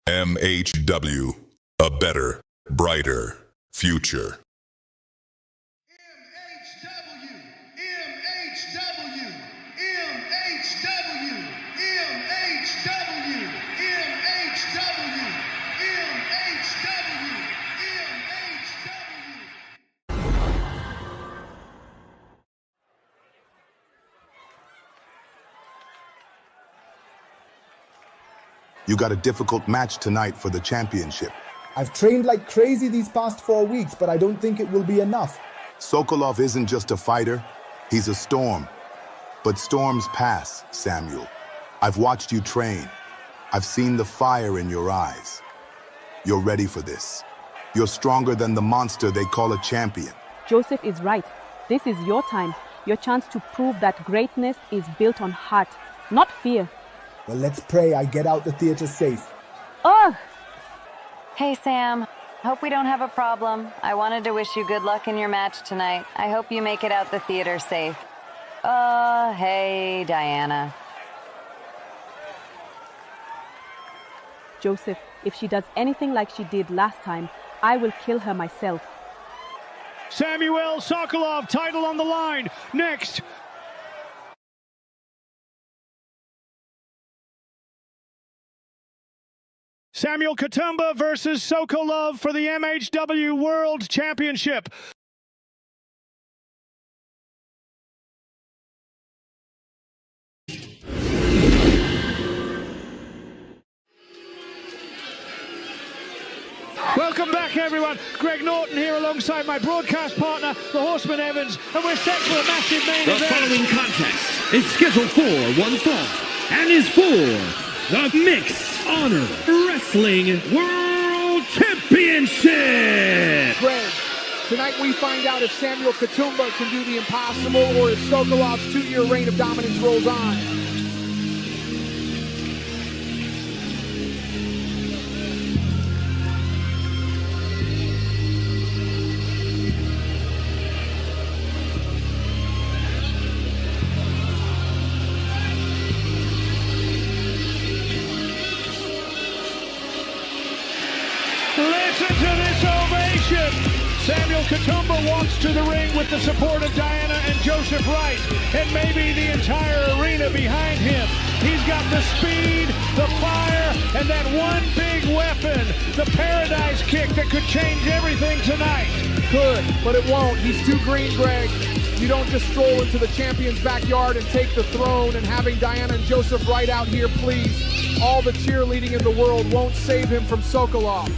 MHW, a better, brighter future. You got a difficult match tonight for the championship. I've trained like crazy these past 4 weeks, but I don't think it will be enough. Sokolov isn't just a fighter, he's a storm. But storms pass, Samuel. I've watched you train. I've seen the fire in your eyes. You're ready for this. You're stronger than the monster they call a champion. Joseph is right. This is your time, your chance to prove that greatness is built on heart, not fear. Well, let's pray I get out the theater safe. Ugh! Hey, Sam. Hope we don't have a problem. I wanted to wish you good luck in your match tonight. I hope you make it out the theater safe. Hey, Diana. Joseph, if she does anything like she did last time, I will kill her myself. Samuel Sokolov, title on the line. Next. Samuel Katumba versus Sokolov for the MHW World Championship. Welcome back, everyone. Greg Norton here alongside my broadcast partner, the Horseman Evans, and we're set for a massive main event. The following contest is scheduled for one fall and is for the Mixed Honor Wrestling World Championship! Greg, tonight we find out if Samuel Katumba can do the impossible or if Sokolov's 2-year reign of dominance rolls on. Listen to this ovation! Samuel Katumba walks to the ring with the support of Diana and Joseph Wright, and maybe the entire arena behind him. He's got the speed, the fire, and that one big weapon, the paradise kick that could change everything tonight. Could, but it won't. He's too green, Greg. You don't just stroll into the champion's backyard and take the throne, and having Diana and Joseph Wright out here, please. All the cheerleading in the world won't save him from Sokolov.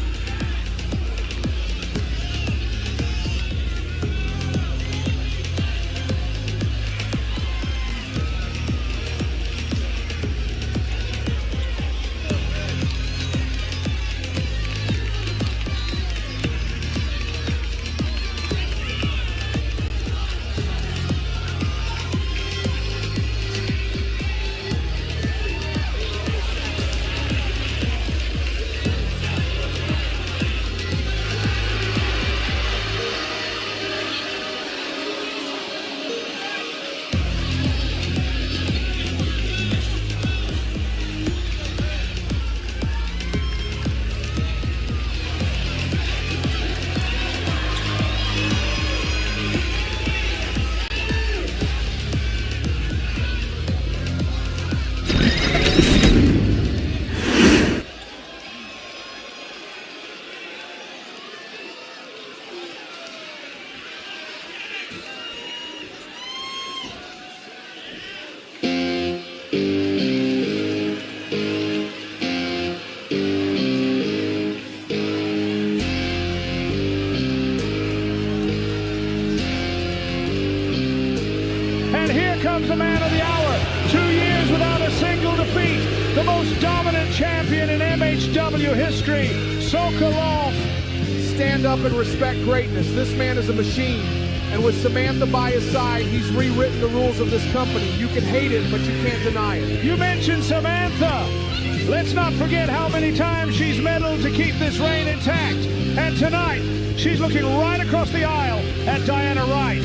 Comes the man of the hour. 2 years without a single defeat. The most dominant champion in MHW history, Sokolov. Stand up and respect greatness. This man is a machine. And with Samantha by his side, he's rewritten the rules of this company. You can hate it, but you can't deny it. You mentioned Samantha. Let's not forget how many times she's meddled to keep this reign intact. And tonight, she's looking right across the aisle at Diana Wright.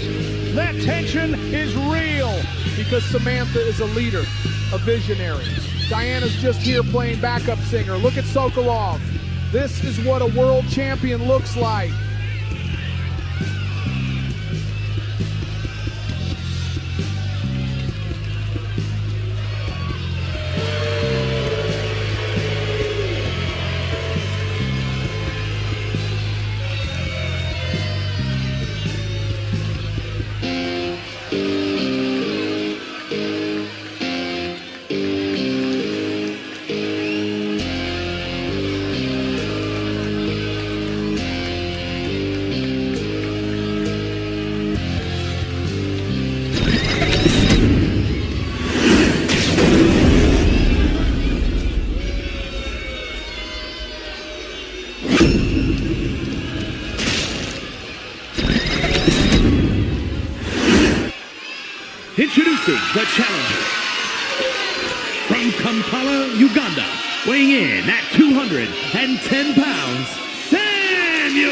That tension is real. Because Samantha is a leader, a visionary. Diana's just here playing backup singer. Look at Sokolov. This is what a world champion looks like. Introducing the challenger from Kampala, Uganda, weighing in at 210 pounds, Samuel!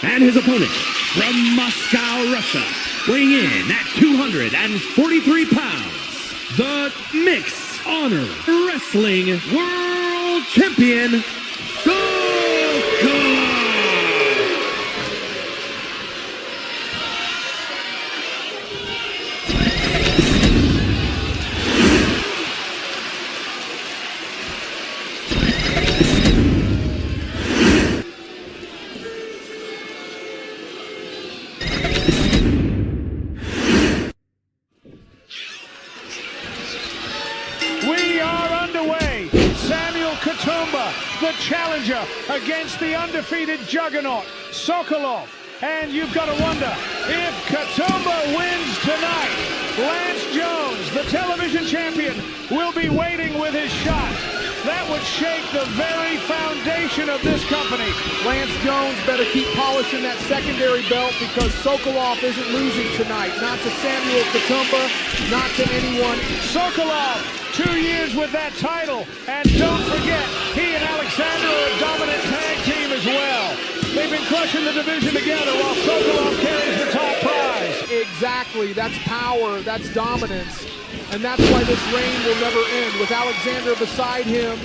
And his opponent from Moscow, Russia, weighing in at 243 pounds, the Mixed Honor Wrestling World Champion, Sokolov! The challenger against the undefeated juggernaut, Sokolov. And you've got to wonder, if Katumba wins tonight, Lance Jones, the television champion, will be waiting with his shot. That would shake the very foundation of this company. Lance Jones better keep polishing that secondary belt because Sokolov isn't losing tonight. Not to Samuel Katumba, not to anyone. Sokolov, 2 years with that title. And don't forget, he and Aleksandr are a dominant tag team as well. They've been crushing the division together while Sokolov carries the top prize. Exactly, that's power, that's dominance. And that's why this reign will never end. With Aleksandr beside him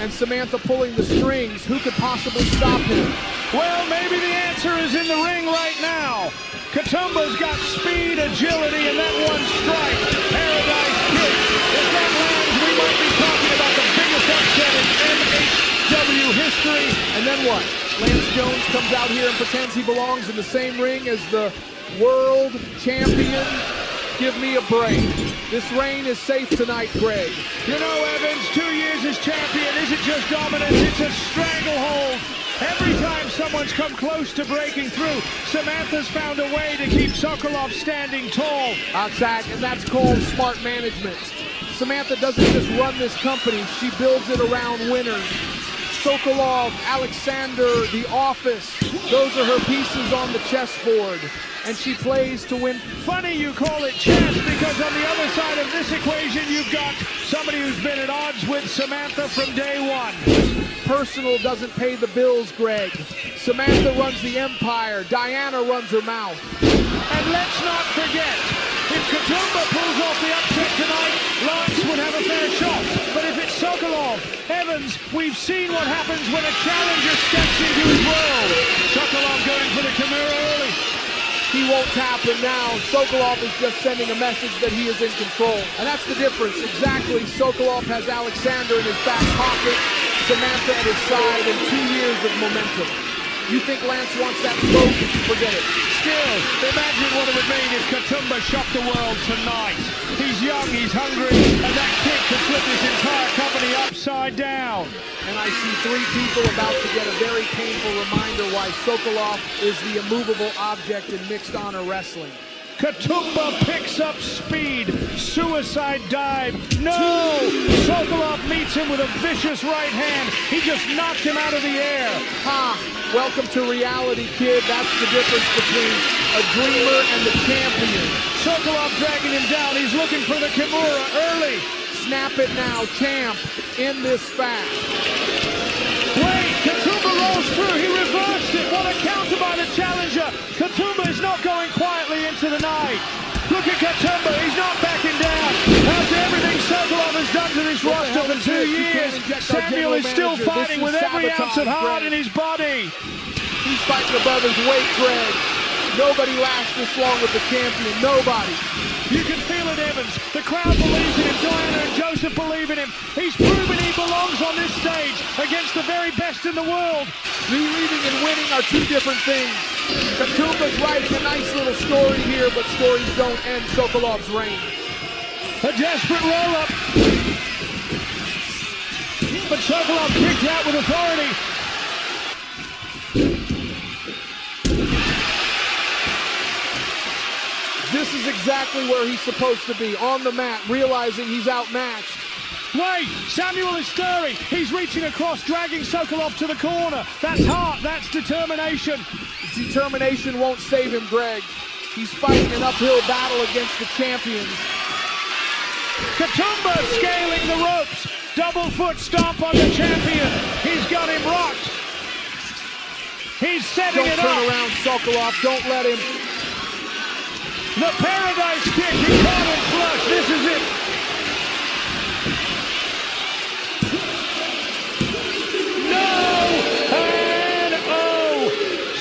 and Samantha pulling the strings, who could possibly stop him? Well, maybe the answer is in the ring right now. Katumba's got speed, agility, and that one strike, Paradise Kick. If that lands, we might be talking about the biggest upset in MHW history. And then what? Lance Jones comes out here and pretends he belongs in the same ring as the world champion. Give me a break. This reign is safe tonight, Greg. You know, Evans, 2 years as champion isn't just dominance, it's a stranglehold. Every time someone's come close to breaking through, Samantha's found a way to keep Sokolov standing tall. Exactly, and that's called smart management. Samantha doesn't just run this company, she builds it around winners. Sokolov, Aleksandr, The Office, those are her pieces on the chessboard. And she plays to win. Funny you call it chess, because on the other side of this equation, you've got somebody who's been at odds with Samantha from day one. Personal doesn't pay the bills, Greg. Samantha runs the empire. Diana runs her mouth. And let's not forget, if Katumba pulls off the upset tonight, Lance would have a fair shot. But if it's Sokolov, Evans, we've seen what happens when a challenger steps into his world. Sokolov going for the Kimura early. He won't tap him now. Sokolov is just sending a message that he is in control. And that's the difference. Exactly. Sokolov has Aleksandr in his back pocket, Samantha at his side, and 2 years of momentum. You think Lance wants that smoke? Forget it. Still, imagine what it would mean if Katumba shocked the world tonight. He's young, he's hungry, and that kick could flip his entire company upside down. And I see 3 people about to get a very painful reminder why Sokolov is the immovable object in mixed honor wrestling. Katumba picks up speed. Suicide dive. No! Sokolov meets him with a vicious right hand. He just knocked him out of the air. Ha! Welcome to reality, kid. That's the difference between a dreamer and the champion. Sokolov dragging him down. He's looking for the Kimura early. Snap it now, champ. In this fast. Wait, Katumba rolls through. He reversed it. What a counter by the challenger. Katumba is not going quietly into the night. Look at Katumbba, he's not backing down. After everything Sokolov has done to this roster for 2 years, Samuel is still fighting with every ounce of heart in his body. He's fighting above his weight, Greg. Nobody lasts this long with the champion. Nobody. You can feel it, Evans. The crowd believes in him. Diana and Joseph believe in him. He's proven he belongs on this stage against the very best in the world. Believing and winning are two different things. Katumbba's writing a nice little story here, but stories don't end Sokolov's reign. A desperate roll-up. But Sokolov kicked out with authority. This is exactly where he's supposed to be, on the mat, realizing he's outmatched. Wait, Samuel is stirring. He's reaching across, dragging Sokolov to the corner. That's heart, that's determination. Determination won't save him, Greg. He's fighting an uphill battle against the champions. Katumbba scaling the ropes. Double foot stomp on the champion. He's got him rocked. He's setting it up. Don't turn around, Sokolov. Don't let him. The paradise kick. He caught him flush. This is it. No! And oh!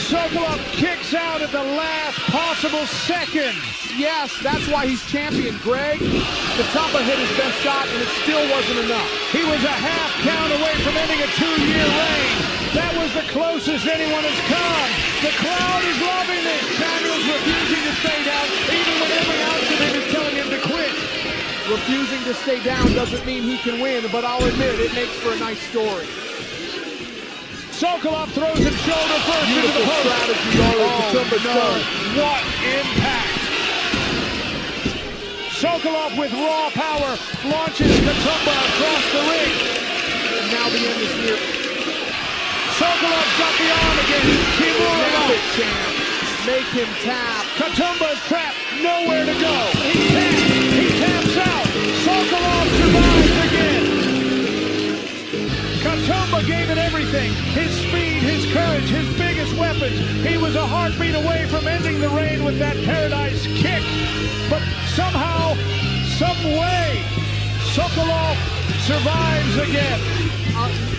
Sokolov kicks out at the last possible second. Yes, that's why he's champion, Greg. Katumbba hit his best shot, and it still wasn't enough. He was a half count away from ending a 2-year reign. That was the closest anyone has come. The crowd is loving this. Samuel's refusing to stay down, even when every ounce of him is telling him to quit. Refusing to stay down doesn't mean he can win, but I'll admit it makes for a nice story. Sokolov throws him shoulder first into the post. Strategy, Katumbba does. What impact! Sokolov with raw power launches Katumbba across the ring. And now the end is near. Sokolov's got the arm again. Make him tap. Katumbba's trapped. Nowhere to go. He taps. He taps out. Sokolov survives again. Katumbba gave it everything. His speed, his courage, his biggest weapons. He was a heartbeat away from ending the reign with that paradise kick. But somehow, some way, Sokolov survives again.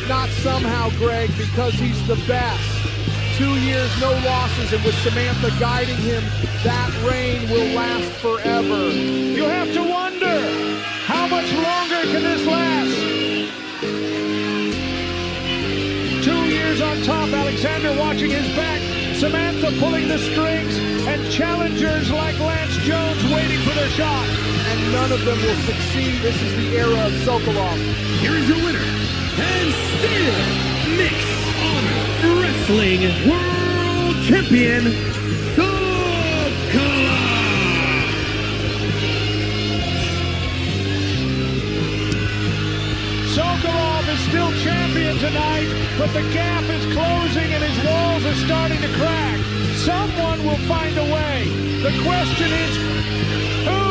Not somehow, Greg, because he's the best. 2 years, no losses, and with Samantha guiding him, that reign will last forever. You have to wonder, how much longer can this last? 2 years on top, Aleksandr watching his back, Samantha pulling the strings, and challengers like Lance Jones waiting for their shot. And none of them will succeed. This is the era of Sokolov. Here is your winner, and still Mixed Honor Wrestling World Champion, Sokolov! Sokolov is still champion tonight, but the gap is closing and his walls are starting to crack. Someone will find a way. The question is, who?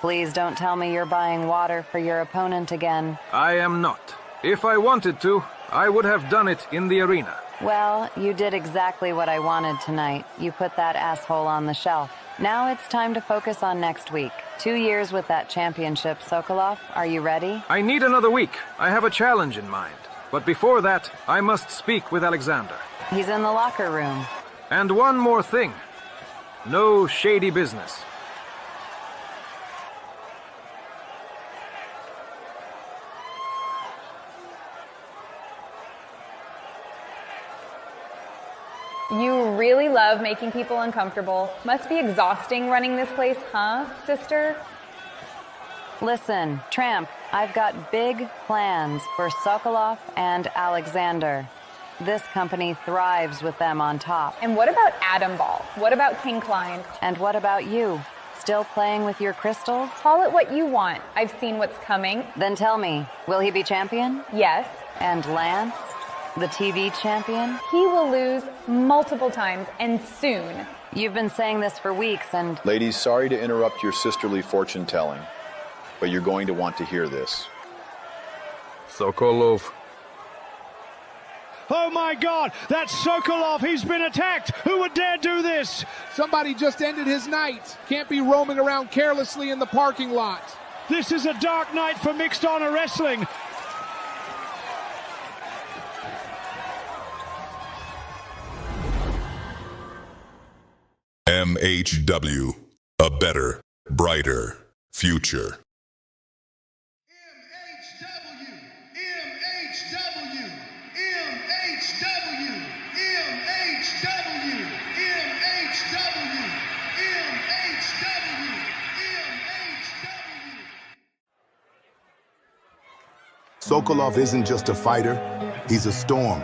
Please don't tell me you're buying water for your opponent again. I am not. If I wanted to, I would have done it in the arena. Well, you did exactly what I wanted tonight. You put that asshole on the shelf. Now it's time to focus on next week. 2 years with that championship, Sokolov. Are you ready? I need another week. I have a challenge in mind. But before that, I must speak with Aleksandr. He's in the locker room. And one more thing. No shady business. You really love making people uncomfortable. Must be exhausting running this place, huh, sister? Listen, Tramp, I've got big plans for Sokolov and Aleksandr. This company thrives with them on top. And what about Atom Ball? What about King Klein? And what about you? Still playing with your crystals? Call it what you want. I've seen what's coming. Then tell me, will he be champion? Yes. And Lance? The TV champion? He will lose multiple times, and soon. You've been saying this for weeks, and... Ladies, sorry to interrupt your sisterly fortune-telling, but you're going to want to hear this. Sokolov. Oh my God, that's Sokolov. He's been attacked. Who would dare do this? Somebody just ended his night. Can't be roaming around carelessly in the parking lot. This is a dark night for mixed honor wrestling. MHW, a better, brighter future. Sokolov isn't just a fighter, he's a storm.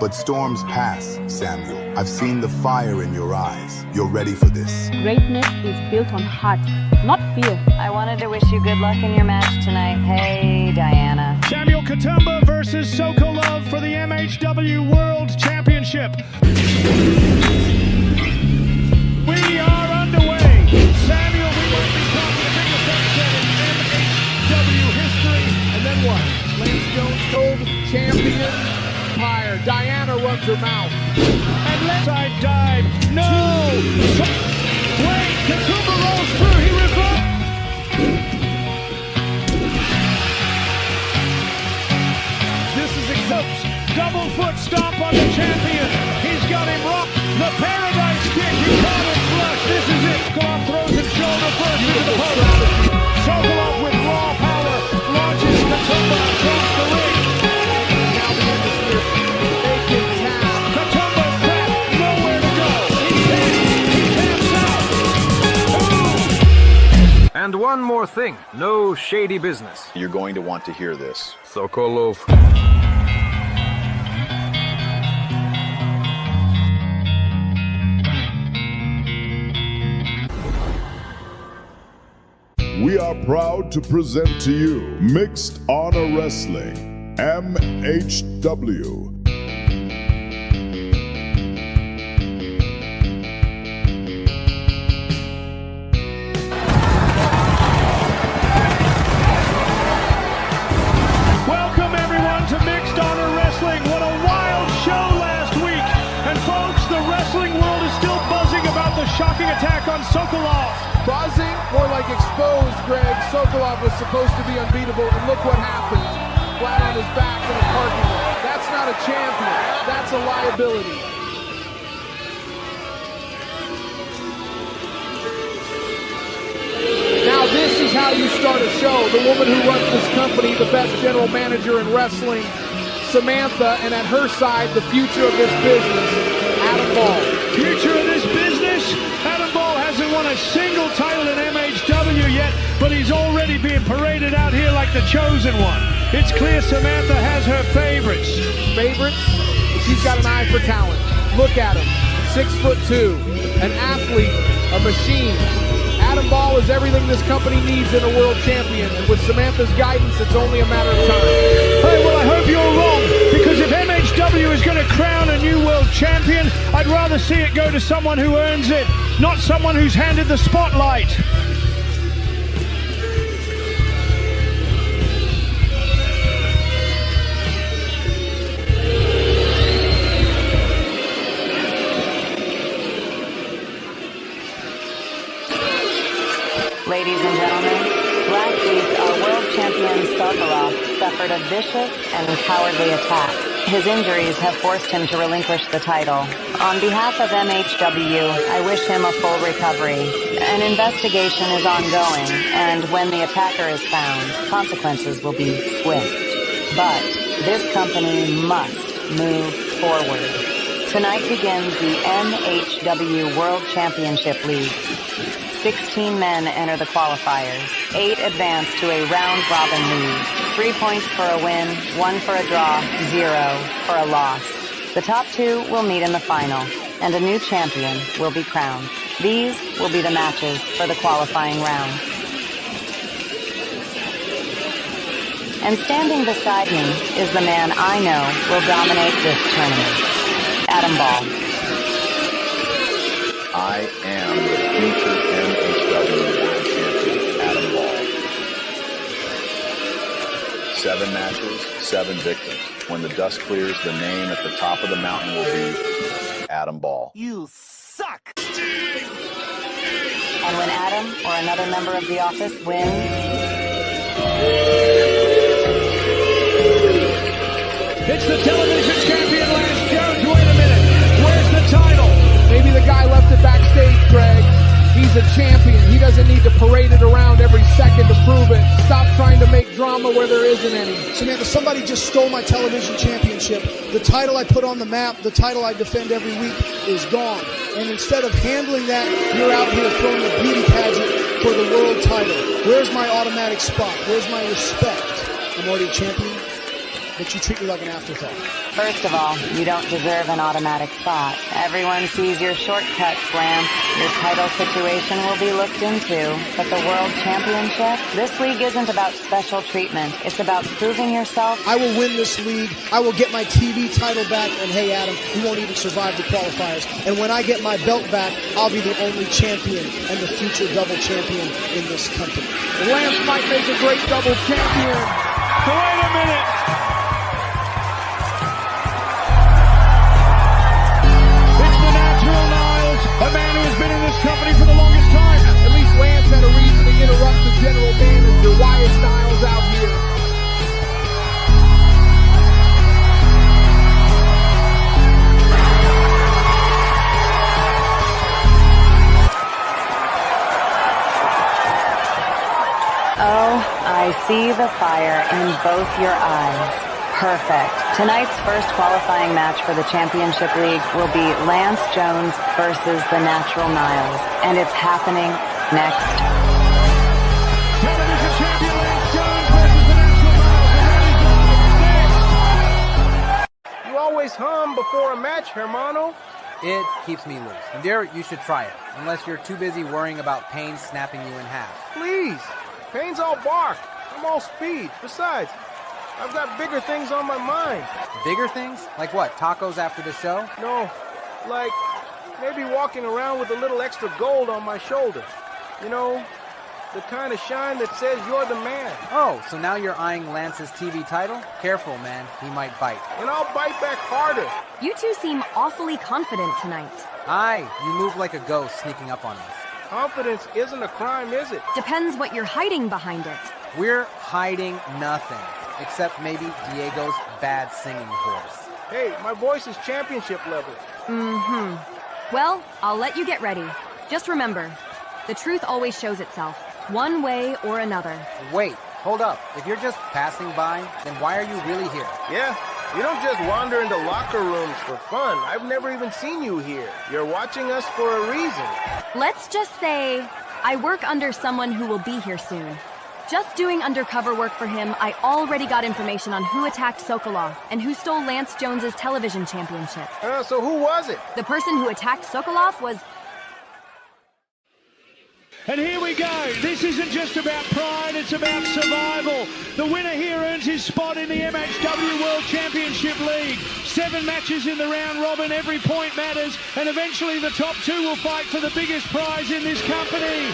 But storms pass, Samuel. I've seen the fire in your eyes. You're ready for this. Greatness is built on heart, not fear. I wanted to wish you good luck in your match tonight. Hey, Diana. Samuel Katumba versus Sokolov for the MHW World Championship. We are underway. Samuel, we might be talking a big upset in MHW history. And then what? Lance Jones told champion Empire. Diana runs her mouth. And left side dive. No! Wait, Katumba rolls through. He reversed. This is exposed. Double foot stomp on the champion. He's got him rocked. The paradise kick. He caught him flush. This is it. Sokolov throws him shoulder first into the post. Sokolov with raw power launches Katumba across the ring. Now the atmosphere vacant town. Katumba's trapped. Nowhere to go. He taps out. Ooh. And one more thing. No shady business. You're going to want to hear this. Sokolov. We are proud to present to you Mixed Honor Wrestling, MHW. Welcome everyone to Mixed Honor Wrestling. What a wild show last week. And folks, the wrestling world is still buzzing about the shocking attack on Sokolov. Buzzing, more like exposed, Greg. Sokolov was supposed to be unbeatable, and look what happened. Flat on his back in a parking lot. That's not a champion. That's a liability. Now this is how you start a show. The woman who runs this company, the best general manager in wrestling, Samantha, and at her side, the future of this business, Adam Ball. Future of this business? Adam Ball hasn't won a single title in MHW yet, but he's already being paraded out here like the chosen one. It's clear Samantha has her favorites. Favorites? She's got an eye for talent. Look at him. 6'2", an athlete, a machine. Adam Ball is everything this company needs in a world champion, and with Samantha's guidance, it's only a matter of time. Hey, well, I hope you're wrong, because if MHW is going to crown a new world champion, I'd rather see it go to someone who earns it, not someone who's handed the spotlight. Ladies and gentlemen, last week our world champion Sokolov suffered a vicious and cowardly attack. His injuries have forced him to relinquish the title. On behalf of MHW, I wish him a full recovery. An investigation is ongoing, and when the attacker is found, consequences will be swift. But this company must move forward. Tonight begins the MHW World Championship League. 16 men enter the qualifiers. 8 advance to a round-robin league. 3 points for a win, 1 for a draw, 0 for a loss. The top 2 will meet in the final, and a new champion will be crowned. These will be the matches for the qualifying round. And standing beside me is the man I know will dominate this tournament, Adam Ball. I am the future MHW World Champion, Adam Ball. 7 matches, 7 victims. When the dust clears, the name at the top of the mountain will be Adam Ball. You suck! And when Adam or another member of the office wins, it's the television champion, Lance Jones. Wait a minute. Where's the title? Maybe the guy left it backstage, Greg. He's a champion. He doesn't need to parade it around every second to prove it. Stop trying to make drama where there isn't any. Samantha, somebody just stole my television championship. The title I put on the map, the title I defend every week is gone. And instead of handling that, you're out here throwing a beauty pageant for the world title. Where's my automatic spot? Where's my respect? I'm already a champion, but you treat me like an afterthought. first of all, you don't deserve an automatic spot. Everyone sees your shortcuts, Lance. Your title situation will be looked into. But the World Championship? This league isn't about special treatment. It's about proving yourself. I will win this league. I will get my TV title back. And hey, Adam, you won't even survive the qualifiers. And when I get my belt back, I'll be the only champion and the future double champion in this company. Lance might make a great double champion. Wait a minute. A man who has been in this company for the longest time. At least Lance had a reason to interrupt the general manager. Why is Styles out here? Oh, I see the fire in both your eyes. Perfect. Tonight's first qualifying match for the Championship League will be Lance Jones versus the Natural Niles. And it's happening next. Television champion Lance Jones versus the Natural Niles. You always hum before a match, hermano. It keeps me loose. And there, you should try it. Unless you're too busy worrying about pain snapping you in half. Please. Pain's all bark. I'm all speed. Besides, I've got bigger things on my mind. Bigger things? Like what, tacos after the show? No, like maybe walking around with a little extra gold on my shoulder. You know, the kind of shine that says you're the man. Oh, so now you're eyeing Lance's TV title? Careful, man. He might bite. And I'll bite back harder. You two seem awfully confident tonight. Aye, you move like a ghost sneaking up on us. Confidence isn't a crime, is it? Depends what you're hiding behind it. We're hiding nothing. Except maybe Diego's bad singing voice. Hey, my voice is championship level. Mm-hmm. Well, I'll let you get ready. Just remember, the truth always shows itself, one way or another. Wait, hold up. If you're just passing by, then why are you really here? Yeah, you don't just wander into locker rooms for fun. I've never even seen you here. You're watching us for a reason. Let's just say I work under someone who will be here soon. Just doing undercover work for him, I already got information on who attacked Sokolov and who stole Lance Jones's television championship. So who was it? The person who attacked Sokolov was... And here we go. This isn't just about pride, it's about survival. The winner here earns his spot in the MHW World Championship League. 7 matches in the round robin, every point matters, and eventually the top 2 will fight for the biggest prize in this company.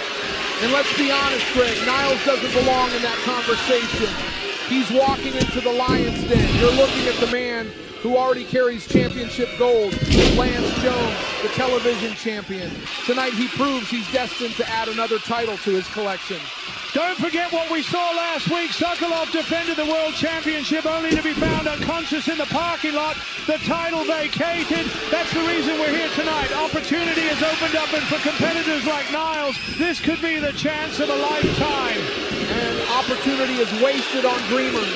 And let's be honest, Greg, Niles doesn't belong in that conversation. He's walking into the lion's den. You're looking at the man who already carries championship gold, Lance Jones, the television champion. Tonight he proves he's destined to add another title to his collection. Don't forget what we saw last week. Sokolov defended the World Championship only to be found unconscious in the parking lot. The title vacated. That's the reason we're here tonight. Opportunity has opened up, and for competitors like Niles, this could be the chance of a lifetime. And opportunity is wasted on dreamers.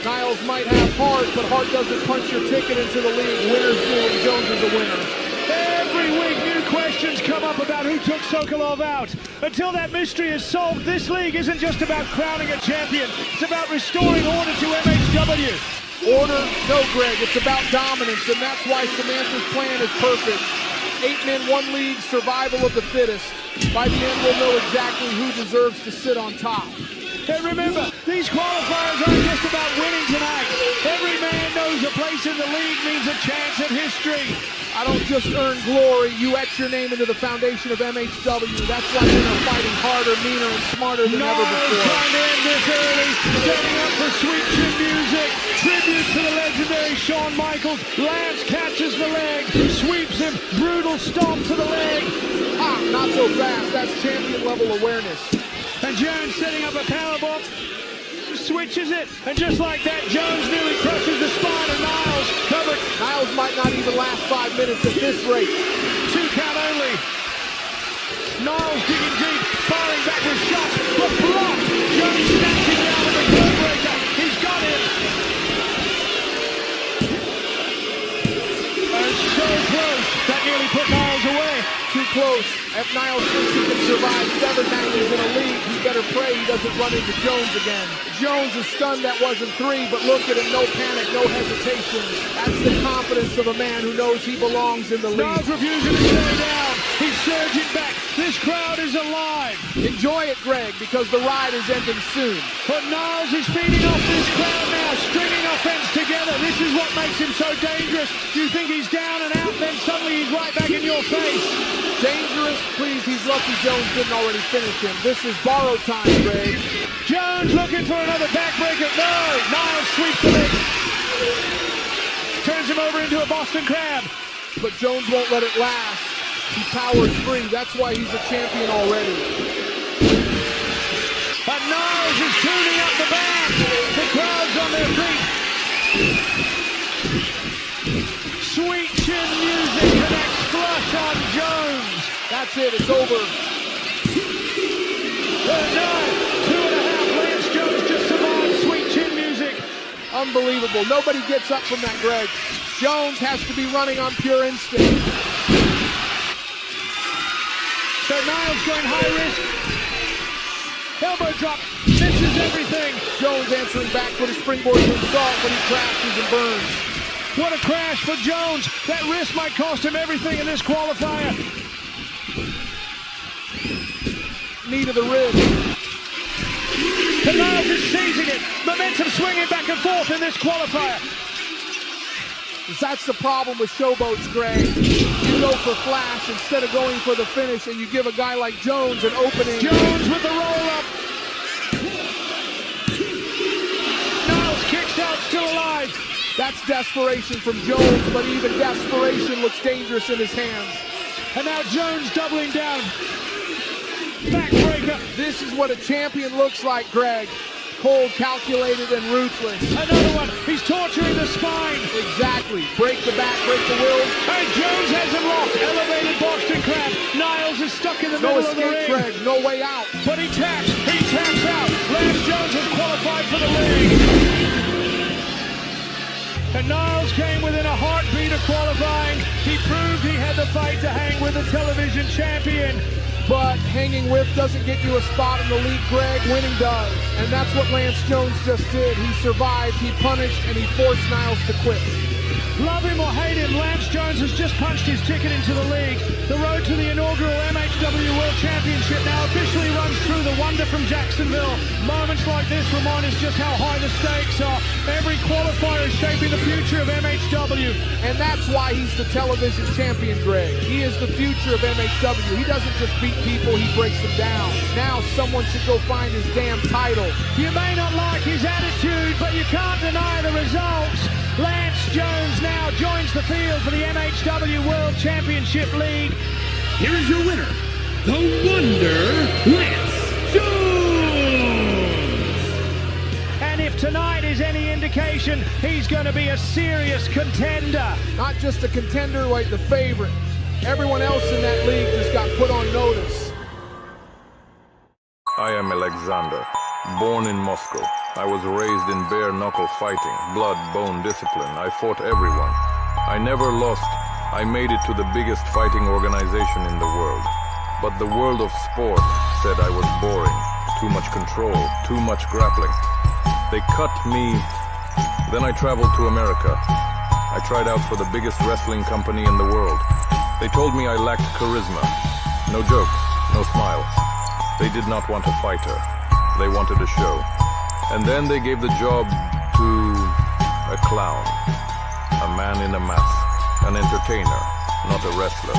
Niles might have heart, but heart doesn't punch your ticket into the league. Winners do, and Jones is a winner. Every week new questions come up about who took Sokolov out. Until that mystery is solved, this league isn't just about crowning a champion. It's about restoring order to MHW. Order? No, Greg. It's about dominance, and that's why Samantha's plan is perfect. 8 men, 1 league, survival of the fittest. By the end, we'll know exactly who deserves to sit on top. And remember, these qualifiers aren't just about winning tonight. Every man knows a place in the league means a chance at history. I don't just earn glory, you etch your name into the foundation of MHW. That's why men are fighting harder, meaner, and smarter than ever before. Trying to end this early, setting up for sweet chin music. Tribute to the legendary Shawn Michaels. Lance catches the leg, sweeps him, brutal stomp to the leg. Ah, not so fast, that's champion level awareness. And Jones setting up a powerbomb. Switches it, and just like that, Jones nearly crushes the spine of Niles. Covered. Niles might not even last 5 minutes at this rate. 2 count only. Niles digging deep, firing back with shots, but blocked. Jones snatching down with a code breaker. He's got him. And so close, that nearly put Niles away. Too close. If Niles thinks he can survive 7 matches in a league, he better pray he doesn't run into Jones again. Jones is stunned that wasn't 3, but look at him, no panic, no hesitation. That's the confidence of a man who knows he belongs in the league. Niles refusing to stay down. He's surging back. This crowd is alive. Enjoy it, Greg, because the ride is ending soon. But Niles is feeding off this crowd now, stringing offense together. This is what makes him so dangerous. You think he's down and out, then suddenly he's right back in your face. Dangerous? Please, he's lucky Jones didn't already finish him. This is borrowed time, Greg. Jones looking for another backbreaker. No! Niles sweeps the leg. Turns him over into a Boston Crab. But Jones won't let it last. He powers free. That's why he's a champion already. But Niles is tuning up the band. The crowd's on their feet. Sweet chin music connects flush on Jones. That's it. It's over. No. 2.5. Lance Jones just survived sweet chin music. Unbelievable. Nobody gets up from that, Greg. Jones has to be running on pure instinct. So Niles going high risk. Elbow drop. Misses everything. Jones answering back with a springboard to assault, but he crashes and burns. What a crash for Jones. That risk might cost him everything in this qualifier. Knee to the ribs. And Niles is seizing it. Momentum swinging back and forth in this qualifier. That's the problem with showboats, Greg. You go for flash instead of going for the finish, and you give a guy like Jones an opening. Jones with the roll-up. Niles kicks out, still alive. That's desperation from Jones, but even desperation looks dangerous in his hands. And now Jones doubling down. Backbreaker. This is what a champion looks like, Greg. Cold, calculated, and ruthless. Another one. He's torturing the spine. Exactly. Break the back, break the will. And Jones has him locked. Elevated Boston Crab. Niles is stuck in the middle of the ring. No escape, Greg. No way out. But he taps. He taps out. Lance Jones has qualified for the league. And Niles came within a heartbeat of qualifying. He proved he had the fight to hang with the television champion. But hanging with doesn't get you a spot in the league, Greg. Winning does. And that's what Lance Jones just did. He survived, he punished, and he forced Niles to quit. Love him or hate him, Lance Jones has just punched his ticket into the league. The road to the inaugural MHW World Championship now officially runs through the Wonder from Jacksonville. Moments like this remind us just how high the stakes are. Every qualifier is shaping the future of MHW. And that's why he's the television champion, Greg. He is the future of MHW. He doesn't just beat people, he breaks them down. Now someone should go find his damn title. You may not like his attitude, but you can't deny the results. Lance Jones now joins the field for the MHW World Championship League. Here is your winner, the Wonder, Lance Jones. And if tonight is any indication, he's going to be a serious contender. Not just a contender, like the favorite. Everyone else in that league just got put on notice. I am Aleksandr, born in Moscow. I was raised in bare-knuckle fighting, blood, bone discipline. I fought everyone. I never lost. I made it to the biggest fighting organization in the world. But the world of sport said I was boring. Too much control, too much grappling. They cut me. Then I traveled to America. I tried out for the biggest wrestling company in the world. They told me I lacked charisma. No jokes, no smiles. They did not want a fighter. They wanted a show. And then they gave the job to a clown. A man in a mask. An entertainer, not a wrestler.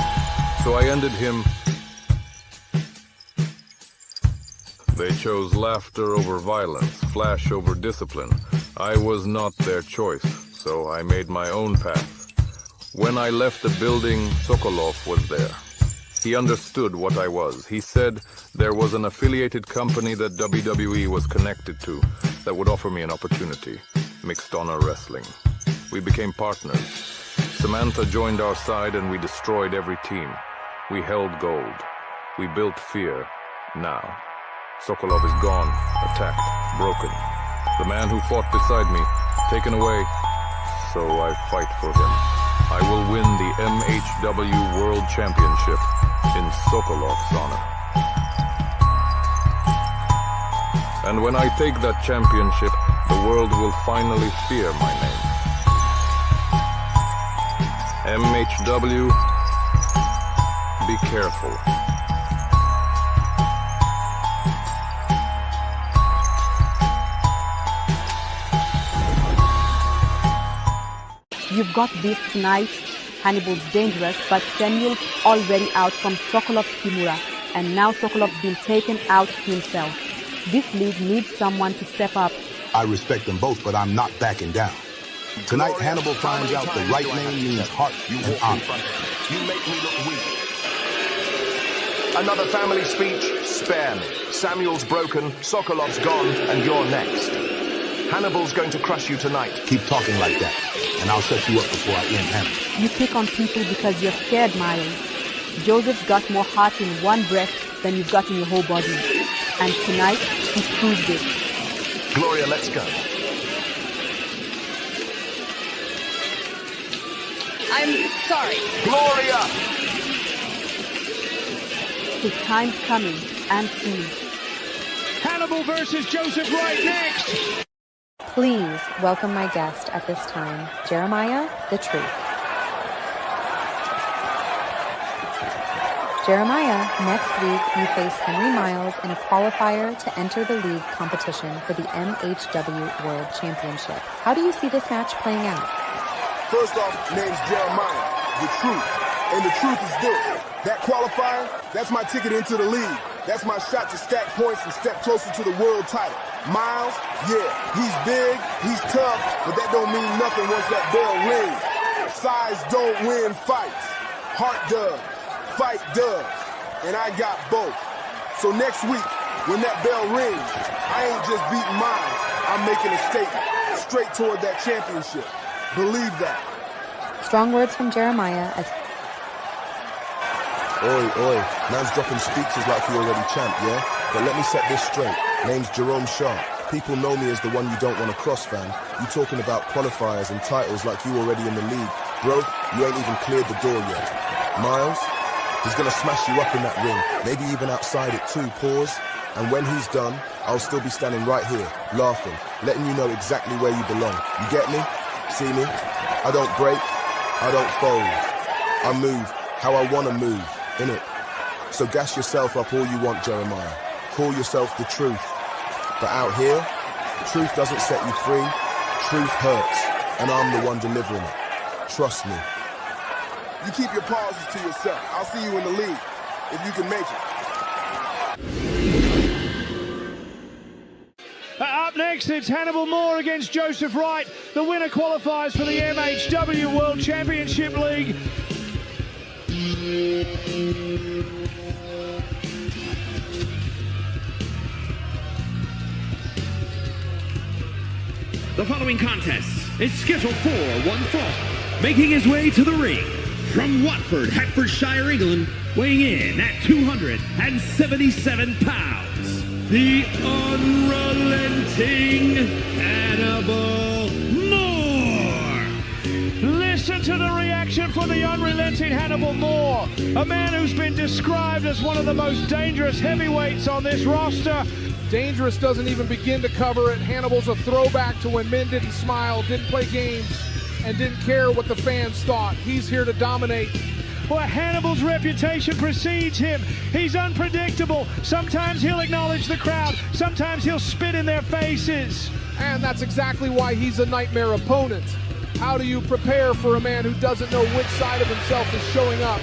So I ended him. They chose laughter over violence, flash over discipline. I was not their choice, so I made my own path. When I left the building, Sokolov was there. He understood what I was. He said there was an affiliated company that WWE was connected to that would offer me an opportunity. Mixed Honor Wrestling. We became partners. Samantha joined our side and we destroyed every team. We held gold. We built fear. Now, Sokolov is gone, attacked, broken. The man who fought beside me, taken away, so I fight for him. I will win the MHW World Championship in Sokolov's honor. And when I take that championship, the world will finally fear my name. MHW, be careful. You've got this tonight. Hannibal's dangerous, but Samuel's already out from Sokolov's Kimura, and now Sokolov's been taken out himself. This league needs someone to step up. I respect them both, but I'm not backing down. Tonight, Hannibal finds out the right name means heart and honor. You make me look weak. Another family speech? Spare me. Samuel's broken, Sokolov's gone, and you're next. Hannibal's going to crush you tonight. Keep talking like that, and I'll shut you up before I end Hannibal. You pick on people because you're scared, Miles. Joseph's got more heart in one breath than you've got in your whole body. And tonight, he proved it. Gloria, let's go. I'm sorry. Gloria! His time's coming, and soon. Hannibal versus Joseph Wright next! Please welcome my guest at this time, Jeremiah the Truth. Jeremiah, next week you face Henry Miles in a qualifier to enter the league competition for the MHW World Championship. How do you see this match playing out? First off, name's Jeremiah, the Truth. And the truth is this. That qualifier, that's my ticket into the league. That's my shot to stack points and step closer to the world title. Miles, yeah, he's big, he's tough, but that don't mean nothing once that bell rings. Size don't win fights. Heart does. Fight does. And I got both. So next week, when that bell rings, I ain't just beating Miles. I'm making a statement straight toward that championship. Believe that. Strong words from Jeremiah as... Oi, man's dropping speeches like he already champ, yeah? But let me set this straight. Name's Jerome Sharp. People know me as the one you don't want to cross, fam. You talking about qualifiers and titles like you already in the league. Bro, you ain't even cleared the door yet. Miles, he's gonna smash you up in that ring. Maybe even outside it too, pause. And when he's done, I'll still be standing right here, laughing, letting you know exactly where you belong. You get me? See me? I don't break. I don't fold. I move how I want to move, innit? So gas yourself up all you want, Jeremiah. Call yourself the truth. But out here, truth doesn't set you free. Truth hurts, and I'm the one delivering it. Trust me. You keep your pauses to yourself. I'll see you in the league, if you can make it. Up next, it's Hannibal Moore against Joseph Wright. The winner qualifies for the MHW World Championship League. The following contest is scheduled for one fall. Making his way to the ring from Watford, Hertfordshire, England, weighing in at 277 pounds, the unrelenting Hannibal Moore. Listen to the reaction for the unrelenting Hannibal Moore, a man who's been described as one of the most dangerous heavyweights on this roster. Dangerous doesn't even begin to cover it. Hannibal's a throwback to when men didn't smile, didn't play games, and didn't care what the fans thought. He's here to dominate. Well, Hannibal's reputation precedes him. He's unpredictable. Sometimes he'll acknowledge the crowd. Sometimes he'll spit in their faces. And that's exactly why he's a nightmare opponent. How do you prepare for a man who doesn't know which side of himself is showing up?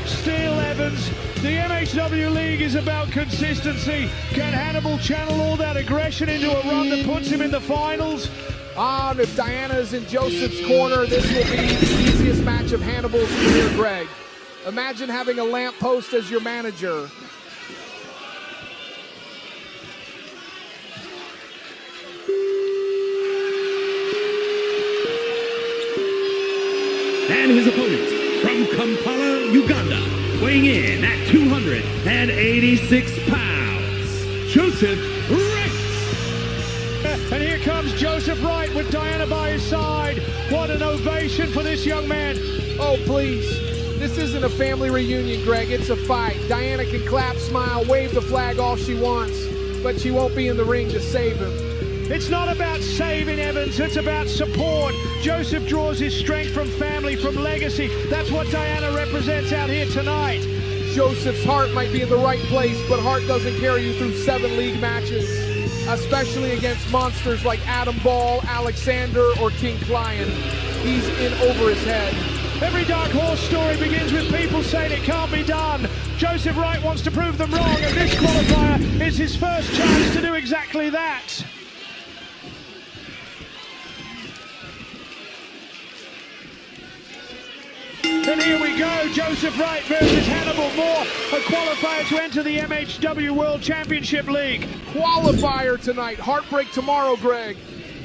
Still, Evans, the MHW League is about consistency. Can Hannibal channel all that aggression into a run that puts him in the finals? If Diana is in Joseph's corner, this will be the easiest match of Hannibal's career, Greg. Imagine having a lamppost as your manager. And his opponent from Kampala, Uganda, weighing in at 286 pounds, Joseph Wright. And here comes Joseph Wright with Diana by his side. What an ovation for this young man. Oh, please. This isn't a family reunion, Greg. It's a fight. Diana can clap, smile, wave the flag all she wants, but she won't be in the ring to save him. It's not about saving Evans, it's about support. Joseph draws his strength from family, from legacy. That's what Diana represents out here tonight. Joseph's heart might be in the right place, but heart doesn't carry you through 7 league matches, especially against monsters like Adam Ball, Aleksandr, or King Client. He's in over his head. Every dark horse story begins with people saying it can't be done. Joseph Wright wants to prove them wrong, and this qualifier is his first chance to do exactly that. And here we go, Joseph Wright versus Hannibal Moore, a qualifier to enter the MHW World Championship League. Qualifier tonight, heartbreak tomorrow, Greg.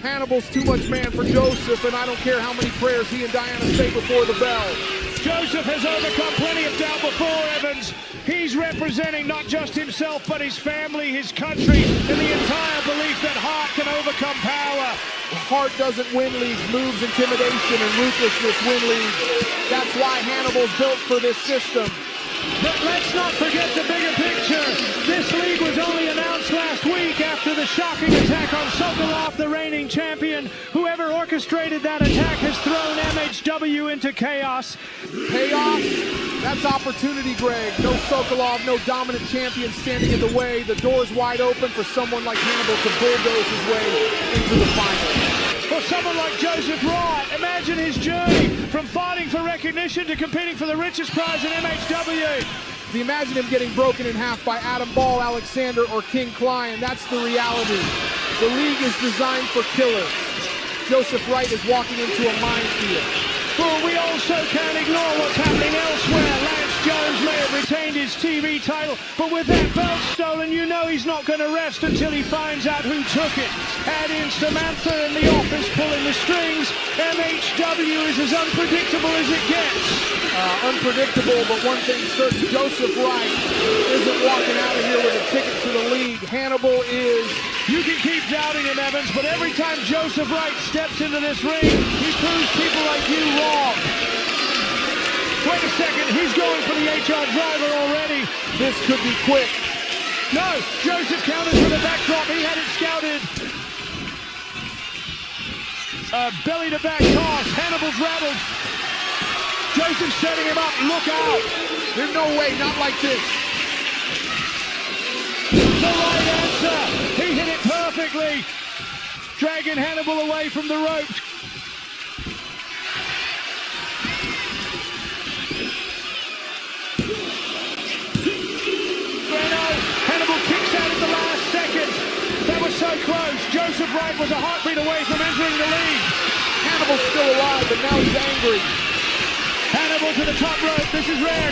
Hannibal's too much man for Joseph, and I don't care how many prayers he and Diana say before the bell. Joseph has overcome plenty of doubt before, Evans. He's representing not just himself, but his family, his country, and the entire belief that heart can overcome power. Heart doesn't win leagues, moves, intimidation, and ruthlessness win leagues. That's why Hannibal's built for this system. But let's not forget the bigger picture. This league was only announced last week after the shocking attack on Sokolov, the reigning champion. Whoever orchestrated that attack has thrown MHW into chaos. Chaos? That's opportunity, Greg. No Sokolov, no dominant champion standing in the way. The door's wide open for someone like Hannibal to bulldoze his way into the final. For someone like Joseph Wright, imagine his journey from fighting for recognition to competing for the richest prize in MHW. Imagine him getting broken in half by Adam Ball, Aleksandr, or King Client. That's the reality. The league is designed for killers. Joseph Wright is walking into a minefield. But we also can't ignore what's happening elsewhere. Lance Jones may have retained his TV title, but with that belt stolen, you know he's not going to rest until he finds out who took it. Add in Samantha and the office pulling the strings. MHW is as unpredictable as it gets. Unpredictable, but one thing's certain, Joseph Wright isn't walking out of here with a ticket to the league. Hannibal is. You can keep doubting him, Evans, but every time Joseph Wright steps into this ring, he proves people like you wrong. Wait a second, he's going for the HR driver already. This could be quick. No, Joseph counters with a backdrop. He had it scouted. Belly to back toss. Hannibal's rattled. Joseph's setting him up. Look out. There's no way, not like this. The right answer. He hit it perfectly. Dragging Hannibal away from the ropes. Hannibal kicks out at the last second. That was so close. Joseph Wright was a heartbeat away from entering the league. Hannibal's still alive, but now he's angry. Hannibal to the top rope. This is rare.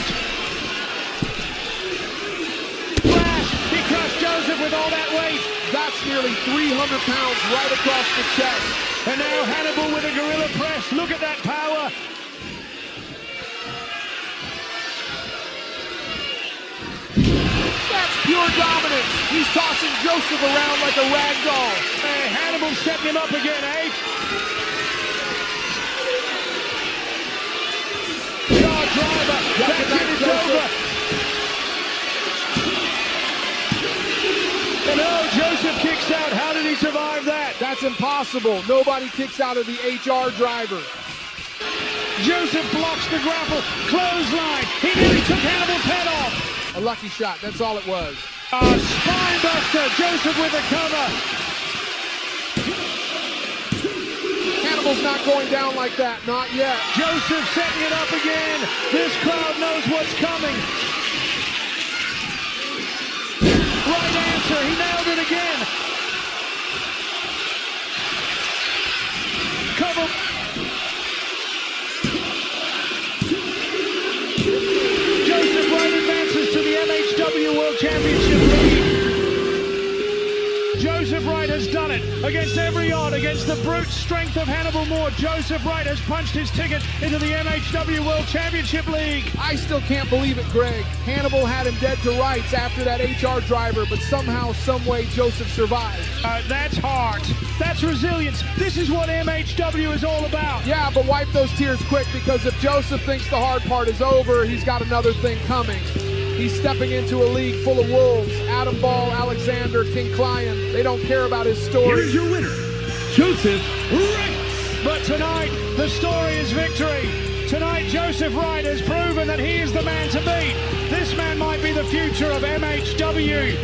Flash. He crushed Joseph with all that weight. That's nearly 300 pounds right across the chest. And now Hannibal with a gorilla press. Look at that power. That's pure dominance. He's tossing Joseph around like a rag doll. Hey, Hannibal's setting him up again, eh? Yard driver. That kid is over. And oh, Joseph kicks out. How did he survive that? That's impossible. Nobody kicks out of the HR driver. Joseph blocks the grapple. Clothesline. He nearly took Hannibal's head off. A lucky shot, that's all it was. Spine buster. Joseph with a cover. Hannibal's not going down like that, not yet. Joseph setting it up again. This crowd knows what's coming. Right answer, he nailed it again. Cover. Joseph Wright advances to the MHW World Championship League. Joseph Wright has done it against every odd, against the brute strength of Hannibal Moore. Joseph Wright has punched his ticket into the MHW World Championship League. I still can't believe it, Greg. Hannibal had him dead to rights after that HR driver, but somehow, someway, Joseph survived. That's heart. That's resilience. This is what MHW is all about. Yeah, but wipe those tears quick, because if Joseph thinks the hard part is over, he's got another thing coming. He's stepping into a league full of wolves. Adam Ball, Aleksandr, King Client. They don't care about his story. Here's your winner, Joseph Wright. But tonight, the story is victory. Tonight, Joseph Wright has proven that he is the man to beat. This man might be the future of MHW.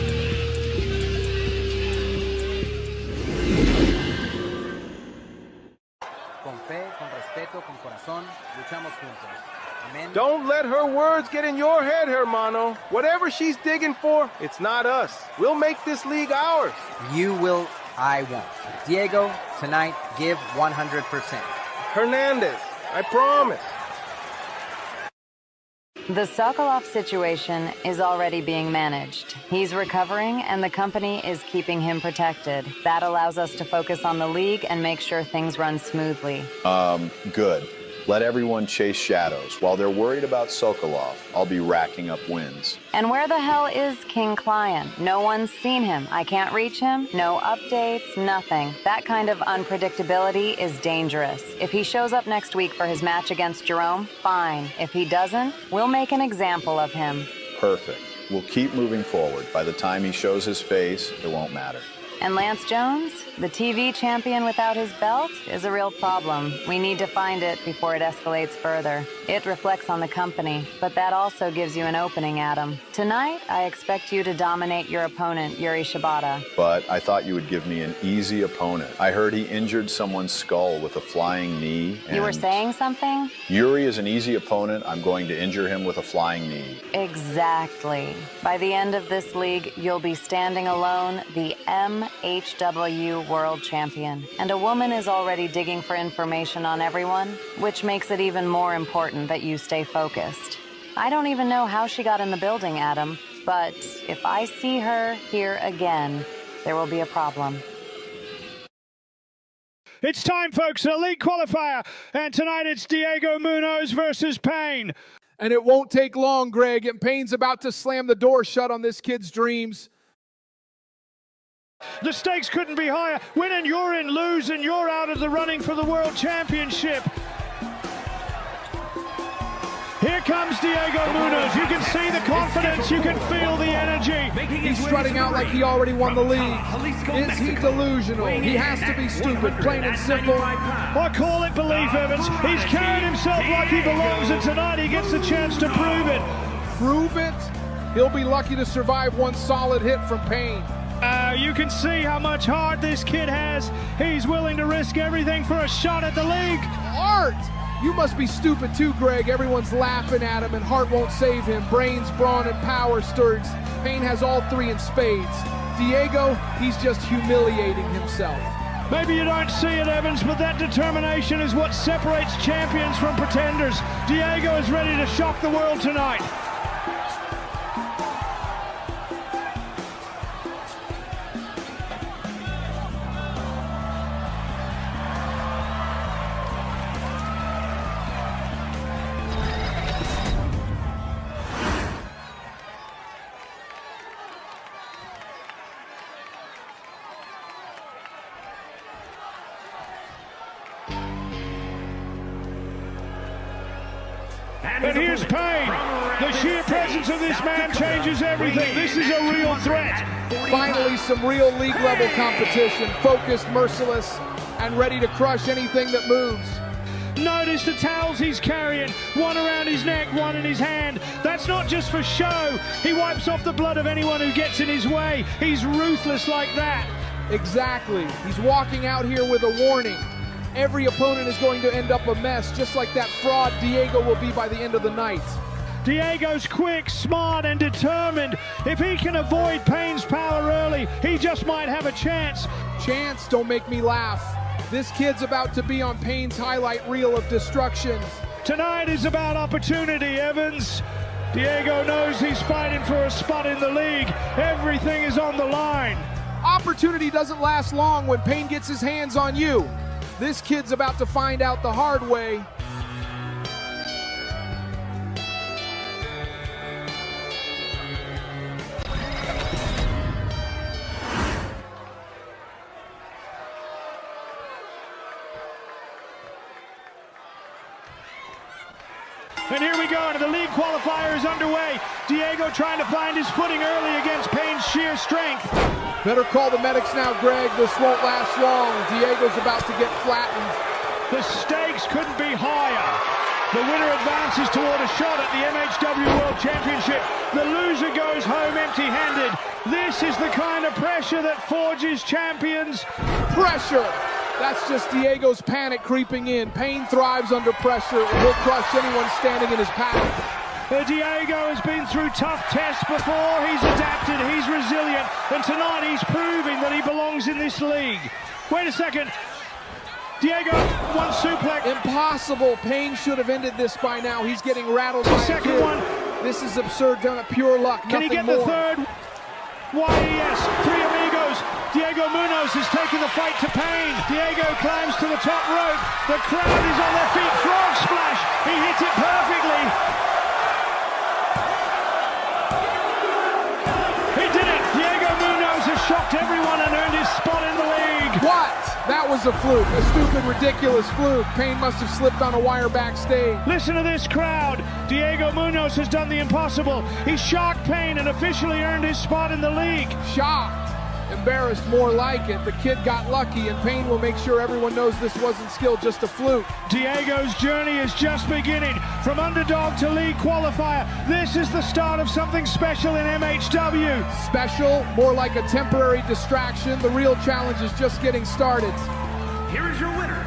Con fe, con respeto, con corazón, luchamos juntos. Amen. Don't let her words get in your head, hermano. Whatever she's digging for, it's not us. We'll make this league ours. You will, I won't. Diego, tonight, give 100%. Hernandez, I promise. The Sokolov situation is already being managed. He's recovering, and the company is keeping him protected. That allows us to focus on the league and make sure things run smoothly. Good. Let everyone chase shadows. While they're worried about Sokolov, I'll be racking up wins. And where the hell is King Client? No one's seen him. I can't reach him. No updates, nothing. That kind of unpredictability is dangerous. If he shows up next week for his match against Jerome, fine. If he doesn't, we'll make an example of him. Perfect. We'll keep moving forward. By the time he shows his face, it won't matter. And Lance Jones, the TV champion without his belt, is a real problem. We need to find it before it escalates further. It reflects on the company, but that also gives you an opening, Adam. Tonight, I expect you to dominate your opponent, Yuri Shibata. But I thought you would give me an easy opponent. I heard he injured someone's skull with a flying knee. You were saying something? Yuri is an easy opponent. I'm going to injure him with a flying knee. Exactly. By the end of this league, you'll be standing alone, the MHW World Champion. And a woman is already digging for information on everyone, which makes it even more important that you stay focused. I don't even know how she got in the building, Adam, but if I see her here again, there will be a problem. It's time, folks, a league qualifier, and tonight it's Diego Munoz versus Payne. And it won't take long, Greg, and Payne's about to slam the door shut on this kid's dreams. The stakes couldn't be higher. Win and you're in, lose and you're out of the running for the World Championship. Here comes Diego Munoz. You can see the confidence, you can feel the energy. He's strutting out like he already won the league. Is he delusional? He has to be stupid, plain and simple. I call it belief, Evans. He's carried himself like he belongs, and tonight he gets the chance to prove it. Prove it? He'll be lucky to survive one solid hit from Payne. You can see how much heart this kid has. He's willing to risk everything for a shot at the league. Heart! You must be stupid too, Greg. Everyone's laughing at him, and heart won't save him. Brains, brawn, and power stirs. Payne has all three in spades. Diego, he's just humiliating himself. Maybe you don't see it, Evans, but that determination is what separates champions from pretenders. Diego is ready to shock the world tonight. And here's Payne. The sheer presence of this man changes everything. This is a real threat. Finally, some real league-level competition. Focused, merciless, and ready to crush anything that moves. Notice the towels he's carrying, one around his neck, one in his hand. That's not just for show. He wipes off the blood of anyone who gets in his way. He's ruthless like that. Exactly. He's walking out here with a warning. Every opponent is going to end up a mess, just like that fraud Diego will be by the end of the night. Diego's quick, smart, and determined. If he can avoid Payne's power early, he just might have a chance. Chance? Don't make me laugh. This kid's about to be on Payne's highlight reel of destruction. Tonight is about opportunity, Evans. Diego knows he's fighting for a spot in the league. Everything is on the line. Opportunity doesn't last long when Payne gets his hands on you. This kid's about to find out the hard way. And here we go, and the league qualifier is underway. Diego trying to find his footing early against Payne's sheer strength. Better call the medics now, Greg. This won't last long. Diego's about to get flattened. The stakes couldn't be higher. The winner advances toward a shot at the MHW World Championship. The loser goes home empty-handed. This is the kind of pressure that forges champions. Pressure! That's just Diego's panic creeping in. Payne thrives under pressure, and he'll crush anyone standing in his path. Diego has been through tough tests before. He's adapted, he's resilient, and tonight he's proving that he belongs in this league. Wait a second. Diego, one suplex. Impossible. Payne should have ended this by now. He's getting rattled by the second one. This is absurd, done at pure luck. Can he get more. The third? YES, three amigos. Diego Munoz has taken the fight to Payne. Diego climbs to the top rope. The crowd is on their feet. Frog splash. He hits it perfectly. He did it. Diego Munoz has shocked everyone and earned his spot in the league. What? That was a fluke. A stupid, ridiculous fluke. Payne must have slipped on a wire backstage. Listen to this crowd. Diego Munoz has done the impossible. He shocked Payne and officially earned his spot in the league. Shocked. Embarrassed, more like it. The kid got lucky, and Payne will make sure everyone knows this wasn't skill, just a fluke. Diego's journey is just beginning. From underdog to league qualifier, this is the start of something special in MHW. Special? More like a temporary distraction. The real challenge is just getting started. Here is your winner,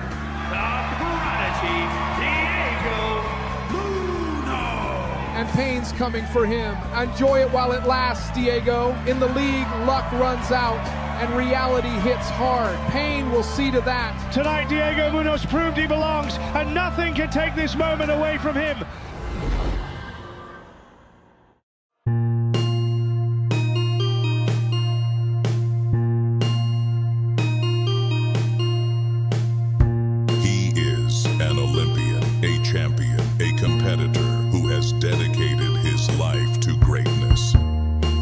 the Prodigy, Diego Munoz. And Payne's coming for him. Enjoy it while it lasts, Diego. In the league, luck runs out and reality hits hard. Payne will see to that. Tonight, Diego Munoz proved he belongs, and nothing can take this moment away from him. He is an Olympian, a champion, a competitor who has dedicated his life to greatness.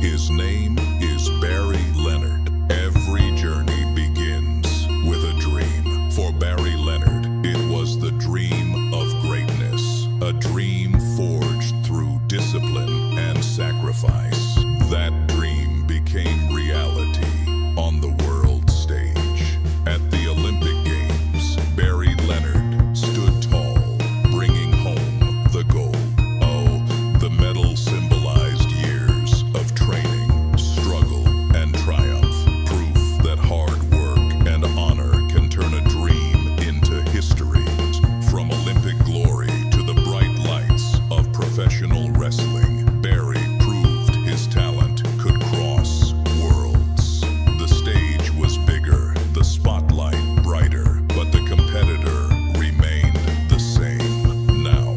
His name is Barry Leonard. Every journey begins with a dream. For Barry Leonard, it was the dream of greatness, a dream forged through discipline and sacrifice. That dream became reality on the world stage. At the Olympic Games, Barry Leonard stood tall, bringing home the gold. Oh, the medal symbolized years of training, struggle, and triumph. Proof that hard work and honor can turn a dream into history. From Olympic glory to the bright lights of professional wrestling, Barry proved his talent could cross worlds. The stage was bigger, the spotlight brighter, but the competitor remained the same. Now,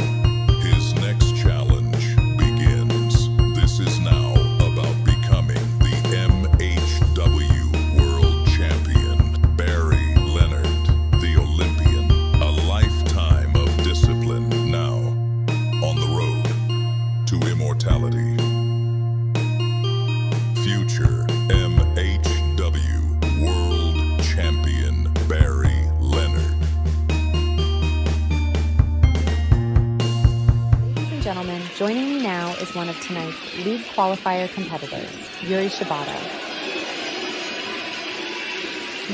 his next challenge begins. This is now about becoming the MHW World Champion. Barry Leonard, the Olympian, a lifetime of discipline now, on the road to immortality. Future MHW World Champion Barry Leonard. Ladies and gentlemen, joining me now is one of tonight's league qualifier competitors, Yuri Shibata.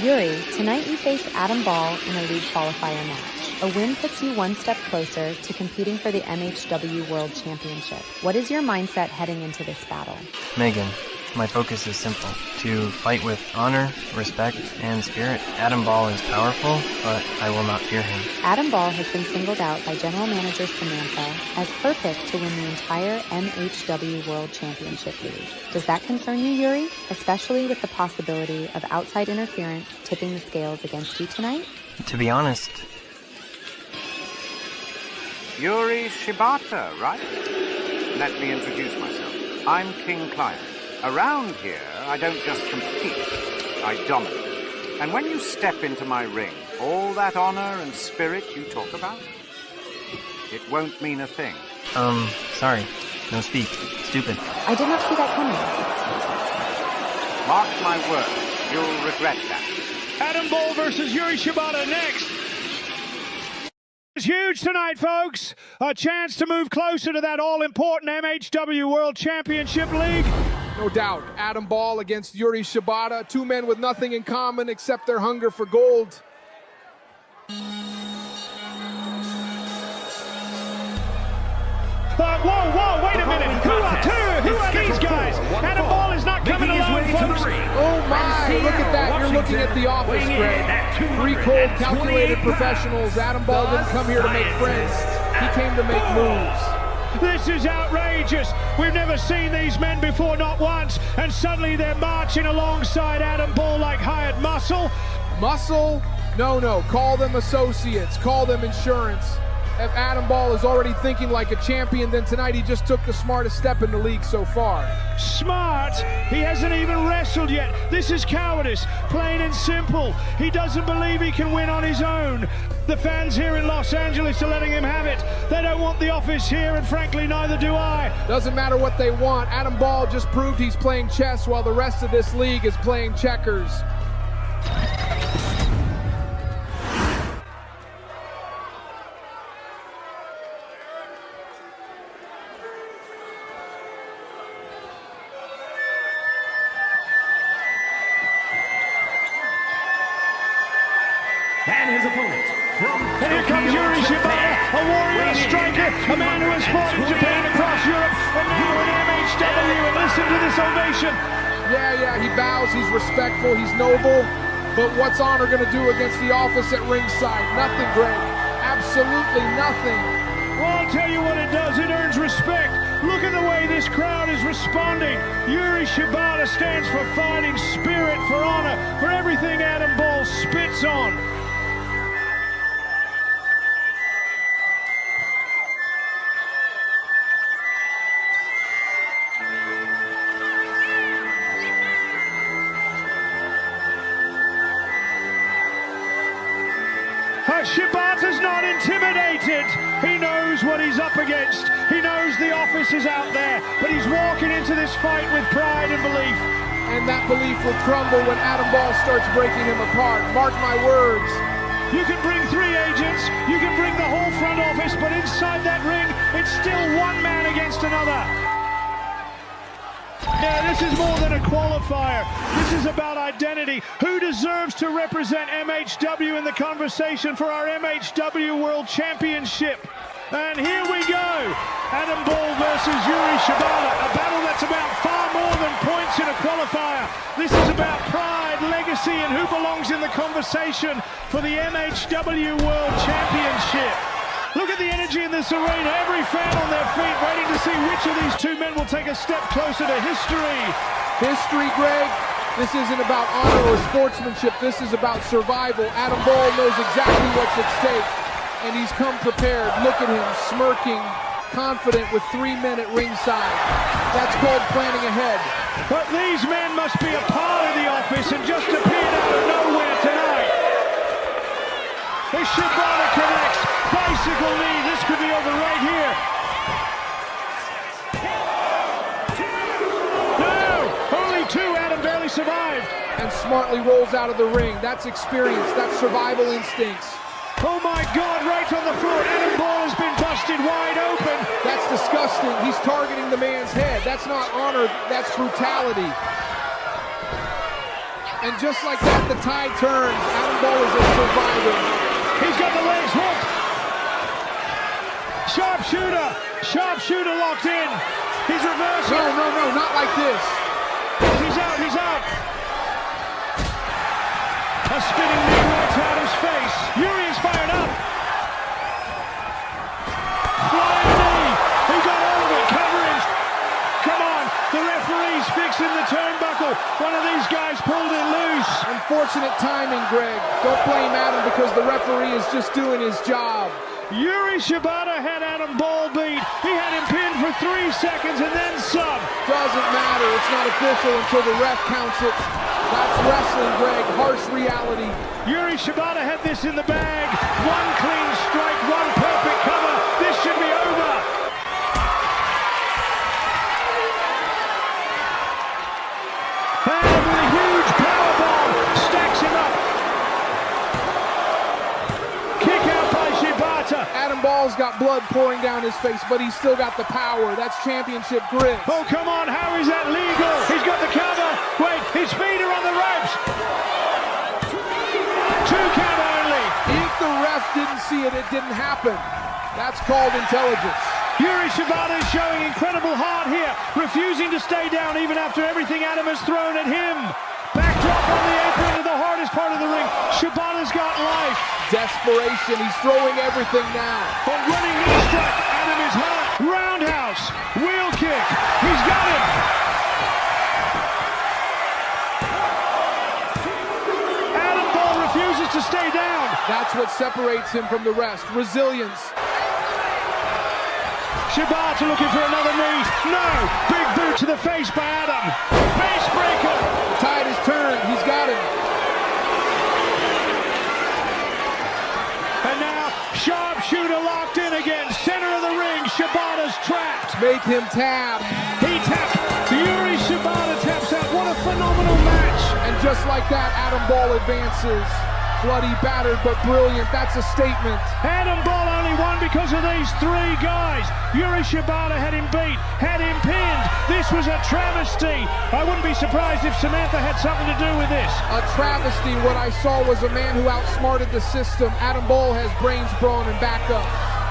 Yuri, tonight you face Adam Ball in a league qualifier match. A win puts you one step closer to competing for the MHW World Championship. What is your mindset heading into this battle? Megan, my focus is simple. To fight with honor, respect, and spirit. Adam Ball is powerful, but I will not fear him. Adam Ball has been singled out by General Manager Samantha as her pick to win the entire MHW World Championship League. Does that concern you, Yuri? Especially with the possibility of outside interference tipping the scales against you tonight? To be honest, Yuri Shibata, right? Let me introduce myself. I'm King Clive. Around here, I don't just compete, I dominate. And when you step into my ring, all that honor and spirit you talk about, it won't mean a thing. Sorry. No speak. Stupid. I did not see that coming. Mark my words, you'll regret that. Adam Ball versus Yuri Shibata next. It's huge tonight, folks. A chance to move closer to that all-important MHW World Championship League. No doubt. Adam Ball against Yuri Shibata. Two men with nothing in common except their hunger for gold. Whoa, wait a minute. Who are these guys? Adam Ball is not coming alone, folks. Oh my, look at that. You're looking at the office, Greg. Three cold, calculated professionals. Adam Ball didn't come here to make friends. He came to make moves. This is outrageous. We've never seen these men before, not once. And suddenly they're marching alongside Adam Ball like hired muscle. Muscle? No. Call them associates. Call them insurance. If Adam Ball is already thinking like a champion, then tonight he just took the smartest step in the league so far. Smart? He hasn't even wrestled yet. This is cowardice, plain and simple. He doesn't believe he can win on his own. The fans here in Los Angeles are letting him have it. They don't want the office here, and frankly, neither do I. Doesn't matter what they want. Adam Ball just proved he's playing chess while the rest of this league is playing checkers. And his opponent from and here comes Yuri Shibata, a warrior, a striker, a man who has fought in Japan, across Europe, and now in MHW. And listen to this ovation. Yeah, he bows, he's respectful, he's noble. But what's honor going to do against the office at ringside? Nothing, Greg. Absolutely nothing. Well, I'll tell you what it does. It earns respect. Look at the way this crowd is responding. Yuri Shibata stands for fighting spirit, for honor, for everything Adam Ball spits on. Shibata's not intimidated. He knows what he's up against. He knows the office is out there, but he's walking into this fight with pride and belief. And that belief will crumble when Adam Ball starts breaking him apart. Mark my words. You can bring 3 agents, you can bring the whole front office, but inside that ring, it's still one man against another. Yeah, this is more than a qualifier. This is about identity. Who deserves to represent MHW in the conversation for our MHW World Championship? And here we go. Adam Ball versus Yuri Shibata. A battle that's about far more than points in a qualifier. This is about pride, legacy, and who belongs in the conversation for the MHW World Championship. Look at the energy in this arena. Every fan on their feet waiting to see which of these two men will take a step closer to history. History, Greg? This isn't about honor or sportsmanship. This is about survival. Adam Ball knows exactly what's at stake, and he's come prepared. Look at him, smirking, confident with 3 men at ringside. That's called planning ahead. But these men must be a part of the office and just appeared out of nowhere tonight. As Shibata connects, bicycle knee, this could be over right here. No, only 2, Adam barely survived. And smartly rolls out of the ring. That's experience, that's survival instincts. Oh my God, right on the floor, Adam Ball has been busted wide open. That's disgusting, he's targeting the man's head. That's not honor, that's brutality. And just like that, the tide turns. Adam Ball is a survivor. He's got the legs hooked. Sharpshooter! Sharpshooter locked in. He's reversing. No, not like this. He's out. A spinning knee right to Adam's face. Yuri is fired up. Flying knee. He got all of it. Coverage. Come on. The referee's fixing the turnbuckle. One of these guys pulled it loose. Unfortunate timing, Greg. Don't blame Adam because the referee is just doing his job. Yuri Shibata had Adam Ball beat. He had him pinned for 3 seconds and then some. Doesn't matter. It's not official until the ref counts it. That's wrestling, Greg. Harsh reality. Yuri Shibata had this in the bag. One clean strike, one perfect cover. This should be over. And with a huge power bomb, stacks him up. Kick out by Shibata. Adam Ball's got blood pouring down his face, but he's still got the power. That's championship grit. Oh, come on. How is that legal? He's got the cover. Wait, his feet are on the ropes. 2 count only. If the ref didn't see it, it didn't happen. That's called intelligence. Yuri Shibata is showing incredible heart here, refusing to stay down even after everything Adam has thrown at him. Backdrop on the apron to the hardest part of the ring. Shibata's got life. Desperation. He's throwing everything now. A running knee strike. Adam is hurt. Roundhouse. Wheel kick. He's got him. Adam Ball refuses to stay down. That's what separates him from the rest. Resilience. Shibata looking for another knee. No! Big boot to the face by Adam. Face breaker. The tide is turned. He's got him. And now, sharpshooter locked in again. Center of the ring. Shibata's trapped. Make him tap. He tapped. Yuri Shibata taps out. What a phenomenal match. And just like that, Adam Ball advances. Bloody, battered, but brilliant. That's a statement. Adam Ball only won because of these 3 guys. Yuri Shibata had him beat, had him pinned. This was a travesty. I wouldn't be surprised if Samantha had something to do with this. A travesty. What I saw was a man who outsmarted the system. Adam Ball has brains, brawn, and backup.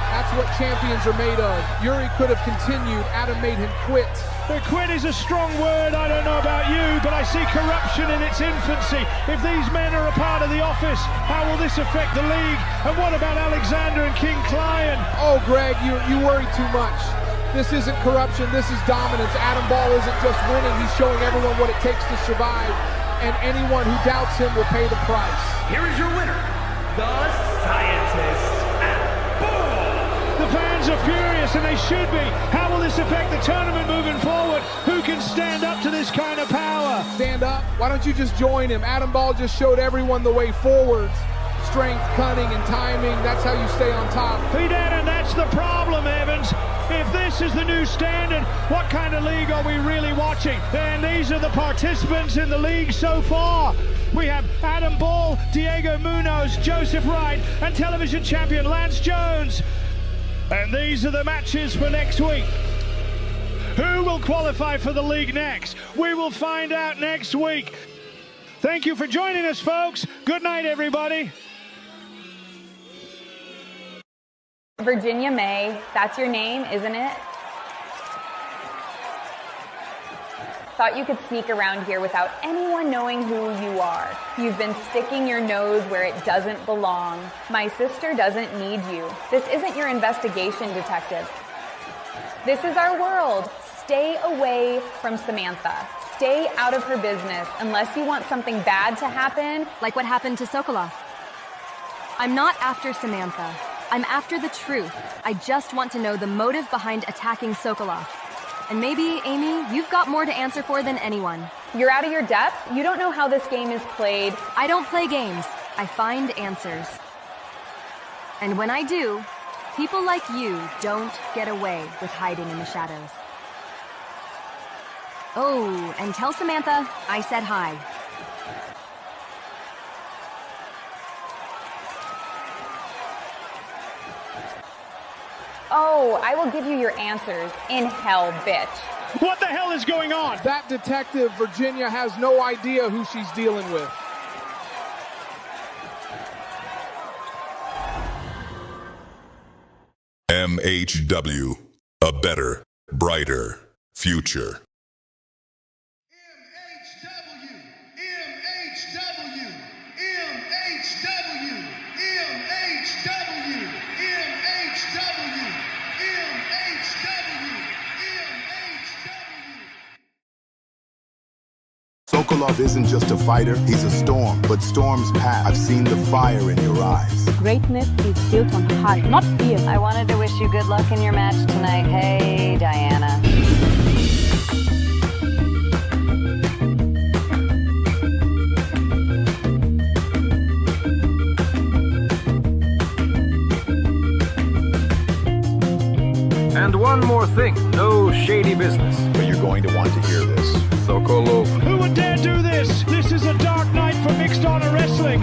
That's what champions are made of. Yuri could have continued. Adam made him quit. The quit is a strong word. I don't know about you, but I see corruption in its infancy. If these men are a part of the office, how will this affect the league? And what about Aleksandr and King Client? Oh, Greg, you worry too much. This isn't corruption. This is dominance. Adam Ball isn't just winning. He's showing everyone what it takes to survive. And anyone who doubts him will pay the price. Here is your winner, the Scientist. The fans are furious, and they should be. How will this affect the tournament moving forward? Who can stand up to this kind of power? Stand up? Why don't you just join him? Adam Ball just showed everyone the way forward. Strength, cunning, and timing. That's how you stay on top. He did, and that's the problem, Evans. If this is the new standard, what kind of league are we really watching? And these are the participants in the league so far. We have Adam Ball, Diego Munoz, Joseph Wright, and television champion Lance Jones. And these are the matches for next week. Who will qualify for the league next? We will find out next week. Thank you for joining us, folks. Good night, everybody. Virginia May, that's your name, isn't it? Thought you could sneak around here without anyone knowing who you are. You've been sticking your nose where it doesn't belong. My sister doesn't need you. This isn't your investigation, detective. This is our world. Stay away from Samantha. Stay out of her business unless you want something bad to happen. Like what happened to Sokolov. I'm not after Samantha. I'm after the truth. I just want to know the motive behind attacking Sokolov. And maybe, Amy, you've got more to answer for than anyone. You're out of your depth? You don't know how this game is played. I don't play games. I find answers. And when I do, people like you don't get away with hiding in the shadows. Oh, and tell Samantha I said hi. Oh, I will give you your answers in hell, bitch. What the hell is going on? That detective, Virginia, has no idea who she's dealing with. MHW, a better, brighter future. Sokolov isn't just a fighter, he's a storm, but storms pass. I've seen the fire in your eyes. Greatness is built on heart, not fear. I wanted to wish you good luck in your match tonight. Hey, Diana. And one more thing, no shady business. But you're going to want to hear this. Sokolov. Who would dare do this? This is a dark night for Mixed Honor Wrestling.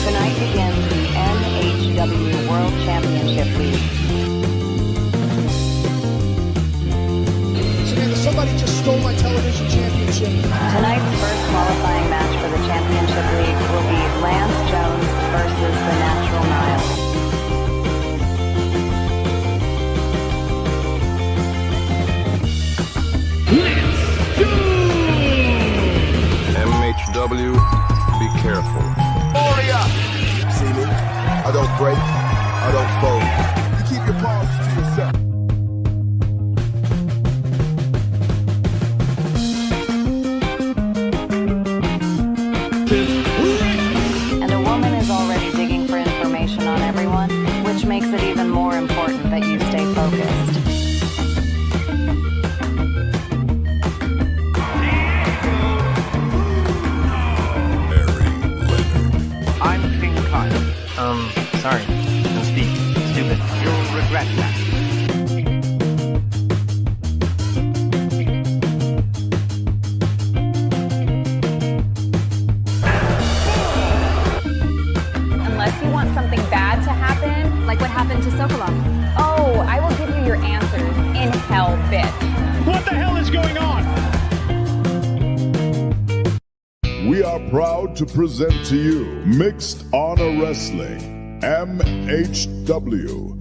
Tonight begins the MHW World Championship Week. Samantha, somebody just stole my television championship. Tonight's first qualifying match for the Championship League will be Lance Jones versus the Natural Nile. MHW, be careful. Warrior! See me? I don't break, I don't fold. You keep your paws to yourself. And a woman is already digging for information on everyone, which makes it even more important that you stay focused. I'm King Clive. Sorry. Don't speak. Stupid. You'll regret that. Unless you want something bad to happen. Like what happened to Sokolov. Oh, I will give you your answers in hell, bitch. What the hell is going on? We are proud to present to you Mixed Honor Wrestling, MHW.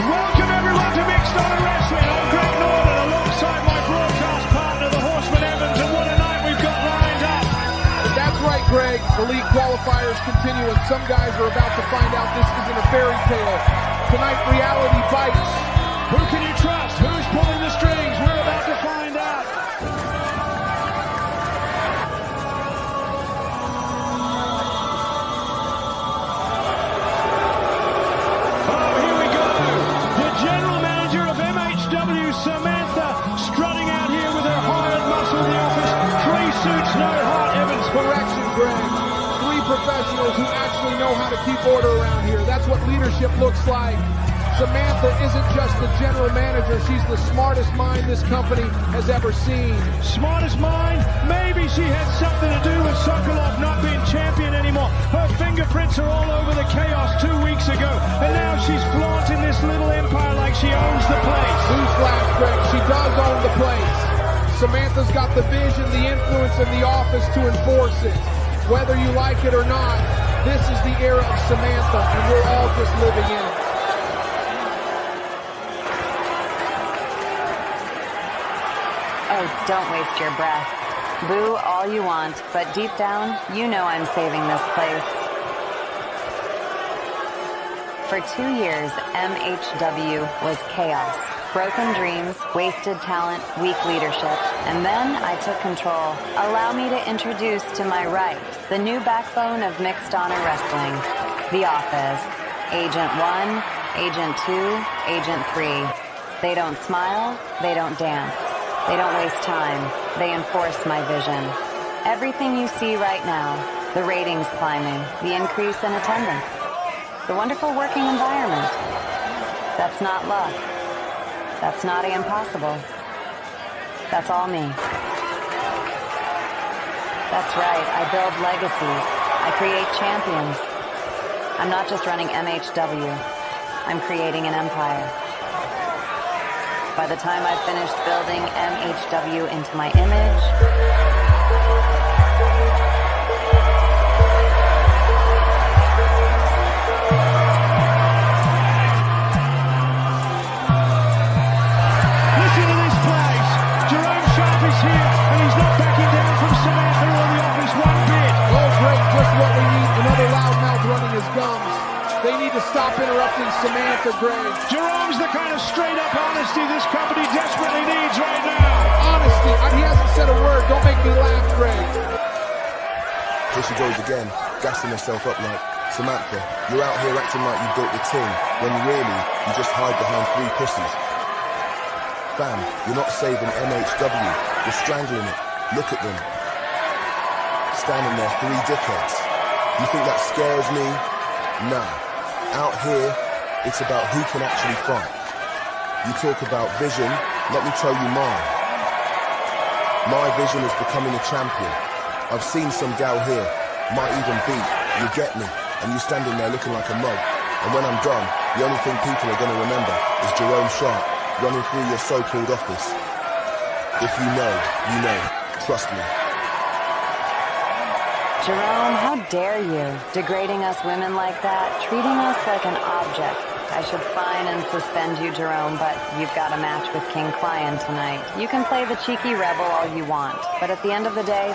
Welcome everyone to Mixed Honor Wrestling. I'm Greg Norton alongside my broadcast partner, the Horseman Evans, and what a night we've got lined up. That's right, Greg. The league qualifiers continue, and some guys are about to find out this isn't a fairy tale. Tonight, reality bites. Who can you trust? Who's pulling the strings? We're about to find out. Oh, here we go. The general manager of MHW, Samantha, strutting out here with her hired muscle in the office. 3 suits, no heart, Evans. Correction, Greg. 3 professionals who actually know how to keep order around here. That's what leadership looks like. Samantha isn't just the general manager. She's the smartest mind this company has ever seen. Smartest mind? Maybe she had something to do with Sokolov not being champion anymore. Her fingerprints are all over the chaos 2 weeks ago, and now she's flaunting this little empire like she owns the place. Newsflash, Greg, she does own the place. Samantha's got the vision, the influence, and the office to enforce it. Whether you like it or not, this is the era of Samantha, and we're all just living in it. Oh, don't waste your breath. Boo all you want, but deep down, you know I'm saving this place. For 2 years, MHW was chaos. Broken dreams, wasted talent, weak leadership. And then I took control. Allow me to introduce to my right, the new backbone of Mixed Honor Wrestling. The Office. Agent 1, Agent 2, Agent 3. They don't smile, they don't dance. They don't waste time. They enforce my vision. Everything you see right now, the ratings climbing, the increase in attendance, the wonderful working environment. That's not luck. That's not impossible. That's all me. That's right, I build legacies. I create champions. I'm not just running MHW. I'm creating an empire. By the time I've finished building MHW into my image, they need to stop interrupting Samantha Gray. Jerome's the kind of straight-up honesty this company desperately needs right now. Honesty. He hasn't said a word. Don't make me laugh, Gray. Here she goes again, gassing herself up like, Samantha, you're out here acting like you built the team, when really, you just hide behind 3 pussies. Fam, you're not saving MHW. You're strangling it. Look at them. Standing there, 3 dickheads. You think that scares me? Nah. Out here, it's about who can actually fight. You talk about vision, let me tell you mine. My vision is becoming a champion. I've seen some gal here, might even beat, you get me, and you standing there looking like a mug. And when I'm done, the only thing people are going to remember is Jerome Sharp running through your so-called office. If you know, trust me. Jerome, how dare you? Degrading us women like that, treating us like an object. I should fine and suspend you, Jerome, but you've got a match with King Client tonight. You can play the cheeky rebel all you want, but at the end of the day,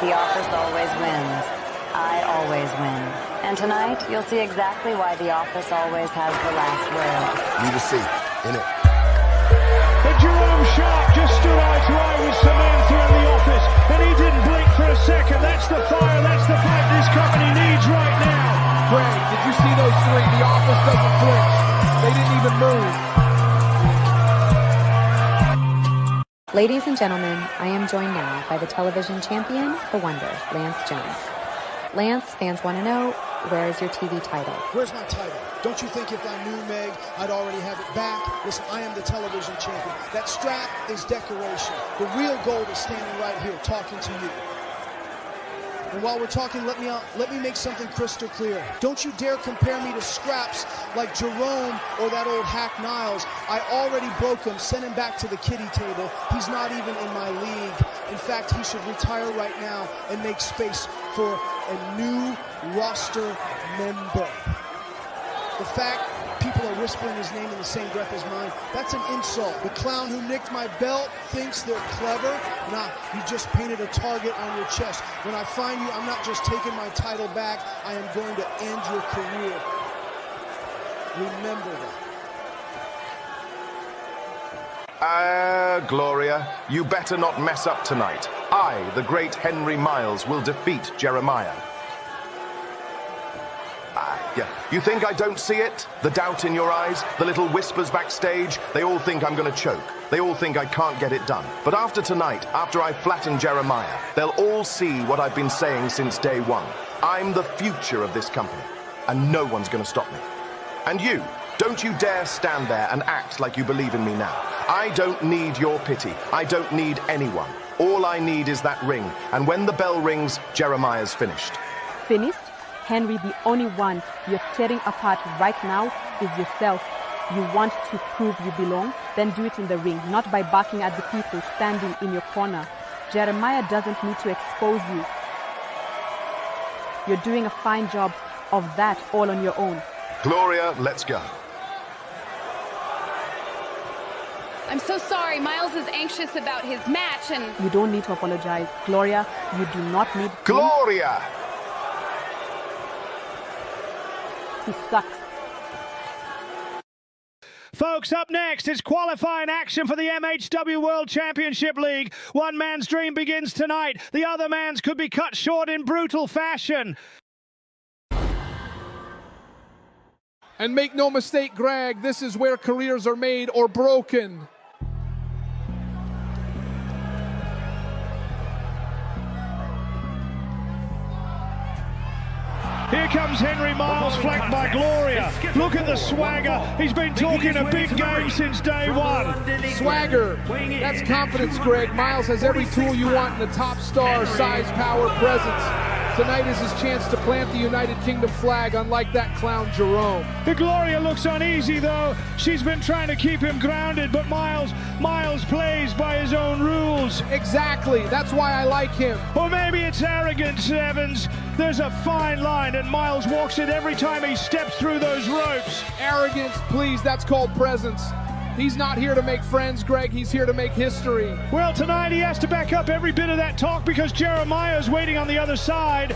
the office always wins. I always win. And tonight, you'll see exactly why the office always has the last word. Leave a seat, innit? But Jerome Sharp just stood eye to eye with Samantha in the office, and he didn't blink for a second. That's the fire, that's the fight this company needs right now. Greg, did you see those 3? The office doesn't flinch. They didn't even move. Ladies and gentlemen, I am joined now by the television champion, the Wonder, Lance Jones. Lance, fans want to know, where is your TV title? Where's my title? Don't you think if I knew Meg, I'd already have it back? Listen, I am the television champion. That strap is decoration. The real gold is standing right here, talking to you. And while we're talking, let me make something crystal clear. Don't you dare compare me to scraps like Jerome or that old hack Niles. I already broke him, sent him back to the kiddie table. He's not even in my league. In fact, he should retire right now and make space for a new roster member. The fact people are whispering his name in the same breath as mine, that's an insult. The clown who nicked my belt thinks they're clever. Nah, you just painted a target on your chest. When I find you, I'm not just taking my title back, I am going to end your career. Remember that. Gloria, you better not mess up tonight. I, the great Henry Miles, will defeat Jeremiah. Yeah. You think I don't see it? The doubt in your eyes? The little whispers backstage? They all think I'm gonna choke. They all think I can't get it done. But after tonight, after I flatten Jeremiah, they'll all see what I've been saying since day one. I'm the future of this company, and no one's gonna stop me. And you, don't you dare stand there and act like you believe in me now. I don't need your pity. I don't need anyone. All I need is that ring, and when the bell rings, Jeremiah's finished. Finished? Henry, the only one you're tearing apart right now is yourself. You want to prove you belong? Then do it in the ring, not by barking at the people standing in your corner. Jeremiah doesn't need to expose you. You're doing a fine job of that all on your own. Gloria, let's go. I'm so sorry. Miles is anxious about his match and... You don't need to apologize. Gloria, you do not need... Gloria! He sucks. Folks, up next is qualifying action for the MHW World Championship League. One man's dream begins tonight. The other man's could be cut short in brutal fashion. And make no mistake, Greg, this is where careers are made or broken. Here comes Henry Miles, flanked by Gloria. Look at the swagger. He's been talking a big game since day one. Swagger, that's confidence, Greg. Miles has every tool you want in a top star, size, power, presence. Tonight is his chance to plant the United Kingdom flag, unlike that clown Jerome. The Gloria looks uneasy, though. She's been trying to keep him grounded, but Miles plays by his own rules. Exactly. That's why I like him. Or maybe it's arrogance, Evans. There's a fine line, and Miles walks it every time he steps through those ropes. Arrogance, please. That's called presence. He's not here to make friends, Greg. He's here to make history. Well, tonight he has to back up every bit of that talk because Jeremiah's waiting on the other side.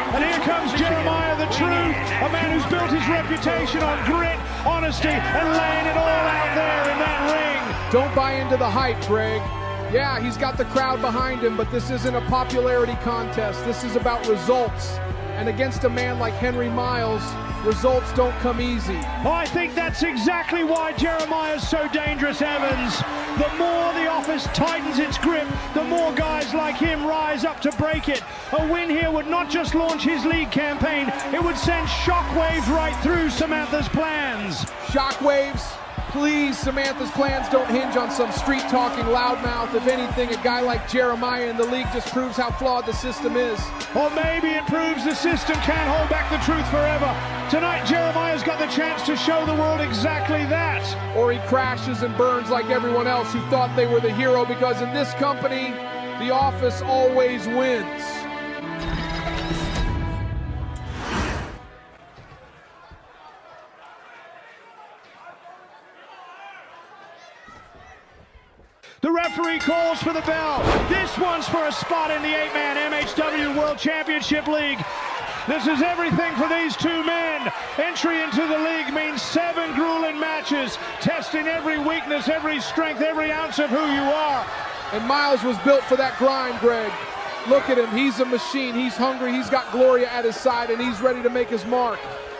And here comes Jeremiah the Truth, a man who's built his reputation on grit, honesty, and laying it all out there in that ring. Don't buy into the hype, Greg. Yeah, he's got the crowd behind him, but this isn't a popularity contest. This is about results. And against a man like Henry Miles, results don't come easy. I think that's exactly why Jeremiah's so dangerous, Evans. The more the office tightens its grip, the more guys like him rise up to break it. A win here would not just launch his league campaign, it would send shockwaves right through Samantha's plans. Shockwaves? Please, Samantha's plans don't hinge on some street-talking loudmouth. If anything, a guy like Jeremiah in the league just proves how flawed the system is. Or maybe it proves the system can't hold back the truth forever. Tonight, Jeremiah's got the chance to show the world exactly that. Or he crashes and burns like everyone else who thought they were the hero, because in this company, the office always wins. The referee calls for the bell. This one's for a spot in the 8-man MHW World Championship League. This is everything for these two men. Entry into the league means 7 grueling matches, testing every weakness, every strength, every ounce of who you are. And Miles was built for that grind, Greg. Look at him. He's a machine. He's hungry. He's got Gloria at his side, and he's ready to make his mark.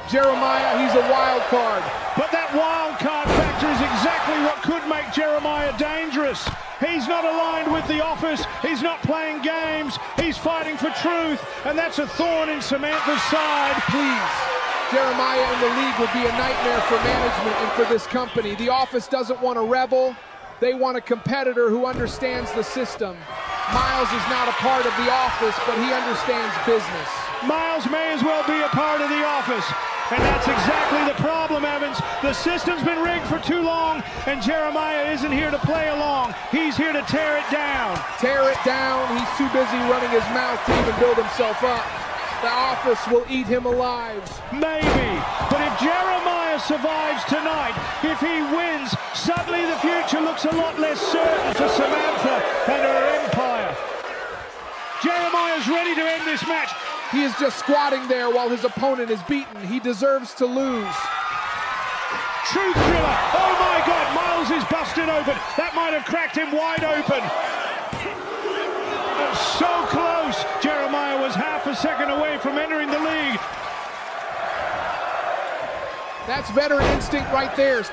Jeremiah, he's a wild card. But that wild card factor is exactly what could make Jeremiah dangerous. He's not aligned with the office. He's not playing games. He's fighting for truth, and that's a thorn in Samantha's side. Please. Jeremiah in the league would be a nightmare for management and for this company. The office doesn't want a rebel. They want a competitor who understands the system. Miles is not a part of the office, but he understands business. Miles may as well be a part of the office. And that's exactly the problem, Evans. The system's been rigged for too long, and Jeremiah isn't here to play along. He's here to tear it down. Tear it down? He's too busy running his mouth to even build himself up. The office will eat him alive. Maybe. But if Jeremiah survives tonight, if he wins, suddenly the future looks a lot less certain for Samantha and her empire. Jeremiah's ready to end this match. He is just squatting there while his opponent is beaten. He deserves to lose. Truth thriller. Oh my God, Miles is busted open. That might have cracked him wide open. So close. Jeremiah was half a second away from entering the league. That's veteran instinct right there.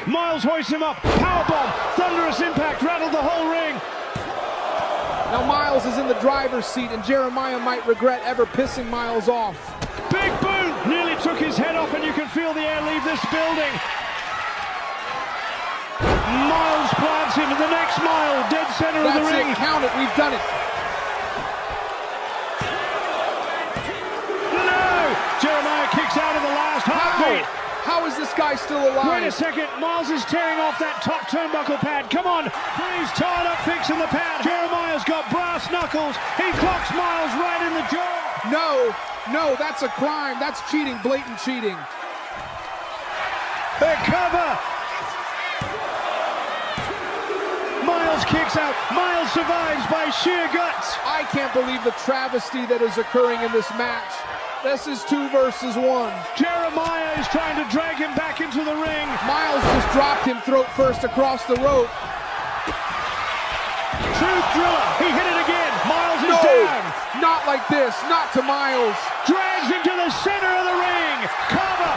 Miles hoists him up. Powerbomb. Thunderous impact rattled the whole ring. Now Miles is in the driver's seat, and Jeremiah might regret ever pissing Miles off. Big boot! Nearly took his head off, and you can feel the air leave this building. Miles plants him in the next mile, dead center of the ring. That's it, count it, we've done it. No! Jeremiah kicks out of the last heartbeat. How is this guy still alive? Wait a second, Miles is tearing off that top turnbuckle pad. Come on, he's tied up fixing the pad. Jeremiah's got brass knuckles. He clocks Miles right in the jaw. No, that's a crime. That's cheating, blatant cheating. The cover. Miles kicks kicks out. Miles survives by sheer guts. I can't believe the travesty that is occurring in this match. This is 2 versus 1. Jeremiah is trying to drag him back into the ring. Miles just dropped him throat first across the rope. Truth driller. He hit it again. Miles is down. Not like this. Not to Miles. Drags him to the center of the ring. Cover.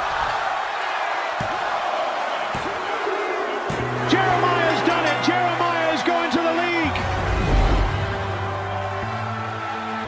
Jeremiah's done it. Jeremiah is going to the league.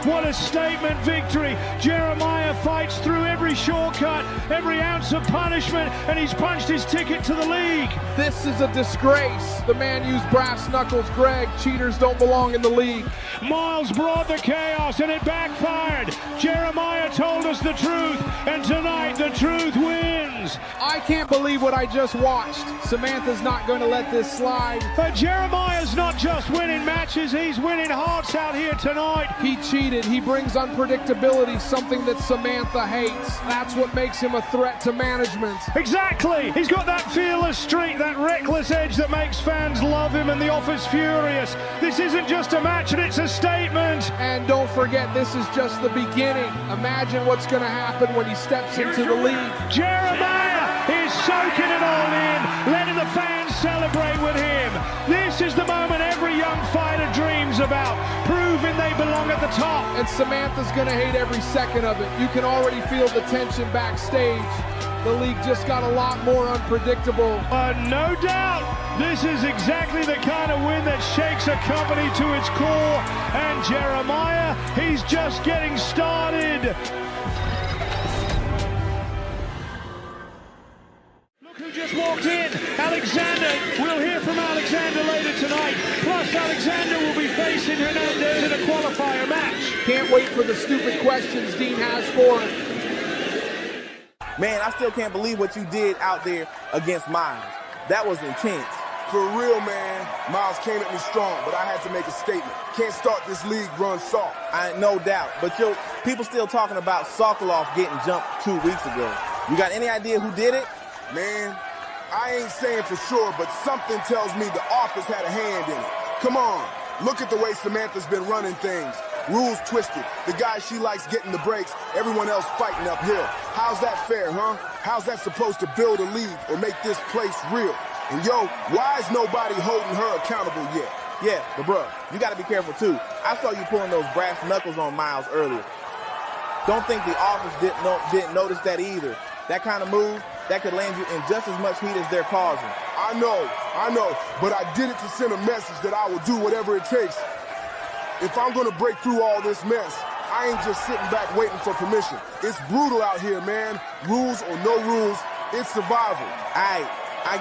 What a statement victory. Jeremiah fights through every shortcut, every ounce of punishment, and he's punched his ticket to the league. This is a disgrace. The man used brass knuckles. Greg, cheaters don't belong in the league. Miles brought the chaos and it backfired. Jeremiah told us the truth, and tonight the truth wins. I can't believe what I just watched. Samantha's not going to let this slide. But Jeremiah's not just winning matches, he's winning hearts out here tonight. He cheated. He brings unpredictability, something that Samantha hates. That's what makes him a threat to management. Exactly. He's got that fearless streak, that reckless edge that makes fans love him and the office furious. This isn't just a match, and it's a statement. And don't forget, this is just the beginning. Imagine what's going to happen when he steps into the league. Jeremiah is soaking it all in, letting the fans celebrate with him. This is the moment every young fighter dreams about, proving they belong at the top. And Samantha's going to hate every second of it. You can already feel the tension backstage. The league just got a lot more unpredictable. No doubt, this is exactly the kind of win that shakes a company to its core. And Jeremiah, he's just getting started. Look who just walked in, Aleksandr. We'll hear from Aleksandr later tonight. Plus, Aleksandr will be facing Hernandez in a qualifier match. Can't wait for the stupid questions Dean has for him. Man, I still can't believe what you did out there against Miles. That was intense. For real, man. Miles came at me strong, but I had to make a statement. Can't start this league run soft. No doubt. But people still talking about Sokolov getting jumped 2 weeks ago. You got any idea who did it? Man, I ain't saying for sure, but something tells me the office had a hand in it. Come on, look at the way Samantha's been running things. Rules twisted. The guy she likes getting the breaks, everyone else fighting uphill. How's that fair, huh? How's that supposed to build a league or make this place real? And why is nobody holding her accountable yet? Yeah, but bro, you gotta be careful too. I saw you pulling those brass knuckles on Miles earlier. Don't think the office didn't notice that either. That kind of move, that could land you in just as much heat as they're causing. I know, but I did it to send a message that I will do whatever it takes. If I'm gonna break through all this mess, I ain't just sitting back waiting for permission. It's brutal out here, man. Rules or no rules, it's survival. I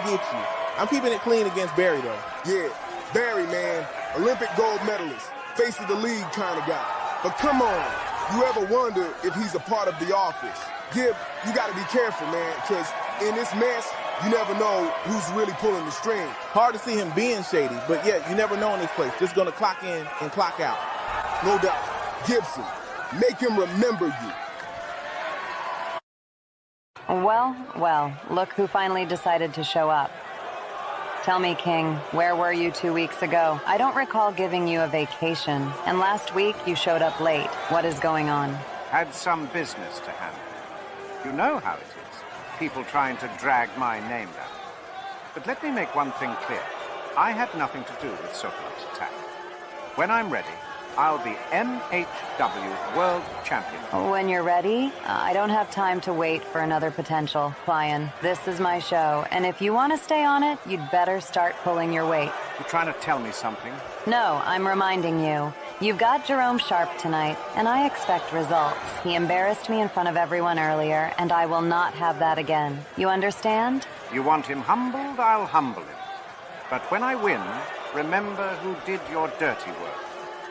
get you. I'm keeping it clean against Barry, though. Yeah, Barry, man. Olympic gold medalist. Face of the league kind of guy. But come on, you ever wonder if he's a part of the office? Gib, you gotta be careful, man, because in this mess, you never know who's really pulling the string. Hard to see him being shady, but yeah, you never know in this place. Just gonna clock in and clock out. No doubt. Gibson, make him remember you. Well, look who finally decided to show up. Tell me, King, where were you 2 weeks ago? I don't recall giving you a vacation, and last week you showed up late. What is going on? Had some business to handle. You know how it is. People trying to drag my name down. But let me make one thing clear. I had nothing to do with Sokolov's attack. When I'm ready, I'll be MHW World Champion. When you're ready, I don't have time to wait for another potential client. This is my show, and if you want to stay on it, you'd better start pulling your weight. You trying to tell me something? No, I'm reminding you. You've got Jerome Sharp tonight, and I expect results. He embarrassed me in front of everyone earlier, and I will not have that again. You understand? You want him humbled? I'll humble him. But when I win, remember who did your dirty work.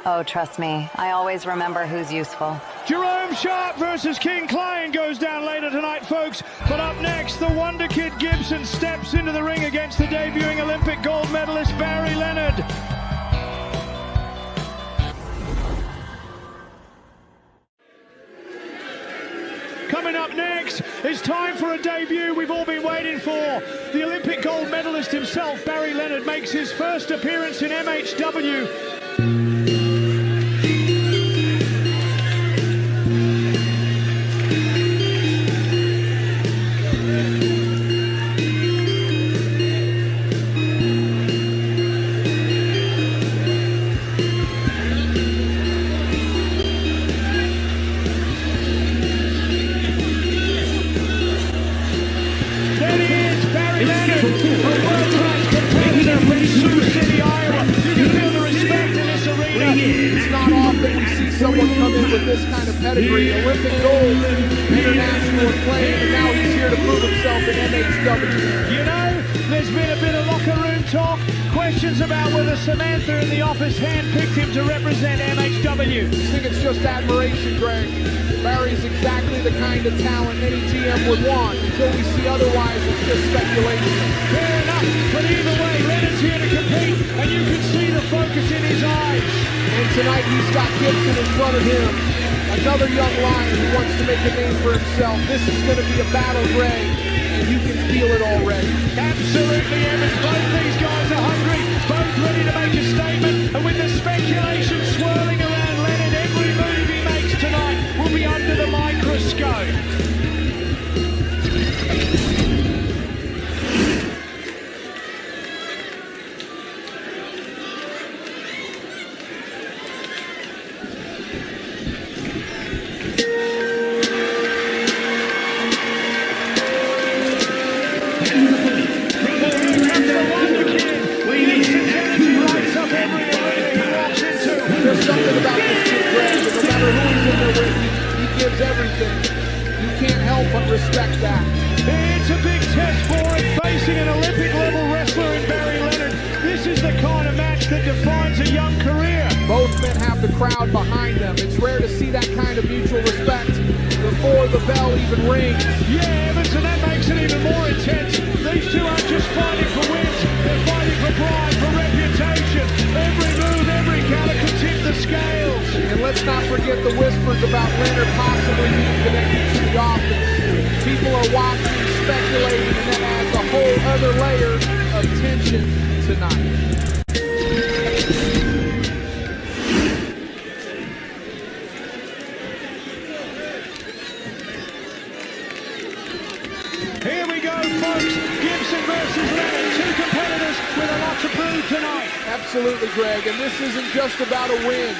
Oh, trust me, I always remember who's useful. Jerome Sharp versus King Klein goes down later tonight, folks. But up next, the Wonder Kid Gibson steps into the ring against the debuting Olympic gold medalist Barry Leonard. Coming up next, it's time for a debut we've all been waiting for. The Olympic gold medalist medalist himself, Barry Leonard, makes his first appearance in MHW. Someone come in with this kind of pedigree, Olympic gold, international acclaim, and now he's here to prove himself in MHW. You know, there's been a bit of locker room talk, questions about whether Samantha in the office handpicked him to represent MHW. I think it's just admiration, Greg. Barry's exactly the kind of talent any GM would want. Until we see otherwise, it's just speculation. Fair enough, but either way, Leonard's here to compete, and you can see the focus in his eyes. And tonight he's got Gibson in front of him. Another young lion who wants to make a name for himself. This is going to be a battle, Greg, and you can feel it already. Absolutely, Evans. Both these guys are hungry, both ready to make a statement, and with the speculation swirling around Leonard, every move he makes tonight will be under the microscope. There's something about this kid, Greg, and no matter who he's in there with, he gives everything. You can't help but respect that. It's a big test for him, facing an Olympic-level wrestler in Barry Leonard. This is the kind of match that defines a young career. Both men have the crowd behind them. It's rare to see that kind of mutual respect before the bell even rings. Yeah, Evans, and that makes it even more intense. These two aren't just fighting for wins, they're fighting for pride, for reputation. Every move, every counter could tip the scales. And let's not forget the whispers about Leonard possibly being connected to the office. People are watching, speculating, and that adds a whole other layer of tension tonight. Here we go, folks. Gibson versus Leonard. Two competitors with a lot to prove tonight. Absolutely, Greg. And this isn't just about a win.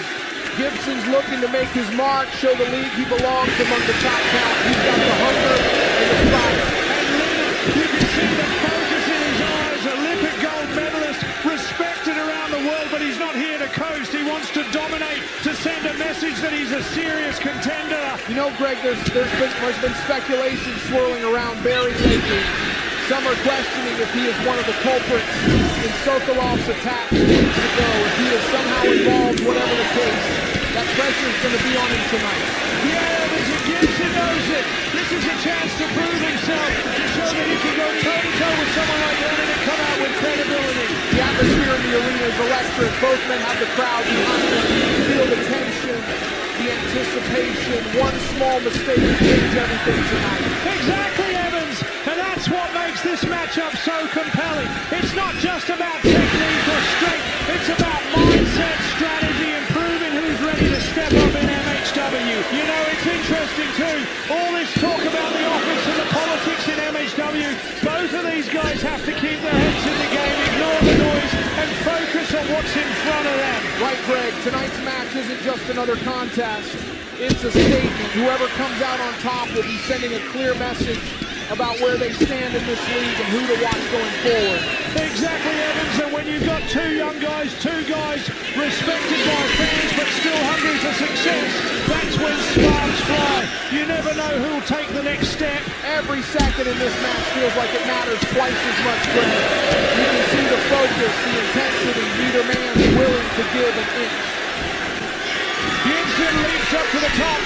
Gibson's looking to make his mark, show the league he belongs among the top talent. He's got the hunger and the fire. And Leonard, you can see the focus in his eyes. Olympic gold medalist, respected around the world, but he's not here to coast. He wants to dominate, to send a message that he's a serious contender. You know, Greg, there's been speculation swirling around Barry lately. Some are questioning if he is one of the culprits in Sokolov's attack 2 weeks ago, if he is somehow involved, whatever the case. That pressure is going to be on him tonight. Yeah, Mr. Gibson knows it. This is a chance to prove himself, to show that he can go toe-to-toe with someone like Leonard and come out with credibility. The atmosphere in the arena is electric. Both men have the crowd behind them. You feel the tension, the anticipation. One small mistake can change everything tonight. Exactly, Evans. And that's what makes this matchup so compelling. It's not just about technique or strength. It's about mindset, strategy, and proving who's ready to step up in MHW. You know, it's interesting too. All this talk about the office and the politics in MHW. Both of these guys have to keep their heads in the game, ignore the noise, and focus on what's in front of them. Right, Greg. Tonight's match isn't just another contest. It's a statement. Whoever comes out on top will be sending a clear message about where they stand in this league and who to watch going forward. Exactly, Evans, and when you've got two guys respected by fans but still hungry for success, that's when sparks fly. You never know who'll take the next step. Every second in this match feels like it matters twice as much, Greg. You can see the focus, the intensity, neither man's willing to give an inch. Gibson leaps up to the top.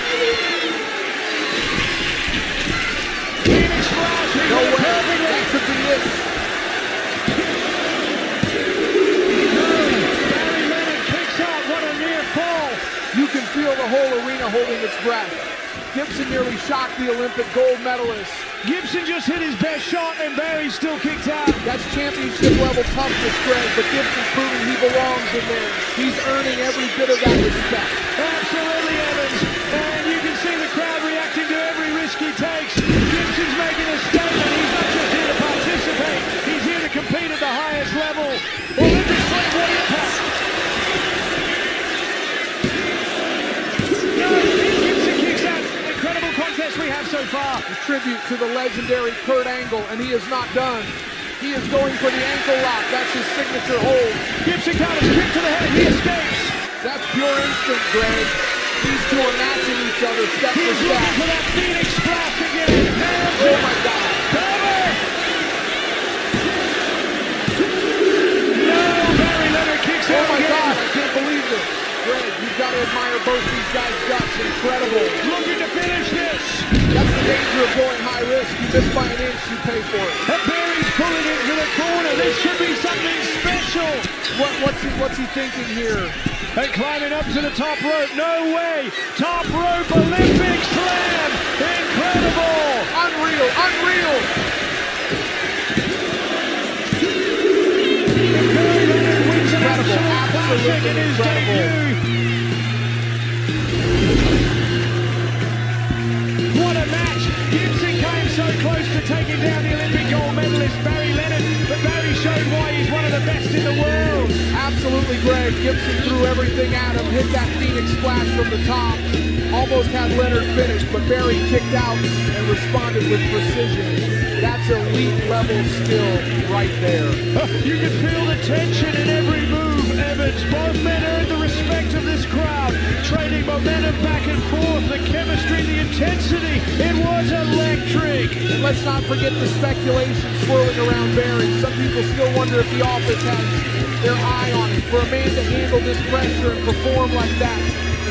No way, that could be it. Barry Leonard kicks out, what a near fall. You can feel the whole arena holding its breath. Gibson nearly shocked the Olympic gold medalist. Gibson just hit his best shot and Barry still kicked out. That's championship level toughness, Greg, but Gibson's proving he belongs in there. He's earning every bit of that respect. Absolutely, Evans. And you can see the crowd reacting to every risk he takes. Gibson's making a statement. He's not just here to participate. He's here to compete at the highest level. Olympic slam, what impact? No, Gibson kicks out. Incredible contest we have so far. A tribute to the legendary Kurt Angle, and he is not done. He is going for the ankle lock. That's his signature hold. Gibson counters, kick to the head. He escapes. That's pure instinct, Greg. These two are matching each other step for step. He's looking for that Phoenix splash again. Oh my God. Cover! No, Barry Leonard kicks out my again. God, I can't believe this. Greg, you've got to admire both these guys' guts. Incredible. Looking to finish this. That's the danger of going high risk. You miss by an inch, you pay for it. And Barry's pulling into the corner. This should be something special. What's he thinking here? And climbing up to the top rope. No way. Top rope Olympic slam. Incredible. Unreal. Unreal. Barry Leonard wins an absolute classic in his debut. What a match. Gibson came so close to taking down the Olympic gold medalist Barry Leonard, but Barry showed why he's one of the best in the world. Absolutely, Greg. Gibson threw everything at him, hit that Phoenix splash from the top, almost had Leonard finished, but Barry kicked out and responded with precision. That's elite level skill right there. You can feel the tension in every move, Evans. Both men earned the respect of this crowd, trading momentum back and forth, the chemistry, the intensity. It was electric. And let's not forget the speculation swirling around Barry. Some people still wonder if the office has their eye on him. For a man to handle this pressure and perform like that,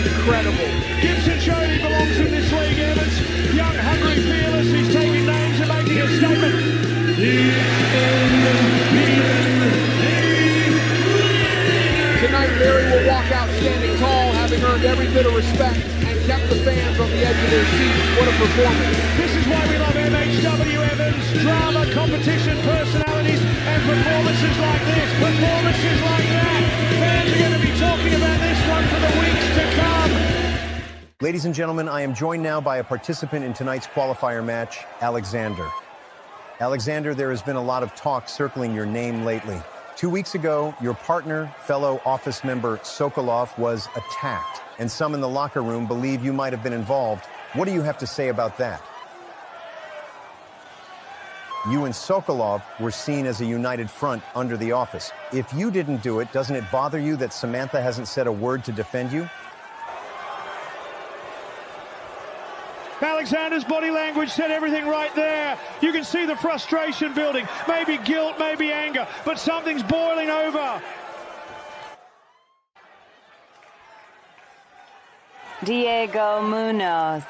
incredible. Gibson showed he belongs in this league, Evans. Young, hungry, fearless. He's taking names and making a statement. Tonight, Barry will walk out standing tall, having earned every bit of respect and kept the fans on the edge of their seats. What a performance. This is why we love MHW, Evans. Drama, competition, personalities, and performances like this, performances like that. Fans are going to be talking about this one for the weeks to come. Ladies and gentlemen, I am joined now by a participant in tonight's qualifier match, Aleksandr. Aleksandr, there has been a lot of talk circling your name lately. 2 weeks ago, your partner, fellow office member Sokolov was attacked, and some in the locker room believe you might have been involved. What do you have to say about that? You and Sokolov were seen as a united front under the office. If you didn't do it, doesn't it bother you that Samantha hasn't said a word to defend you? Alexander's body language said everything right there. You can see the frustration building, maybe guilt, maybe anger, but something's boiling over. Diego Munoz.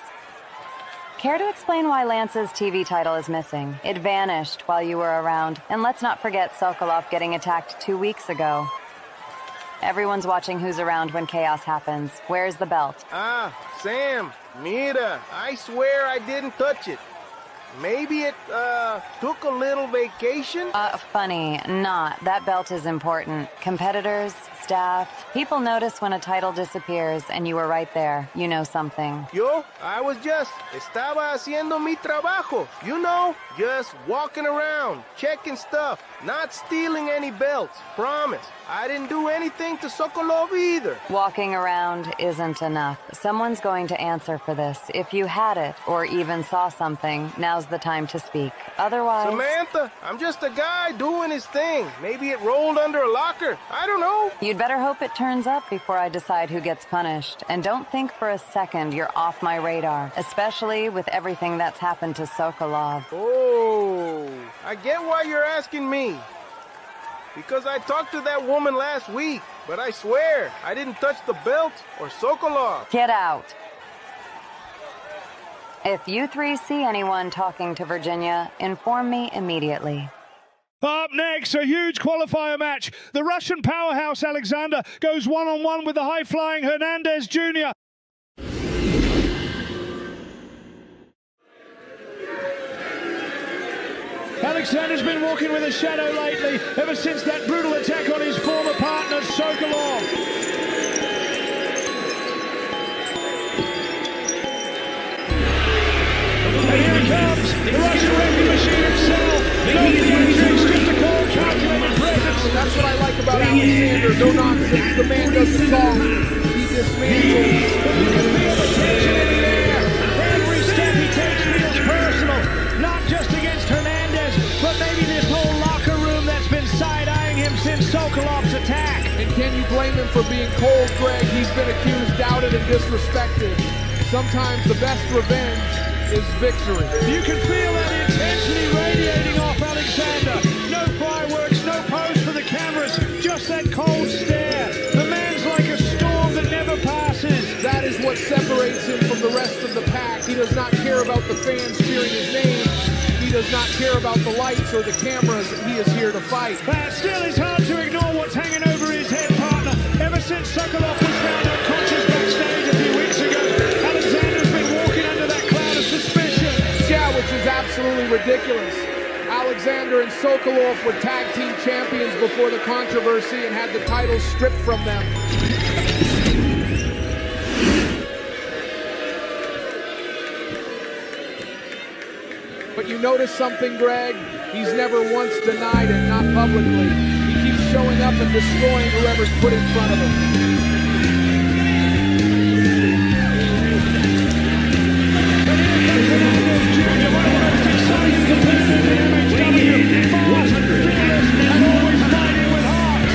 Care to explain why Lance's TV title is missing? It vanished while you were around. And let's not forget Sokolov getting attacked 2 weeks ago. Everyone's watching who's around when chaos happens. Where's the belt? Sam, mira, I swear I didn't touch it. Maybe it, took a little vacation? Funny, not. That belt is important. Competitors, staff, people notice when a title disappears, and you were right there. You know something. Yo, I was just, estaba haciendo mi trabajo. You know, just walking around, checking stuff, not stealing any belts. Promise. I didn't do anything to Sokolov either. Walking around isn't enough. Someone's going to answer for this. If you had it, or even saw something, now's the time to speak. Otherwise... Samantha, I'm just a guy doing his thing. Maybe it rolled under a locker. I don't know. You'd better hope it turns up before I decide who gets punished. And don't think for a second you're off my radar, especially with everything that's happened to Sokolov. Oh, I get why you're asking me. Because I talked to that woman last week, but I swear I didn't touch the belt or Sokolov. Get out. If you three see anyone talking to Virginia, inform me immediately. Up next, a huge qualifier match. The Russian powerhouse Aleksandr goes one-on-one with the high-flying Hernandez Jr. Alexander's been walking with a shadow lately, ever since that brutal attack on his former partner, Sokolov. And here he comes, the Russian wrecking machine himself. No theatrics, just a cold, calculated presence. That's what I like about Alexander. No nonsense. The man doesn't talk. He dismantles. But you can feel the tension in the air. Every step he takes feels personal. Not just against Hernandez, but maybe this whole locker room that's been side-eyeing him since Sokolov's attack. And can you blame him for being cold, Greg? He's been accused, doubted, and disrespected. Sometimes the best revenge is victory. You can feel that intensity radiating off Alexander. No fireworks, no pose for the cameras, just that cold stare. The man's like a storm that never passes. That is what separates him from the rest of the pack. He does not care about the fans cheering his name. He does not care about the lights or the cameras. He is here to fight. But still, it's hard to ignore what's hanging over his head, partner. Ever since Sokolov was found unconscious backstage a few weeks ago, Alexander's been walking under that cloud of suspicion. Yeah, which is absolutely ridiculous. Alexander and Sokolov were tag team champions before the controversy and had the titles stripped from them. But you notice something, Greg? He's never once denied it, not publicly. He keeps showing up and destroying whoever's put in front of him.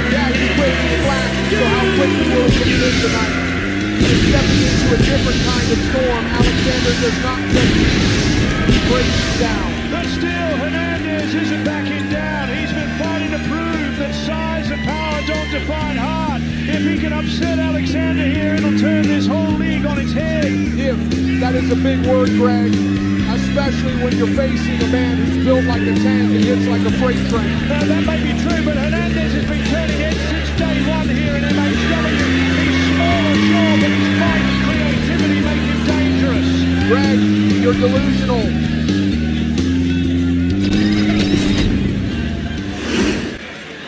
Yeah, he's quick and flat, so how quickly will he get in tonight? He's stepping into a different kind of storm. Alexander does not just breaks down. But still, Hernandez isn't backing down. He's been fighting to prove that size and power don't define heart. If he can upset Alexander here, it'll turn this whole league on its head. If, that is a big word, Greg. Especially when you're facing a man who's built like a tank and hits like a freight train. Now, that may be true, but Hernandez has been turning heads since day one here in MHW. He's small or sure, but his fight and creativity make him dangerous. Greg, you're delusional.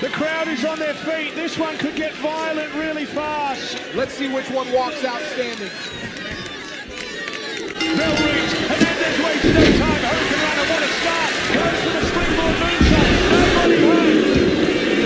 The crowd is on their feet. This one could get violent really fast. Let's see which one walks out standing. Bell rings. Hernandez wastes no time. Hurricane Runner, what a start. Goes for the springboard moonsault. Nobody hurt.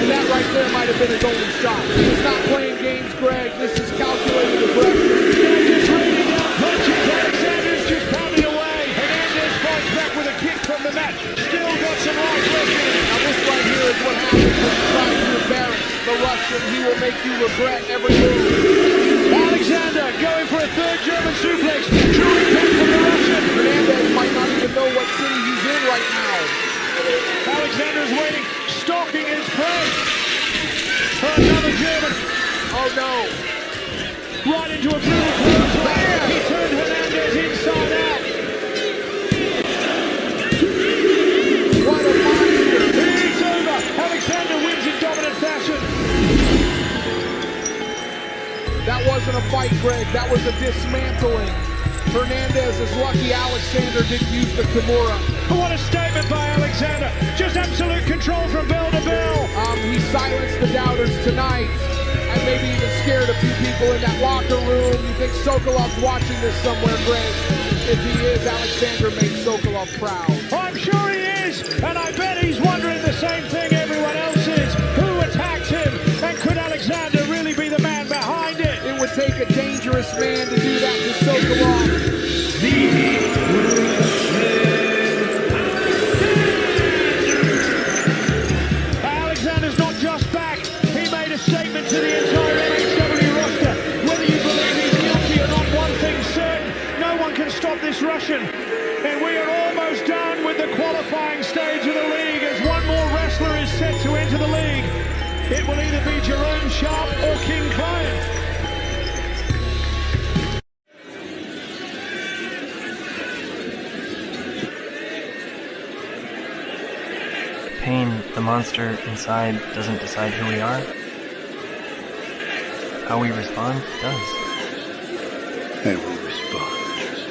And that right there might have been his only shot. He is not playing games, Greg. This is calculated aggression. Just raining down punches. Alexander's just pounding away. Hernandez fights back with a kick from the mat. Still got some life left in it. Now this right here is what happens when you try to embarrass the Russian. He will make you regret every move. Alexander going for a third German suplex. Truly pick from the Russian. Hernandez might not even know what city he's in right now. Alexander is waiting, stalking his prey. Another German. Oh no. Right into a brutal clothesline. He turned Hernandez inside out. What a monster. It's over. Alexander wins in dominant fashion. That wasn't a fight, Greg. That was a dismantling. Hernandez is lucky Alexander didn't use the Kimura. What a statement by Alexander. Just absolute control from bell to bell. He silenced the doubters tonight. And maybe even scared a few people in that locker room. You think Sokolov's watching this somewhere, Greg? If he is, Alexander makes Sokolov proud. I'm sure he is. And I bet he's wondering the same thing everyone else is. Who attacked him? And could Alexander really be the man behind it? It would take a dangerous man to do that to Sokolov. Alexander's not just back. He made a statement to the entire MHW roster. Whether you believe he's guilty or not, one thing's certain. No one can stop this Russian. And we are almost done with the qualifying stage of the league as one more wrestler is set to enter the league. It will either be Jerome Sharp or King Client. Pain, the monster inside, doesn't decide who we are. How we respond does. And we respond just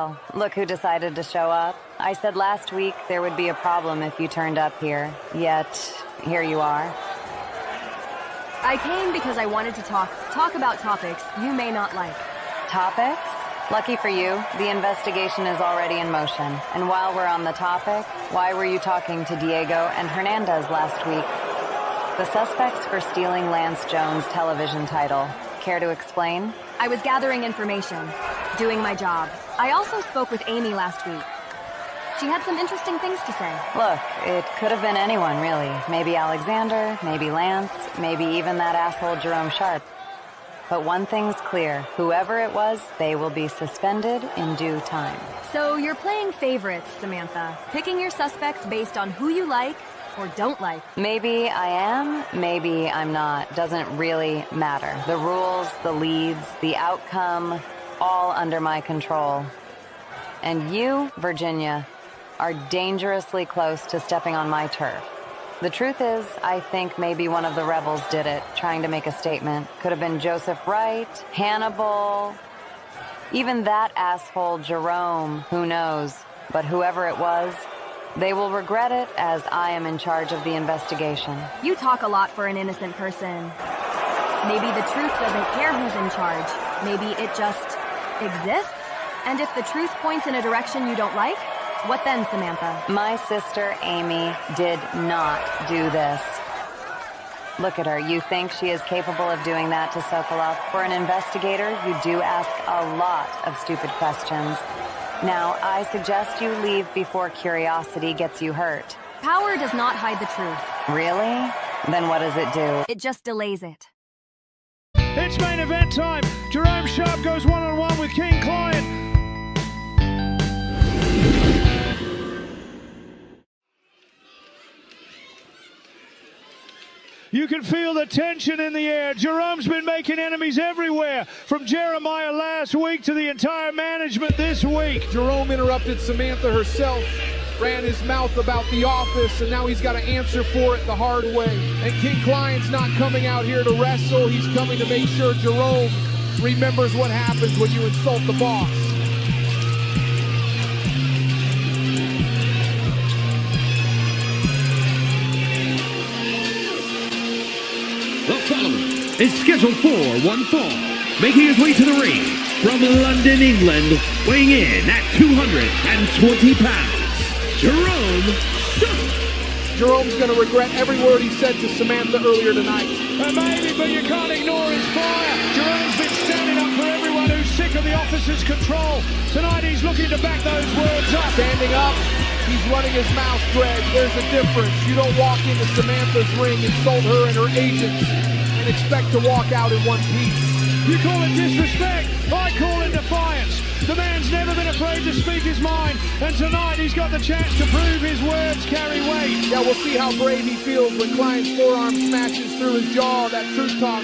Well, look who decided to show up. I said last week there would be a problem if you turned up here. Yet, here you are. I came because I wanted to talk about topics you may not like. Topics? Lucky for you, the investigation is already in motion. And while we're on the topic, why were you talking to Diego and Hernandez last week? The suspects for stealing Lance Jones' television title. Care to explain? I was gathering information, doing my job. I also spoke with Amy last week. She had some interesting things to say. Look, it could have been anyone, really. Maybe Aleksandr, maybe Lance, maybe even that asshole Jerome Sharp. But one thing's clear. Whoever it was, they will be suspended in due time. So you're playing favorites, Samantha. Picking your suspects based on who you like or don't like. Maybe I am, maybe I'm not. Doesn't really matter. The rules, the leads, the outcome, all under my control. And you, Virginia, are dangerously close to stepping on my turf. The truth is, I think maybe one of the rebels did it, trying to make a statement. Could have been Joseph Wright, Hannibal, even that asshole Jerome, who knows. But whoever it was, they will regret it as I am in charge of the investigation. You talk a lot for an innocent person. Maybe the truth doesn't care who's in charge. Maybe it just exists? And if the truth points in a direction you don't like, what then, Samantha? My sister, Amy, did not do this. Look at her. You think she is capable of doing that to Sokolov? For an investigator, you do ask a lot of stupid questions. Now, I suggest you leave before curiosity gets you hurt. Power does not hide the truth. Really? Then what does it do? It just delays it. It's main event time. Jerome Sharp goes one-on-one with King Client. You can feel the tension in the air. Jerome's been making enemies everywhere, from Jeremiah last week to the entire management this week. Jerome interrupted Samantha herself, ran his mouth about the office, and now he's got to answer for it the hard way. And King Client's not coming out here to wrestle. He's coming to make sure Jerome remembers what happens when you insult the boss. The following is scheduled for one fall, making his way to the ring from London, England, weighing in at 220 pounds, Jerome Sharp. Jerome's going to regret every word he said to Samantha earlier tonight. Maybe, but you can't ignore his fire. Jerome's been standing up for everyone who's sick of the officer's control. Tonight he's looking to back those words up. Standing up. He's running his mouth, Greg. There's a difference. You don't walk into Samantha's ring, insult her and her agents, and expect to walk out in one piece. You call it disrespect, I call it defiance. The man's never been afraid to speak his mind, and tonight he's got the chance to prove his words carry weight. Yeah, we'll see how brave he feels when Client's forearm smashes through his jaw. That truth talk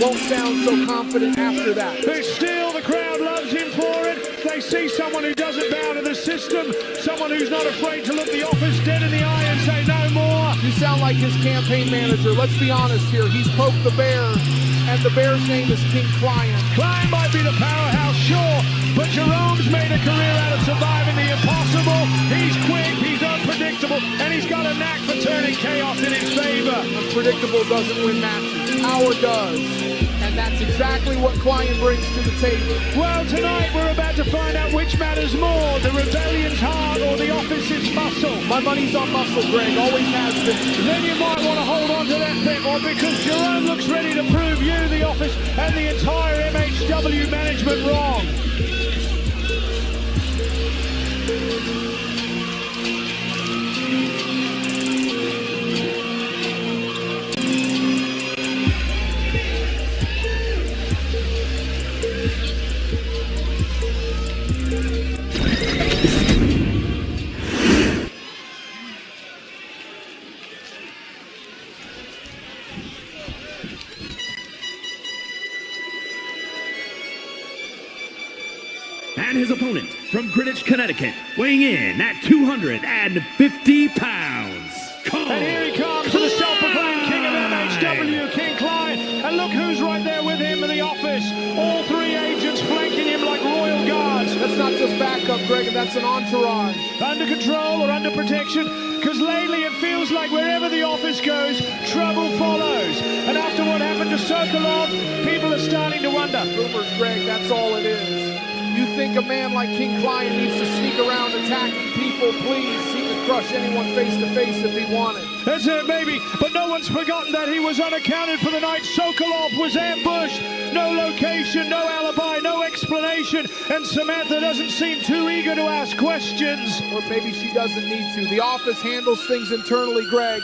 won't sound so confident after that. But still, the crowd loves him for it. They see someone who doesn't bow to the system, someone who's not afraid to look the office dead in the eye and say no more. You sound like his campaign manager. Let's be honest here. He's poked the bear, and the bear's name is King Client. Client might be the powerhouse, sure, but Jerome's made a career out of surviving the impossible. He's quick, he's unpredictable, and he's got a knack for turning chaos in his favor. Unpredictable doesn't win matches. Power does. And that's exactly what Client brings to the table. Well, tonight we're about to find out which matters more, the rebellion's heart or the office's muscle. My money's on muscle, Greg, always has been. Then you might want to hold on to that bit more, because Jerome looks ready to prove you, the office, and the entire MHW management wrong. And his opponent from Greenwich, Connecticut, weighing in at 250 pounds. And here he comes, the self-proclaimed king of MHW, King Client. And look who's right there with him in the office. All three agents flanking him like royal guards. That's not just backup, Greg, and that's an entourage. Under control or under protection, because lately it feels like wherever the office goes, trouble follows. And after what happened to Sokolov, people are starting to wonder. Rumors, Greg, that's all it is. You think a man like King Client needs to sneak around attacking people? Please, he could crush anyone face to face if he wanted. That's it, maybe, but no one's forgotten that he was unaccounted for the night Sokolov was ambushed. No location, no alibi, no explanation, and Samantha doesn't seem too eager to ask questions. Or maybe she doesn't need to. The office handles things internally, Greg.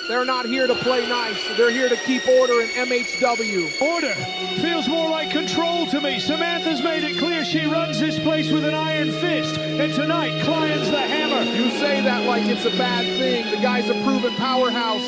They're not here to play nice. They're here to keep order in MHW. Order feels more like control to me. Samantha's made it clear she runs this place with an iron fist. And tonight, Client's the hammer. You say that like it's a bad thing. The guy's a proven powerhouse.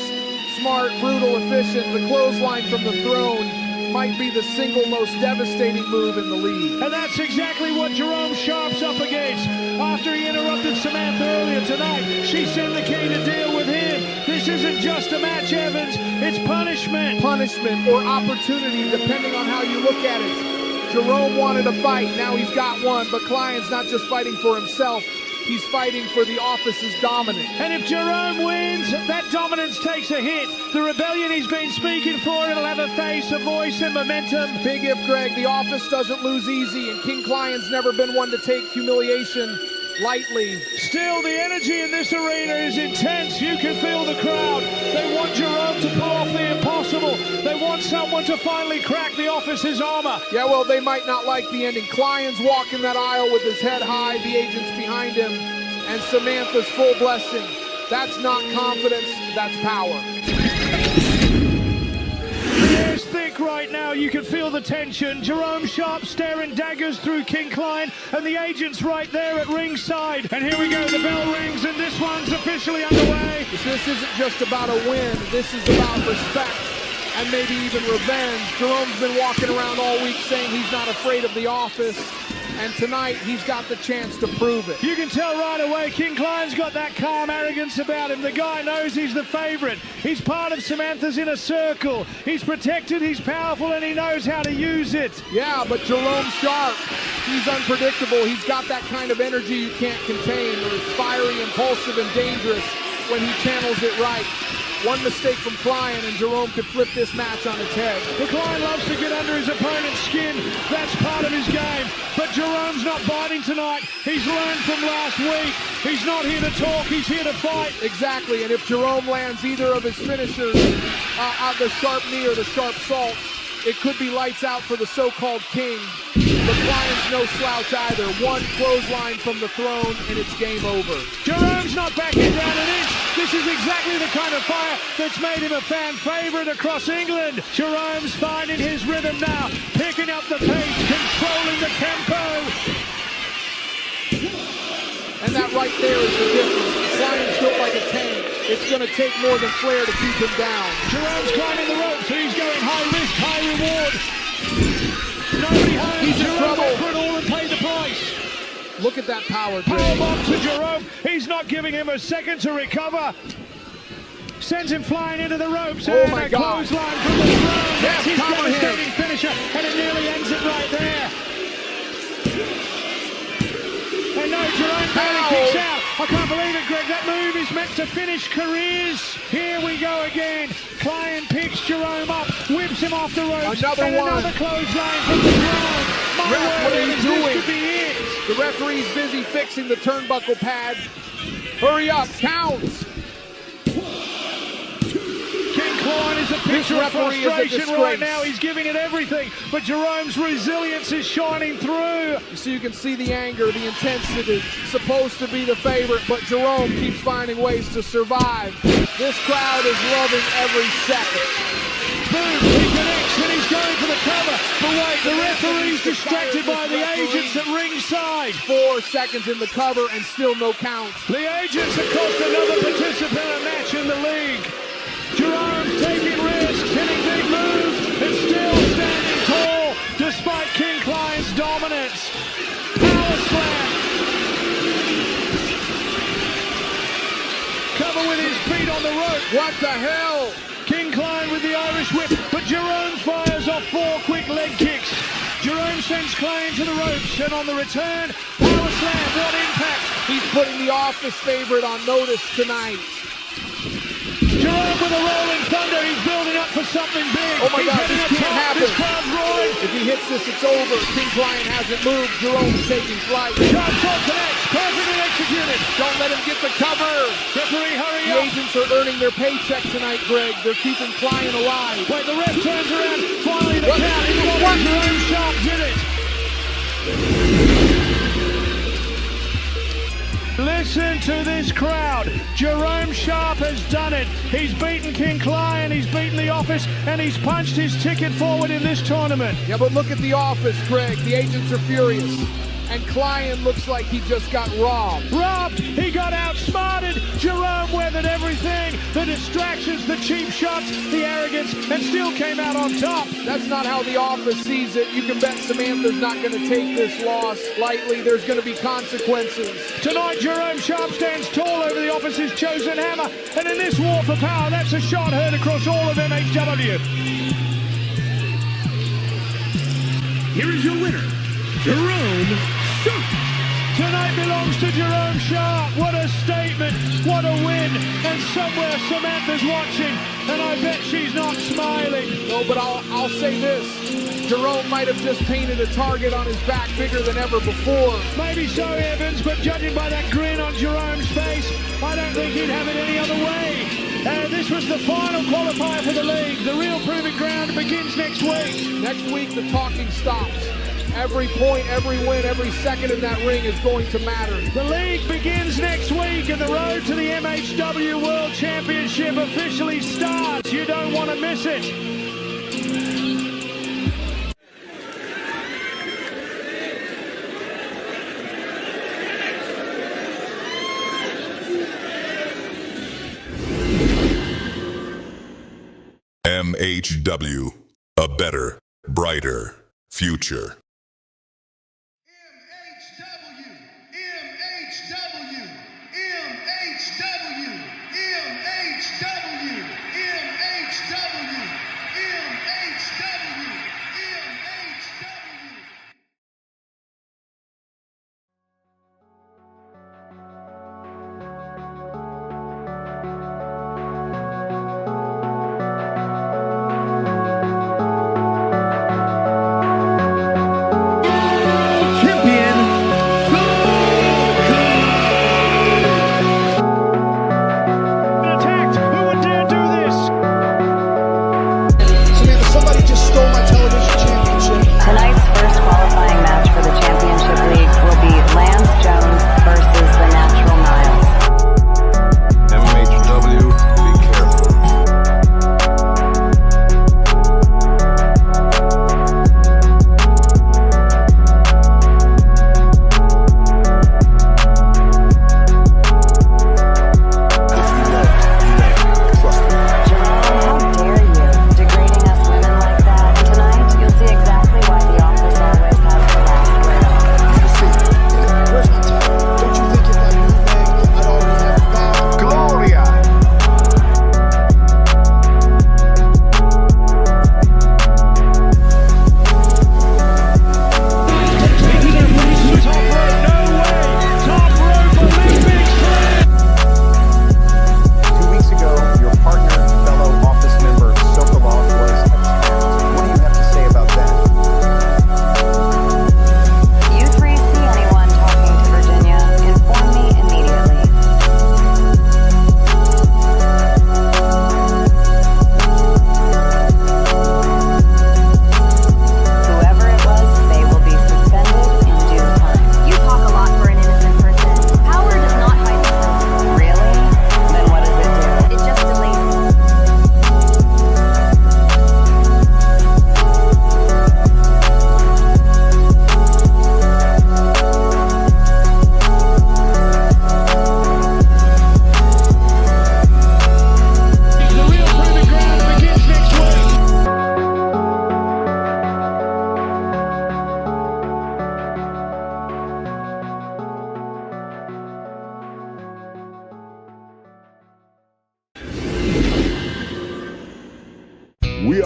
Smart, brutal, efficient. The clothesline from the throne might be the single most devastating move in the league. And that's exactly what Jerome Sharp's up against. After he interrupted Samantha earlier tonight, she sent the key to deal with him. This isn't just a match, Evans. It's punishment. Punishment or opportunity, depending on how you look at it. Jerome wanted a fight. Now he's got one. But Client's not just fighting for himself. He's fighting for the office's dominance. And if Jerome wins, that dominance takes a hit. The rebellion he's been speaking for, it'll have a face, a voice, and momentum. Big if, Greg. The office doesn't lose easy, and King Client's never been one to take humiliation lightly. Still, the energy in this arena is intense. You can feel the crowd. They want Jerome to pull off the impossible. They want someone to finally crack the office's armor. Yeah, well, they might not like the ending. Client's walking that aisle with his head high, the agents behind him, and Samantha's full blessing. That's not confidence, that's power. It's thick right now. You can feel the tension. Jerome Sharp staring daggers through King Client, and the agent's right there at ringside. And here we go. The bell rings, and this one's officially underway. This isn't just about a win. This is about respect and maybe even revenge. Jerome's been walking around all week saying he's not afraid of the office. And tonight, he's got the chance to prove it. You can tell right away, King Client's got that calm arrogance about him. The guy knows he's the favorite. He's part of Samantha's inner circle. He's protected, he's powerful, and he knows how to use it. Yeah, but Jerome Sharp, he's unpredictable. He's got that kind of energy you can't contain. It's fiery, impulsive, and dangerous when he channels it right. One mistake from Client and Jerome could flip this match on its head. The Client loves to get under his opponent's skin. That's part of his game. But Jerome's not biting tonight. He's learned from last week. He's not here to talk, he's here to fight. Exactly, and if Jerome lands either of his finishers, the sharp knee or the sharp salt, it could be lights out for the so-called king. The Client's no slouch either. One clothesline from the throne, and it's game over. Jerome's not backing down an inch. This is exactly the kind of fire that's made him a fan favorite across England. Jerome's finding his rhythm now, picking up the pace, controlling the tempo. And that right there is the difference. Client's built like a tank. It's going to take more than flair to keep him down. Jerome's climbing the ropes, and he's going high risk, high reward. Nobody home. He's in Jerome trouble. went for it all and paid the price. Look at that power. Powerbomb to Jerome. He's not giving him a second to recover. Sends him flying into the ropes. Oh and my a God. clothesline from the throne. That's his power devastating hit. finisher, and it nearly ends it right there. And no, Jerome barely kicks out. I can't believe it, Greg. That move is meant to finish careers. Here we go again. Client picks Jerome up, whips him off the ropes. Another and one. Another clothesline from the throne. My Ref, word, what are you Evans, doing? This could be it. The referee's busy fixing the turnbuckle pad. Hurry up, count. King Client is a picture of referee is a frustration right disgrace. now. He's giving it everything, but Jerome's resilience is shining through. So you can see the anger, the intensity. Supposed to be the favorite, but Jerome keeps finding ways to survive. This crowd is loving every second. Boom, he connects and he's going for the cover. But wait, the referee's distracted by the agents at ringside. 4 seconds in the cover and still no count. The agents have cost another participant a match in the league. Jerome's taking risks, hitting big moves, and still standing tall despite King Client's dominance. Power slam. Cover with his feet on the rope. What the hell? King Klein with the Irish whip, but Jerome fires off 4 quick leg kicks. Jerome sends Klein to the ropes, and on the return, power slam, what impact! He's putting the office favorite on notice tonight. Jerome with a rolling thunder, he's building up for something big. Oh my God, this can't happen. This crowd's roaring. If he hits this, it's over. King Klein hasn't moved. Jerome's taking flight. Sharp shot connects, perfectly executed. Don't let him get the cover. Referee, hurry the up. Agents are earning their paycheck tonight, Greg. They're keeping Klein alive. Wait, the ref turns around. Finally, the count. Jerome Sharp did it. Listen to this crowd. Jerome Sharp has done it. He's beaten King Klein, he's beaten the office, and he's punched his ticket forward in this tournament. Yeah, but look at the office, Greg. The agents are furious. And Klein looks like he just got robbed. Robbed! He got outsmarted! Jerome weathered everything. The distractions, the cheap shots, the arrogance, and still came out on top. That's not how the office sees it. You can bet Samantha's not going to take this loss lightly. There's going to be consequences. Tonight, Jerome Sharp stands tall over the office's chosen hammer. And in this war for power, that's a shot heard across all of MHW. Here is your winner, Jerome Sharp. Tonight belongs to Jerome Sharp. What a statement, what a win. And somewhere Samantha's watching, and I bet she's not smiling. No, but I'll say this. Jerome might have just painted a target on his back bigger than ever before. Maybe so, Evans, but judging by that grin on Jerome's face, I don't think he'd have it any other way. This was the final qualifier for the league. The real proving ground begins next week. Next week, the talking stops. Every point, every win, every second in that ring is going to matter. The league begins next week, and the road to the MHW World Championship officially starts. You don't want to miss it. MHW, a better, brighter future.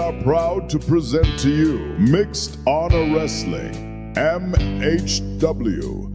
are proud to present to you Mixed Honor Wrestling, MHW.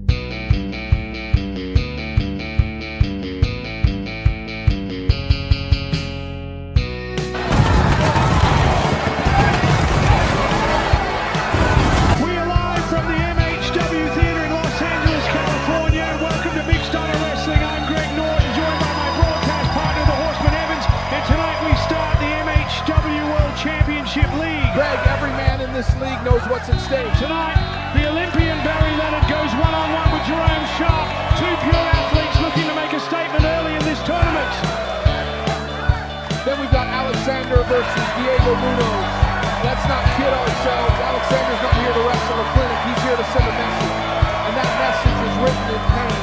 This league knows what's at stake. Tonight, the Olympian Barry Leonard goes one-on-one with Jerome Sharp. Two pure athletes looking to make a statement early in this tournament. Then we've got Aleksandr versus Diego Munoz. Let's not kid ourselves. Aleksandr's not here to wrestle a clinic. He's here to send a message. And that message is written in pain.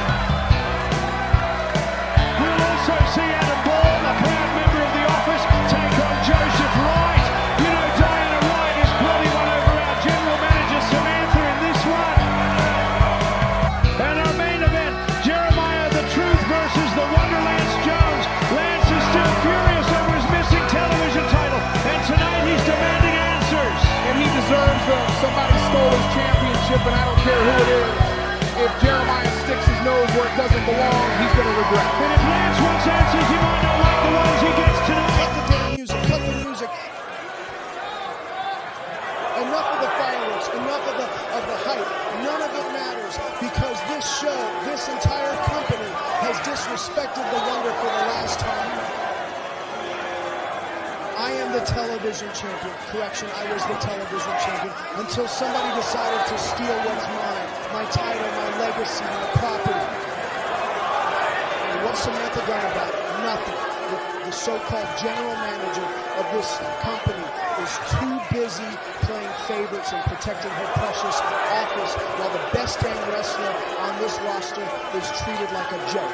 We'll also see Adam Ball, a proud member of the office, take on Joseph Wright. You know, Diana Wright is probably one over our general manager Samantha in this one. And our main event, Jeremiah the Truth versus the Wonder Lance Jones. Lance is still furious over his missing television title, and tonight he's demanding answers. And he deserves them. Somebody stole his championship, and I don't care who it is. If Jeremiah sticks his nose where it doesn't belong, he's going to regret. And if Lance wants answers, he might not like the ones he gets tonight. Cut the damn music, cut the music. Enough of the fireworks, enough of the hype. None of it matters because this show, this entire company has disrespected the Wonder for the last time. I am the television champion. Correction, I was the television champion until somebody decided to steal what's mine. My title, my legacy, my property. And what's Samantha done about it? Nothing. The so-called general manager of this company is too busy playing favorites and protecting her precious office while the best damn wrestler on this roster is treated like a joke.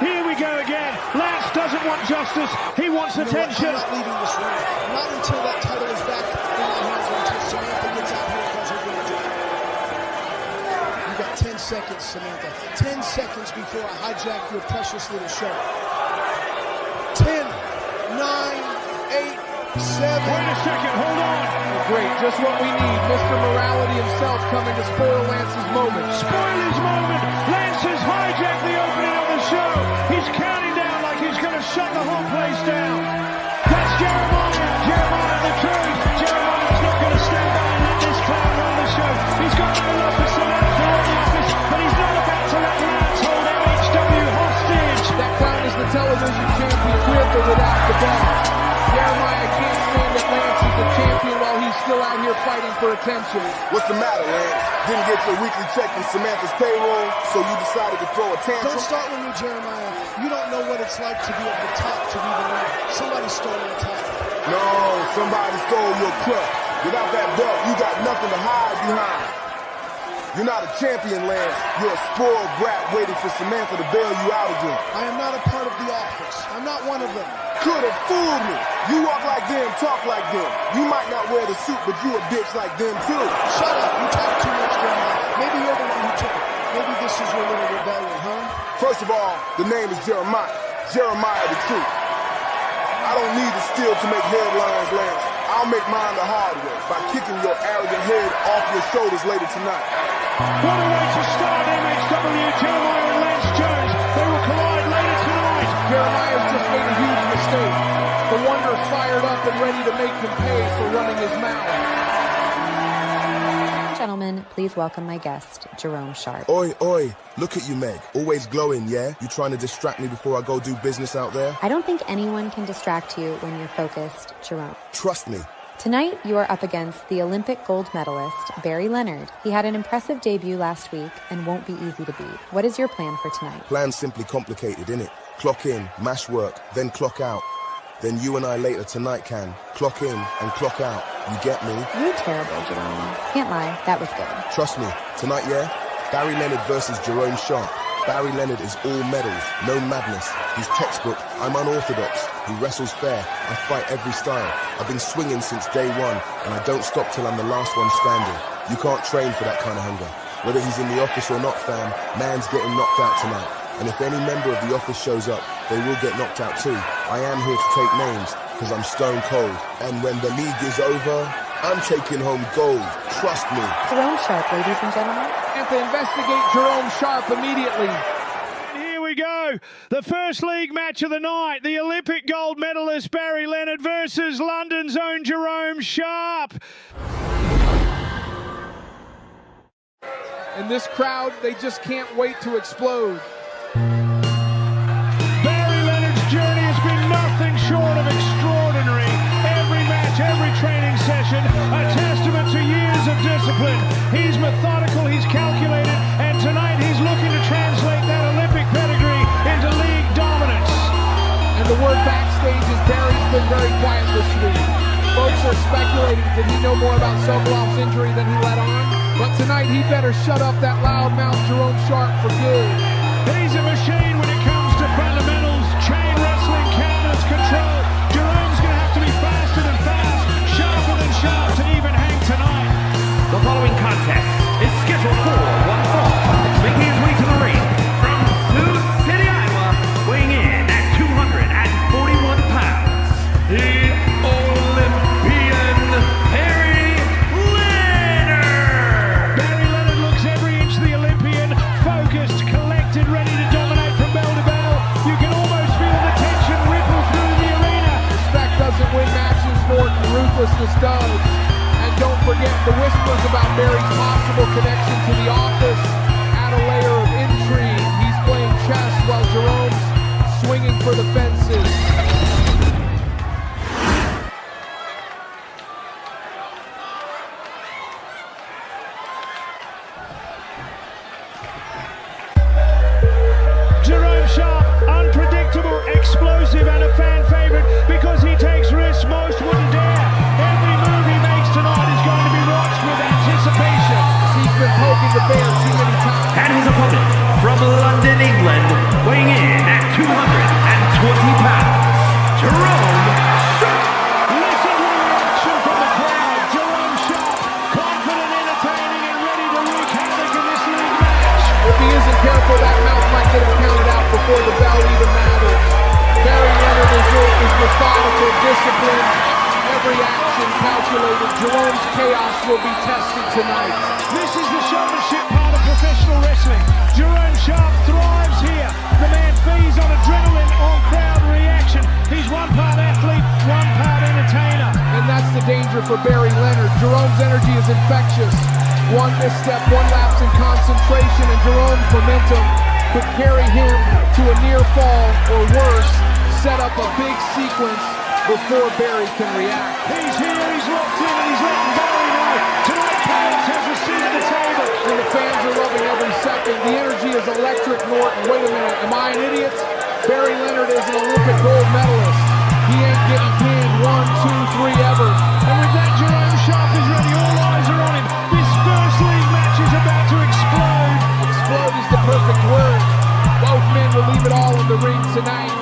Here we go again. Lance doesn't want justice. He wants attention. I'm not leaving this ring. Not until that title is back in my hands or until Samantha gets out here and does her damn job. You got 10 seconds, Samantha. 10 seconds before I hijack your precious little show. 10, 9, 8, 7. Wait a second, hold on. Great, just what we need. Mr. Morality himself coming to spoil Lance's moment. Spoil his moment. Lance has hijacked the opening of the show. He's counting down like he's going to shut the whole place down. That's Jeremiah. Jeremiah the Truth. Jeremiah's not going to stand by and let this clown run the show. He's got no love for Samantha or the office, but he's not about to let Lance hold MHW hostage. That clown is the television champion with or without the belt. Jeremiah can't stand that Lance is the champion while he's still out here fighting for attention. What's the matter, Lance? Didn't get your weekly check from Samantha's payroll, so you decided to throw a tantrum? Don't start with me, Jeremiah. You don't know what it's like to be at the top to be the winner. Somebody stole my title. No, somebody stole your club. Without that belt, you got nothing to hide behind. You're not a champion, Lance. You're a spoiled brat waiting for Samantha to bail you out again. I am not a part of the office. I'm not one of them. Could have fooled me. You walk like them, talk like them. You might not wear the suit, but you a bitch like them too. Shut up. You talk too much, Jeremiah. Maybe you're the one who took it. Maybe this is your little rebellion, huh? First of all, the name is Jeremiah. Jeremiah the Truth. I don't need to steal to make headlines, Lance. I'll make mine the hard way by kicking your arrogant head off your shoulders later tonight. What a way to start MHW. Jeremiah and Lance Jones. They will collide later tonight. Jeremiah's just made a huge mistake. The Wonder's fired up and ready to make him pay for running his mouth. Gentlemen, please welcome my guest, Jerome Sharp. Oi, oi, look at you, Meg. Always glowing, yeah? You trying to distract me before I go do business out there? I don't think anyone can distract you when you're focused, Jerome. Trust me. Tonight, you are up against the Olympic gold medalist, Barry Leonard. He had an impressive debut last week and won't be easy to beat. What is your plan for tonight? Plan's simply complicated, innit? Clock in, mash work, then clock out. Then you and I later tonight can clock in and clock out. You get me? You're terrible, Jerome. Can't lie, that was good. Trust me, tonight, yeah? Barry Leonard versus Jerome Sharp. Barry Leonard is all medals, no madness. He's textbook, I'm unorthodox. He wrestles fair, I fight every style. I've been swinging since day one, and I don't stop till I'm the last one standing. You can't train for that kind of hunger. Whether he's in the office or not, fam, man's getting knocked out tonight. And if any member of the office shows up, they will get knocked out too. I am here to take names, because I'm stone cold. And when the league is over, I'm taking home gold. Trust me. Jerome Sharp, ladies and gentlemen. And to investigate Jerome Sharp immediately. Here we go. The first league match of the night. The Olympic gold medalist Barry Leonard versus London's own Jerome Sharp. And this crowd, they just can't wait to explode. Barry Leonard's journey has been nothing short of extraordinary. Every match, every training session, a testament to years of discipline. He's methodical, he's calculated, and tonight he's looking to translate that Olympic pedigree into league dominance. And the word backstage is Barry's been very quiet this week. Folks are speculating, did he know more about Sokolov's injury than he let on? But tonight he better shut up that loudmouth Jerome Sharp for good. He's a machine when it comes to fundamentals, chain wrestling, counters, control. Jerome's going to have to be faster than fast, sharper than sharp to even hang tonight. The following contest is scheduled for one fall, making his way to the ring from Sioux City, Iowa, weighing in at 241 pounds, the Olympian Barry Leonard. Barry Leonard looks every inch the Olympian, focused, collected, ready to dominate from bell to bell. You can almost feel the tension ripple through the arena. Respect doesn't win matches, Norton. Ruthlessness does. And don't forget the whispers about Barry's possible connection to the office. Add a layer of intrigue. He's playing chess while Jerome's swinging for the fences. Jerome Sharp, unpredictable, explosive, and a fan favorite because he takes risks most wouldn't dare. Every move he makes tonight is going to be watched with anticipation. He's been poking the bear too many times. And his opponent from London, England, weighing in at 220 pounds, Jerome Sharp. Listen to the reaction from the crowd. Jerome Sharp, confident, entertaining, and ready to wreak havoc in this league match. If he isn't careful, that mouth might get him counted out before the bell even matters. Barry Leonard is methodical, disciplined, every action calculated. Jerome's chaos will be tested tonight. This is the showmanship part of professional wrestling. Jerome Sharp thrives here. The man feeds on adrenaline, on crowd reaction. He's one part athlete, one part entertainer. And that's the danger for Barry Leonard. Jerome's energy is infectious. One misstep, one lapse in concentration, and Jerome's momentum could carry him to a near fall, or worse, set up a big sequence before Barry can react. He's here, he's locked in, and he's letting Barry know. Tonight, Chaos has a seat at the table. And the fans are loving every second. The energy is electric, Norton. Wait a minute, am I an idiot? Barry Leonard is an Olympic gold medalist. He ain't getting pinned 1, 2, 3 ever. And with that, Jerome Sharp is ready. All eyes are on him. This first league match is about to explode. Explode is the perfect word. Both men will leave it all in the ring tonight.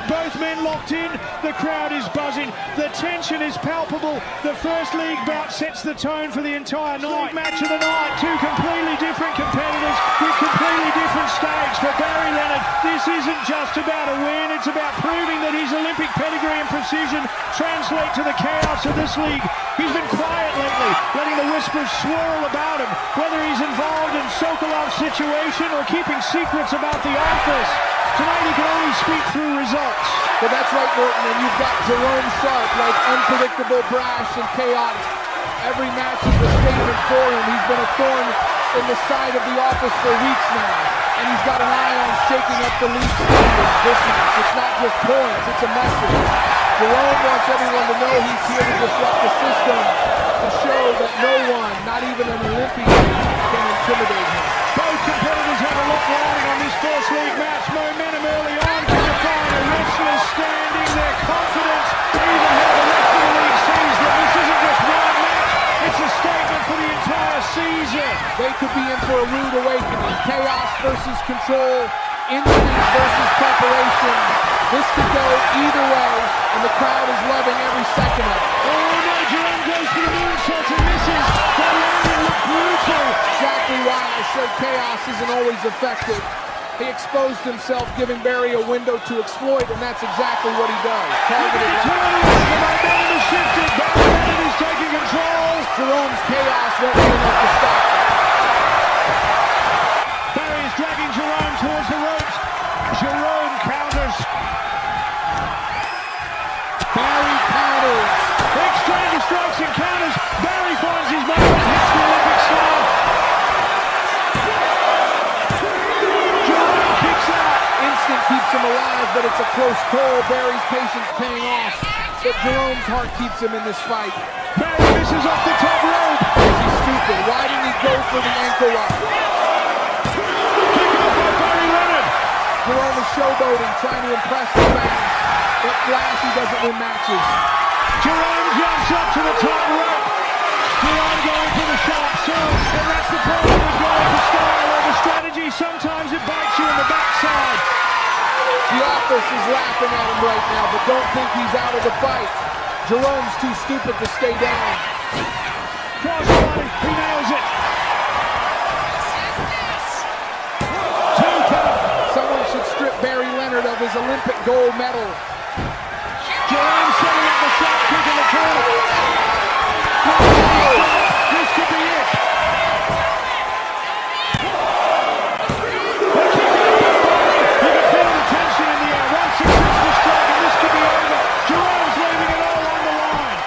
Both men locked in. The crowd is buzzing. The tension is palpable. The first league bout sets the tone for the entire night. Match of the night. Two completely different competitors with completely different stakes. For Barry Leonard, this isn't just about a win. It's about proving that his Olympic pedigree and precision translate to the chaos of this league. He's been quiet lately, letting the whispers swirl about him, whether he's involved in Sokolov's situation or keeping secrets about the office. Tonight he can only speak through results. But that's right, Norton, and you've got Jerome Sharp, like unpredictable, brash, and chaotic. Every match is a statement for him. He's been a thorn in the side of the office for weeks now. And he's got an eye on shaking up the league standards this match. It's not just points, it's a message. Jerome wants everyone to know he's here to disrupt the system, to show that no one, not even an Olympian, can intimidate him. Both competitors have a lot riding on this first league match. Momentum early on to define a wrestler standing, their confidence, even how the rest of the league sees that this isn't just one match, it's a statement for the entire season. They could be in for a rude awakening. Chaos versus control, instinct versus preparation. This could go either way, and the crowd is loving every second of it. Oh no, Jerome goes for the moonsault and misses. That landing looked brutal. Exactly chaos isn't always effective. He exposed himself, giving Barry a window to exploit, and that's exactly what he does. Targeted is shifted. Barry is taking control. Jerome's chaos won't be enough to stop. Barry is dragging Jerome towards the ropes. Jerome counters. Barry counters. Extreme strikes and counters. Barry finds his moment and hits the Olympic slam. Jerome kicks out. Instinct keeps him alive, but it's a close call. Barry's patience paying off, but Jerome's heart keeps him in this fight. Barry misses off the top rope. Is he stupid? Why didn't he go for the ankle lock? Kick out by Barry Leonard. Jerome is showboating, trying to impress the fans. But Flash, he doesn't win matches. Jerome jumps up to the top rope. Jerome going for the sharp sword. And that's the problem with going for style over strategy. Sometimes it bites you in the backside. The office is laughing at him right now, but don't think he's out of the fight. Jerome's too stupid to stay down. Crossbody, he nails it. Two count. Someone should strip Barry Leonard of his Olympic gold medal. Jerome setting up a shot kick in the corner. This could be it. You can feel the tension in the air. One successful strike and this could be over. Jerome's leaving it all on the line.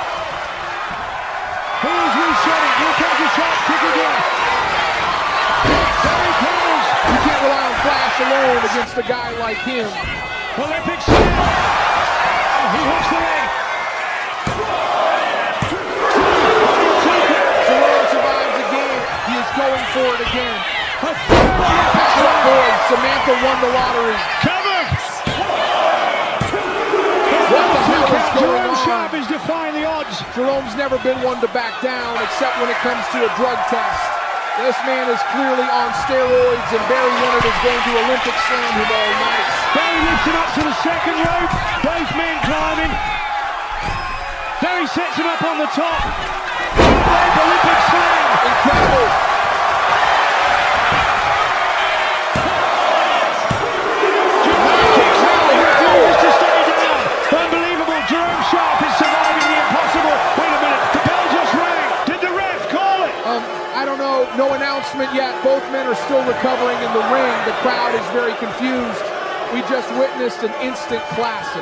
Who's resetting? Here comes the shot kick again. Barry counters. You can't rely on Flash alone against a guy like him. Olympic slam. He hits the leg. Jerome survives again. He is going for it again. Boy, Samantha won the lottery. Cover! What the hell is going Jerome on? Sharp is defying the odds. Jerome's never been one to back down, except when it comes to a drug test. This man is clearly on steroids, and Barry Leonard is going to Olympic slam him all night. Barry lifts him up to the second rope. Both men climbing. Barry sets him up on the top. Olympic slam. Incredible. Jerome kicks out. He refuses to stay down. Unbelievable. Jerome Sharp is surviving the impossible. Wait a minute. The bell just rang. Did the ref call it? I don't know. No announcement yet. Both men are still recovering in the ring. The crowd is very confused. We just witnessed an instant classic.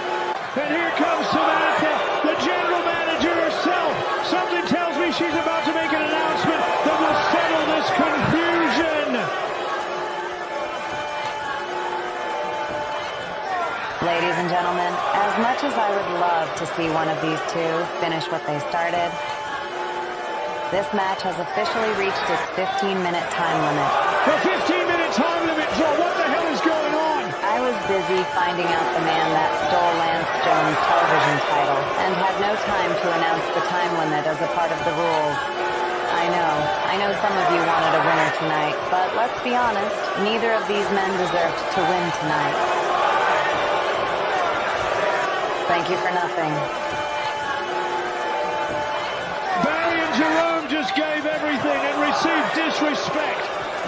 And here comes Samantha, the general manager herself. Something tells me she's about to make an announcement that will settle this confusion. Ladies and gentlemen, as much as I would love to see one of these two finish what they started, this match has officially reached its 15-minute time limit. The 15-minute time limit, Joe. What the hell is going on? I was busy finding out the man that stole Lance Jones' television title and had no time to announce the time limit as a part of the rules. I know some of you wanted a winner tonight, but let's be honest, neither of these men deserved to win tonight. Thank you for nothing. Barry and Jerome just gave everything and received disrespect.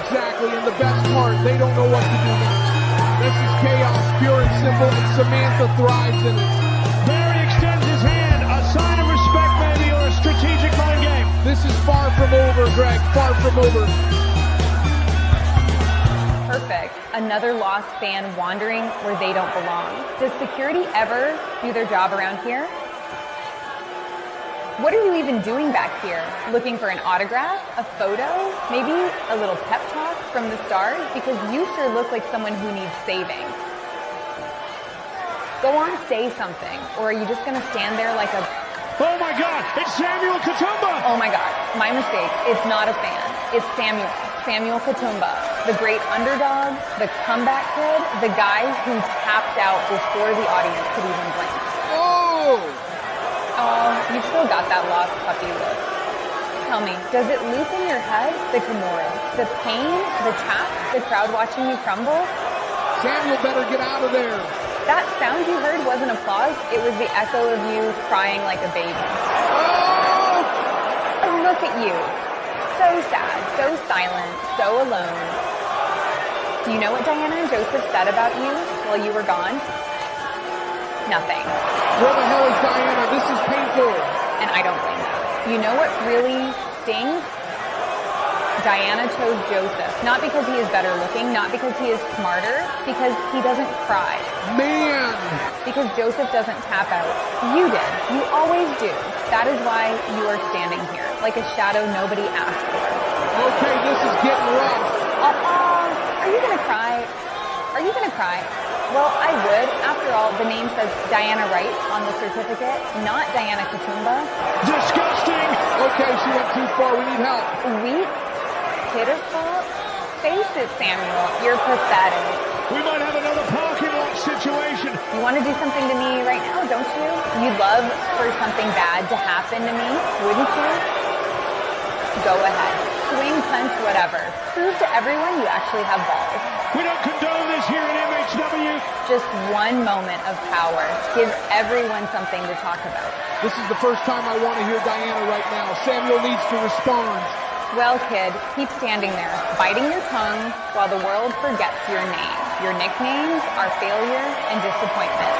Exactly, and the best part, they don't know what to do next. This is chaos, pure and simple, and Samantha thrives in it. Barry extends his hand, a sign of respect maybe, or a strategic mind game. This is far from over, Greg, far from over. Perfect. Another lost fan wandering where they don't belong. Does security ever do their job around here? What are you even doing back here? Looking for an autograph? A photo? Maybe a little pep talk from the stars? Because you sure look like someone who needs saving. Go on, say something. Or are you just going to stand there like a... Oh my God, it's Samuel Katumba! Oh my God, my mistake. It's not a fan. It's Samuel. Samuel Katumba. The great underdog, the comeback kid, the guy who tapped out before the audience could even blink. Oh! Oh, you've still got that lost puppy look. Tell me, does it loop in your head? The Kimura, the pain, the tap, the crowd watching you crumble? Samuel better get out of there. That sound you heard wasn't applause. It was the echo of you crying like a baby. Oh! Look at you. So sad, so silent, so alone. Do you know what Diana and Joseph said about you while you were gone? Nothing. Where the hell is Diana? This is painful. And I don't blame them. You know what really stings? Diana chose Joseph, not because he is better looking, not because he is smarter, because he doesn't cry. Man! Because Joseph doesn't tap out. You did. You always do. That is why you are standing here, like a shadow nobody asked for. Okay, this is getting rough. Are you gonna cry? Are you gonna cry? Well, I would. After all, the name says Diana Wright on the certificate, not Diana Katumba. Disgusting! Okay, she went too far. We need help. Weak? Pitiful? Face it, Samuel. You're pathetic. We might have another parking lot situation. You want to do something to me right now, don't you? You'd love for something bad to happen to me, wouldn't you? Go ahead. Swing, punch, whatever. Prove to everyone you actually have balls. We don't condone this here at MHW. Just one moment of power. Give everyone something to talk about. This is the first time I want to hear Diana right now. Samuel needs to respond. Well, kid, keep standing there, biting your tongue while the world forgets your name. Your nicknames are failure and disappointment.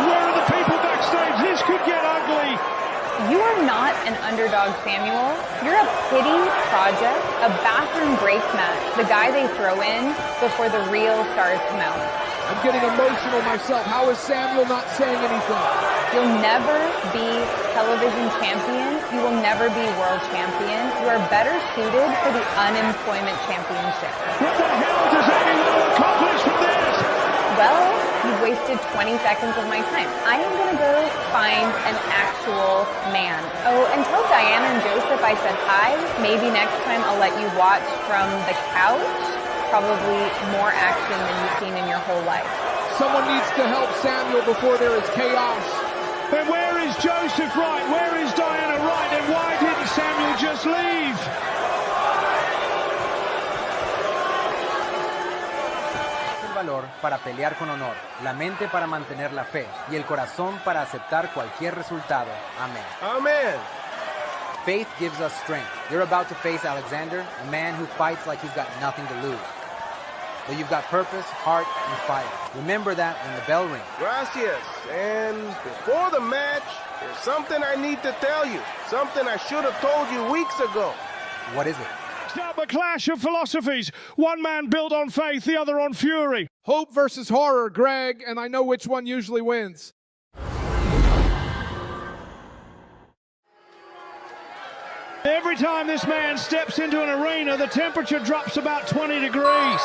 Where are the people backstage? This could get ugly. You are not an underdog, Samuel. You're a pity project, a bathroom break mat, the guy they throw in before the real stars come out. I'm getting emotional myself. How is Samuel not saying anything? You'll never be television champion. You will never be world champion. You are better suited for the unemployment championship. What the hell does anyone accomplish from this? Well, you've wasted 20 seconds of my time. I am going to go find an actual man. Oh, and tell Diana and Joseph I said hi. Maybe next time I'll let you watch from the couch. Probably more action than you've seen in your whole life. Someone needs to help Samuel before there is chaos. And where is Joseph Wright? Where is Diana Wright? And why didn't Samuel just leave? El valor para pelear con honor, la mente para mantener la fe y el corazón para aceptar cualquier resultado. Amén. Amen. Faith gives us strength. You're about to face Aleksandr, a man who fights like he's got nothing to lose. But you've got purpose, heart, and fire. Remember that when the bell rings. Gracias. And before the match, there's something I need to tell you. Something I should have told you weeks ago. What is it? Stop a clash of philosophies. One man built on faith, the other on fury. Hope versus horror, Greg, and I know which one usually wins. Every time this man steps into an arena, the temperature drops about 20 degrees.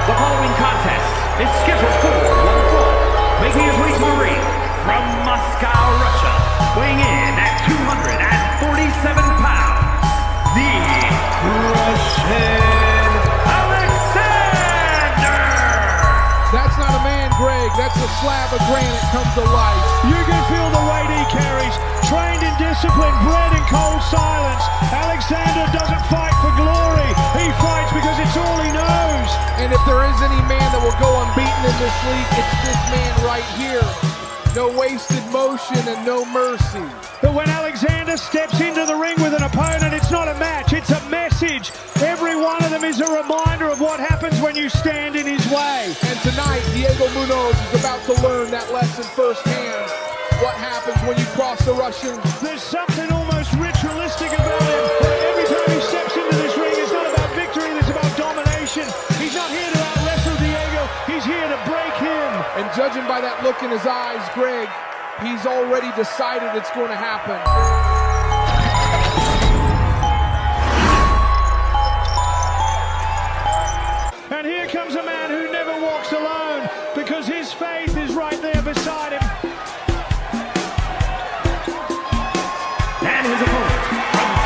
The following contest is scheduled for one fall, making his way to the ring from Moscow, Russia, weighing in at 247 pounds, the Russian Aleksandr! That's not a man, Greg. That's a slab of granite come to life. You can feel the weight he carries. Trained in discipline, bred in cold silence. Aleksandr doesn't fight for glory. He fights because it's all he knows. And if there is any man that will go unbeaten in this league, it's this man right here. No wasted motion and no mercy. But when Aleksandr steps into the ring with an opponent, it's not a match, it's a message. Every one of them is a reminder of what happens when you stand in his way. And tonight, Diego Munoz is about to learn that lesson firsthand. What happens when you cross the Russian? There's something almost ritualistic about him. Every time he steps into this ring, it's not about victory, it's about domination. He's not here to out-wrestle Diego, he's here to break him. And judging by that look in his eyes, Greg, he's already decided it's going to happen. And here comes a man who never walks alone, because his faith is right there beside him. And his opponent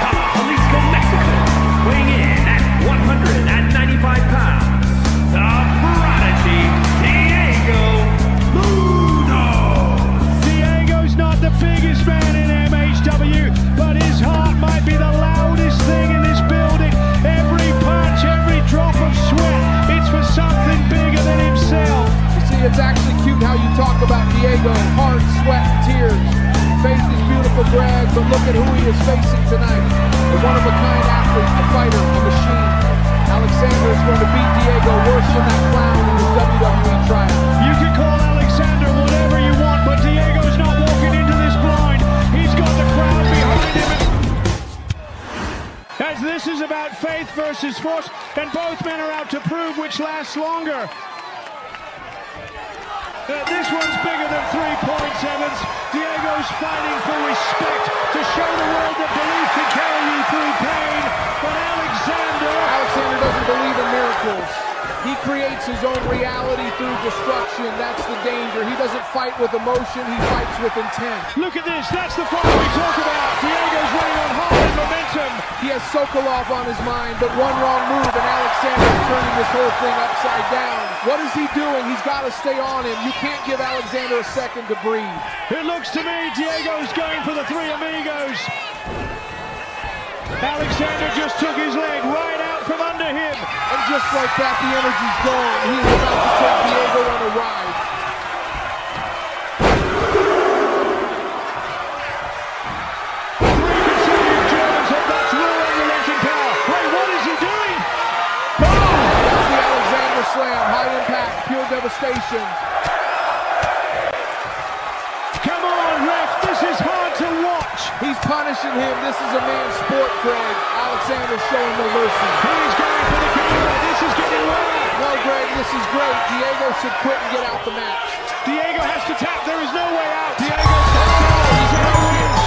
from Jalisco, Mexico, weighing in at 195 pounds, the prodigy, Diego Munoz. Diego's not the biggest man in MHW, but his heart might be the loudest thing in this building. Every punch, every drop of sweat, it's for something bigger than himself. You see, it's actually cute how you talk about Diego. Heart, sweat, tears. Faith is beautiful. beautiful, Greg, but look at who he is facing tonight. The one-of-a-kind athlete, a fighter, a machine. Aleksandr is going to beat Diego worse than that clown in his WWE tryout. You can call Aleksandr whatever you want, but Diego's not walking into this blind. He's got the crowd behind him. As this is about faith versus force, and both men are out to prove which lasts longer. This one's bigger than 3 points, Evans. Diego's fighting for respect to show the world that belief can carry you through pain. But Aleksandr doesn't believe in miracles. He creates his own reality through destruction. That's the danger. He doesn't fight with emotion. He fights with intent. Look at this. That's the fight we talk about. Diego's running on hard and momentum. He has Sokolov on his mind, but one wrong move and Aleksandr is turning this whole thing upside down. What is he doing? He's got to stay on him. You can't give Aleksandr a second to breathe. It looks to me Diego's going for the three amigos. Aleksandr just took his leg right out from under him. And just like that, the energy's gone. He is about to take Diego on a ride. Three consecutive Germans have that's real unrelenting power. Wait, what is he doing? Boom! That's the Aleksandr slam. High impact, pure devastation. Come on, ref. This is hard to watch. He's punishing him. This is a man's sport, Greg. Aleksandr's showing no mercy. He's going for the counter. This is getting well. No, Greg, this is great. Diego should quit and get out the match. Diego has to tap. There is no way out. Diego taps out. He's in a wins.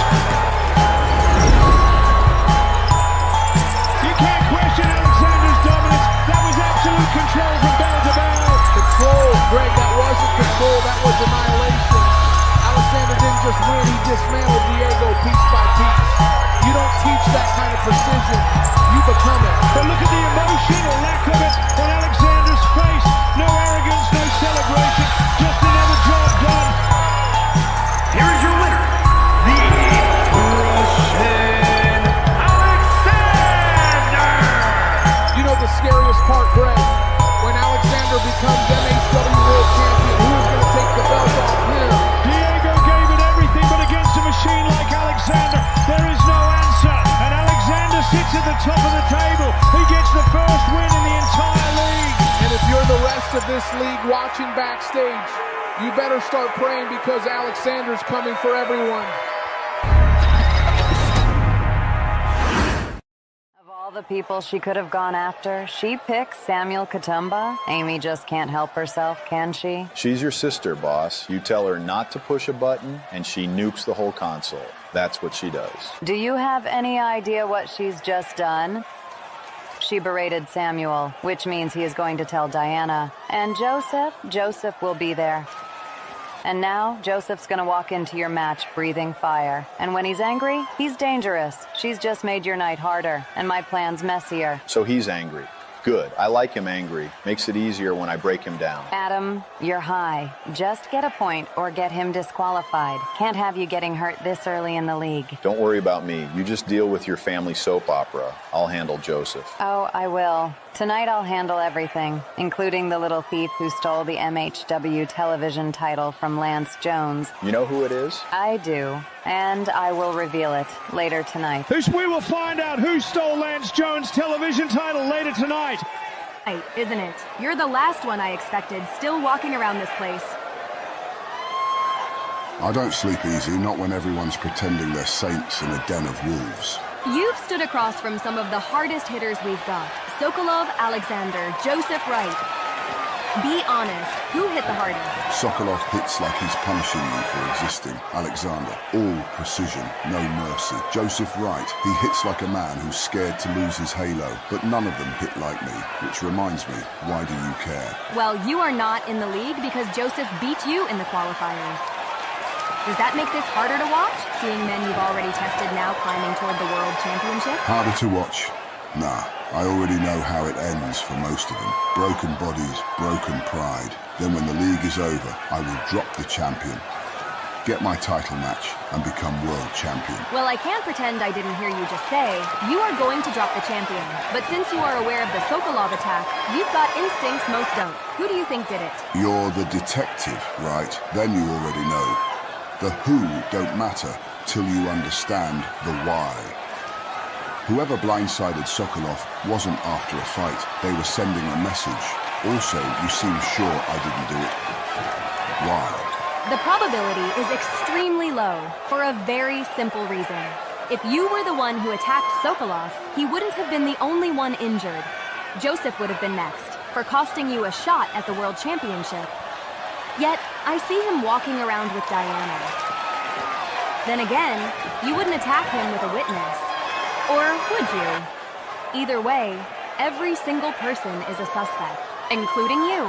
You can't question Aleksandr's dominance. That was absolute control from bell to bell. Control, Greg, that wasn't control. That was annihilation. Aleksandr didn't just win, he dismantled Diego piece by piece. You don't teach that kind of precision, you become it. But look at the emotion or lack of it on Aleksandr's face. No arrogance, no celebration, just another job done. Here is your winner, the Russian Aleksandr. You know the scariest part, Greg? When Aleksandr becomes MHW World Champion, who is going to take the belt off him? Machine like Aleksandr, there is no answer, and Aleksandr sits at the top of the table. He gets the first win in the entire league. And if you're the rest of this league watching backstage, you better start praying because Aleksandr's coming for everyone. The people she could have gone after, she picks Samuel Katumba. Amy just can't help herself, can she? She's your sister, boss. You tell her not to push a button, and she nukes the whole console. That's what she does. Do you have any idea what she's just done? She berated Samuel, which means he is going to tell Diana. And Joseph will be there. And now, Joseph's gonna walk into your match breathing fire. And when he's angry, he's dangerous. She's just made your night harder, and my plan's messier. So he's angry. Good. I like him angry. Makes it easier when I break him down. Adam, you're high. Just get a point or get him disqualified. Can't have you getting hurt this early in the league. Don't worry about me. You just deal with your family soap opera. I'll handle Joseph. Oh, I will. Tonight I'll handle everything, including the little thief who stole the MHW television title from Lance Jones. You know who it is? I do, and I will reveal it later tonight. We will find out who stole Lance Jones' television title later tonight. Right, isn't it? You're the last one I expected, still walking around this place. I don't sleep easy, not when everyone's pretending they're saints in a den of wolves. You've stood across from some of the hardest hitters we've got. Sokolov, Aleksandr, Joseph Wright. Be honest, who hit the hardest? Sokolov hits like he's punishing you for existing. Aleksandr, all precision, no mercy. Joseph Wright, he hits like a man who's scared to lose his halo. But none of them hit like me, which reminds me, why do you care? Well, you are not in the league because Joseph beat you in the qualifiers. Does that make this harder to watch, seeing men you've already tested now climbing toward the World Championship? Harder to watch? Nah, I already know how it ends for most of them. Broken bodies, broken pride. Then when the league is over, I will drop the champion, get my title match, and become world champion. Well, I can't pretend I didn't hear you just say, you are going to drop the champion. But since you are aware of the Sokolov attack, you've got instincts most don't. Who do you think did it? You're the detective, right? Then you already know. The who don't matter. till you understand the why. Whoever blindsided Sokolov wasn't after a fight. They were sending a message. Also, you seem sure I didn't do it. Why? The probability is extremely low for a very simple reason. If you were the one who attacked Sokolov, he wouldn't have been the only one injured. Joseph would have been next, for costing you a shot at the World Championship. Yet, I see him walking around with Dyalla. Then again, you wouldn't attack him with a witness. Or would you? Either way, every single person is a suspect, including you.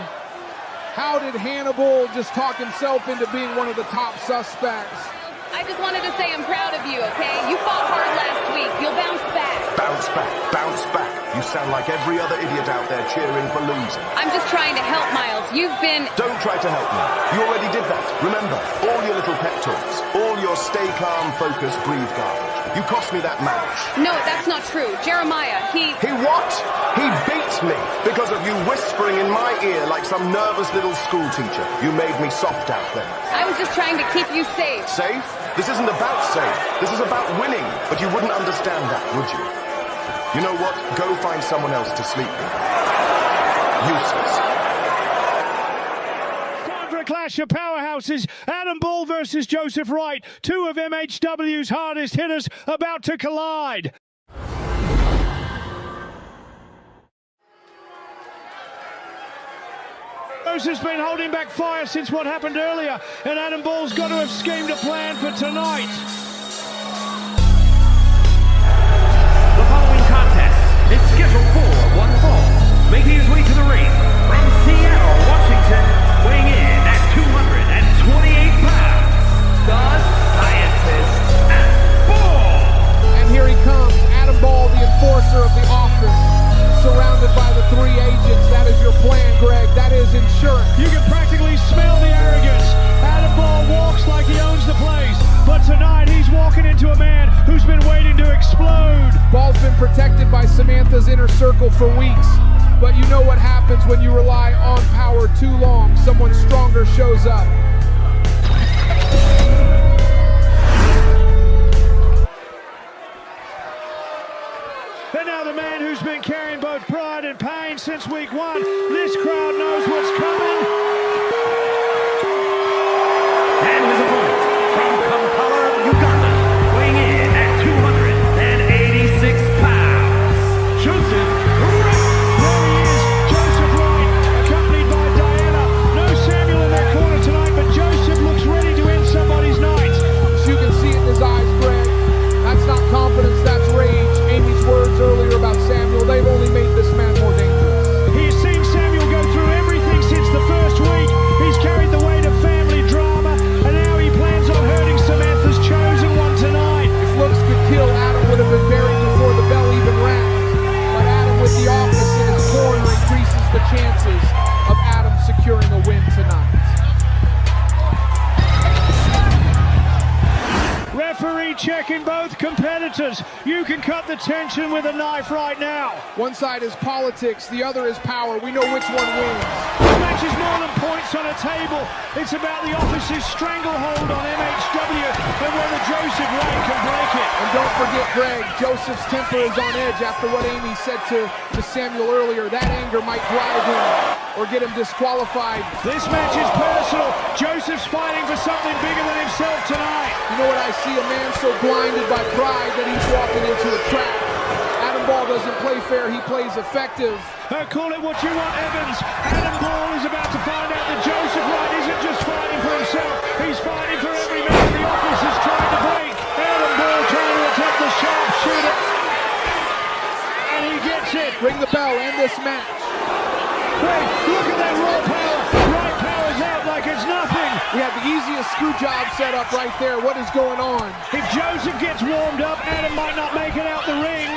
How did Hannibal just talk himself into being one of the top suspects? I just wanted to say I'm proud of you, okay? You fought hard last week. You'll bounce back. Bounce back, bounce back. You sound like every other idiot out there cheering for losing. I'm just trying to help, Miles. You've been... Don't try to help me. You already did that. Remember, all your little pep talks, all your stay calm, focus, breathe garbage. You cost me that match. No, that's not true. Jeremiah, he... He what? He beat me because of you whispering in my ear like some nervous little school teacher. You made me soft out there. I was just trying to keep you safe. Safe? This isn't about safe. This is about winning. But you wouldn't understand that, would you? You know what? Go find someone else to sleep with. Useless. Time for a clash of powerhouses. Adam Ball versus Joseph Wright. Two of MHW's hardest hitters about to collide. Joseph's been holding back fire since what happened earlier, and Adam Ball's got to have schemed a plan for tonight. The following contest is scheduled for one fall, making his way to the ring from Seattle, Washington, weighing in at 228 pounds, the Scientist Adam Ball. And here he comes, Adam Ball, the enforcer of the office, surrounded by the three agents. That is your plan, Greg. That is insurance. You can practically smell the arrogance. Adam Ball walks like he owns the place, but tonight he's walking into a man who's been waiting to explode. Ball's been protected by Samantha's inner circle for weeks, but you know what happens when you rely on power too long. Someone stronger shows up. And now the man who's been carrying both pride and pain since week one. This crowd knows what's coming. And his opponent from Kampala, Uganda, weighing in at 286 pounds, Joseph Wright. There he is, Joseph Wright, accompanied by Dyalla. No Samuel in their corner tonight, but Joseph looks ready to end somebody's night. You can see it in his eyes, Greg. That's not confidence, that's rage. Amy's words earlier about Samuel, they've only made this man more dangerous. He's seen Samuel go through everything since the first week. He's carried the weight of family drama, and now he plans on hurting Samantha's chosen one tonight. If looks could kill, Adam would have been buried before the bell even rang. But Adam with the office in his corner increases the chances of Adam securing a win tonight. Referee checking both competitors. You can cut the tension with a knife right now. One side is politics, the other is power. We know which one wins. This match is more than points on a table. It's about the office's stranglehold on MHW and whether Joseph Wright can break it. And don't forget, Greg, Joseph's temper is on edge after what Amy said to Samuel earlier. That anger might drive him or get him disqualified. This match is personal. Joseph's fighting for something bigger than himself tonight. You know what I see? A man so blinded by pride that he's walking into a trap. Adam Ball doesn't play fair, he plays effective. Call it what you want, Evans. Adam Ball is about to find out that Joseph Wright isn't just fighting for himself, he's fighting for every man the office is trying to break. Adam Ball trying to attack the sharpshooter. And he gets it. Ring the bell, end this match. Wait, look at that raw power. Wright powers out like it's nothing. We have the easiest screw job set up right there. What is going on? If Joseph gets warmed up, Adam might not make it out the ring.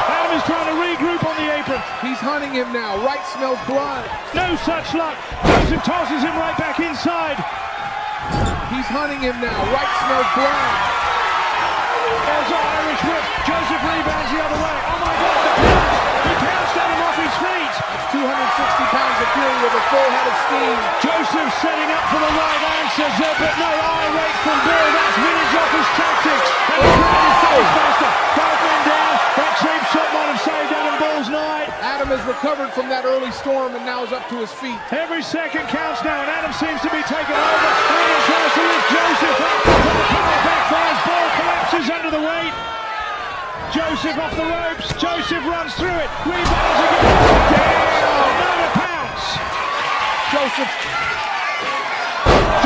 Adam is trying to regroup on the apron. He's hunting him now. Wright smells blood. No such luck. Joseph tosses him right back inside. He's hunting him now. Wright smells blood. There's an Irish whip. Joseph rebounds the other way. Oh my God, the punch. He pounced Adam off his feet. 260 pounds of fury with a full head of steam. Joseph setting up for the right answer, but no eye rake from Bill. That's vintage office tactics. recovered from that early storm and now is up to his feet. Every second counts now, and Adam seems to be taking over. Adam tries to lift Joseph up. Power backfires, ball collapses under the weight. Joseph off the ropes. Joseph runs through it. Rebounds again. Another pounce. Joseph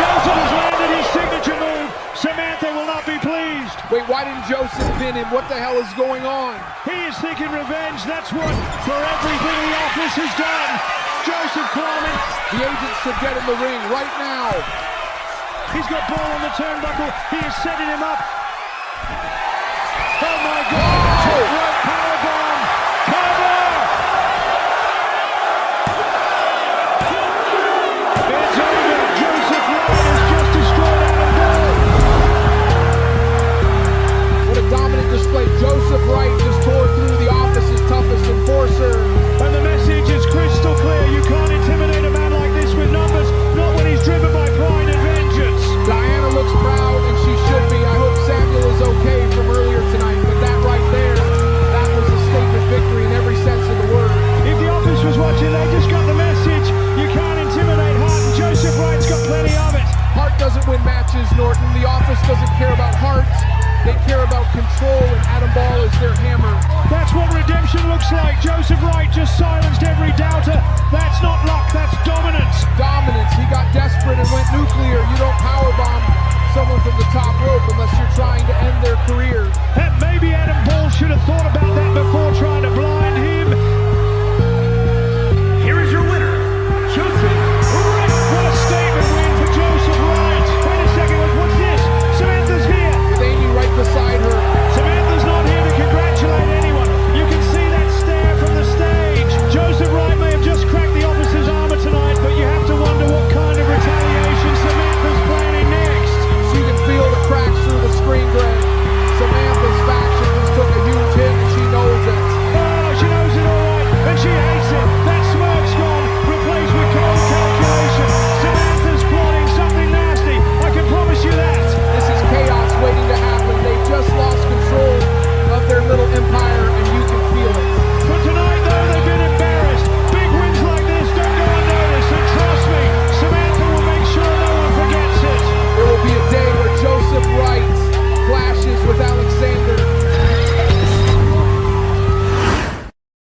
has landed his signature move. Samantha will not be pleased. Wait, why didn't Joseph pin him? What the hell is going on? He is thinking revenge. That's what, for everything the office has done. Joseph climbing. The agent should get in the ring right now. He's got ball on the turnbuckle. He is setting him up. Oh my God! Top rope powerbomb. Cover! It's over. Joseph Wright has just destroyed Adam Ball. What a dominant display. Joseph Wright just tore through the office's toughest enforcer. And the message is crystal clear. You can't intimidate a man like this with numbers, not when he's driven by pride and vengeance. Diana looks proud, and she should be. I hope Samuel is okay from earlier tonight, but that right there, that was a statement victory in every sense of the word. If the office was watching, they just got the message. You can't intimidate Hart, and Joseph Wright's got plenty of it. Hart doesn't win matches, Norton. The office doesn't care about Hart. They care about control, and Adam Ball is their hammer. That's what redemption looks like. Joseph Wright just silenced every doubter. That's not luck, that's dominance. Dominance. He got desperate and went nuclear. You don't powerbomb someone from the top rope unless you're trying to end their career. And maybe Adam Ball should have thought about that before trying to blind him. Here is your winner, Joseph Wright. What a statement win for Joseph Wright. Wait a second, what's this? Samantha's here. With Amy right beside her. Samantha's not here to congratulate anyone. You can see that stare from the stage. Joseph Wright may have just cracked the officer's armor tonight, but you have to wonder what kind of retaliation Samantha's planning next. She can feel the cracks through the screen, Greg. Samantha's faction just took a huge hit, and she knows it. Oh, she knows it all right, and she hates it. That smirk's gone, replaced with cold calculation. Samantha's plotting something nasty. I can promise you that. This is chaos waiting to happen. They've just lost control of their little empire, and you can feel it. For tonight, though, they've been embarrassed. Big wins like this don't go unnoticed, and trust me, Samantha will make sure no one forgets it. There will be a day where Joseph Wright clashes with Aleksandr.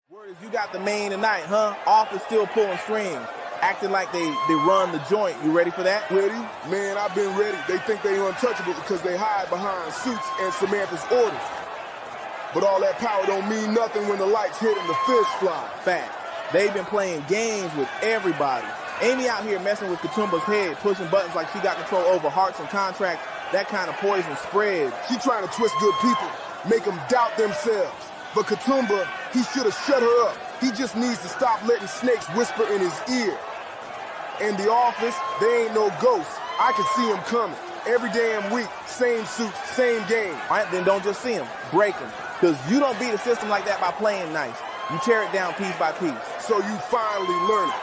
Word is you got the main tonight, huh? Office still pulling strings, acting like they run the joint. You ready for that? Ready? Man, I've been ready. They think they untouchable because they hide behind suits and Samantha's orders. But all that power don't mean nothing when the lights hit and the fists fly. Fact. They've been playing games with everybody. Amy out here messing with Katumba's head, pushing buttons like she got control over hearts and contracts. That kind of poison spreads. She trying to twist good people, make them doubt themselves. But Katumba, he should have shut her up. He just needs to stop letting snakes whisper in his ear. In the office, they ain't no ghosts. I can see them coming. Every damn week, same suits, same game. All right, then don't just see them, break them. Because you don't beat a system like that by playing nice. You tear it down piece by piece. So you finally learn it.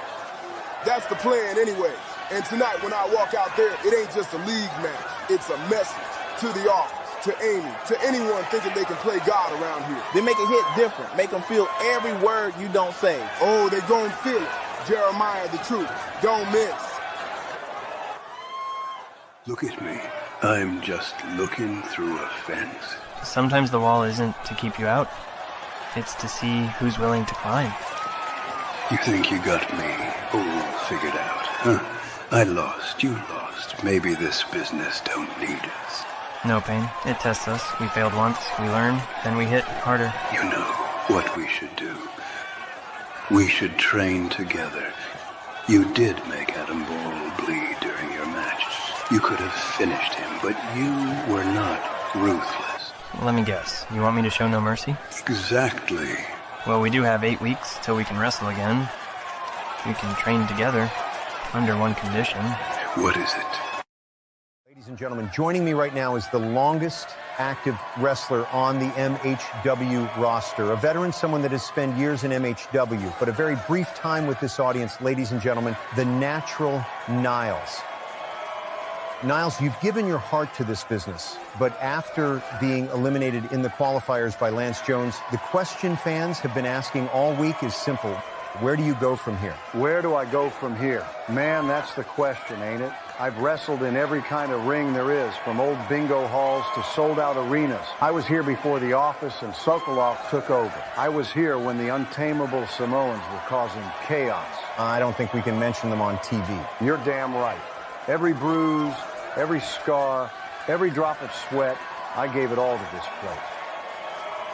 That's the plan anyway. And tonight when I walk out there, it ain't just a league match. It's a message to the office, to Amy, to anyone thinking they can play God around here. They make it hit different. Make them feel every word you don't say. Oh, they gon' feel it. Jeremiah the truth. Don't miss. Look at me. I'm just looking through a fence. Sometimes the wall isn't to keep you out. It's to see who's willing to climb. You think you got me all figured out, huh? I lost, you lost. Maybe this business don't need us. No pain. It tests us. We failed once, we learn, then we hit harder. You know what we should do. We should train together. You did make Adam Ball bleed during your match. You could have finished him, but you were not ruthless. Let me guess. You want me to show no mercy? Exactly. Well, we do have 8 weeks till we can wrestle again. We can train together under one condition. What is it? Ladies and gentlemen, joining me right now is the longest active wrestler on the MHW roster. A veteran, someone that has spent years in MHW, but a very brief time with this audience. Ladies and gentlemen, the natural Niles. Niles, you've given your heart to this business, but after being eliminated in the qualifiers by Lance Jones, the question fans have been asking all week is simple. Where do you go from here? Where do I go from here? Man, that's the question, ain't it? I've wrestled in every kind of ring there is, from old bingo halls to sold-out arenas. I was here before the office and Sokolov took over. I was here when the untamable Samoans were causing chaos. I don't think we can mention them on TV. You're damn right. Every bruise, every scar, every drop of sweat, I gave it all to this place.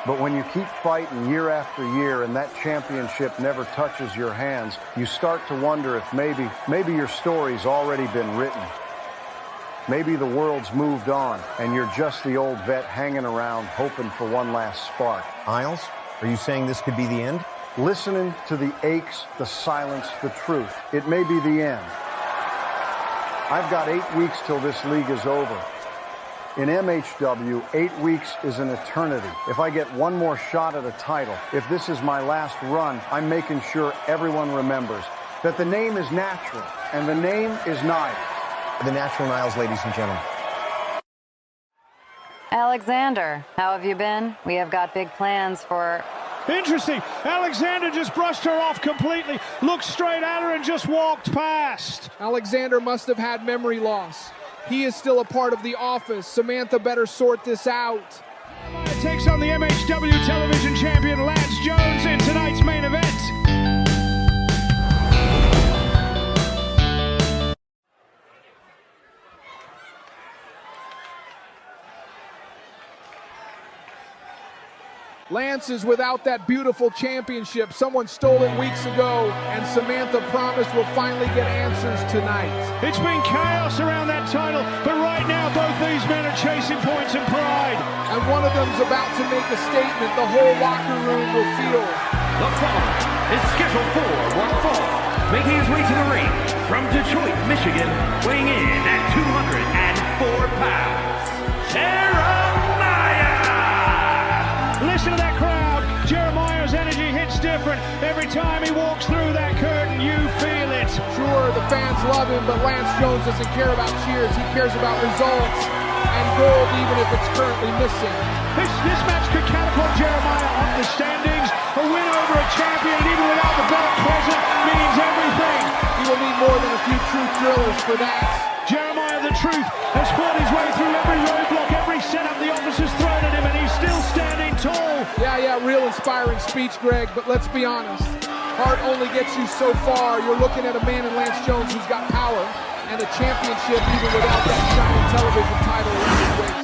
But when you keep fighting year after year and that championship never touches your hands, you start to wonder if maybe your story's already been written. Maybe the world's moved on and you're just the old vet hanging around hoping for one last spark. Isles, are you saying this could be the end? Listening to the aches, the silence, the truth. It may be the end. I've got 8 weeks till this league is over. In MHW, 8 weeks is an eternity. If I get one more shot at a title, if this is my last run, I'm making sure everyone remembers that the name is natural and the name is Niles. The natural Niles, ladies and gentlemen. Aleksandr, how have you been? We have got big plans for... Interesting. Aleksandr just brushed her off completely, looked straight at her and just walked past. Aleksandr must have had memory loss. He is still a part of the office. Samantha better sort this out. Takes on the MHW television champion Lance Jones in tonight's main event. Lance is without that beautiful championship. Someone stole it weeks ago, and Samantha promised we'll finally get answers tonight. It's been chaos around that title, but right now both these men are chasing points and pride. And one of them's about to make a statement the whole locker room will feel. The following is scheduled for one fall, making his way to the ring from Detroit, Michigan, weighing in at 204 pounds, Listen to that crowd. Jeremiah's energy hits different. Every time he walks through that curtain, you feel it. Sure, the fans love him, but Lance Jones doesn't care about cheers. He cares about results and gold, even if it's currently missing. This match could catapult Jeremiah up the standings. A win over a champion, even without the belt present, means everything. He will need more than a few true thrillers for that. Jeremiah the Truth has fought his way through every roadblock, every setup the office has thrown at him, and he's still standing tall. Yeah, real inspiring speech, Greg, but let's be honest. Heart only gets you so far. You're looking at a man in Lance Jones who's got power and a championship even without that shiny television title around his waist.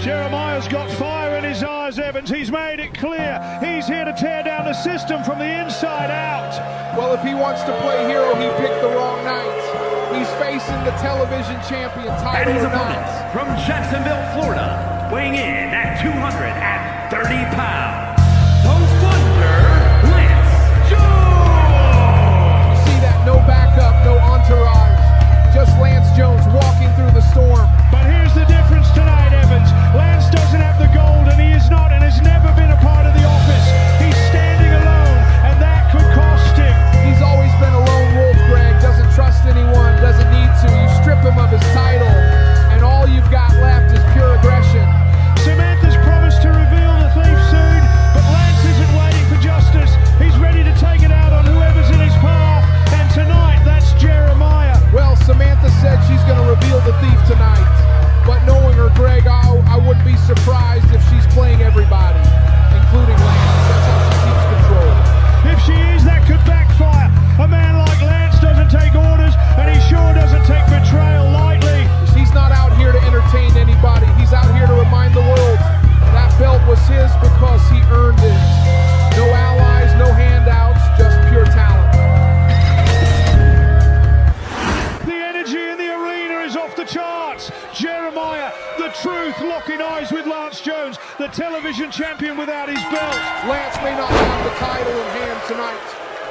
Jeremiah's got fire in his eyes, Evans. He's made it clear. He's here to tear down the system from the inside out. Well, if he wants to play hero, he picked the wrong night. He's facing the television champion title or not. From Jacksonville, Florida, weighing in at 230 pounds, the Wonder Lance Jones. You see that? No backup, no entourage. Just Lance Jones walking through the storm. But here's the difference tonight, Evans. Lance doesn't have the gold, and he is not and has never been a part of the office. He's standing alone, and that could cost him. He's always been a lone wolf, Greg. Doesn't trust anyone, doesn't need to. You strip him of his title, and all you've got left is pure aggression. Samantha's promised to reveal the thief soon, but Lance isn't waiting for justice. He's ready to take it out on whoever's in his path, and tonight that's Jeremiah. Well, Samantha said she's going to reveal the thief tonight, but knowing her, Greg, I wouldn't be surprised if she's playing everybody, including Lance. That's how she keeps control. If she is, that could backfire. A man like Lance doesn't take orders, and he sure doesn't take betrayal lightly. He's not out here to entertain anybody. He's out here to remind the world that belt was his because he earned it. No allies, no handouts, just pure talent. The energy in the arena is off the charts. Jeremiah, the Truth, locking eyes with Lance Jones, the television champion without his belt. Lance may not have the title in hand tonight,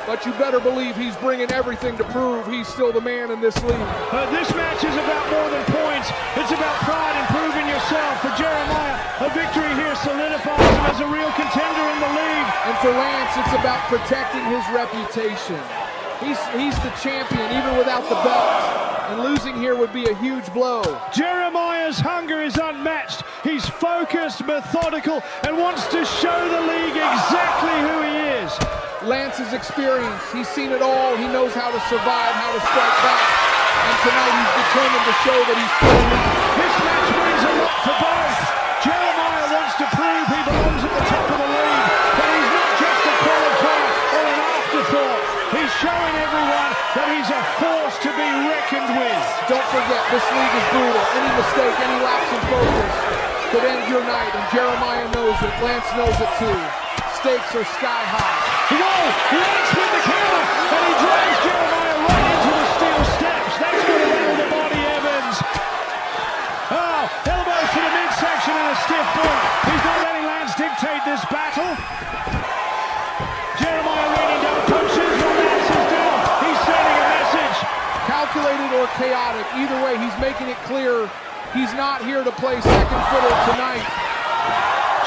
but you better believe he's bringing everything to prove he's still the man in this league. This match is about more than points. It's about pride and proving yourself. For Jeremiah, a victory here solidifies him as a real contender in the league. And for Lance, it's about protecting his reputation. He's the champion, even without the belt. And losing here would be a huge blow. Jeremiah's hunger is unmatched. He He's focused, methodical, and wants to show the league exactly who he is. Lance's experience, he's seen it all. He knows how to survive, how to strike back. And tonight he's determined to show that he's still elite. This match means a lot for both. Jeremiah wants to prove he belongs at the top of the league, but he's not just a qualifier or an afterthought. He's showing everyone that he's a force to be reckoned with. Don't forget, this league is brutal. Any mistake, any lapse in focus could end your night, and Jeremiah knows it. Lance knows it too. Stakes are sky high. Whoa! Lance with the counter, and he drives Jeremiah right into the steel steps. That's going to rattle the body, Evans. Oh, elbows to the midsection and a stiff boot. He's not letting Lance dictate this battle. Jeremiah raining down punches while Lance is down. He's sending a message. Calculated or chaotic, either way, he's making it clear he's not here to play second fiddle tonight.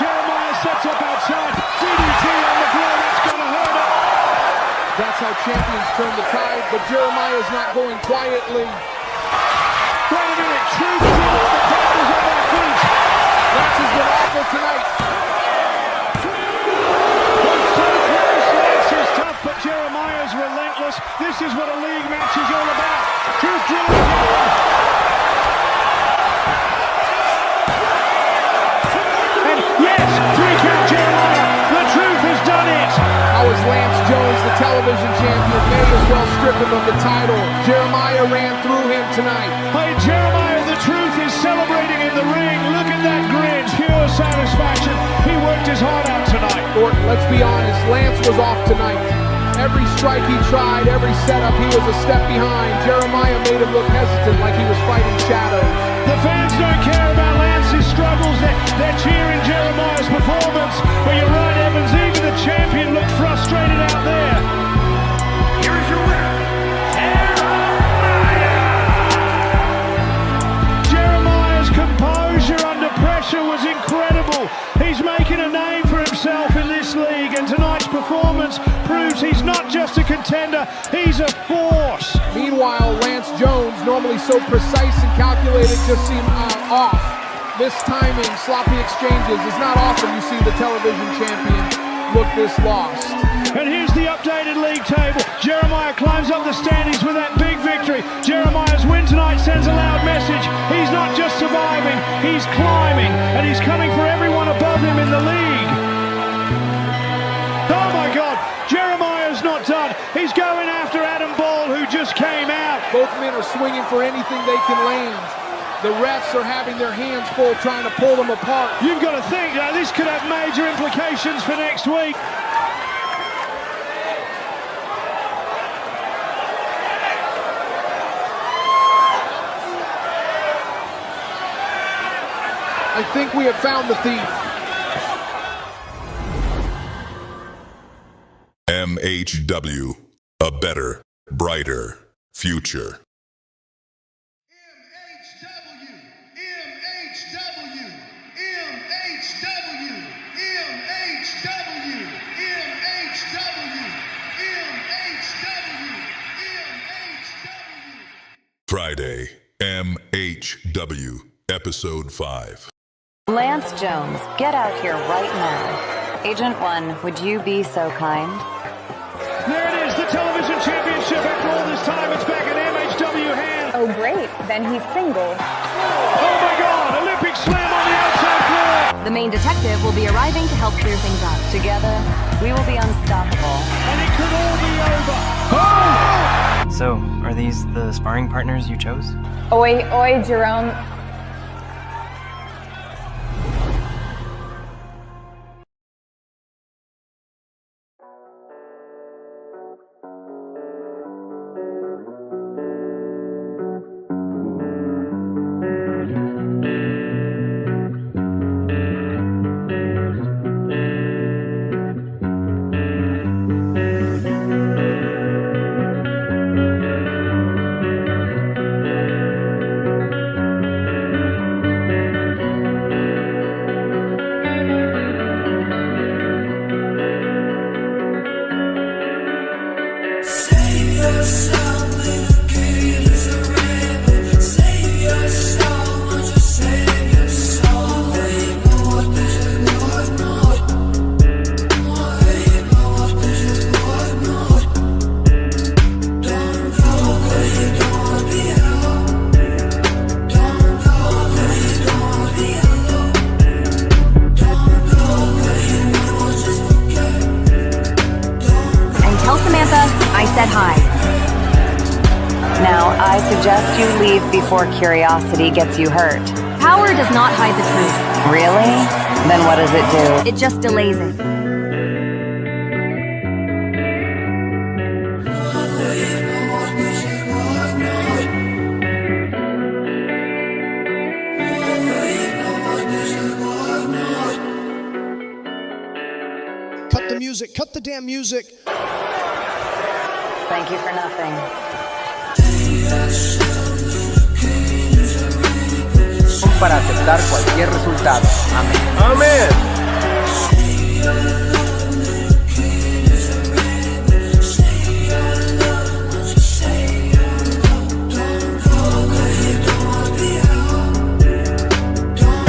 Jeremiah sets up outside. DDT on the floor, that's going to hurt him. That's how champions turn the tide, but Jeremiah's not going quietly. Wait a minute, truth is on the crowd is on their feet. Lance has been awful tonight. Lance is tough, but Jeremiah's relentless. This is what a league match is all about. Truth drilling down. And yes, 3 count Jeremiah. The truth has done it. How is Lance Jones, the television champion, may as well strip him of the title? Jeremiah ran through him tonight. Hey, Jeremiah, the truth is celebrating in the ring. Look at that grin, pure satisfaction. He worked his heart out tonight. Thornton, let's be honest, Lance was off tonight. Every strike he tried, every setup, he was a step behind. Jeremiah made him look hesitant, like he was fighting shadows. The fans don't care about Lance's struggles. They're cheering Jeremiah's performance. But you're right, Evans, even the champion looked frustrated out there. Here is your winner, Jeremiah. Jeremiah's composure under pressure was incredible. He's making a name for himself in this league, and tonight's performance proves he's not just a contender, he's a force. Meanwhile, Lance Jones, normally so precise and calculated, just seemed off. This timing, sloppy exchanges, is not often you see the television champion look this lost. And here's the updated league table. Jeremiah climbs up the standings with that big victory. Jeremiah's win tonight sends a loud message. He's not just surviving, he's climbing, and he's coming for everyone above him in the league. Oh my God, Jeremiah's not done. He's going after Adam Ball, who just came out. Both men are swinging for anything they can land. The refs are having their hands full trying to pull them apart. You've got to think, now this could have major implications for next week. I think we have found the thief. MHW, a better, brighter future. Friday, MHW, Episode 5. Lance Jones, get out here right now. Agent 1, would you be so kind? There it is, the television championship. After all this time, it's back in MHW hands. Oh, great. Then he's single. Oh, my God. Olympic slam on the outside floor. The main detective will be arriving to help clear things up. Together, we will be unstoppable. And it could all be over. Oh! So, are these the sparring partners you chose? Oi, Jerome. Brave before curiosity gets you hurt. Power does not hide the truth. Really? Then what does it do? It just delays it. Cut the music. Cut the damn music. Thank you for nothing. Para aceptar cualquier resultado. Amén. Amén.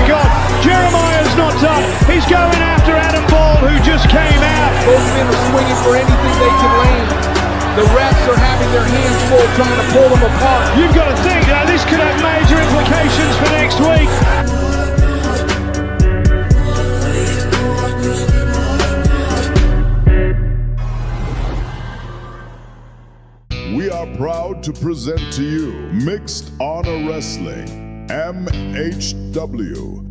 God, Jeremiah's not done. He's going after Adam Ball, who just came out. Both men are swinging for anything they can land. The refs are having their hands full trying to pull them apart. You've got to think, this could have major implications for next week. We are proud to present to you Mixed Honor Wrestling, MHW.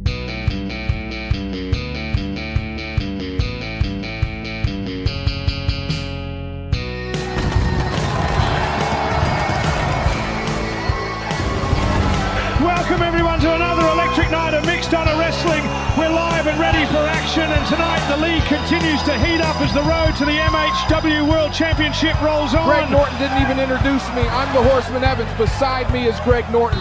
Welcome everyone to another electric night of Mixed Honor Wrestling. We're live and ready for action, and tonight the league continues to heat up as the road to the MHW World Championship rolls on. Greg Norton didn't even introduce me. I'm the Horseman Evans. Beside me is Greg Norton.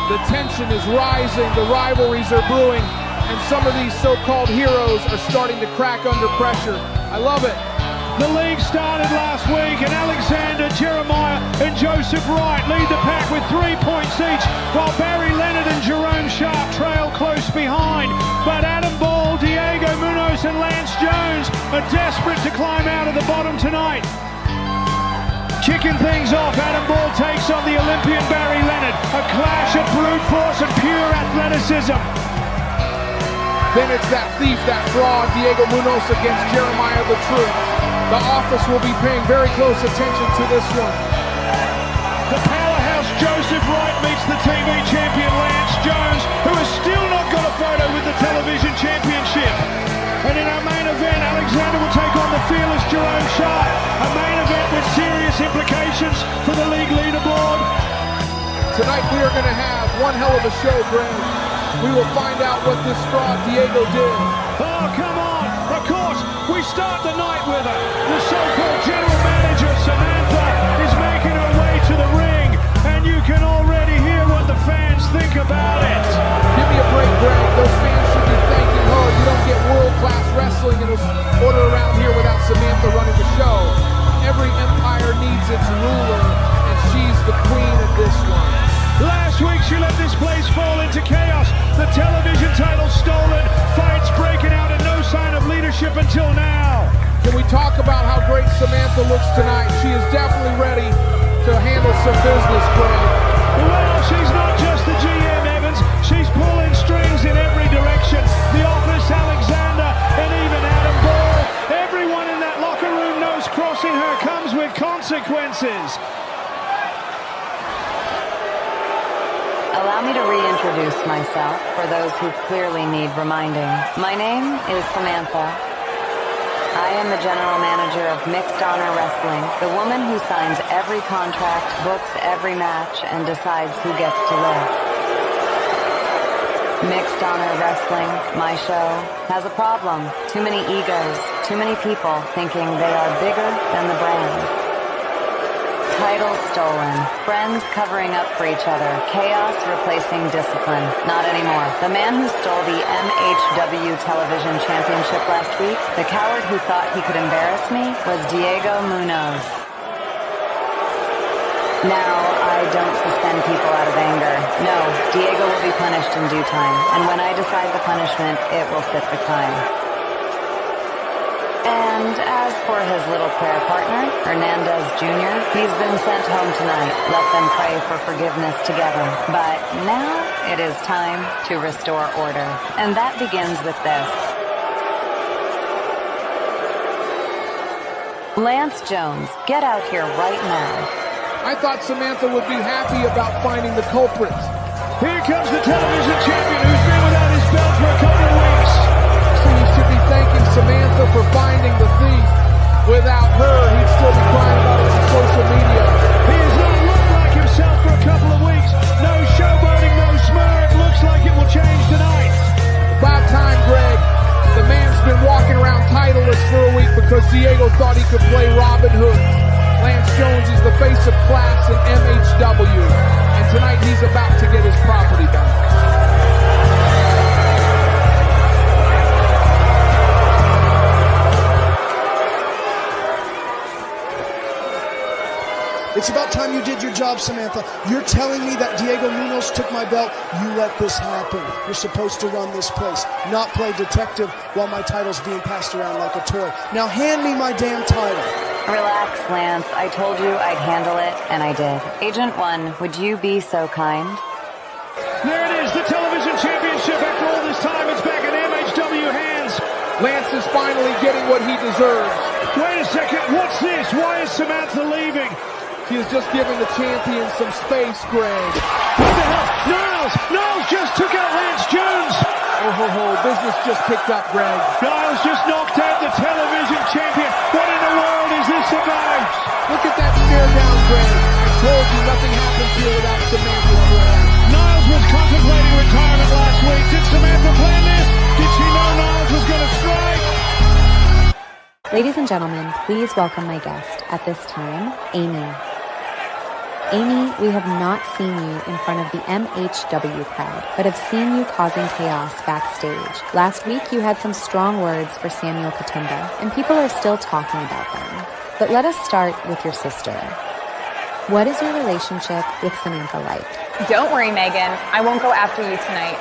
The tension is rising, the rivalries are brewing, and some of these so-called heroes are starting to crack under pressure. I love it. The league started last week, and Aleksandr, Jeremiah and Joseph Wright lead the pack with 3 points each, while Barry Leonard and Jerome Sharp trail close behind. But Adam Ball, Diego Munoz and Lance Jones are desperate to climb out of the bottom tonight. Kicking things off, Adam Ball takes on the Olympian Barry Leonard, a clash of brute force and pure athleticism. Then it's that thief, that fraud, Diego Munoz against Jeremiah the Truth. The office will be paying very close attention to this one. The powerhouse Joseph Wright meets the TV champion Lance Jones, who has still not got a photo with the television championship. And in our main event, Aleksandr will take on the fearless Jerome Sharp, a main event with serious implications for the league leaderboard. Tonight we are going to have one hell of a show, Greg. We will find out what this fraud Diego did. Oh, come on. Of course, we start the night with her. The so-called general manager, Samantha, is making her way to the ring, and you can already hear what the fans think about it. Give me a break, Greg. Those fans should be thanking her. You don't get world-class wrestling in this order around here without Samantha running the show. Every empire needs its ruler, and she's the queen of this one. Last week she let this place fall into chaos. The television title stolen, fights breaking out and no sign of leadership until now. Can we talk about how great Samantha looks tonight? She is definitely ready to handle some business, Greg. Well, she's not just the GM, Evans. She's pulling strings in every direction. The office, Aleksandr, and even Adam Ball. Everyone in that locker room knows crossing her comes with consequences. Allow me to reintroduce myself for those who clearly need reminding. My name is Samantha. I am the general manager of Mixed Honor Wrestling, the woman who signs every contract, books every match, and decides who gets to live. Mixed Honor Wrestling, my show, has a problem. Too many egos, too many people thinking they are bigger than the brand. Titles stolen, friends covering up for each other, chaos replacing discipline. Not anymore. The man who stole the MHW television championship last week, the coward who thought he could embarrass me, was Diego Munoz. Now, I don't suspend people out of anger. No, Diego will be punished in due time, and when I decide the punishment, it will fit the crime. And as for his little prayer partner, Hernandez Jr., he's been sent home tonight. Let them pray for forgiveness together. But now it is time to restore order. And that begins with this. Lance Jones, get out here right now. I thought Samantha would be happy about finding the culprits. Here comes the television champion who's been without his belt for a couple of weeks. So he should be thanking Samantha for finding the thief. Without her, he'd still be crying about it on social media. He has not looked like himself for a couple of weeks. No showboating, no smirk. Looks like it will change tonight. About time, Greg. The man's been walking around titleless for a week because Diego thought he could play Robin Hood. Lance Jones is the face of class in MHW, and tonight he's about to get his property back. It's about time you did your job, Samantha. You're telling me that Diego Munoz took my belt? You let this happen. You're supposed to run this place, not play detective while my title's being passed around like a toy. Now hand me my damn title. Relax, Lance. I told you I'd handle it, and I did. Agent 1, would you be so kind? There it is, the television championship. After all this time, it's back in MHW hands. Lance is finally getting what he deserves. Wait a second, what's this? Why is Samantha leaving? He is just giving the champion some space, Greg. What the hell? Niles just took out Lance Jones. Oh, business just picked up, Greg. Niles just knocked out the television champion. What in the world is this about? Look at that stare down, Greg. I told you nothing happens here without Samantha, Greg. Niles was contemplating retirement last week. Did Samantha plan this? Did she know Niles was going to strike? Ladies and gentlemen, please welcome my guest at this time, Amy. Amy, we have not seen you in front of the MHW crowd, but have seen you causing chaos backstage. Last week, you had some strong words for Samuel Katumba, and people are still talking about them. But let us start with your sister. What is your relationship with Samantha like? Don't worry, Megan. I won't go after you tonight.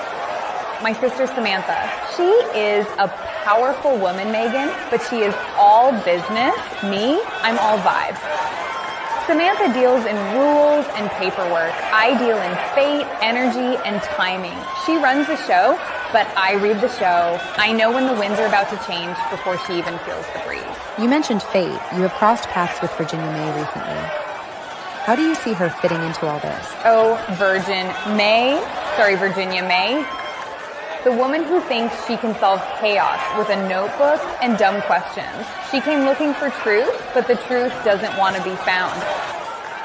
My sister Samantha. She is a powerful woman, Megan, but she is all business. Me, I'm all vibes. Samantha deals in rules and paperwork. I deal in fate, energy, and timing. She runs the show, but I read the show. I know when the winds are about to change before she even feels the breeze. You mentioned fate. You have crossed paths with Virginia May recently. How do you see her fitting into all this? Oh, Virginia May. The woman who thinks she can solve chaos with a notebook and dumb questions. She came looking for truth, but the truth doesn't want to be found.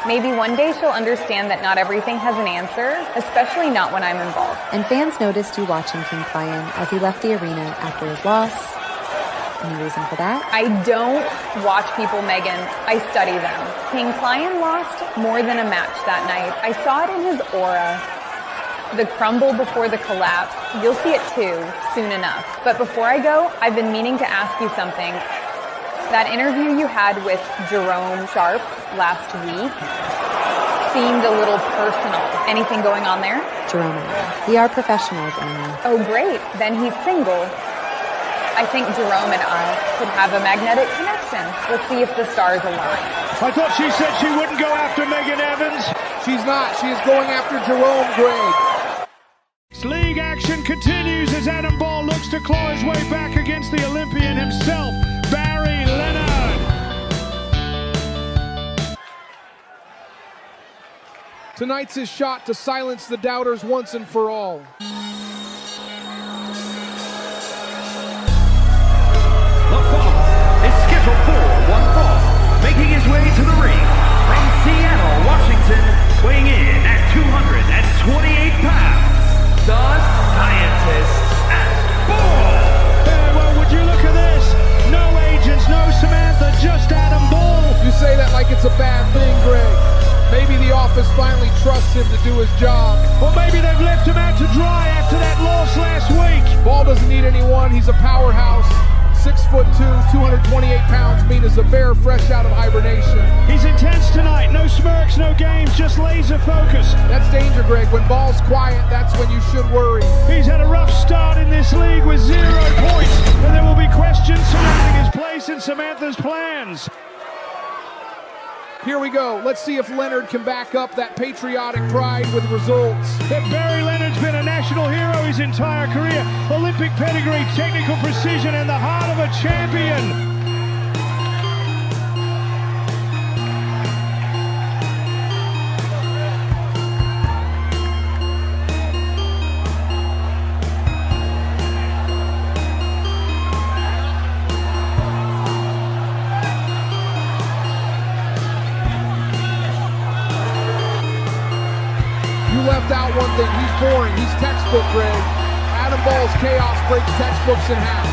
Maybe one day she'll understand that not everything has an answer, especially not when I'm involved. And fans noticed you watching King Client as he left the arena after his loss. Any reason for that? I don't watch people, Megan. I study them. King Client lost more than a match that night. I saw it in his aura. The crumble before the collapse. You'll see it too, soon enough. But before I go, I've been meaning to ask you something. That interview you had with Jerome Sharp last week seemed a little personal. Anything going on there? Jerome and I. We are professionals, Amy. Oh, great. Then he's single. I think Jerome and I could have a magnetic connection. Let's see if the stars align. I thought she said she wouldn't go after Megan Evans. She's not. She is going after Jerome, Greg. League action continues as Adam Ball looks to claw his way back against the Olympian himself, Barry Leonard. Tonight's his shot to silence the doubters once and for all. The fall is scheduled for one fall, making his way to the ring from Seattle, Washington, weighing in at 228 pounds. The scientist at Ball. Yeah, well, would you look at this? No agents, no Samantha, just Adam Ball. You say that like it's a bad thing, Greg. Maybe the office finally trusts him to do his job. Or maybe they've left him out to dry after that loss last week. Ball doesn't need anyone. He's a powerhouse. 6'2", 228 pounds, mean as a bear fresh out of hibernation. He's intense tonight. No smirks, no games, just laser focus. That's danger, Greg. When Ball's quiet, that's when you should worry. He's had a rough start in this league with 0 points, and there will be questions surrounding his place in Samantha's plans. Here we go. Let's see if Leonard can back up that patriotic pride with results. Barry Leonard's been a national hero his entire career. Olympic pedigree, technical precision, and the heart of a champion. nothing. He's boring. He's textbook, Greg. Adam Ball's chaos breaks textbooks in half.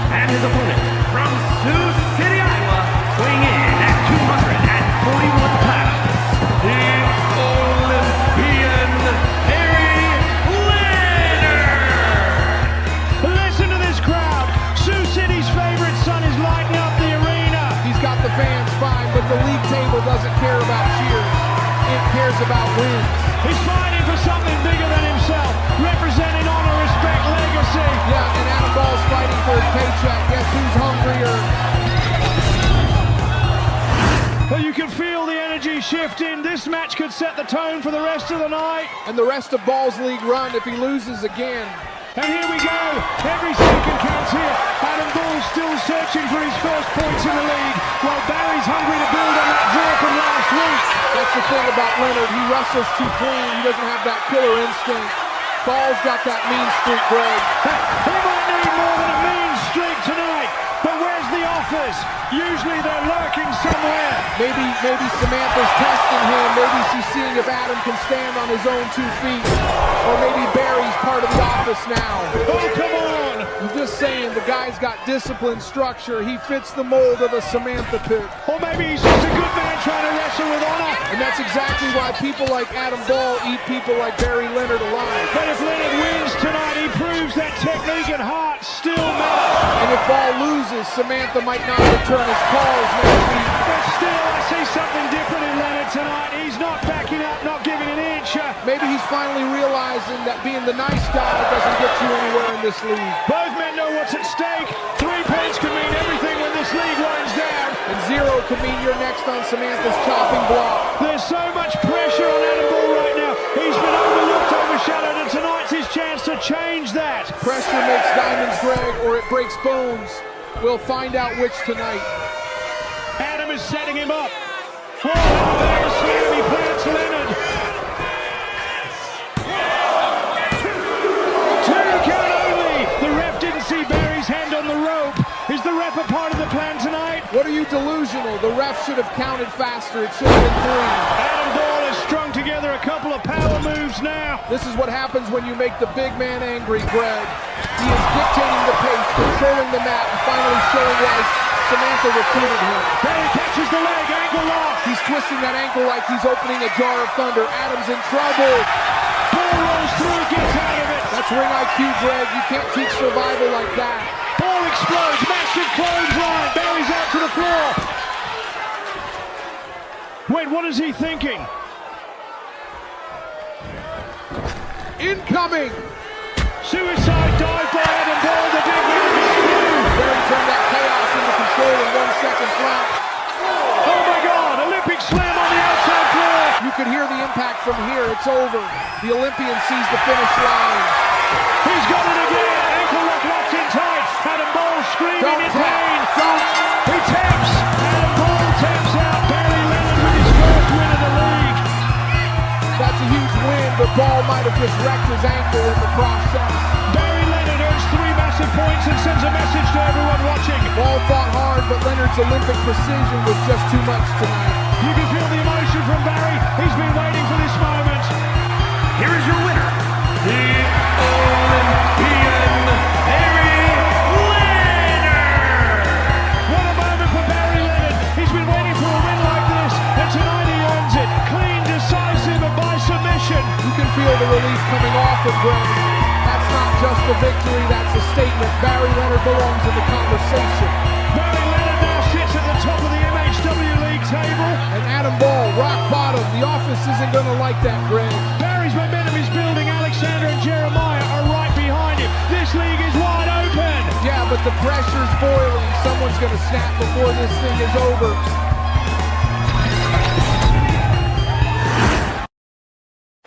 And his opponent from Sioux City, Iowa, weighing in at 241 pounds, the Olympian Barry Leonard. Listen to this crowd. Sioux City's favorite son is lighting up the arena. He's got the fans fine, but the league table doesn't care about cheers. It cares about wins. He's fighting for something bigger than himself, representing honor, respect, legacy. Yeah, and Adam Ball's fighting for his paycheck. Guess who's hungrier? Well, you can feel the energy shifting. This match could set the tone for the rest of the night. And the rest of Ball's league run if he loses again. And here we go. Every second counts here. Adam Ball's still searching for his first points in the league, while Barry's hungry to build on that draw from last week. That's the thing about Leonard. He wrestles too clean. He doesn't have that killer instinct. Ball's got that mean streak, Greg. He might need more than a mean streak tonight. But where's the offers? Usually they're lurking somewhere. Maybe Samantha's testing him. Maybe she's seeing if Adam can stand on his own 2 feet. Or maybe Barry's part of the office now. Oh, come on! I'm just saying, the guy's got discipline, structure. He fits the mold of a Samantha pick. Or maybe he's just a good man trying to wrestle with honor. And that's exactly why people like Adam Ball eat people like Barry Leonard alive. But if Leonard wins tonight, he proves that technique and heart still matter. And if Ball loses, Samantha might not return his calls next week. But still, I see something different in Leonard tonight. He's not backing up, not giving an inch. Maybe he's finally realizing that being the nice guy doesn't get you anywhere in this league. Both men know what's at stake. 3 points can mean everything when this league winds down. And 0 could mean you're next on Samantha's chopping block. There's so much pressure on Adam Ball right now. He's been overlooked, overshadowed, and tonight's his chance to change that. Pressure makes diamonds, Greg, or it breaks bones. We'll find out which tonight. Adam is setting him up. Oh, there's slam. He plants Leonard. 2 count only. The ref didn't see Barry's hand on the rope. Is the ref a part of the plan tonight? What are you delusional? The ref should have counted faster. It should have been 3. Adam Ball has strung together a couple of power moves now. This is what happens when you make the big man angry, Greg. He is dictating the pace, controlling the mat, and finally showing why Samantha recruited him. Barry catches the leg, ankle lock. He's twisting that ankle like he's opening a jar of thunder. Adam's in trouble. Ball rolls through, gets out of it. That's ring IQ, Greg. You can't teach survival like that. Ball explodes, massive clothesline. Barry's out to the floor. Wait, what is he thinking? Incoming! Suicide dive by Adam Ball, the big man. Barry turned that chaos into control in 1 second flat. Oh my God, Olympic slam on the outside floor. You could hear the impact from here. It's over. The Olympian sees the finish line. He's got it again. Ankle lock locked in tight. Adam Ball screaming in pain. He taps. Adam Ball taps out. Barry Leonard with his first win of the league. That's a huge win, but Ball might have just wrecked his ankle in the process. Barry Leonard earns 3 massive points and sends a message to everyone watching. Ball fought hard, but Leonard's Olympic precision was just too much tonight. You can feel the emotion from Barry. He's been waiting for this moment. Here is your winner, the Olympian Barry Leonard. What a moment for Barry Leonard. He's been waiting for a win like this, and tonight he earns it. Clean, decisive, and by submission. You can feel the relief coming off of Greg. That's not just a victory, that's a statement. Barry Leonard belongs in the conversation. Barry Leonard now sits at the top of the MHW league table. And Adam Ball, rock bottom. The office isn't going to like that, Greg. Barry's momentum is building. Aleksandr and Jeremiah are right behind him. This league is wide open. Yeah, but the pressure's boiling. Someone's going to snap before this thing is over.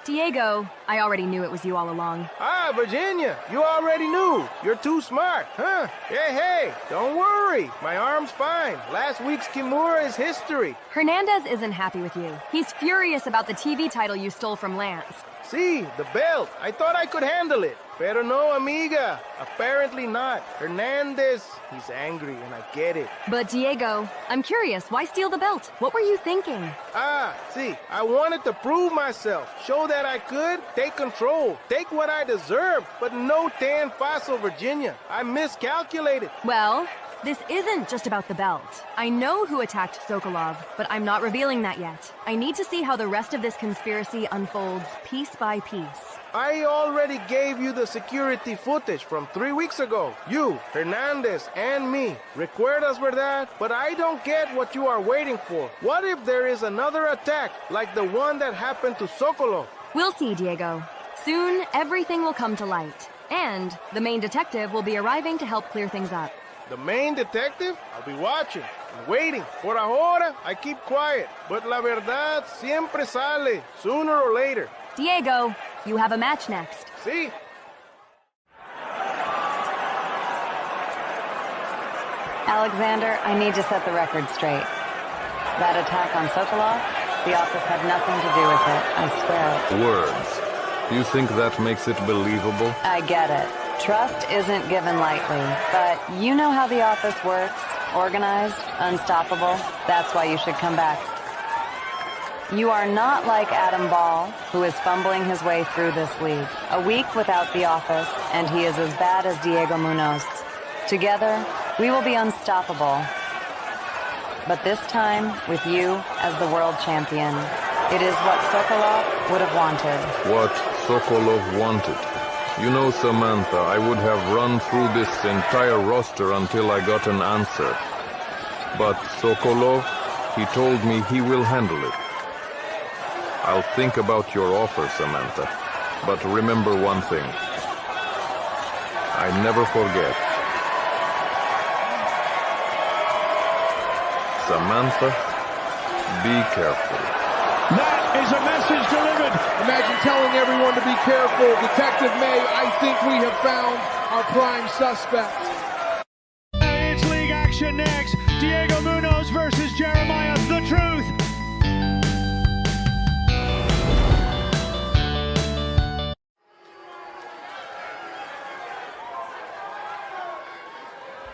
Diego, I already knew it was you all along. Ah, Virginia, you already knew. You're too smart, huh? Hey, don't worry. My arm's fine. Last week's Kimura is history. Hernandez isn't happy with you. He's furious about the TV title you stole from Lance. See, the belt. I thought I could handle it. Pero no, amiga. Apparently not. Hernandez, he's angry, and I get it. But Diego, I'm curious, why steal the belt? What were you thinking? See, I wanted to prove myself, show that I could take control, take what I deserve, but no tan fossil, Virginia. I miscalculated. Well, this isn't just about the belt. I know who attacked Sokolov, but I'm not revealing that yet. I need to see how the rest of this conspiracy unfolds piece by piece. I already gave you the security footage from 3 weeks ago. You, Hernandez, and me. Recuerdas, verdad? But I don't get what you are waiting for. What if there is another attack, like the one that happened to Sokolov? We'll see, Diego. Soon, everything will come to light. And the main detective will be arriving to help clear things up. The main detective? I'll be watching and waiting. Por ahora, I keep quiet. But la verdad siempre sale, sooner or later. Diego, you have a match next. See? Aleksandr, I need to set the record straight. That attack on Sokolov, the office had nothing to do with it, I swear. Words. You think that makes it believable? I get it. Trust isn't given lightly, but you know how the office works. Organized, unstoppable. That's why you should come back. You are not like Adam Ball, who is fumbling his way through this league. A week without the office, and he is as bad as Diego Munoz. Together, we will be unstoppable. But this time, with you as the world champion, it is what Sokolov would have wanted. What Sokolov wanted? You know, Samantha, I would have run through this entire roster until I got an answer. But Sokolov, he told me he will handle it. I'll think about your offer, Samantha. But remember one thing. I never forget. Samantha, be careful. That is a message delivered. Imagine telling everyone to be careful. Detective May, I think we have found our prime suspect. It's league action next. Diego Munoz versus Jeremiah The Truth.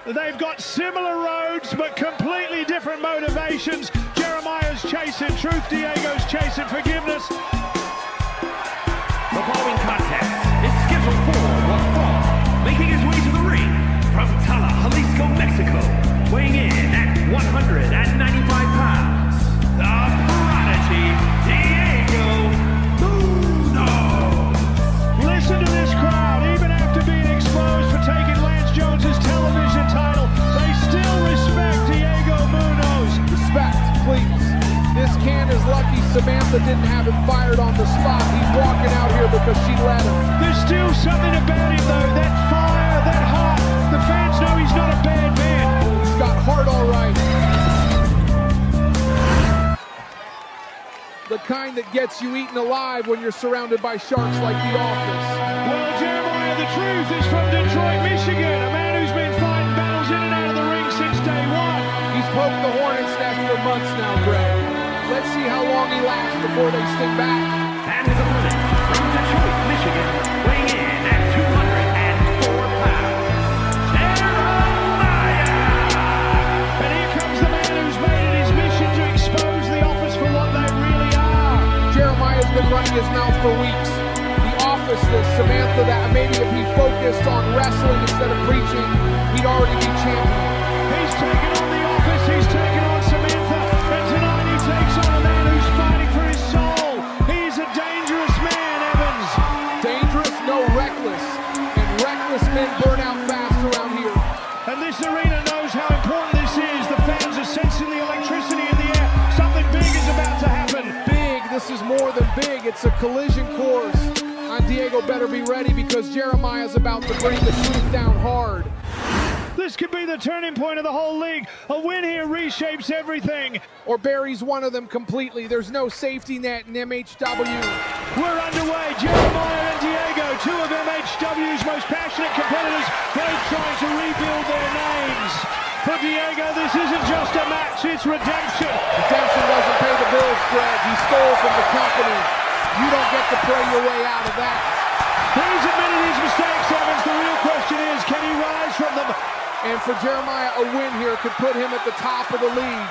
They've got similar roads, but completely different motivations. Jeremiah's chasing truth, Diego's chasing forgiveness. The following contest is scheduled for one fall, making his way to the ring from Tala, Jalisco, Mexico, weighing in at 195 pounds, the prodigy, Diego Munoz. Listen to this crowd, even after being exposed for taking Lance Jones's television title, they still respect Diego Munoz. Respect, please. This can is lucky Samantha didn't have him fired on the spot. He's walking out here because she let him. There's still something about him though, that fire, that heart. The fans know he's not a bad man. He's got heart all right. The kind that gets you eaten alive when you're surrounded by sharks like The Office. Well, Jeremiah The Truth is from Detroit, Michigan, a man who's been fighting battles in and out of the ring since day one. He's poked the hornet's nest for months now, Greg. Let's see how long he lasts before they stick back. And his opponent from Detroit, Michigan, weighing in at 204 pounds, Jeremiah! And here comes the man who's made it his mission to expose the office for what they really are. Jeremiah's been running his mouth for weeks. The Office, this Samantha, that maybe if he focused on wrestling instead of preaching, he'd already be champion. He's taken on the Office, he's taken on Samantha, and tonight he takes on a man who's fighting for his soul. He's a dangerous man, Evans. Dangerous, no reckless. And reckless men burn out fast around here. And this arena knows how important this is. The fans are sensing the electricity in the air. Something big is about to happen. Big, this is more than big. It's a collision course. And Diego better be ready because Jeremiah's about to bring the truth down hard. This could be the turning point of the whole league. A win here reshapes everything. Or buries one of them completely. There's no safety net in MHW. We're underway. Jeremiah and Diego, two of MHW's most passionate competitors, both trying to rebuild their names. For Diego, this isn't just a match, it's redemption. Redemption doesn't pay the bills, Greg. He stole from the company. You don't get to pray your way out of that. He's admitted his mistakes, Evans. The real question is, can he rise from them? And for Jeremiah, a win here could put him at the top of the league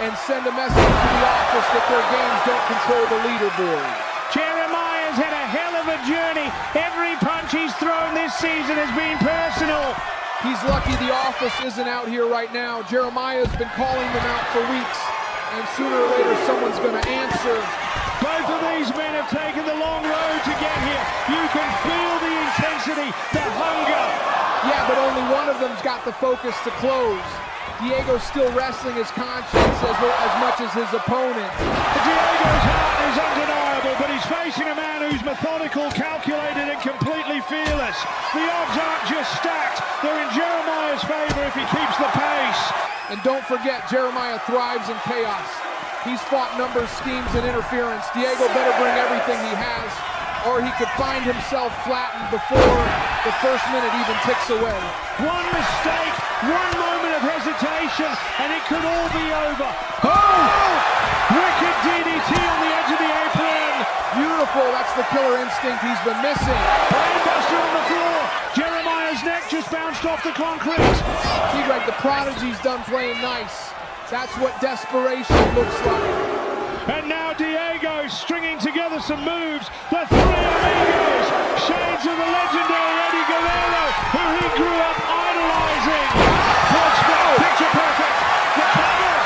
and send a message to the office that their games don't control the leaderboard. Jeremiah's had a hell of a journey. Every punch he's thrown this season has been personal. He's lucky the office isn't out here right now. Jeremiah's been calling them out for weeks, and sooner or later someone's going to answer. Both of these men have taken the long road to get here. You can feel the intensity, the hunger. Yeah, but only one of them's got the focus to close. Diego's still wrestling his conscience as much as his opponent. Diego's heart is undeniable, but he's facing a man who's methodical, calculated, and completely fearless. The odds aren't just stacked. They're in Jeremiah's favor if he keeps the pace. And don't forget, Jeremiah thrives in chaos. He's fought numbers, schemes, and interference. Diego better bring everything he has, or he could find himself flattened before the first minute even ticks away. One mistake, one moment of hesitation, and it could all be over. Oh! Wicked DDT on the edge of the apron. Beautiful, that's the killer instinct he's been missing. Brainbuster on the floor. Jeremiah's neck just bounced off the concrete. See, Greg, the prodigy's done playing nice. That's what desperation looks like. And now Diego stringing together some moves. The three amigos, shades of the legendary Eddie Guerrero, who he grew up idolizing. First spot, picture perfect. The cover.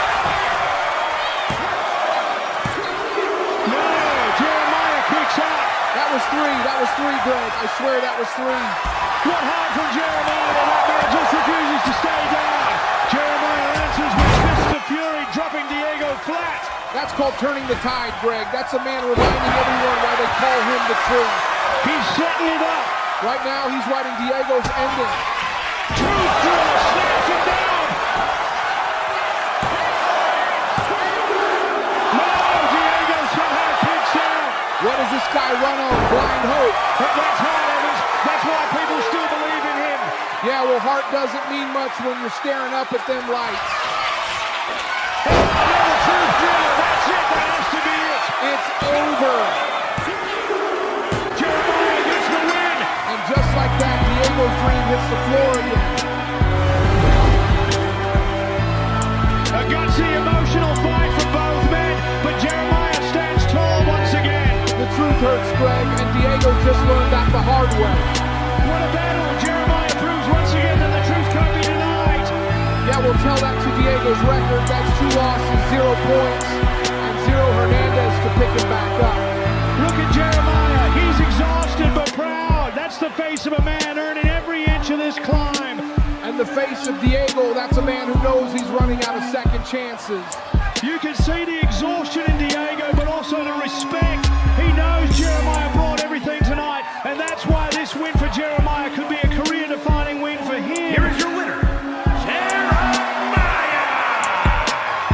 No, Jeremiah kicks out. That was three, Greg. I swear that was three. What hard from Jeremiah, that man just refuses to stay down. Jeremiah answers with fists of fury, dropping Diego flat. That's called turning the tide, Greg. That's a man reminding everyone why they call him the truth. He's setting it up. Right now, he's writing Diego's ending. Truth drill snaps him down. No, Diego somehow kicks out. What does this guy run on? Blind hope. But that's hard, Evans. That's why people still believe in him. Yeah, well, heart doesn't mean much when you're staring up at them lights. Another truth drill. That's it. That has to be it. It's over. Jeremiah gets the win. And just like that, Diego's dream hits the floor again. A gutsy, emotional fight for both men, but Jeremiah stands tall once again. The truth hurts, Greg, and Diego just learned that the hard way. What a battle. Jeremiah proves once again that the truth can't be denied. Yeah, we'll tell that to Diego's record. That's 2 losses, 0 points, and 0 Hernandez to pick him back up. Look at Jeremiah. He's exhausted but proud. That's the face of a man earning every inch of this climb. And the face of Diego, that's a man who knows he's running out of second chances. You can see the exhaustion in Diego, but also the respect. He knows Jeremiah brought everything tonight, and that's why this win for Jeremiah could be a career-defining win for him. Here is your winner, Jeremiah!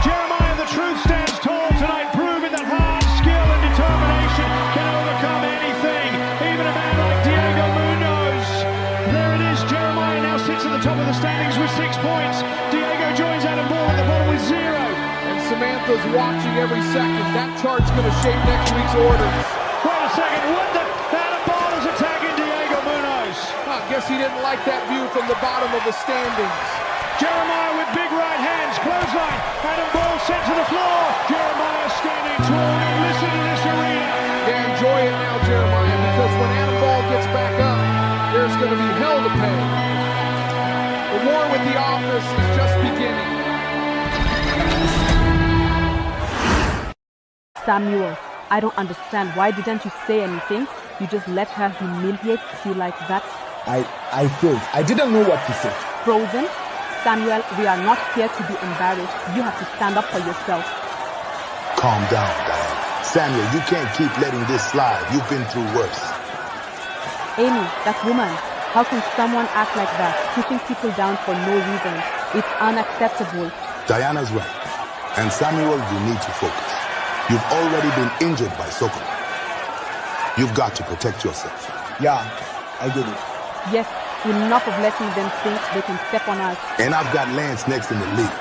Jeremiah, the truth stands tall tonight, proving that hard skill and determination can overcome anything, even a man like Diego Munoz. There it is, Jeremiah now sits at the top of the standings with 6 points. Diego joins Adam Ball at the bottom with 0. Samantha's watching every second. That chart's going to shape next week's orders. Wait a second. What the? Adam Ball is attacking Diego Munoz. I guess he didn't like that view from the bottom of the standings. Jeremiah with big right hands. Clothesline. Adam Ball sent to the floor. Jeremiah standing tall. And listen to this arena. Yeah, enjoy it now, Jeremiah, because when Adam Ball gets back up, there's going to be hell to pay. The war with the office is just beginning. Samuel, I don't understand. Why didn't you say anything? You just let her humiliate you like that? I froze. I didn't know what to say. Frozen? Samuel, we are not here to be embarrassed. You have to stand up for yourself. Calm down, Diana. Samuel, you can't keep letting this slide. You've been through worse. Amy, that woman, how can someone act like that, pushing people down for no reason? It's unacceptable. Diana's right. And Samuel, you need to focus. You've already been injured by Sokol. You've got to protect yourself. Yeah, I get it. Yes, enough of letting them think they can step on us. And I've got Lance next in the league.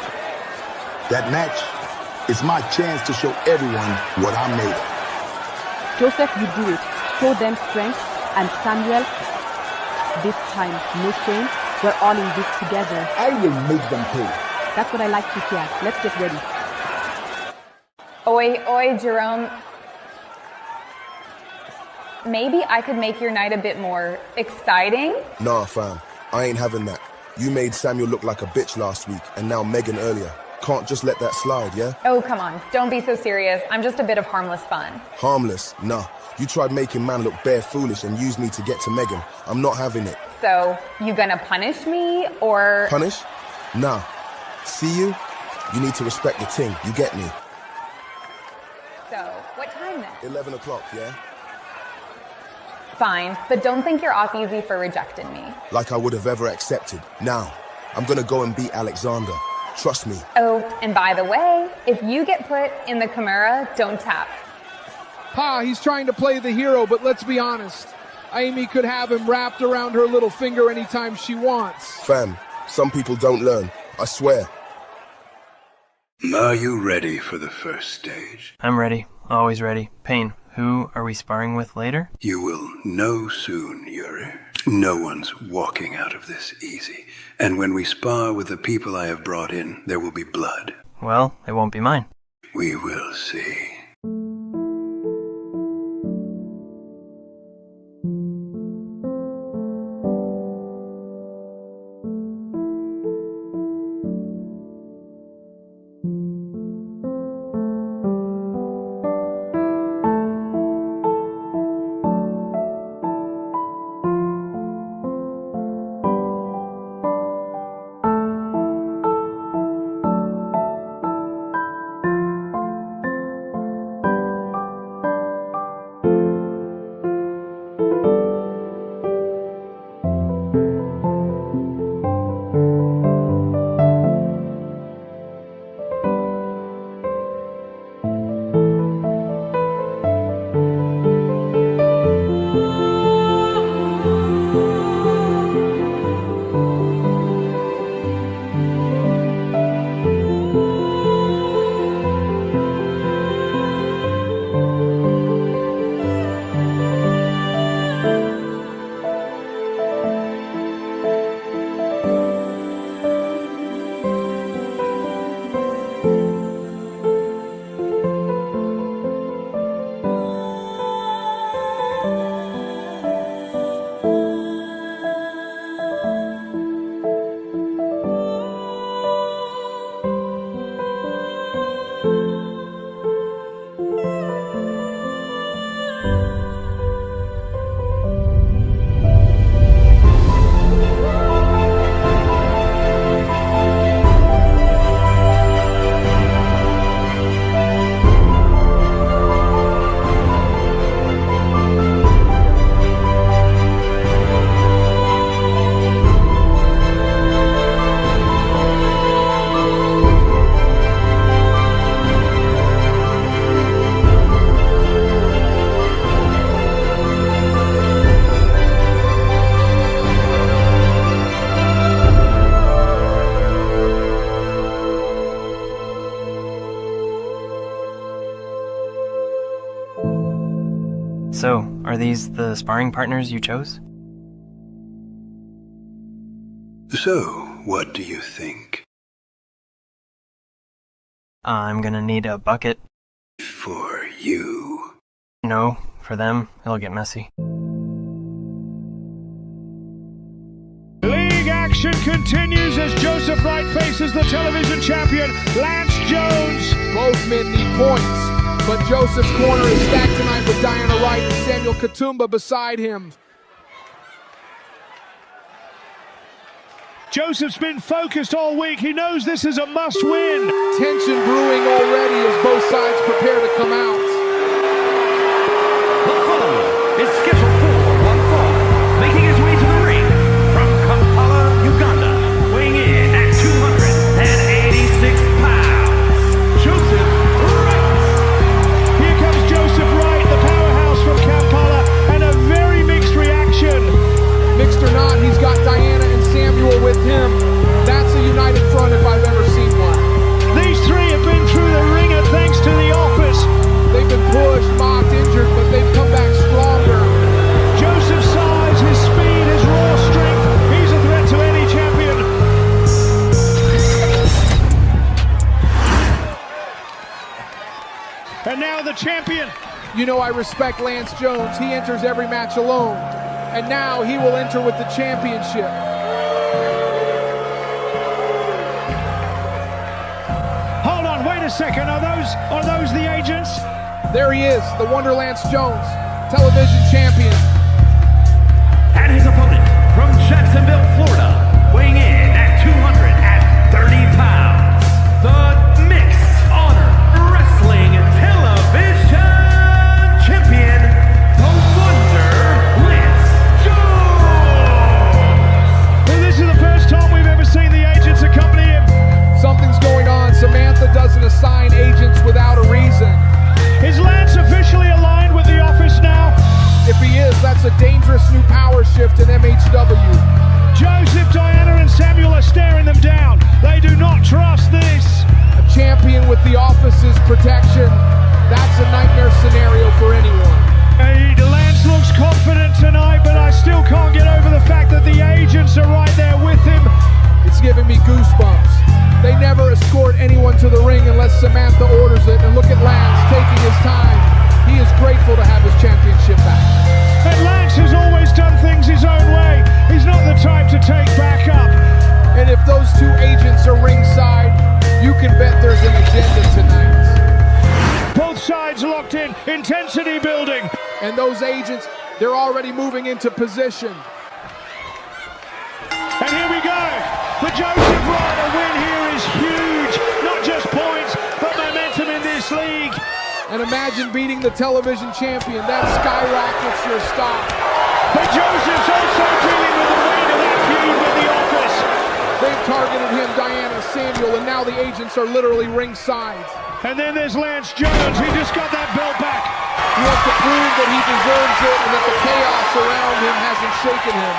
That match is my chance to show everyone what I'm made of. Joseph, you do it. Show them strength. And Samuel, this time, no shame. We're all in this together. I will make them pay. That's what I like to hear. Let's get ready. Oi, Jerome. Maybe I could make your night a bit more exciting? Nah, fam. I ain't having that. You made Samuel look like a bitch last week, and now Megan earlier. Can't just let that slide, yeah? Oh, come on. Don't be so serious. I'm just a bit of harmless fun. Harmless? Nah. You tried making man look bare foolish and used me to get to Megan. I'm not having it. So, you gonna punish me, or... Punish? Nah. See you? You need to respect the ting, you get me? So, what time then? 11 o'clock, yeah? Fine, but don't think you're off easy for rejecting me. Like I would have ever accepted. Now, I'm gonna go and beat Aleksandr. Trust me. Oh, and by the way, if you get put in the Chimera, don't tap. He's trying to play the hero, but let's be honest. Amy could have him wrapped around her little finger anytime she wants. Fam, some people don't learn. I swear. Are you ready for the first stage? I'm ready. Always ready. Pain, who are we sparring with later? You will know soon, Yuri. No one's walking out of this easy. And when we spar with the people I have brought in, there will be blood. Well, it won't be mine. We will see. So, are these the sparring partners you chose? So, what do you think? I'm gonna need a bucket. For you? No, for them, it'll get messy. League action continues as Joseph Wright faces the television champion, Lance Jones. Both men need points, but Joseph's corner is stacked tonight with Diana Wright and Samuel Katumba beside him. Joseph's been focused all week. He knows this is a must-win. Tension brewing already as both sides prepare to come out. The following is scheduled for one fall, making his way to the ring from Kampala, Uganda, weighing in at 286 pounds, Joseph Wright. Here comes Joseph Wright, the powerhouse from Kampala, and a very mixed reaction. Mixed or not, he's got Diana and Samuel with him. That's a united front if I've ever seen one. These three have been through the ringer thanks to the office. They You know I respect Lance Jones. He enters every match alone. And now he will enter with the championship. Hold on, wait a second. Are those the agents? There he is, the Wonder Lance Jones, television champion. And his opponent from Jacksonville, Florida, weighing in at 230 pounds, the Mixed Honor Wrestling Television Champion, the Wonder Lance Jones. Well, this is the first time we've ever seen the agents accompany him. Something's going on. Samantha doesn't assign agents without a reason. Is Lance officially aligned with the office now? If he is, that's a dangerous new power shift in MHW. Joseph, Diana, and Samuel are staring them down. They do not trust this. A champion with the office's protection. That's a nightmare scenario for anyone. Hey, Lance looks confident tonight, but I still can't get over the fact that the agents are right there with him. It's giving me goosebumps. They never escort anyone to the ring unless Samantha orders it. And look at Lance taking his time. He is grateful to have his championship back. And Lance has always done things his own way. He's not the type to take back up. And if those two agents are ringside, you can bet there's an agenda tonight. Both sides locked in, intensity building. And those agents, they're already moving into position. And here we go. For Joseph Wright, a win here is huge. Not just points, but momentum in this league. And imagine beating the television champion. That skyrockets your stock. But Joseph's also dealing with the weight of that feud with the office. They've targeted him, Diana, Samuel, and now the agents are literally ringside. And then there's Lance Jones. He just got that belt back. He wants to prove that he deserves it and that the chaos around him hasn't shaken him.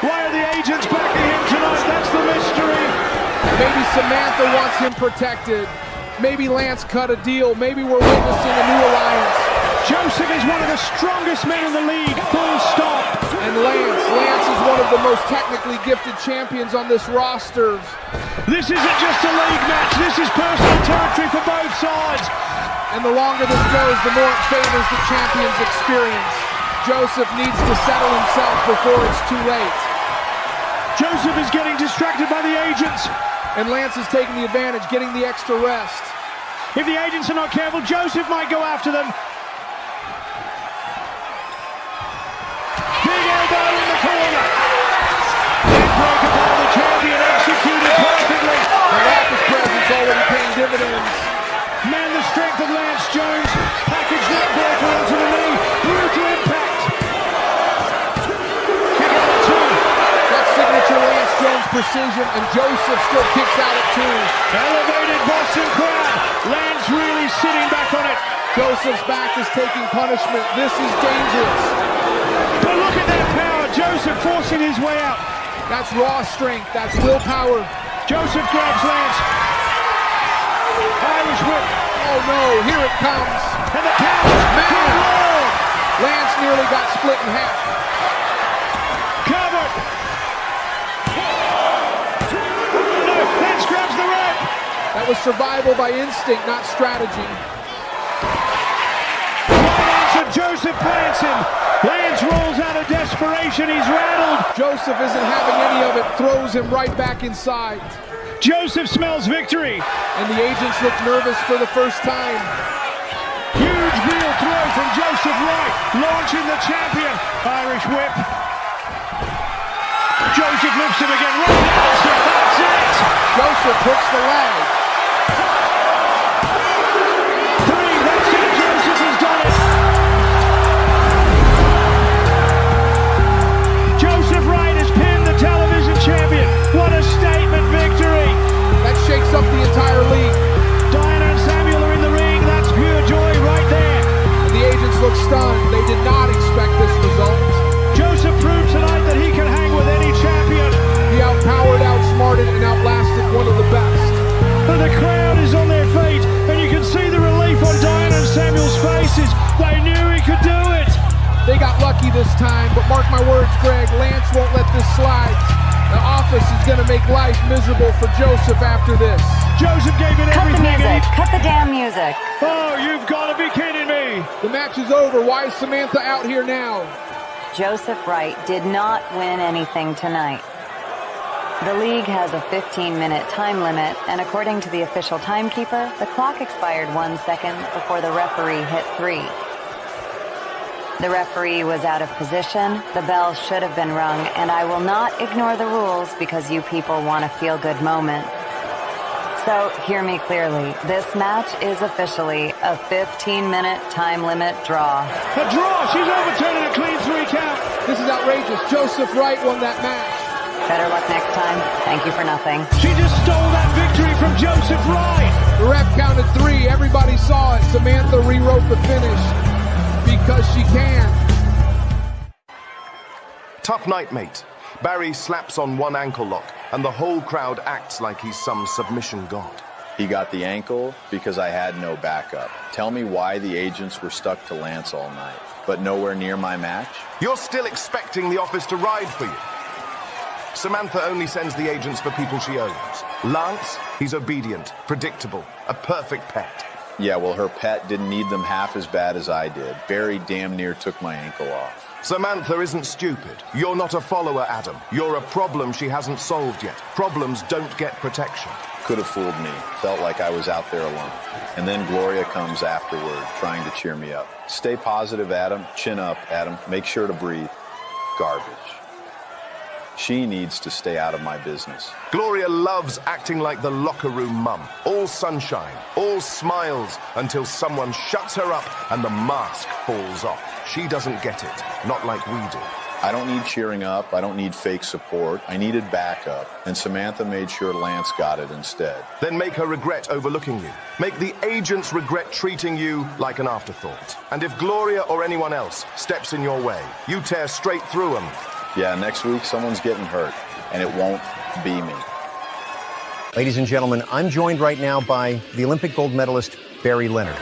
Why are the agents backing him tonight? That's the mystery. Maybe Samantha wants him protected. Maybe Lance cut a deal. Maybe we're witnessing a new alliance. Joseph is one of the strongest men in the league, full stop. And Lance is one of the most technically gifted champions on this roster. This isn't just a league match. This is personal territory for both sides. And the longer this goes, the more it favors the champion's experience. Joseph needs to settle himself before it's too late. Joseph is getting distracted by the agents. And Lance is taking the advantage, getting the extra rest. If the agents are not careful, Joseph might go after them. Big elbow in the corner. Break upon the champion, executed perfectly. The office presence already paying dividends. Man, the strength of Lance Jones. Package that breaker onto the knee. Brutal impact. Signature Lance Jones precision, and Joseph still kicks out at 2. Elevated Boston crab. Lance really sitting back on it. Joseph's back is taking punishment. This is dangerous. But look at that power. Joseph forcing his way out. That's raw strength. That's willpower. Joseph grabs Lance. Irish whip. Oh no, here it comes. And the power. Man. Lance nearly got split in half. Covered. Lance grabs the rope. That was survival by instinct, not strategy. Right answer, Joseph plants him. Lance rolls out of desperation. He's rattled. Joseph isn't having any of it. Throws him right back inside. Joseph smells victory. And the agents look nervous for the first time. Huge heel throw from Joseph Wright. Launching the champion. Irish whip. Joseph lifts him again. Right answer. That's it. Joseph hooks the leg. 3. That's it. Joseph has done it. Joseph Wright has pinned the television champion. What a statement victory. That shakes up the entire league. Diana and Samuel are in the ring. That's pure joy right there. And the agents look stunned. They did not expect this result. Joseph proved tonight that he can hang with any champion. He outpowered, outsmarted, and outlasted one of the best. And the crowd is on their feet, and you can see the relief on Diana and Samuel's faces. They knew he could do it. They got lucky this time, but mark my words, Greg, Lance won't let this slide. The office is going to make life miserable for Joseph after this. Joseph gave it everything. Cut the music. Cut the damn music. Oh, you've got to be kidding me. The match is over. Why is Samantha out here now? Joseph Wright did not win anything tonight. The league has a 15-minute time limit, and according to the official timekeeper, the clock expired 1 second before the referee hit 3. The referee was out of position, the bell should have been rung, and I will not ignore the rules because you people want a feel-good moment. So, hear me clearly, this match is officially a 15-minute time limit draw. A draw! She's overturning a clean 3 count! This is outrageous. Joseph Wright won that match. Better luck next time. Thank you for nothing. She just stole that victory from Joseph Wright! The ref counted 3. Everybody saw it. Samantha rewrote the finish because she can. Tough night, mate. Barry slaps on one ankle lock, and the whole crowd acts like he's some submission god. He got the ankle because I had no backup. Tell me why the agents were stuck to Lance all night, but nowhere near my match? You're still expecting the office to ride for you. Samantha only sends the agents for people she owns. Lance, he's obedient, predictable, a perfect pet. Yeah, well, her pet didn't need them half as bad as I did. Barry damn near took my ankle off. Samantha isn't stupid. You're not a follower, Adam. You're a problem she hasn't solved yet. Problems don't get protection. Could have fooled me. Felt like I was out there alone. And then Gloria comes afterward, trying to cheer me up. Stay positive, Adam. Chin up, Adam. Make sure to breathe. Garbage. She needs to stay out of my business. Gloria loves acting like the locker room mum. All sunshine, all smiles, until someone shuts her up and the mask falls off. She doesn't get it, not like we do. I don't need cheering up. I don't need fake support. I needed backup. And Samantha made sure Lance got it instead. Then make her regret overlooking you. Make the agents regret treating you like an afterthought. And if Gloria or anyone else steps in your way, you tear straight through them. Yeah, next week someone's getting hurt, and it won't be me. Ladies and gentlemen, I'm joined right now by the Olympic gold medalist, Barry Leonard.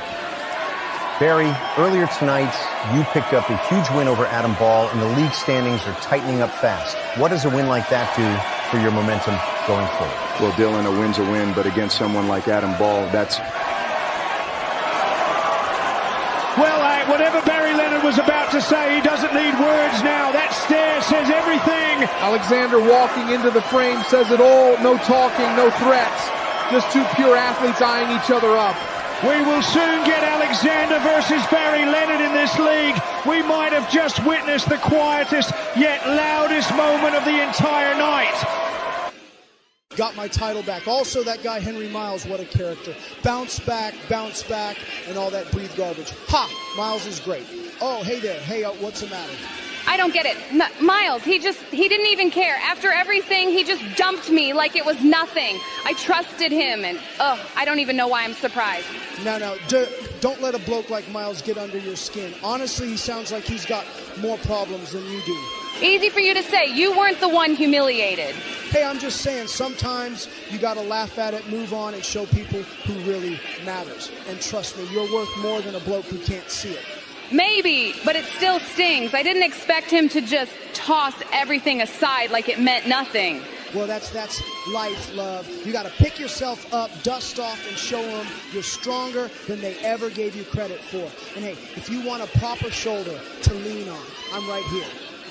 Barry, earlier tonight, you picked up a huge win over Adam Ball, and the league standings are tightening up fast. What does a win like that do for your momentum going forward? Well, Dylan, a win's a win, but against someone like Adam Ball, that's... Well, whatever Barry Leonard was about to say, he doesn't need words now. That stare says everything. Aleksandr walking into the frame says it all. No talking, no threats. Just two pure athletes eyeing each other up. We will soon get Aleksandr versus Barry Leonard in this league. We might have just witnessed the quietest yet loudest moment of the entire night. Got my title back. Also, that guy, Henry Miles, what a character. Bounce back, and all that breathe garbage. Ha! Miles is great. Oh, hey there. Hey, what's the matter? I don't get it. Miles, he didn't even care. After everything, he just dumped me like it was nothing. I trusted him, and, I don't even know why I'm surprised. No, don't let a bloke like Miles get under your skin. Honestly, he sounds like he's got more problems than you do. Easy for you to say. You weren't the one humiliated. Hey, I'm just saying, sometimes you got to laugh at it, move on, and show people who really matters. And trust me, you're worth more than a bloke who can't see it. Maybe, but it still stings. I didn't expect him to just toss everything aside like it meant nothing. Well, that's life, love. You got to pick yourself up, dust off, and show them you're stronger than they ever gave you credit for. And hey, if you want a proper shoulder to lean on, I'm right here.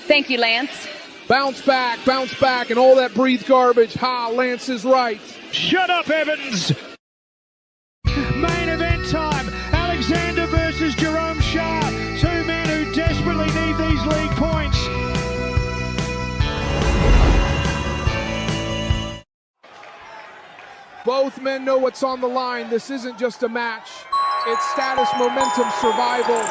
Thank you, Lance. Bounce back, and all that breathe garbage. Ha, Lance is right. Shut up, Evans. Main event time. Aleksandr versus Jerome Sharp. Two men who desperately need these league points. Both men know what's on the line. This isn't just a match. It's status, momentum, survival.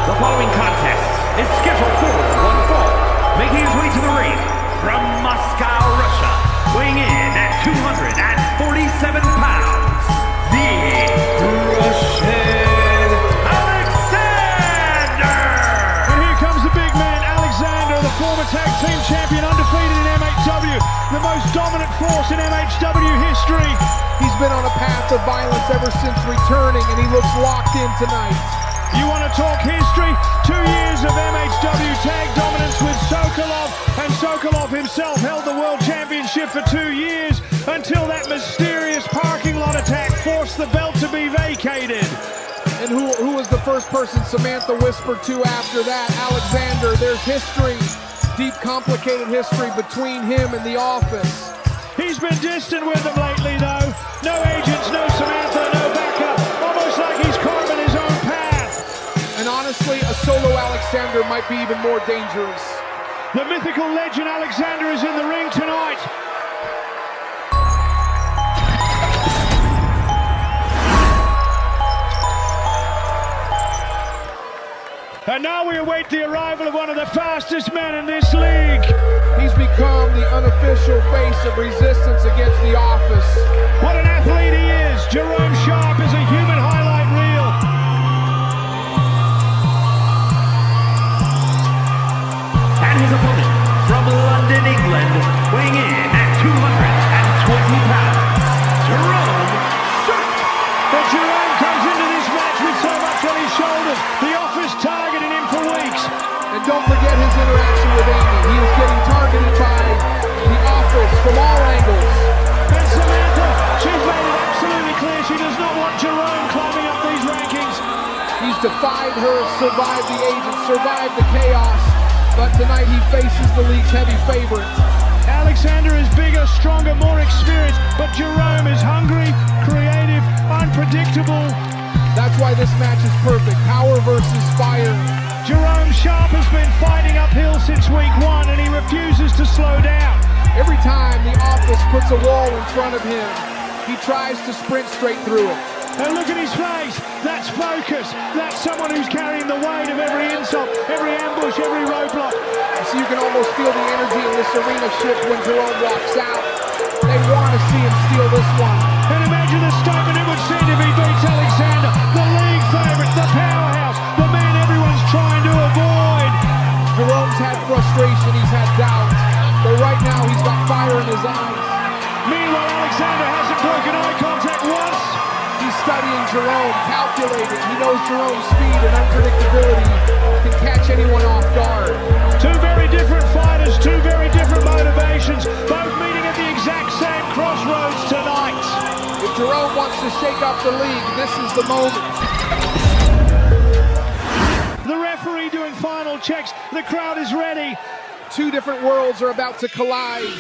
The following contest is scheduled for one fall. Making his way to the ring from Moscow, Russia, weighing in at 247 pounds, the Russian Aleksandr! And here comes the big man, Aleksandr, the former tag team champion, undefeated in MHW, the most dominant force in MHW history. He's been on a path of violence ever since returning, and he looks locked in tonight. You want to talk history? 2 years of MHW tag dominance with Sokolov, and Sokolov himself held the World Championship for 2 years until that mysterious parking lot attack forced the belt to be vacated. And who was the first person Samantha whispered to after that? Aleksandr. There's history, deep, complicated history between him and the office. He's been distant with them lately, though. No agents, no Samantha, no backup. Almost like he's carving his own path. And honestly, a solo Aleksandr might be even more dangerous. The mythical legend Aleksandr is in the ring tonight. And now we await the arrival of one of the fastest men in this league. He's become the unofficial face of resistance against the office. What an athlete he is. Jerome Sharp is a human highlight reel. And his opponent from London, England, weighing in at 220 pounds, Jerome Sharp. But Jerome comes into this match with so much on his shoulders. The office targeting him for weeks. And don't forget his interaction with Amy. He is getting targeted by the office from all angles. And Samantha, she's made it absolutely clear she does not want Jerome climbing up these rankings. He's defied her, survived the agents, survived the chaos. But tonight he faces the league's heavy favorite. Aleksandr is bigger, stronger, more experienced, but Jerome is hungry, creative, unpredictable. That's why this match is perfect. Power versus fire. Jerome Sharp has been fighting uphill since week 1 and he refuses to slow down. Every time the office puts a wall in front of him, he tries to sprint straight through it. And look at his face. That's focus. That's someone who's carrying the weight of every insult, every ambush, every roadblock. So you can almost feel the energy in this arena shift when Jerome walks out. They want to see him steal this one. And imagine the statement it would send if he beats Aleksandr, the league favorite, the powerhouse, the man everyone's trying to avoid. Jerome's had frustration, he's had doubt, but right now he's got fire in his eyes. Meanwhile, Aleksandr hasn't broken eye contact once. He's studying Jerome, calculating. He knows Jerome's speed and unpredictability can catch anyone off guard. Two very different fighters, two very different motivations, both meeting at the exact same crossroads tonight. If Jerome wants to shake up the league, this is the moment. The referee doing final checks. The crowd is ready. Two different worlds are about to collide.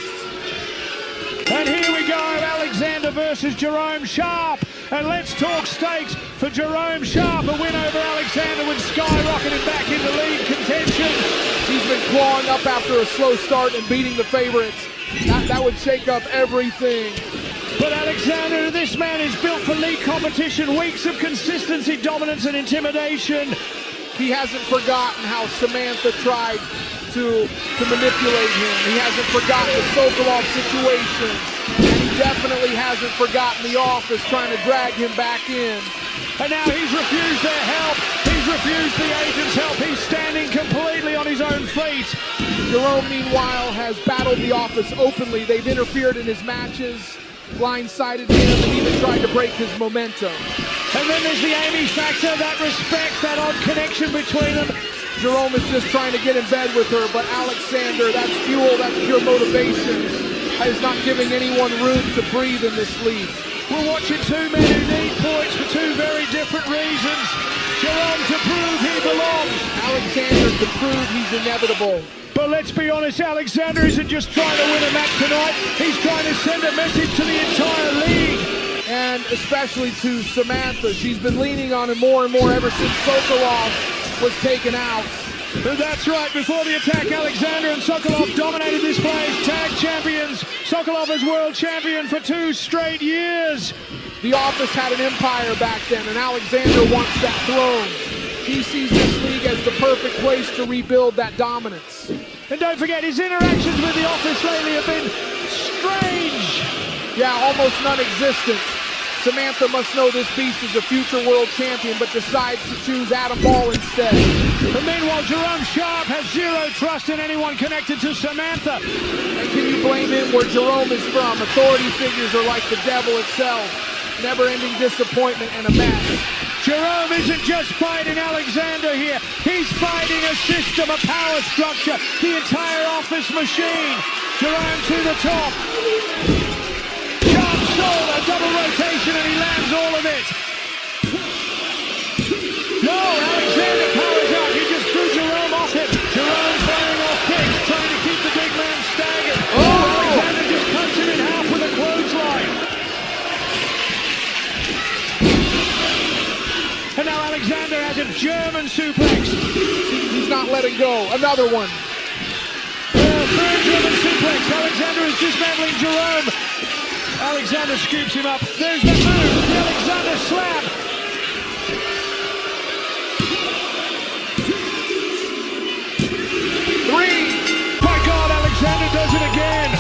And here we go, Aleksandr versus Jerome Sharp. And let's talk stakes for Jerome Sharp. A win over Aleksandr would skyrocket him back into league contention. He's been clawing up after a slow start and beating the favorites. That would shake up everything. But Aleksandr, this man is built for league competition. Weeks of consistency, dominance, and intimidation. He hasn't forgotten how Samantha tried to manipulate him. He hasn't forgotten the Sokolov situation. And he definitely hasn't forgotten the office trying to drag him back in. And now he's refused their help. He's refused the agent's help. He's standing completely on his own feet. Jerome, meanwhile, has battled the office openly. They've interfered in his matches, blindsided him, and even tried to break his momentum. And then there's the Amy factor, that respect, that odd connection between them. Jerome is just trying to get in bed with her, but Aleksandr, that's fuel, that's pure motivation, is not giving anyone room to breathe in this league. We're watching two men who need points for two very different reasons. Jerome to prove he belongs. Aleksandr to prove he's inevitable. But let's be honest, Aleksandr isn't just trying to win a match tonight. He's trying to send a message to the entire league. And especially to Samantha. She's been leaning on him more and more ever since Sokolov was taken out. That's right, before the attack, Aleksandr and Sokolov dominated this place. Tag champions. Sokolov is world champion for 2 straight years. The office had an empire back then, and Aleksandr wants that throne. He sees this league as the perfect place to rebuild that dominance. And don't forget, his interactions with the office lately have been strange. Yeah, almost non-existent. Samantha must know this beast is a future world champion, but decides to choose Adam Ball instead. And meanwhile, Jerome Sharp has zero trust in anyone connected to Samantha. And can you blame him where Jerome is from? Authority figures are like the devil itself. Never-ending disappointment and a mess. Jerome isn't just fighting Aleksandr here. He's fighting a system, a power structure, the entire office machine. Jerome to the top. Sharp shoulder, double rotation, and he lands all of it. No, Aleksandr powers up. He just threw Jerome off it. Jerome firing off kicks, trying to keep the big man staggered. Oh, Aleksandr just cuts him in half with a clothesline. And now Aleksandr has a German suplex. He's not letting go. Another one. Third German suplex. Aleksandr is dismantling Jerome. Aleksandr scoops him up. There's the move. The Aleksandr slam. Three. My God, Aleksandr does it again.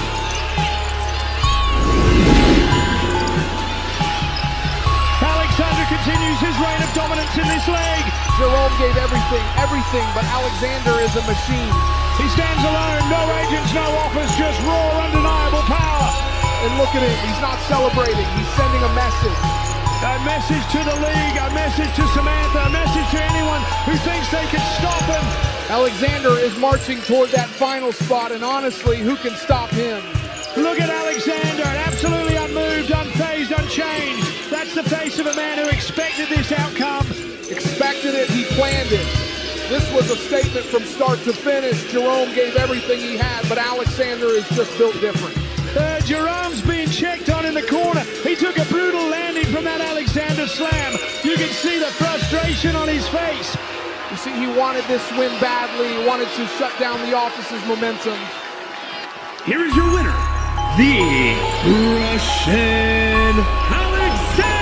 Aleksandr continues his reign of dominance in this leg. Jerome gave everything, but Aleksandr is a machine. He stands alone, no agents, no offers, just raw, undeniable power. And look at him, he's not celebrating, he's sending a message. A message to the league, a message to Samantha, a message to anyone who thinks they can stop him. Aleksandr is marching toward that final spot, and honestly, who can stop him? Look at Aleksandr, absolutely unmoved, unfazed, unchanged. That's the face of a man who expected this outcome. Expected it, he planned it. This was a statement from start to finish. Jerome gave everything he had, but Aleksandr is just built different. Jerome's being checked on in the corner. He took a brutal landing from that Aleksandr slam. You can see the frustration on his face. You see, he wanted this win badly. He wanted to shut down the office's momentum. Here is your winner, the Russian Aleksandr!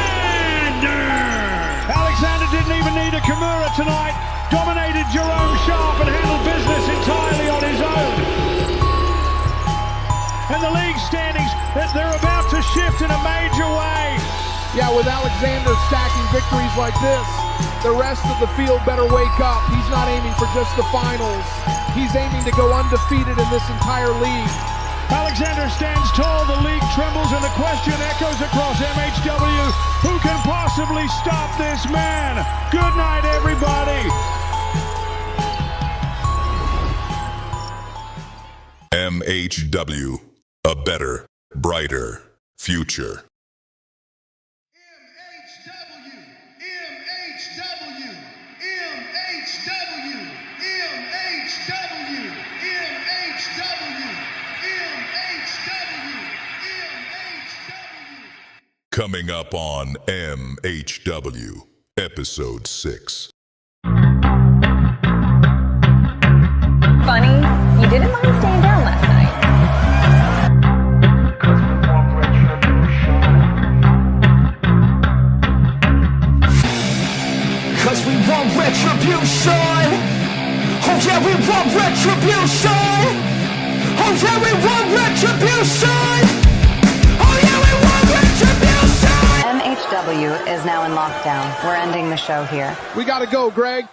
Aleksandr didn't even need a Kimura tonight. Dominated Jerome Sharp and handled business entirely on his own. And the league standings, they're about to shift in a major way. Yeah, with Aleksandr stacking victories like this, the rest of the field better wake up. He's not aiming for just the finals. He's aiming to go undefeated in this entire league. Aleksandr stands tall, the league trembles, and the question echoes across MHW. Who can possibly stop this man? Good night, everybody. MHW, a better, brighter future. Coming up on MHW, Episode 6. Funny, you didn't mind staying down last night. Cause we want retribution. Oh yeah, we want retribution. Oh yeah, we want retribution. Oh yeah, we want retribution. MHW is now in lockdown. We're ending the show here. We gotta go, Greg.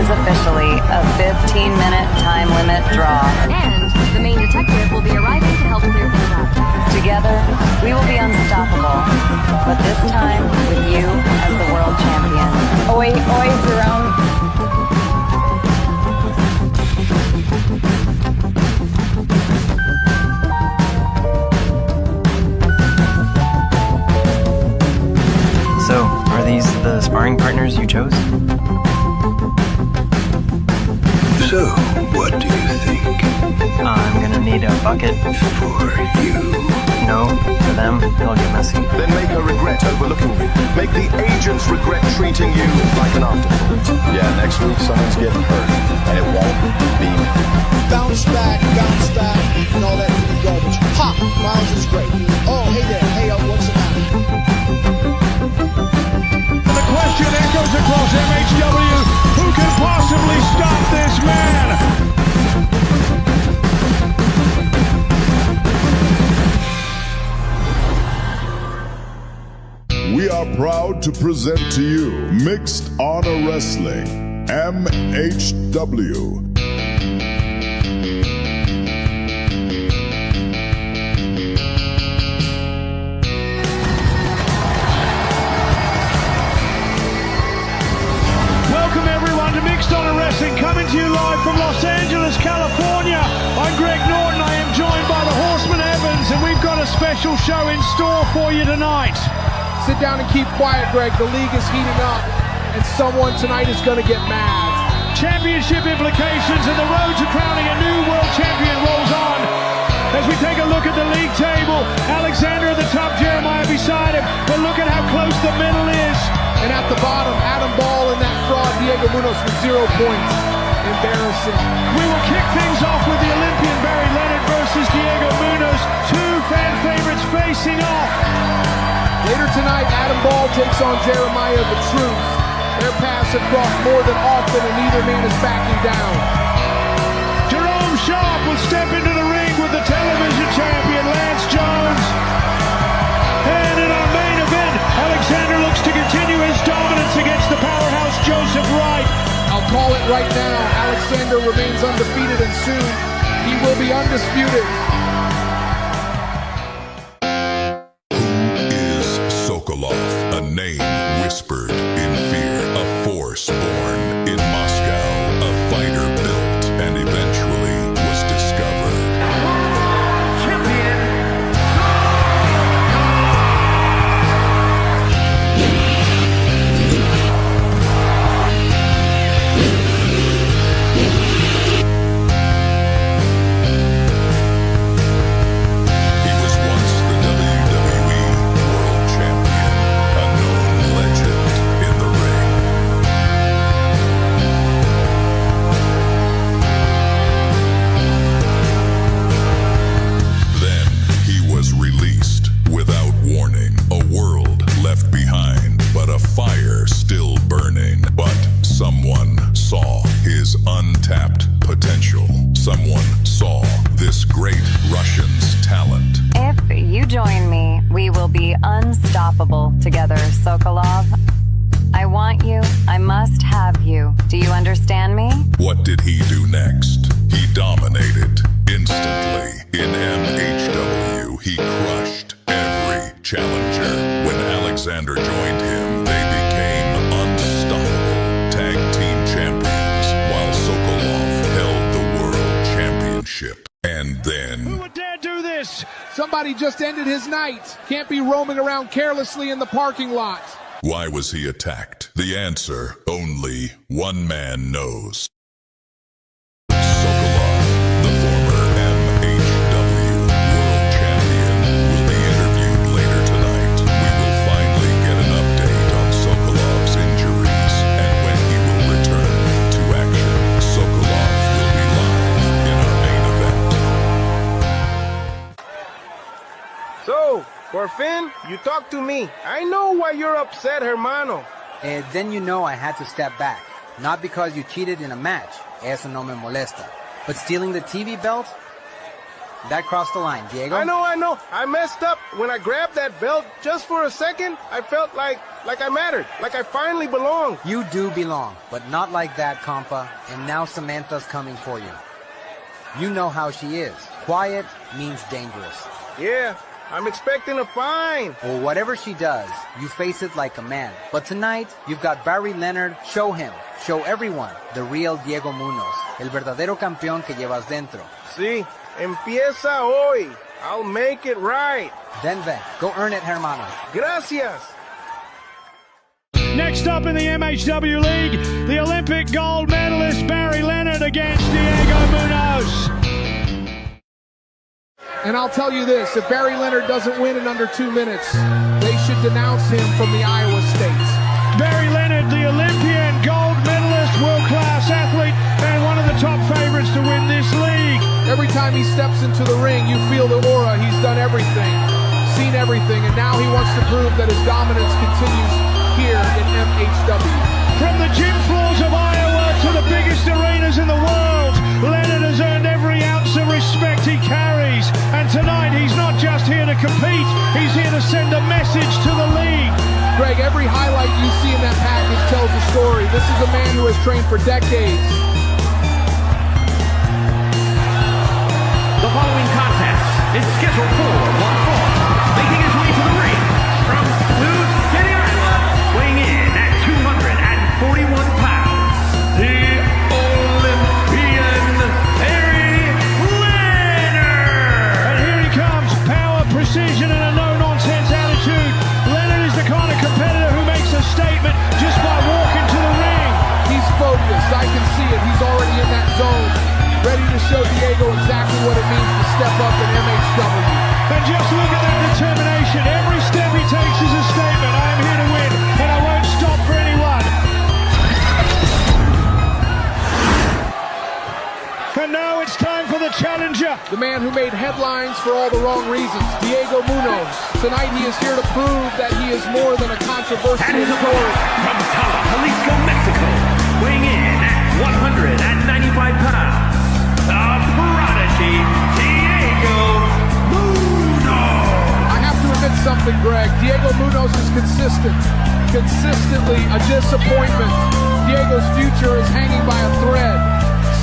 is officially a 15-minute time limit draw. And the main detective will be arriving to help clear things up. Together, we will be unstoppable, but this time with you as the world champion. partners you chose? So, what do you think? I'm gonna need a bucket. For you? No, for them, it'll get messy. Then make her regret overlooking you. Make the agents regret treating you like an afterthought. Yeah, next week someone's getting hurt, and it won't be me. Bounce back, and all that garbage. Ha! Miles is great. Oh, hey there. Hey, what's the matter? The question echoes across MHW. Who can possibly stop this man? We are proud to present to you Mixed Honor Wrestling, MHW. Welcome everyone to Mixed Honor Wrestling, coming to you live from Los Angeles, California. I'm Greg Norton. I am joined by the Horseman Evans, and we've got a special show in store for you tonight. Sit down and keep quiet, Greg. The league is heating up, and someone tonight is going to get mad. Championship implications and the road to crowning a new world champion rolls on. As we take a look at the league table, Aleksandr at the top, Jeremiah beside him. But look at how close the middle is. And at the bottom, Adam Ball and that fraud Diego Munoz with 0 points. Embarrassing. We will kick things off with the Olympian Barry Leonard versus Diego Munoz. Two fan favorites facing off. Later tonight, Adam Ball takes on Jeremiah the Truth. Their paths have crossed more than often, and neither man is backing down. Jerome Sharp will step into the ring with the television champion, Lance Jones. And in our main event, Aleksandr looks to continue his dominance against the powerhouse Joseph Wright. I'll call it right now. Aleksandr remains undefeated, and soon he will be undisputed. A name whispered in fear, a force born in Moscow, a fighter built and eventually was discovered. He was once the WWE World Champion, a known legend in the ring. Then he was released without warning. A world left behind, but a fire still burning. But someone saw his untapped potential. Someone saw this great Russian's talent. If you join me, we will be unstoppable together, Sokolov. I want you. I must have you. Do you understand me? What did he do next? He dominated instantly. In MHW, he crushed every challenger. When Aleksandr joined him, they became unstoppable tag team champions, while Sokolov held the world championship. And then... Who would dare do this? Somebody just ended his night. Can't be roaming around carelessly in the parking lot. Why was he attacked? The answer, only one man knows. Sokolov, the former MHW World Champion, will be interviewed later tonight. We will finally get an update on Sokolov's injuries and when he will return to action. Sokolov will be live in our main event. So, por fin, you talk to me. I know why you're upset, hermano. Then you know I had to step back. Not because you cheated in a match. Eso no me molesta. But stealing the TV belt? That crossed the line, Diego. I know. I messed up. When I grabbed that belt, just for a second, I felt like I mattered. Like I finally belonged. You do belong, but not like that, compa. And now Samantha's coming for you. You know how she is. Quiet means dangerous. Yeah. I'm expecting a fine. Well, whatever she does, you face it like a man. But tonight, you've got Barry Leonard. Show him. Show everyone the real Diego Munoz. El verdadero campeón que llevas dentro. Sí, empieza hoy. I'll make it right. Then, go earn it, hermano. Gracias. Next up in the MHW League, the Olympic gold medalist Barry Leonard against Diego Munoz. And I'll tell you this, if Barry Leonard doesn't win in under 2 minutes, they should denounce him from the Iowa States. Barry Leonard, the Olympian gold medalist, world-class athlete, and one of the top favorites to win this league. Every time he steps into the ring, you feel the aura. He's done everything, seen everything, and now he wants to prove that his dominance continues here in MHW. From the gym floors of Iowa to the biggest arenas in the world, Leonard has earned every ounce of respect he carries. And tonight, he's not just here to compete, he's here to send a message to the league. Greg, every highlight you see in that package tells a story. This is a man who has trained for decades. The following contest is scheduled for one fall. Making his way to the ring from Sioux City, Iowa, weighing in at 241 pounds, the Olympian Barry Leonard. And here he comes, power, precision, and a no-nonsense attitude. Leonard is the kind of competitor who makes a statement just by walking to the ring. He's focused, I can see it. He's already in that zone, ready to show Diego exactly what it means to step up in MHW. And just look at that determination. Every step he takes is a statement. I am here to win, and I won't stop for anyone. And now it's time for the challenger. The man who made headlines for all the wrong reasons, Diego Munoz. Tonight he is here to prove that he is more than a controversial story. From Tala, Jalisco, Mexico, weighing in at 195 pounds, the prodigy, Diego Munoz. I have to admit something, Greg. Diego Munoz is consistently a disappointment. Diego's future is hanging by a thread.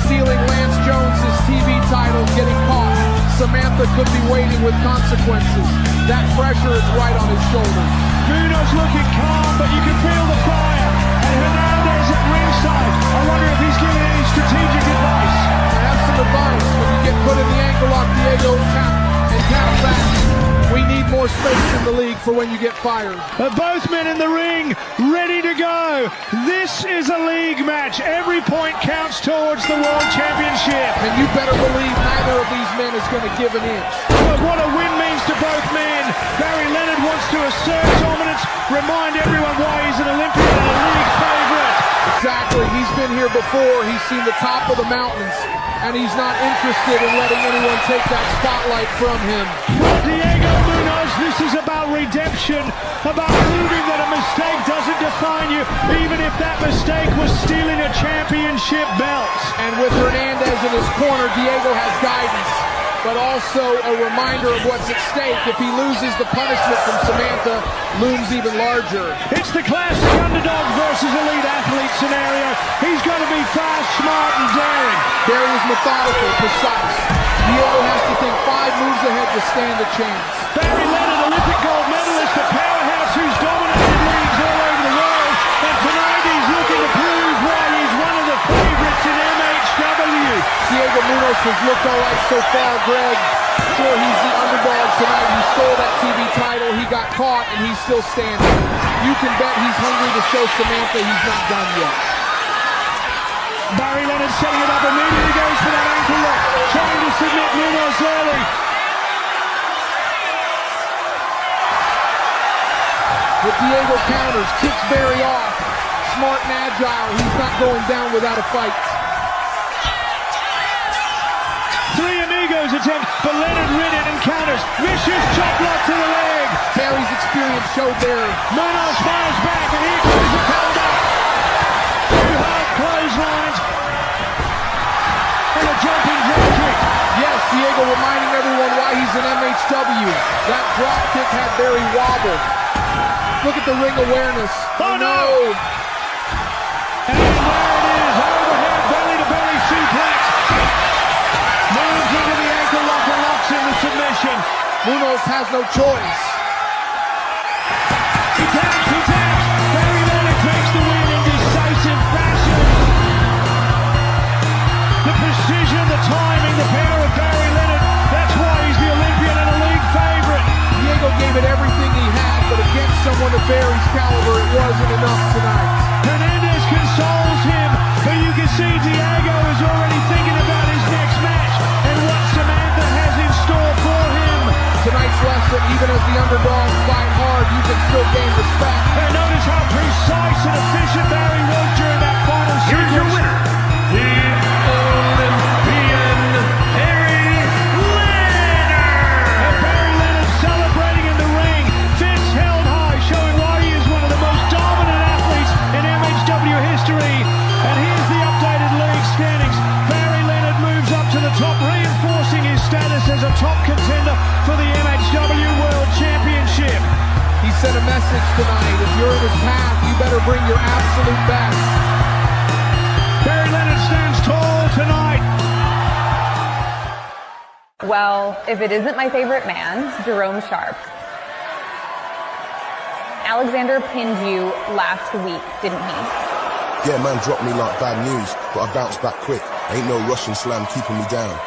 Stealing Lance Jones's TV title, getting caught. Samantha could be waiting with consequences. That pressure is right on his shoulders. Munoz looking calm, but you can feel the fire. And Hernandez at ringside. I wonder if he's giving any strategic advice. I have some advice. When you get put in the ankle lock, Diego, tap and count back. We need more space in the league for when you get fired. Both men in the ring, ready to go. This is a league match. Every point counts towards the World Championship. And you better believe neither of these men is going to give an inch. But what a win means to both men. Barry Leonard wants to assert dominance, remind everyone why he's an Olympian and a league favorite. Exactly. He's been here before. He's seen the top of the mountains. And he's not interested in letting anyone take that spotlight from him. For Diego Munoz, this is about redemption, about proving that a mistake doesn't define you, even if that mistake was stealing a championship belt. And with Hernandez in his corner, Diego has guidance, but also a reminder of what's at stake. If he loses, the punishment from Samantha looms even larger. It's the classic underdog versus elite athlete scenario. He's got to be fast, smart, and daring. Barry is methodical, precise. Diego has to think 5 moves ahead to stand a chance. Barry Leonard, Olympic gold medalist, a powerhouse who's dominated leagues all over the world. And tonight he's looking to prove why he's one of the favorites in MHW. Diego Munoz has looked all right so far, Greg. Sure, he's the underdog tonight. He stole that TV title. He got caught, and he's still standing. You can bet he's hungry to show Samantha he's not done yet. Barry Leonard setting it up, immediately goes for that ankle lock, trying to submit Munoz early. But Diego counters, kicks Barry off. Smart and agile, he's not going down without a fight. Three amigos attempt, but Leonard rid it and counters. Vicious chop block to the leg. Barry's experience showed there. Munoz fires back, and here comes the comeback. 2 hard clotheslines. And a jumping drop kick. Yes, Diego reminding everyone why he's in MHW. That drop kick had Barry wobbled. Look at the ring awareness. Oh no! And there it is, overhead belly-to-belly suplex. Moves into the ankle lock and locks in the submission. Munoz has no choice. He taps. Barry Leonard takes the win in decisive fashion. The precision, the timing, the power of Barry Leonard. That's why he's the Olympian and a league favorite. Diego gave it everything he had, but against someone of Barry's caliber, it wasn't enough tonight. Hernandez consoles him, but you can see Diego is already thinking about his next match and what Samantha has in store for him. Tonight's lesson, even as the underdog fight hard, you can still gain respect. And notice how precise and efficient Barry was during that final sequence. Here's your winner, the Olympian Barry Leonard. And Barry Leonard celebrating in the ring, fists held high, showing why he is one of the most dominant athletes in MHW history. And here's the updated league standings. Barry Leonard moves up to the top, reinforcing his status as a top contender for the MHW World Championship. He sent a message tonight. If you're in his path, you better bring your absolute best. Barry Leonard stands tall tonight. Well, if it isn't my favorite man, Jerome Sharp. Aleksandr pinned you last week, didn't he? Yeah, man dropped me like bad news, but I bounced back quick. Ain't no Russian slam keeping me down.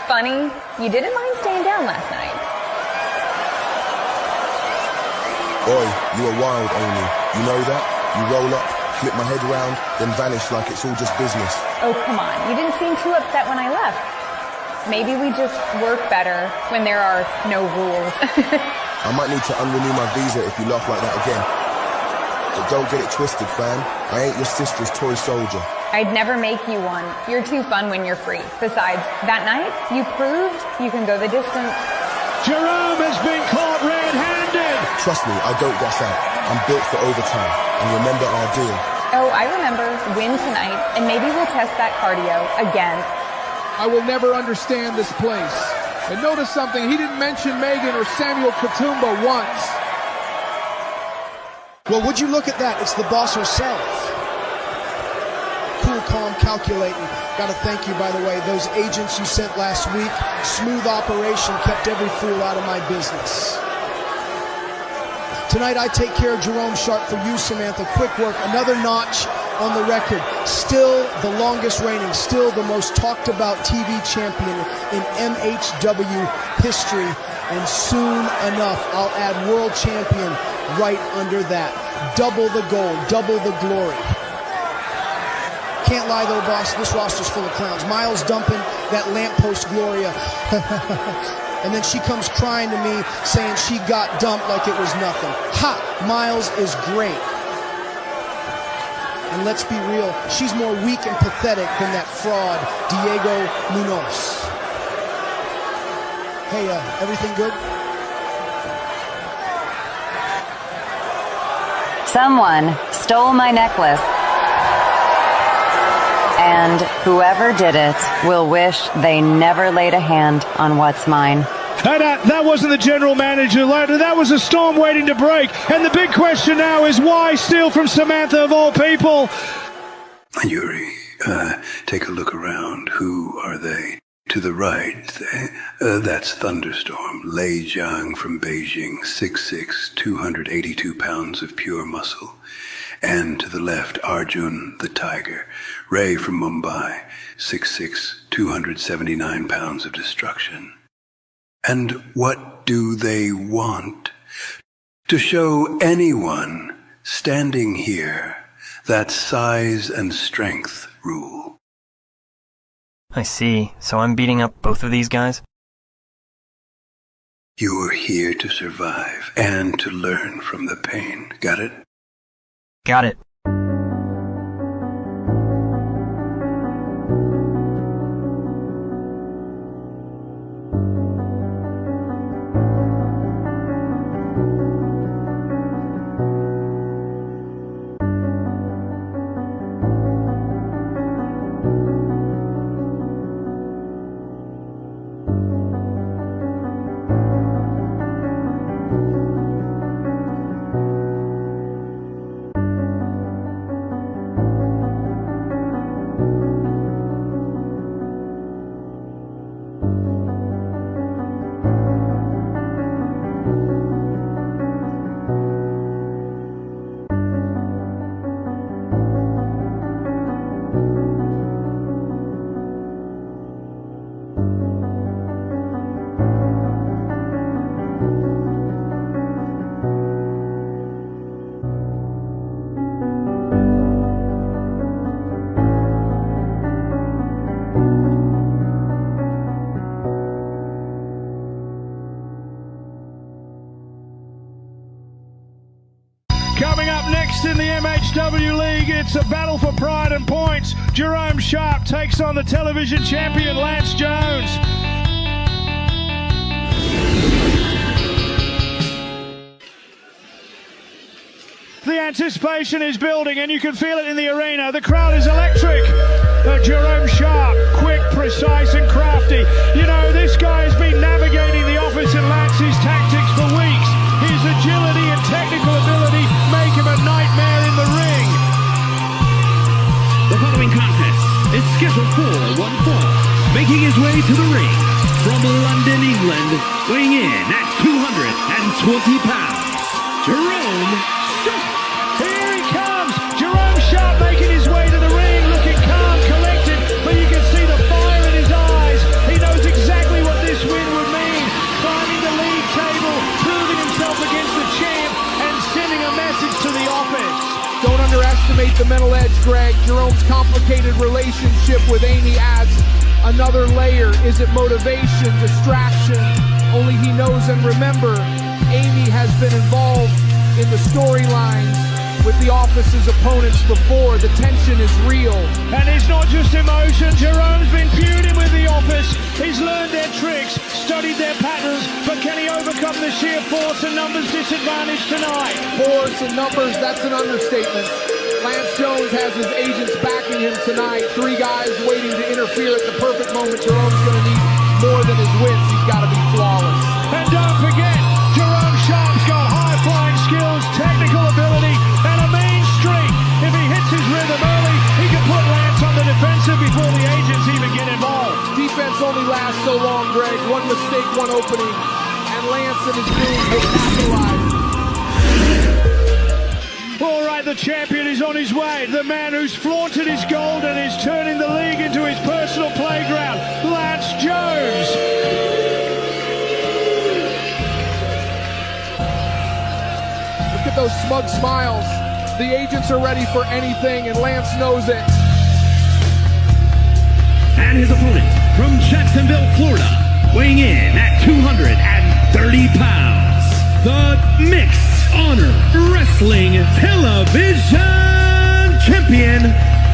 Funny, you didn't mind staying down last night. Oi, you are wild, Amy. You know that? You roll up, flip my head round, then vanish like it's all just business. Oh, come on. You didn't seem too upset when I left. Maybe we just work better when there are no rules. I might need to unrenew my visa if you laugh like that again. But don't get it twisted, fam. I ain't your sister's toy soldier. I'd never make you one. You're too fun when you're free. Besides, that night, you proved you can go the distance. Jerome has been caught red-handed. Trust me, I don't gas out. I'm built for overtime. And remember our deal. Oh, I remember. Win tonight, and maybe we'll test that cardio again. I will never understand this place. And notice something, he didn't mention Megan or Samuel Katumba once. Well, would you look at that? It's the boss herself. Cool, calm, calculating. Gotta thank you, by the way. Those agents you sent last week, smooth operation, kept every fool out of my business. Tonight I take care of Jerome Sharp for you, Samantha. Quick work, another notch on the record. Still the longest reigning, still the most talked about TV champion in MHW history. And soon enough, I'll add world champion right under that. Double the gold, double the glory. Can't lie though, boss, this roster's full of clowns. Miles dumping that lamppost Gloria. And then she comes crying to me saying she got dumped like it was nothing. Ha! Miles is great. And let's be real, she's more weak and pathetic than that fraud, Diego Munoz. Hey, everything good? Someone stole my necklace. And whoever did it will wish they never laid a hand on what's mine. That wasn't the general manager. That was a storm waiting to break. And the big question now is why steal from Samantha of all people? Yuri, take a look around. Who are they? To the right, that's Thunderstorm, Lei Jiang from Beijing, 6'6", 282 pounds of pure muscle. And to the left, Arjun the Tiger, Ray from Mumbai, 6'6", 279 pounds of destruction. And what do they want? To show anyone standing here that size and strength rule. I see. So I'm beating up both of these guys? You are here to survive and to learn from the pain. Got it? Got it. It's a battle for pride and points. Jerome Sharp takes on the television champion Lance Jones. The anticipation is building and you can feel it in the arena. The crowd is electric. Jerome Sharp, quick, precise and crafty. You know, this guy has been navigating the office and Lance's tactics for weeks. His agility and technical ability make him a nightmare in the ring. The following contest is scheduled for one fall. Making his way to the ring from London, England, weighing in at 220 pounds, Jerome Sharp. Here he comes, Jerome Sharp making his way to the ring, looking calm, collected, but you can see the fire in his eyes. He knows exactly what this win would mean. Climbing the league table, proving himself against the champ, and sending a message to the office. Don't underestimate the mental edge, Greg. Jerome's complicated relationship with Amy adds another layer. Is it motivation, distraction? Only he knows. And remember, Amy has been involved in the storylines with the office's opponents before. The tension is real. And it's not just emotion. Jerome's been feuding with the office. He's learned their tricks, studied their patterns, but can he overcome the sheer force and numbers disadvantage tonight? Force and numbers, that's an understatement. Lance Jones has his agents backing him tonight. 3 guys waiting to interfere at the perfect moment. Jerome's going to need more than his wins. He's got to be flawless. And don't forget, Jerome Sharp's got high-flying skills, technical ability, and a mean streak. If he hits his rhythm early, he can put Lance on the defensive before the agents even get involved. Defense only lasts so long, Greg. One mistake, one opening, and Lance and his goons will capitalize. All right, the champion is on his way. The man who's flaunted his gold and is turning the league into his personal playground, Lance Jones. Look at those smug smiles. The agents are ready for anything, and Lance knows it. And his opponent from Jacksonville, Florida, weighing in at 230 pounds, the Mixed Honor Wrestling Television Champion,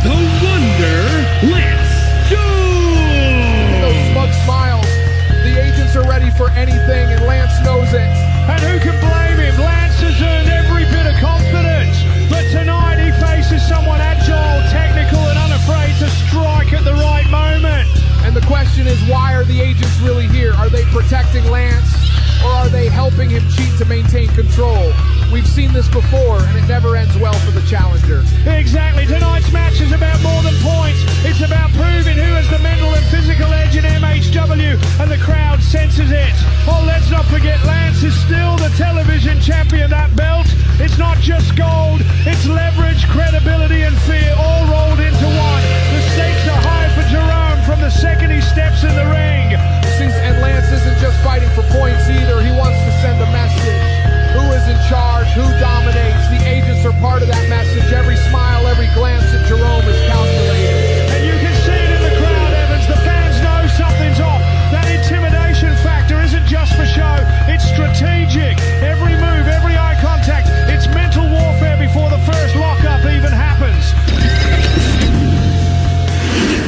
the Wonder Lance Jones. Those smug smiles. The agents are ready for anything, and Lance knows it. And who can blame him? Lance has earned every bit of confidence. But tonight he faces someone agile, technical, and unafraid to strike at the right moment. And the question is, why are the agents really here? Are they protecting Lance, or are they helping him cheat to maintain control? We've seen this before, and it never ends well for the challenger. Exactly. Tonight's match is about more than points. It's about proving who has the mental and physical edge in MHW, and the crowd senses it. Oh, let's not forget, Lance is still the television champion. That belt, it's not just gold, it's leverage, credibility, and fear all rolled into one. The stakes are high for Jerome from the second he steps in the ring. And Lance isn't just fighting for points either. He wants to send a message. Who is in charge? Who dominates? The agents are part of that message. Every smile, every glance at Jerome is calculated. And you can see it in the crowd, Evans. The fans know something's off. That intimidation factor isn't just for show. It's strategic. Every move, every eye contact. It's mental warfare before the first lockup even happens.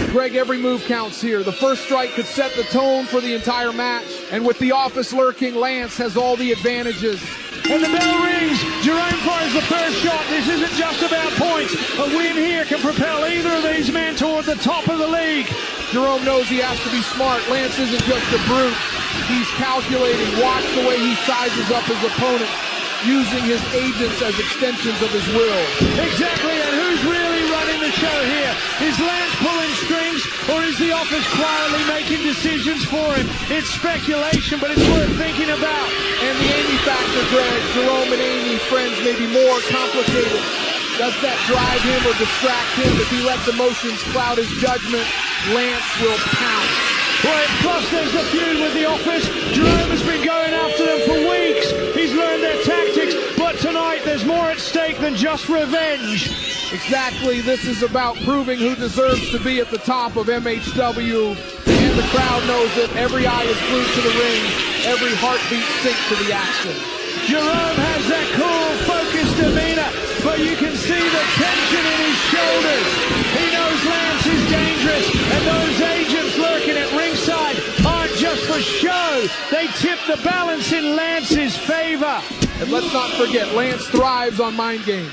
Greg, every move counts here. The first strike could set the tone for the entire match. And with the office lurking, Lance has all the advantages. And the bell rings. Jerome fires the first shot. This isn't just about points. A win here can propel either of these men toward the top of the league. Jerome knows he has to be smart. Lance isn't just a brute. He's calculating. Watch the way he sizes up his opponent, using his agents as extensions of his will. Exactly, and who's really running the show here? Is Lance pulling strings, or is the office quietly making decisions for him? It's speculation, but it's worth thinking about. And the Amy factor, Greg. Jerome and Amy, friends, may be more complicated. Does that drive him or distract him? If he lets emotions cloud his judgment, Lance will pounce. Right, plus there's the feud with the office. Jerome has been going after them for weeks. He's learned their tactics, but tonight there's more at stake than just revenge. Exactly, this is about proving who deserves to be at the top of MHW. And the crowd knows it. Every eye is glued to the ring. Every heartbeat syncs to the action. Jerome has that cool, focused demeanor, but you can see the tension in his they tip the balance in Lance's favor. And let's not forget, Lance thrives on mind games.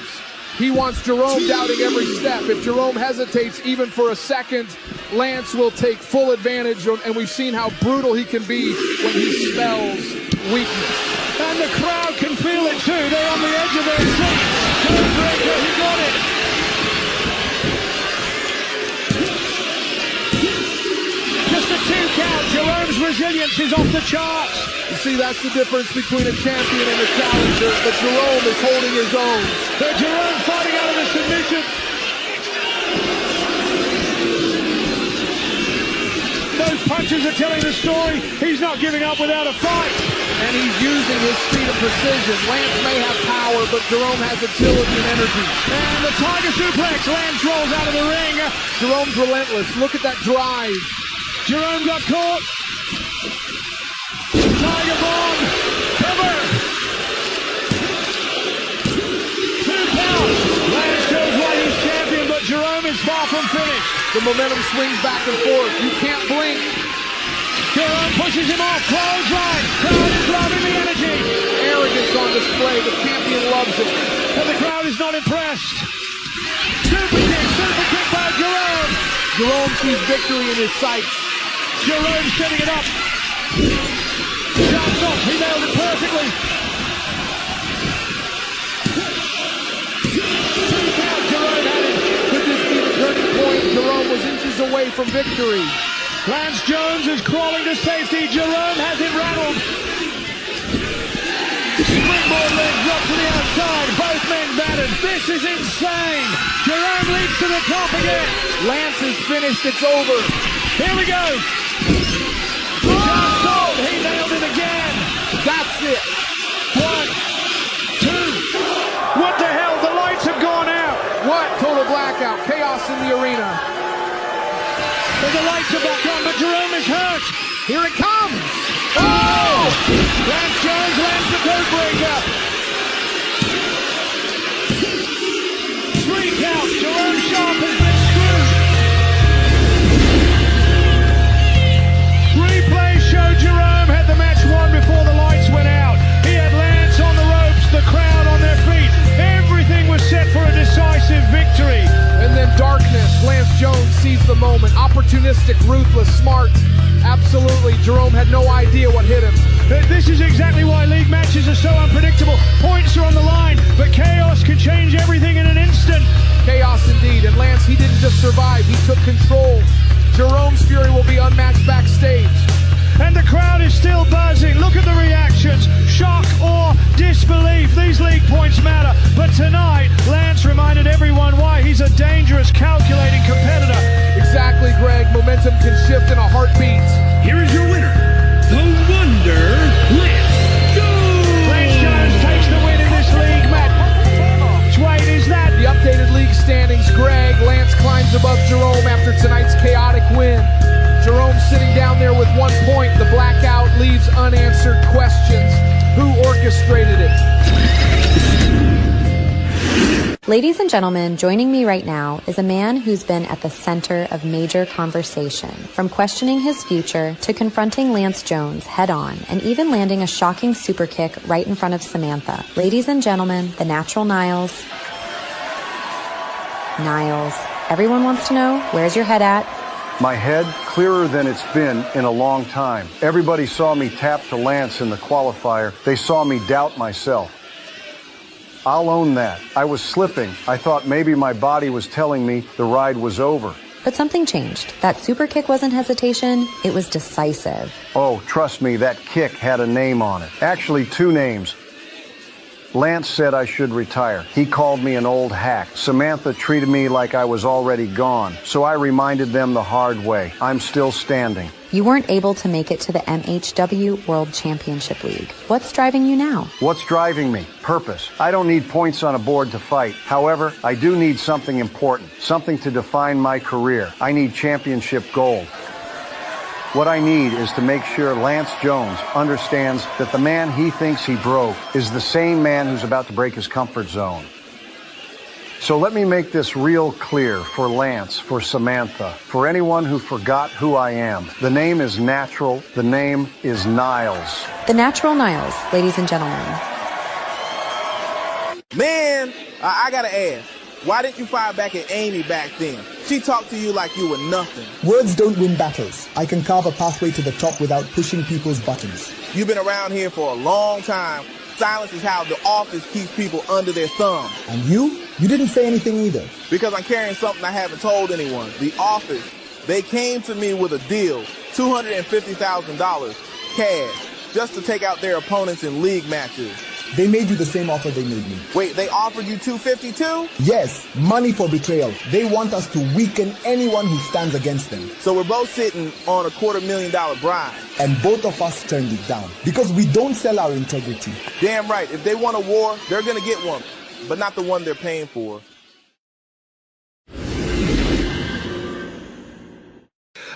He wants Jerome doubting every step. If Jerome hesitates even for a second, Lance will take full advantage, and we've seen how brutal he can be when he spells weakness. And the crowd can feel it too. They're on the edge of their seats. Codebreaker, he got it. Just a 2 count. Jerome's resilience is off the charts. You see, that's the difference between a champion and a challenger, but Jerome is holding his own. Jerome fighting out of the submission. Those punches are telling the story. He's not giving up without a fight. And he's using his speed and precision. Lance may have power, but Jerome has agility and energy. And the Tiger Suplex. Lance rolls out of the ring. Jerome's relentless. Look at that drive. Jerome got caught. Tiger Bomb. Cover. 2 counts. Lance shows why he's champion, but Jerome is far from finished. The momentum swings back and forth. You can't blink. Jerome pushes him off. Clothesline. Crowd is loving the energy. Arrogance on display. The champion loves it. And the crowd is not impressed. Super kick by Jerome. Jerome sees victory in his sights. Jerome setting it up. Jumps off. He nailed it perfectly. 2 count. Jerome had it. Could this be the turning point? Jerome was inches away from victory. Lance Jones is crawling to safety. Jerome has him rattled. Springboard leg drop to the outside. Both men battered. This is insane. Jerome leaps to the top again. Lance is finished. It's over. Here we go. Just sold. He nailed it again. That's it. 1, 2. What the hell? The lights have gone out. What? Total blackout. Chaos in the arena. And the lights are back on, but Jerome is hurt. Here it comes. Oh! Lance Jones lands the codebreaker. 3 count. Jerome Sharp has been screwed. Replay showed Jerome had the match won before the lights went out. He had Lance on the ropes, the crowd on their feet. Everything was set for a decisive victory. And then darkness. Lance Jones sees the moment. Opportunistic, ruthless, smart. Absolutely. Jerome had no idea what hit him. This is exactly why league matches are so unpredictable. Points are on the line, but chaos can change everything in an instant. Chaos indeed. And Lance, he didn't just survive. He took control. Jerome's fury will be unmatched backstage. And the crowd is still buzzing. Look at the reactions. Shock or disbelief. These league points matter. But tonight, Lance reminded everyone why he's a dangerous, calculating competitor. Exactly, Greg. Momentum can shift in a heartbeat. Here is your winner, the Wonder, Lance Jones. Lance Jones takes the win in this league match. Wait, is that the updated league standings? Greg, Lance climbs above Jerome after tonight's chaotic win. Jerome sitting down there with 1 point. The blackout leaves unanswered questions. Who orchestrated it? Ladies and gentlemen, joining me right now is a man who's been at the center of major conversation, from questioning his future to confronting Lance Jones head-on and even landing a shocking super kick right in front of Samantha. Ladies and gentlemen, the natural Niles. Niles. Everyone wants to know, where's your head at? My head, clearer than it's been in a long time. Everybody saw me tap to Lance in the qualifier. They saw me doubt myself. I'll own that. I was slipping. I thought maybe my body was telling me the ride was over. But something changed. That super kick wasn't hesitation, it was decisive. Oh, trust me, that kick had a name on it. Actually, 2 names. Lance said I should retire. He called me an old hack. Samantha treated me like I was already gone. So I reminded them the hard way. I'm still standing. You weren't able to make it to the MHW World Championship League. What's driving you now? What's driving me? Purpose. I don't need points on a board to fight. However, I do need something important, something to define my career. I need championship gold. What I need is to make sure Lance Jones understands that the man he thinks he broke is the same man who's about to break his comfort zone. So let me make this real clear for Lance, for Samantha, for anyone who forgot who I am. The name is natural. The name is Niles. The Natural Niles, ladies and gentlemen. Man, I gotta ask, why didn't you fire back at Amy back then? She talked to you like you were nothing. Words don't win battles. I can carve a pathway to the top without pushing people's buttons. You've been around here for a long time. Silence is how the office keeps people under their thumb. And you? You didn't say anything either. Because I'm carrying something I haven't told anyone. The office, they came to me with a deal, $250,000 cash, just to take out their opponents in league matches. They made you the same offer they made me. Wait, they offered you $252? Yes, money for betrayal. They want us to weaken anyone who stands against them. So we're both sitting on a $250,000 bribe. And both of us turned it down because we don't sell our integrity. Damn right. If they want a war, they're going to get one, but not the one they're paying for.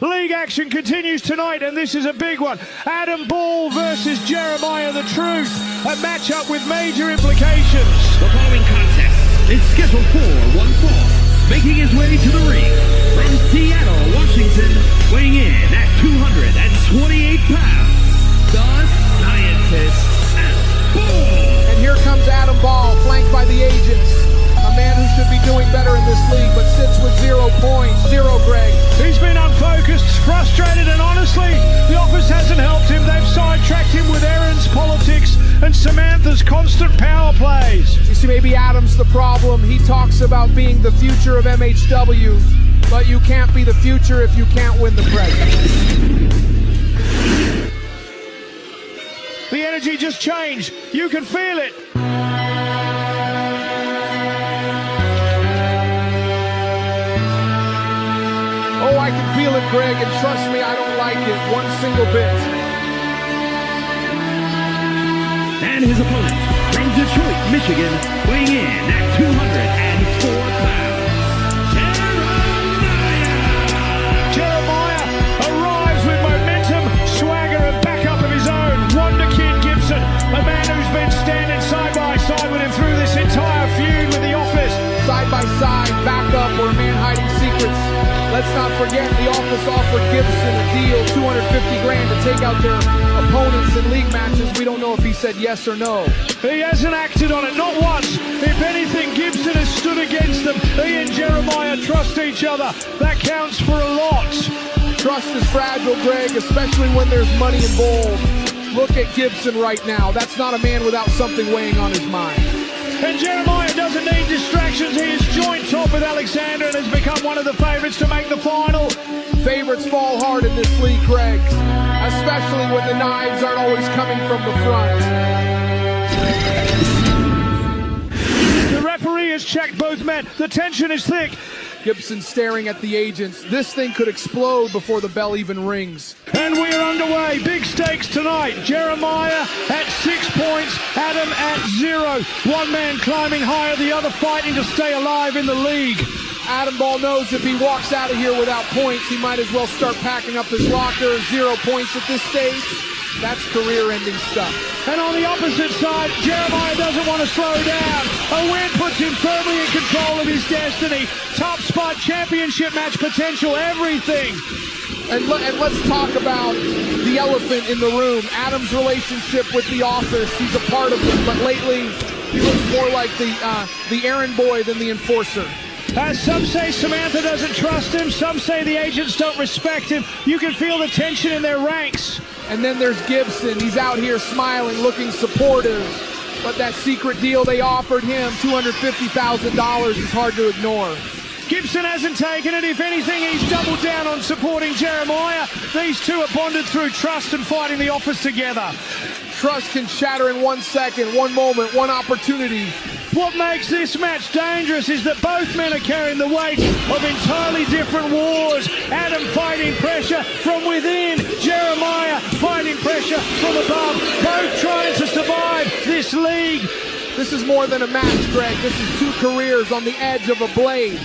League action continues tonight, and this is a big one. Adam Ball versus Jeremiah the Truth, a matchup with major implications. The following contest is scheduled for one fall, making his way to the ring from Seattle, Washington, weighing in at 228 pounds, the Scientist, Adam Ball. And here comes Adam Ball, flanked by the agents. A man who should be doing better in this league, but sits with 0 points. Greg. He's been unfocused, frustrated, and honestly, the office hasn't helped him. They've sidetracked him with errands, politics, and Samantha's constant power plays. You see, maybe Adam's the problem. He talks about being the future of MHW, but you can't be the future if you can't win the present. The energy just changed. You can feel it. Oh, I can feel it, Greg, and trust me, I don't like it one single bit. And his opponent from Detroit, Michigan, weighing in at 204 pounds, Jeremiah arrives with momentum, swagger, and backup of his own. Wonder Kid Gibson, a man who's been standing side by side with him through this entire feud with the office. Side by side, backup, or a man hiding secrets. Let's not forget the office offered Gibson a deal, $250,000 to take out their opponents in league matches. We don't know if he said yes or no. He hasn't acted on it, not once. If anything, Gibson has stood against them. He and Jeremiah trust each other. That counts for a lot. Trust is fragile, Greg, especially when there's money involved. Look at Gibson right now. That's not a man without something weighing on his mind. And Jeremiah doesn't need distractions. He is joint top with Aleksandr and has become one of the favorites to make the final. Favorites fall hard in this league, Greg, especially when the knives aren't always coming from the front. The referee has checked both men. The tension is thick. Gibson staring at the agents. This thing could explode before the bell even rings. And we are underway. Big stakes tonight. Jeremiah at 6 points, Adam at 0. One man climbing higher, the other fighting to stay alive in the league. Adam Ball knows if he walks out of here without points, he might as well start packing up his locker. 0 points at this stage. That's career-ending stuff. And on the opposite side, Jeremiah doesn't want to slow down. A win puts him firmly in control of his destiny. Top spot, championship match potential, everything. And let's talk about the elephant in the room. Adam's relationship with the office. He's a part of it, but lately he looks more like the errand boy than the enforcer. Some say Samantha doesn't trust him. Some say the agents don't respect him. You can feel the tension in their ranks. And then there's Gibson. He's out here smiling, looking supportive. But that secret deal they offered him, $250,000, is hard to ignore. Gibson hasn't taken it. If anything, he's doubled down on supporting Jeremiah. These two are bonded through trust and fighting the office together. Trust can shatter in 1 second, one moment, one opportunity. What makes this match dangerous is that both men are carrying the weight of entirely different wars. Adam fighting pressure from within, Jeremiah fighting pressure from above, both trying to survive this league. This is more than a match, Greg. This is two careers on the edge of a blade.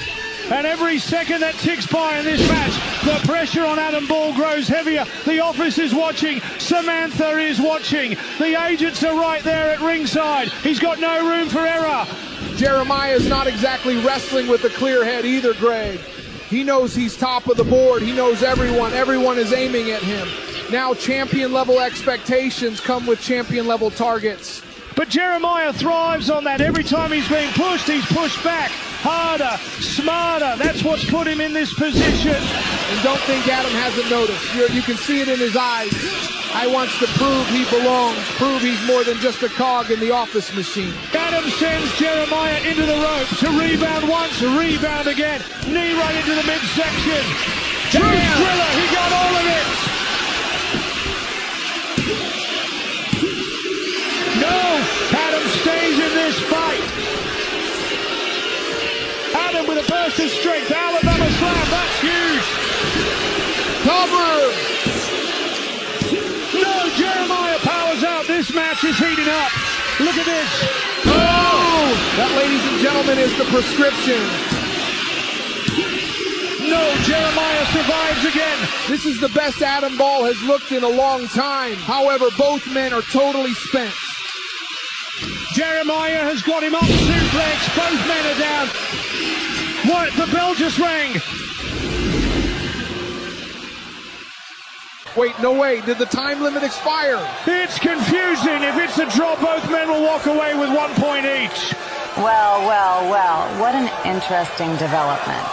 And every second that ticks by in this match, the pressure on Adam Ball grows heavier. The office is watching. Samantha is watching. The agents are right there at ringside. He's got no room for error. Jeremiah's not exactly wrestling with a clear head either, Greg. He knows he's top of the board. He knows everyone. Everyone is aiming at him. Now champion-level expectations come with champion-level targets. But Jeremiah thrives on that. Every time he's being pushed, he's pushed back. Harder, smarter. That's what's put him in this position. And don't think Adam hasn't noticed. You can see it in his eyes. I wants to prove he belongs, prove he's more than just a cog in the office machine. Adam sends Jeremiah into the ropes. To rebound once, rebound again. Knee right into the midsection. Truth Thriller, he got all of it. No, Adam stays in this fight. Adam with a burst of strength. Alabama slam, that's huge. Cover. No, Jeremiah powers out. This match is heating up. Look at this. Oh! That, ladies and gentlemen, is the prescription. No, Jeremiah survives again. This is the best Adam Ball has looked in a long time. However, both men are totally spent. Jeremiah has got him up, suplex. Both men are down. What? The bell just rang. Wait, no way. Did the time limit expire? It's confusing. If it's a draw, both men will walk away with 1 point each. Well, well, well. What an interesting development.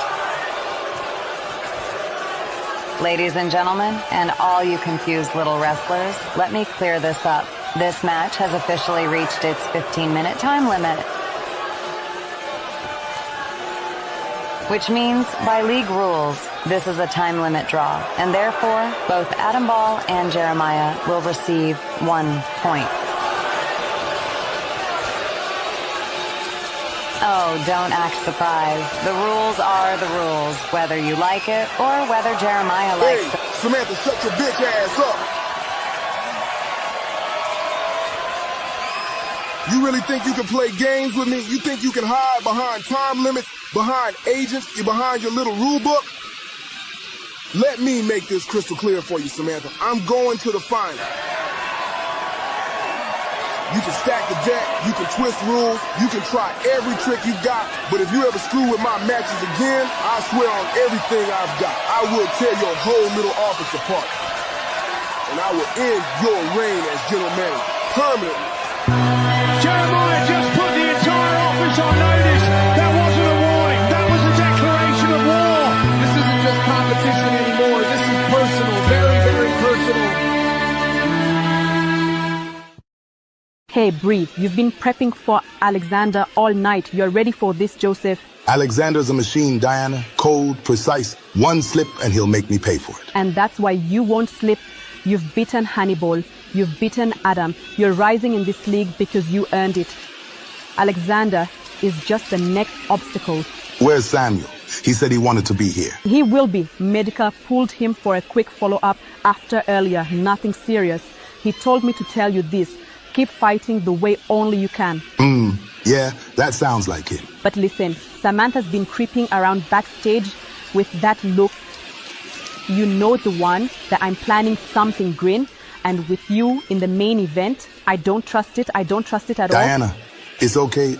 Ladies and gentlemen, and all you confused little wrestlers, let me clear this up. This match has officially reached its 15-minute time limit. Which means, by league rules, this is a time limit draw, and therefore, both Adam Ball and Jeremiah will receive 1 point. Oh, don't act surprised. The rules are the rules, whether you like it or whether Jeremiah likes it. Hey, Samantha, shut your bitch ass up. You really think you can play games with me? You think you can hide behind time limits, behind agents, behind your little rule book? Let me make this crystal clear for you, Samantha. I'm going to the final. You can stack the deck, you can twist rules, you can try every trick you got, but if you ever screw with my matches again, I swear on everything I've got, I will tear your whole little office apart. And I will end your reign as general manager, permanently. Jeremiah just put the entire office on notice. That wasn't a warning. That was a declaration of war. This isn't just competition anymore. This is personal, very, very personal. Hey, breathe. You've been prepping for Aleksandr all night. You're ready for this, Joseph. Alexander's a machine, Diana. Cold, precise. One slip and he'll make me pay for it. And that's why you won't slip. You've beaten Hannibal. You've beaten Adam. You're rising in this league because you earned it. Aleksandr is just the next obstacle. Where's Samuel? He said he wanted to be here. He will be. Medica pulled him for a quick follow-up after earlier. Nothing serious. He told me to tell you this. Keep fighting the way only you can. Yeah, that sounds like it. But listen, Samantha's been creeping around backstage with that look. You know the one that I'm planning something green. And with you in the main event, I don't trust it. I don't trust it at all. Diana, it's okay.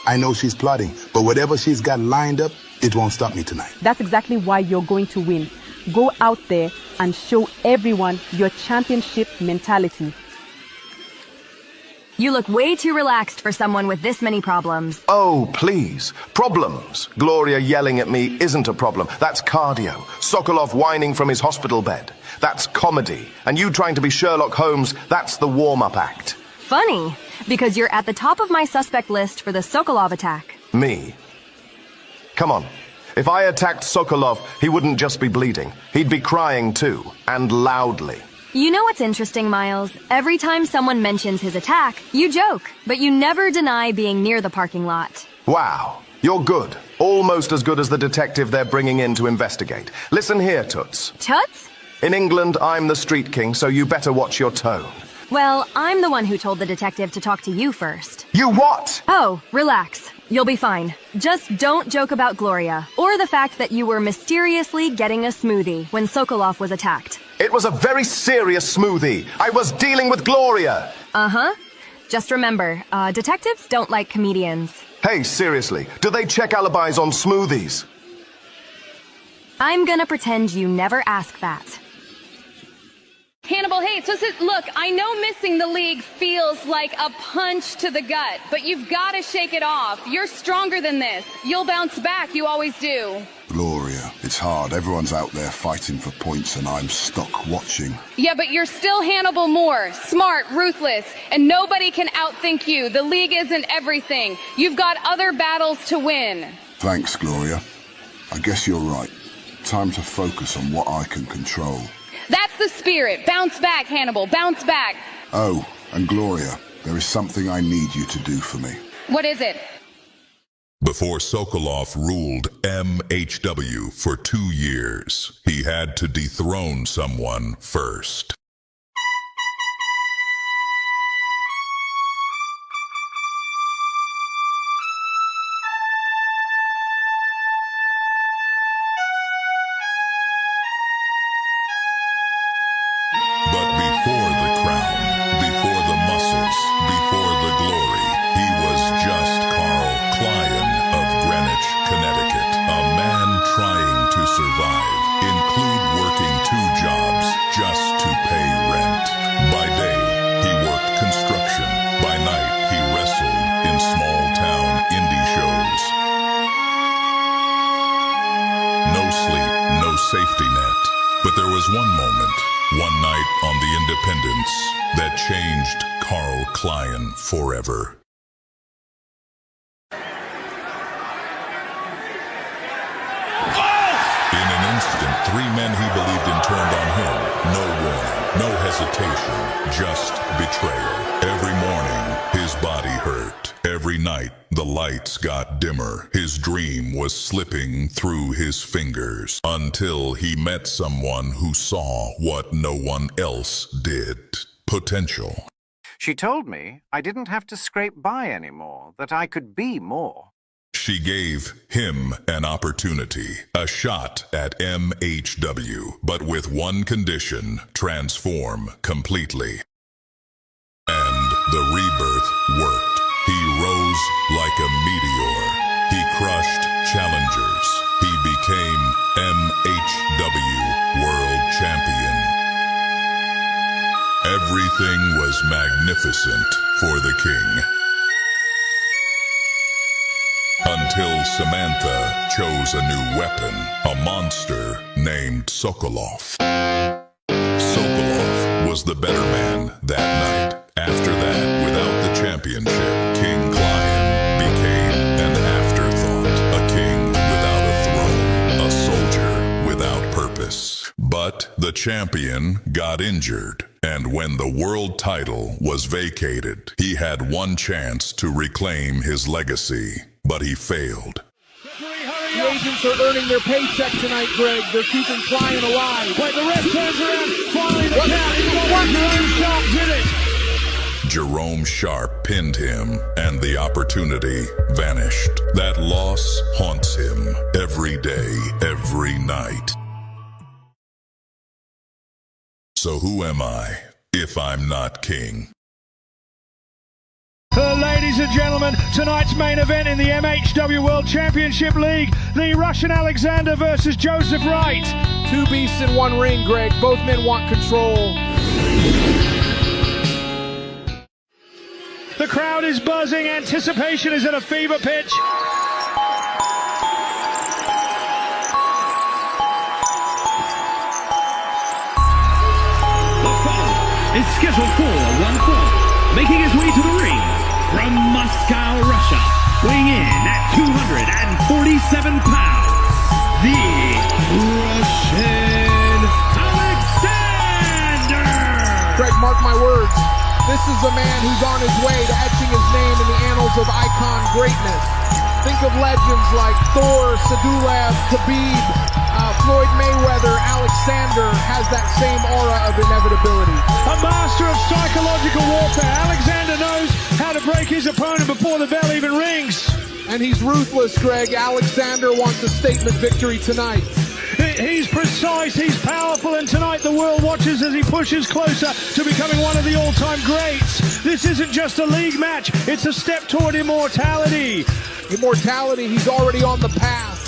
I know she's plotting, but whatever she's got lined up, it won't stop me tonight. That's exactly why you're going to win. Go out there and show everyone your championship mentality. You look way too relaxed for someone with this many problems. Oh, please. Problems. Gloria yelling at me isn't a problem. That's cardio. Sokolov whining from his hospital bed. That's comedy. And you trying to be Sherlock Holmes, that's the warm-up act. Funny, because you're at the top of my suspect list for the Sokolov attack. Me? Come on. If I attacked Sokolov, he wouldn't just be bleeding. He'd be crying too, and loudly. You know what's interesting, Miles? Every time someone mentions his attack, you joke, but you never deny being near the parking lot. Wow. You're good. Almost as good as the detective they're bringing in to investigate. Listen here, Toots. Toots? In England, I'm the street king, so you better watch your tone. Well, I'm the one who told the detective to talk to you first. You what? Oh, relax. You'll be fine. Just don't joke about Gloria, or the fact that you were mysteriously getting a smoothie when Sokolov was attacked. It was a very serious smoothie. I was dealing with Gloria. Uh-huh. Just remember, detectives don't like comedians. Hey, seriously, do they check alibis on smoothies? I'm gonna pretend you never asked that. Hannibal, hey, so look, I know missing the league feels like a punch to the gut, but you've got to shake it off. You're stronger than this. You'll bounce back, you always do. Gloria, it's hard. Everyone's out there fighting for points and I'm stuck watching. Yeah, but you're still Hannibal Moore, smart, ruthless, and nobody can outthink you. The league isn't everything. You've got other battles to win. Thanks, Gloria. I guess you're right. Time to focus on what I can control. That's the spirit. Bounce back, Hannibal. Bounce back. Oh, and Gloria, there is something I need you to do for me. What is it? Before Sokolov ruled MHW for 2 years, he had to dethrone someone first. But before the crown, before the muscles, before the glory, he was just Carl Klein of Greenwich, Connecticut, a man trying to survive, include working 2 jobs just to pay rent. By day, he worked construction. By night, he wrestled in small-town indie shows. No sleep, no safety net. But there was one moment, one night on the Independence, that changed Carl Klein forever. In an instant, 3 men he believed in turned on him. No warning, no hesitation, just betrayal. Every morning, his body hurt. Every night, the lights got dimmer. His dream was slipping through his fingers until he met someone who saw what no one else did. Potential. She told me I didn't have to scrape by anymore, that I could be more. She gave him an opportunity, a shot at MHW, but with one condition: transform completely. And the rebirth worked. He rose like a meteor. He crushed challengers. He became MHW World Champion. Everything was magnificent for the king. Until Samantha chose a new weapon, a monster named Sokolov. Sokolov was the better man that night. After that, without the championship, King Klein became an afterthought. A king without a throne, a soldier without purpose. But the champion got injured, and when the world title was vacated, he had one chance to reclaim his legacy. But he failed. The agents are earning their paycheck tonight, Greg. They're keeping Klein alive. Wait, the ref turns around. Finally, the count. Jerome Sharp did it. Jerome Sharp pinned him, and the opportunity vanished. That loss haunts him every day, every night. So who am I if I'm not king? Ladies and gentlemen, tonight's main event in the MHW World Championship League, the Russian Aleksandr versus Joseph Wright. 2 beasts in 1 ring, Greg. Both men want control. The crowd is buzzing. Anticipation is at a fever pitch. The following is scheduled for 1 fall, making his way to the ring. From Moscow, Russia, weighing in at 247 pounds, the Russian Aleksandr! Greg, mark my words. This is a man who's on his way to etching his name in the annals of icon greatness. Think of legends like Thor, Sadulaev, Khabib, Floyd Mayweather. Aleksandr has that same aura of inevitability. A master of psychological warfare, Aleksandr knows how to break his opponent before the bell even rings. And he's ruthless, Greg. Aleksandr wants a statement victory tonight. He's precise, he's powerful, and tonight the world watches as he pushes closer to becoming one of the all-time greats. This isn't just a league match, it's a step toward immortality. Immortality, he's already on the path.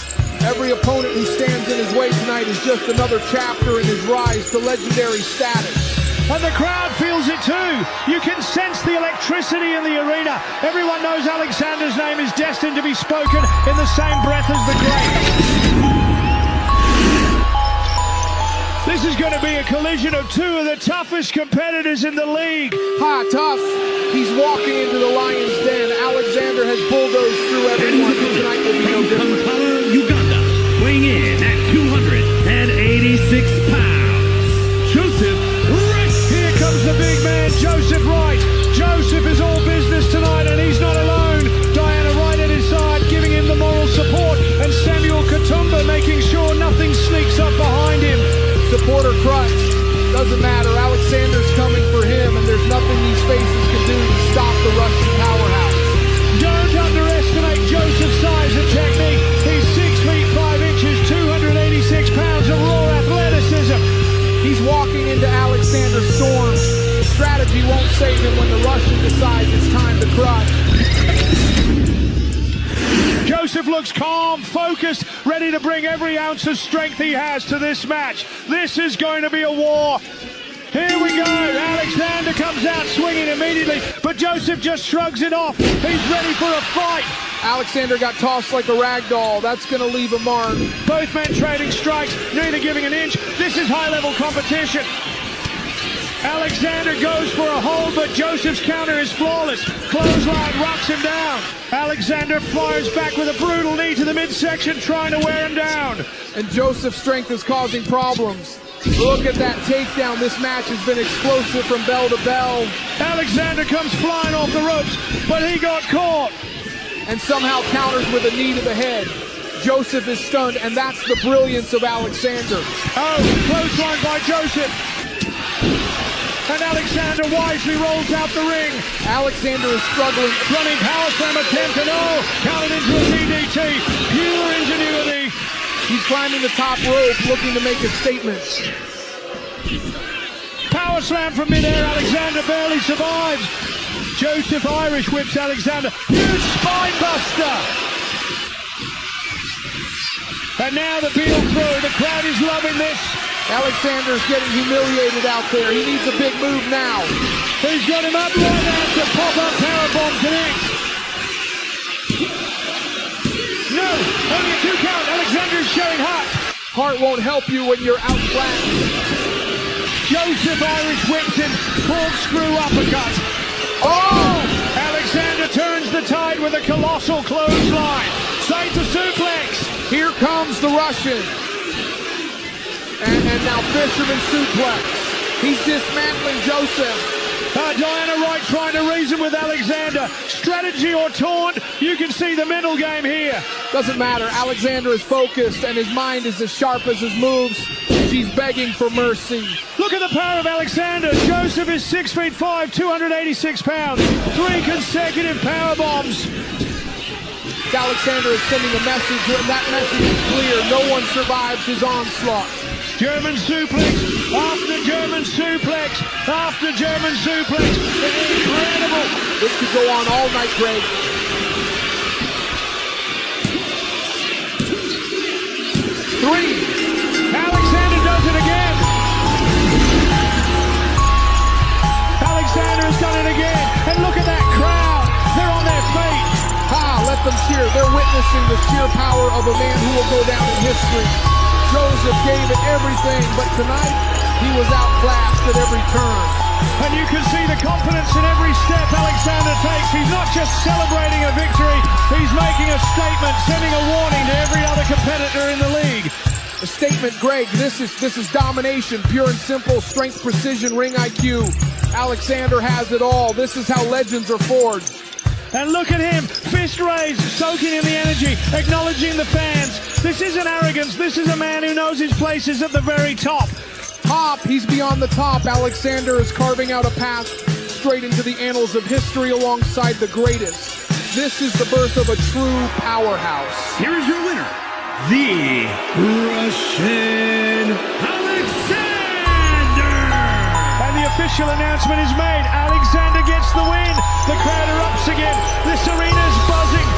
Every opponent who stands in his way tonight is just another chapter in his rise to legendary status. And the crowd feels it too. You can sense the electricity in the arena. Everyone knows Aleksandr's name is destined to be spoken in the same breath as the great. This is going to be a collision of two of the toughest competitors in the league. Tough. He's walking into the lion's den. Aleksandr has bulldozed through everyone. Tonight will be no different. Kampala, Uganda, weighing in at 286 pounds, Joseph Wright. Here comes the big man, Joseph Wright. Joseph is all business tonight, and he's not alone. Dyalla right at his side, giving him the moral support, and Samuel Katumba making sure nothing sneaks up behind him. Supporter crutch. Doesn't matter. Aleksandr's coming for him, and there's nothing these faces can do to stop the Russian powerhouse. Don't underestimate Joseph's size and technique. He's 6 feet 5 inches, 286 pounds of raw athleticism. He's walking into Aleksandr's storm. Strategy won't save him when the Russian decides it's time to crush. Joseph looks calm, focused, ready to bring every ounce of strength he has to this match. This is going to be a war. Here we go. Aleksandr comes out swinging immediately, but Joseph just shrugs it off. He's ready for a fight. Aleksandr got tossed like a rag doll. That's going to leave a mark. Both men trading strikes, neither giving an inch. This is high-level competition. Aleksandr goes for a hold, but Joseph's counter is flawless. Clothesline rocks him down. Aleksandr fires back with a brutal knee to the midsection, trying to wear him down. And Joseph's strength is causing problems. Look at that takedown. This match has been explosive from bell to bell. Aleksandr comes flying off the ropes, but he got caught. And somehow counters with a knee to the head. Joseph is stunned, and that's the brilliance of Aleksandr. Oh, clothesline by Joseph. And Aleksandr wisely rolls out the ring. Aleksandr is struggling. Running power slam attempt, and counted into a DDT. Pure ingenuity. He's climbing the top rope, looking to make a statement. Power slam from midair. Aleksandr barely survives. Joseph Irish whips Aleksandr. Huge spine buster. And now the heel through. The crowd is loving this. Aleksandr's getting humiliated out there. He needs a big move now. He's got him up right now to pop up powerbomb connect. No, only a 2 count. Aleksandr's showing heart. Heart won't help you when you're outflanked. Joseph Irish whips him. Corkscrew uppercut. Oh! Aleksandr turns the tide with a colossal clothesline. Saito suplex. Here comes the Russian. And now Fisherman suplex. He's dismantling Joseph. Dyalla Wright trying to reason with Aleksandr. Strategy or taunt, you can see the mental game here. Doesn't matter. Aleksandr is focused and his mind is as sharp as his moves. She's begging for mercy. Look at the power of Aleksandr. Joseph is 6 feet 5, 286 pounds. 3 consecutive power bombs. Aleksandr is sending a message, and that message is clear. No one survives his onslaught. German suplex after German suplex after German suplex. Incredible. This could go on all night, Greg. Three. Aleksandr does it again. Aleksandr has done it again. And look at that crowd. They're on their feet. Let them cheer. They're witnessing the sheer power of a man who will go down in history. Joseph gave it everything, but tonight he was outclassed at every turn. And you can see the confidence in every step Aleksandr takes. He's not just celebrating a victory, he's making a statement, sending a warning to every other competitor in the league. A statement, Greg. This is domination, pure and simple, strength, precision, ring IQ. Aleksandr has it all. This is how legends are forged. And look at him, fist raised, soaking in the energy, acknowledging the fans. This isn't arrogance, this is a man who knows his place is at the very top. He's beyond the top. Aleksandr is carving out a path straight into the annals of history alongside the greatest. This is the birth of a true powerhouse. Here is your winner, the Russian official announcement is made. Aleksandr gets the win. The crowd erupts again. This arena's buzzing.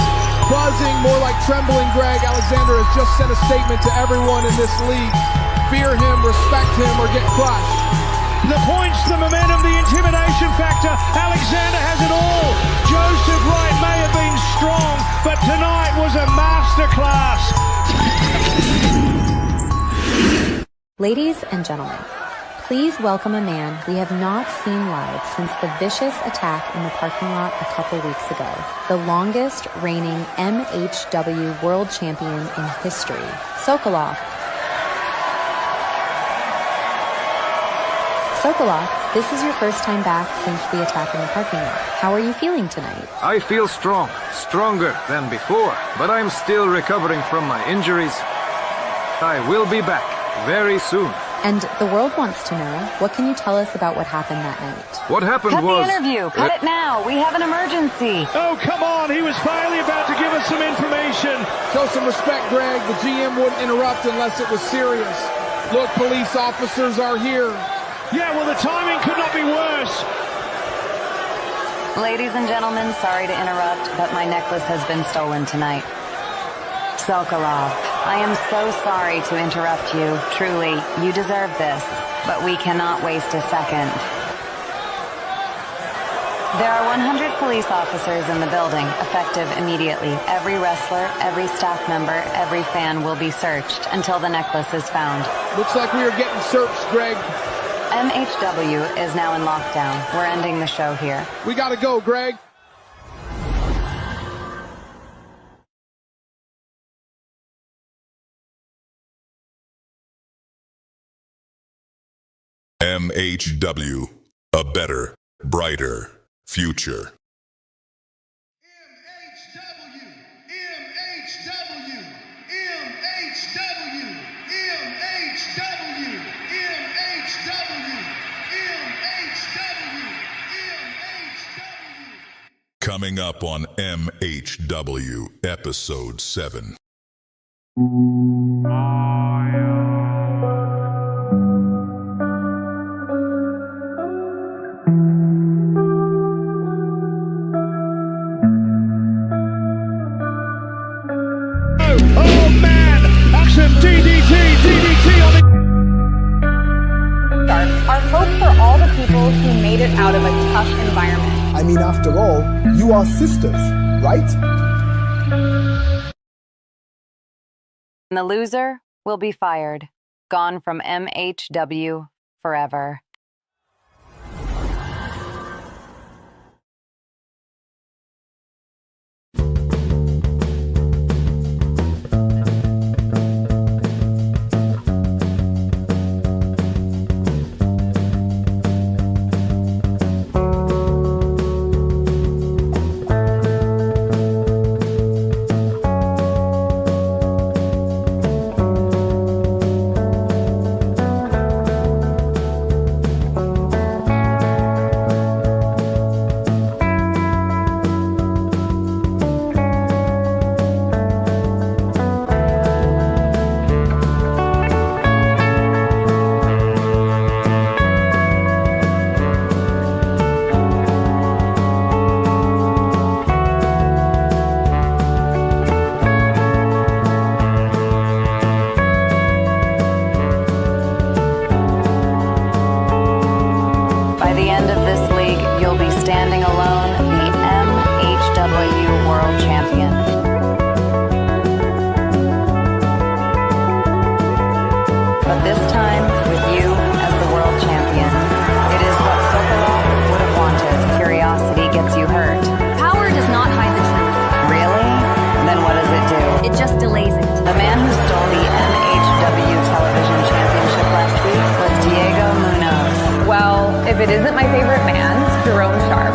Buzzing, more like trembling, Greg. Aleksandr has just sent a statement to everyone in this league. Fear him, respect him, or get crushed. The points, the momentum, the intimidation factor. Aleksandr has it all. Joseph Wright may have been strong, but tonight was a masterclass. Ladies and gentlemen, please welcome a man we have not seen live since the vicious attack in the parking lot a couple weeks ago. The longest reigning MHW world champion in history, Sokolov. Sokolov, this is your first time back since the attack in the parking lot. How are you feeling tonight? I feel strong, stronger than before, but I'm still recovering from my injuries. I will be back very soon. And the world wants to know, what can you tell us about what happened that night? What happened Cut was... the interview. Cut it now. We have an emergency. Oh, come on. He was finally about to give us some information. Show some respect, Greg. The GM wouldn't interrupt unless it was serious. Look, police officers are here. Yeah, well, the timing could not be worse. Ladies and gentlemen, sorry to interrupt, but my necklace has been stolen tonight. Sokolov, I am so sorry to interrupt you. Truly, you deserve this, but we cannot waste a second. There are 100 police officers in the building, effective immediately. Every wrestler, every staff member, every fan will be searched until the necklace is found. Looks like we are getting searched, Greg. MHW is now in lockdown. We're ending the show here. We gotta go, Greg. MHW, a better, brighter future. Coming up on MHW Episode 7. Oh man! Action DDT on the... Our hope for all the people who made it out of a tough environment. I mean, after all, you are sisters, right? The loser will be fired. Gone from MHW forever. If it isn't my favorite man, Jerome Sharp.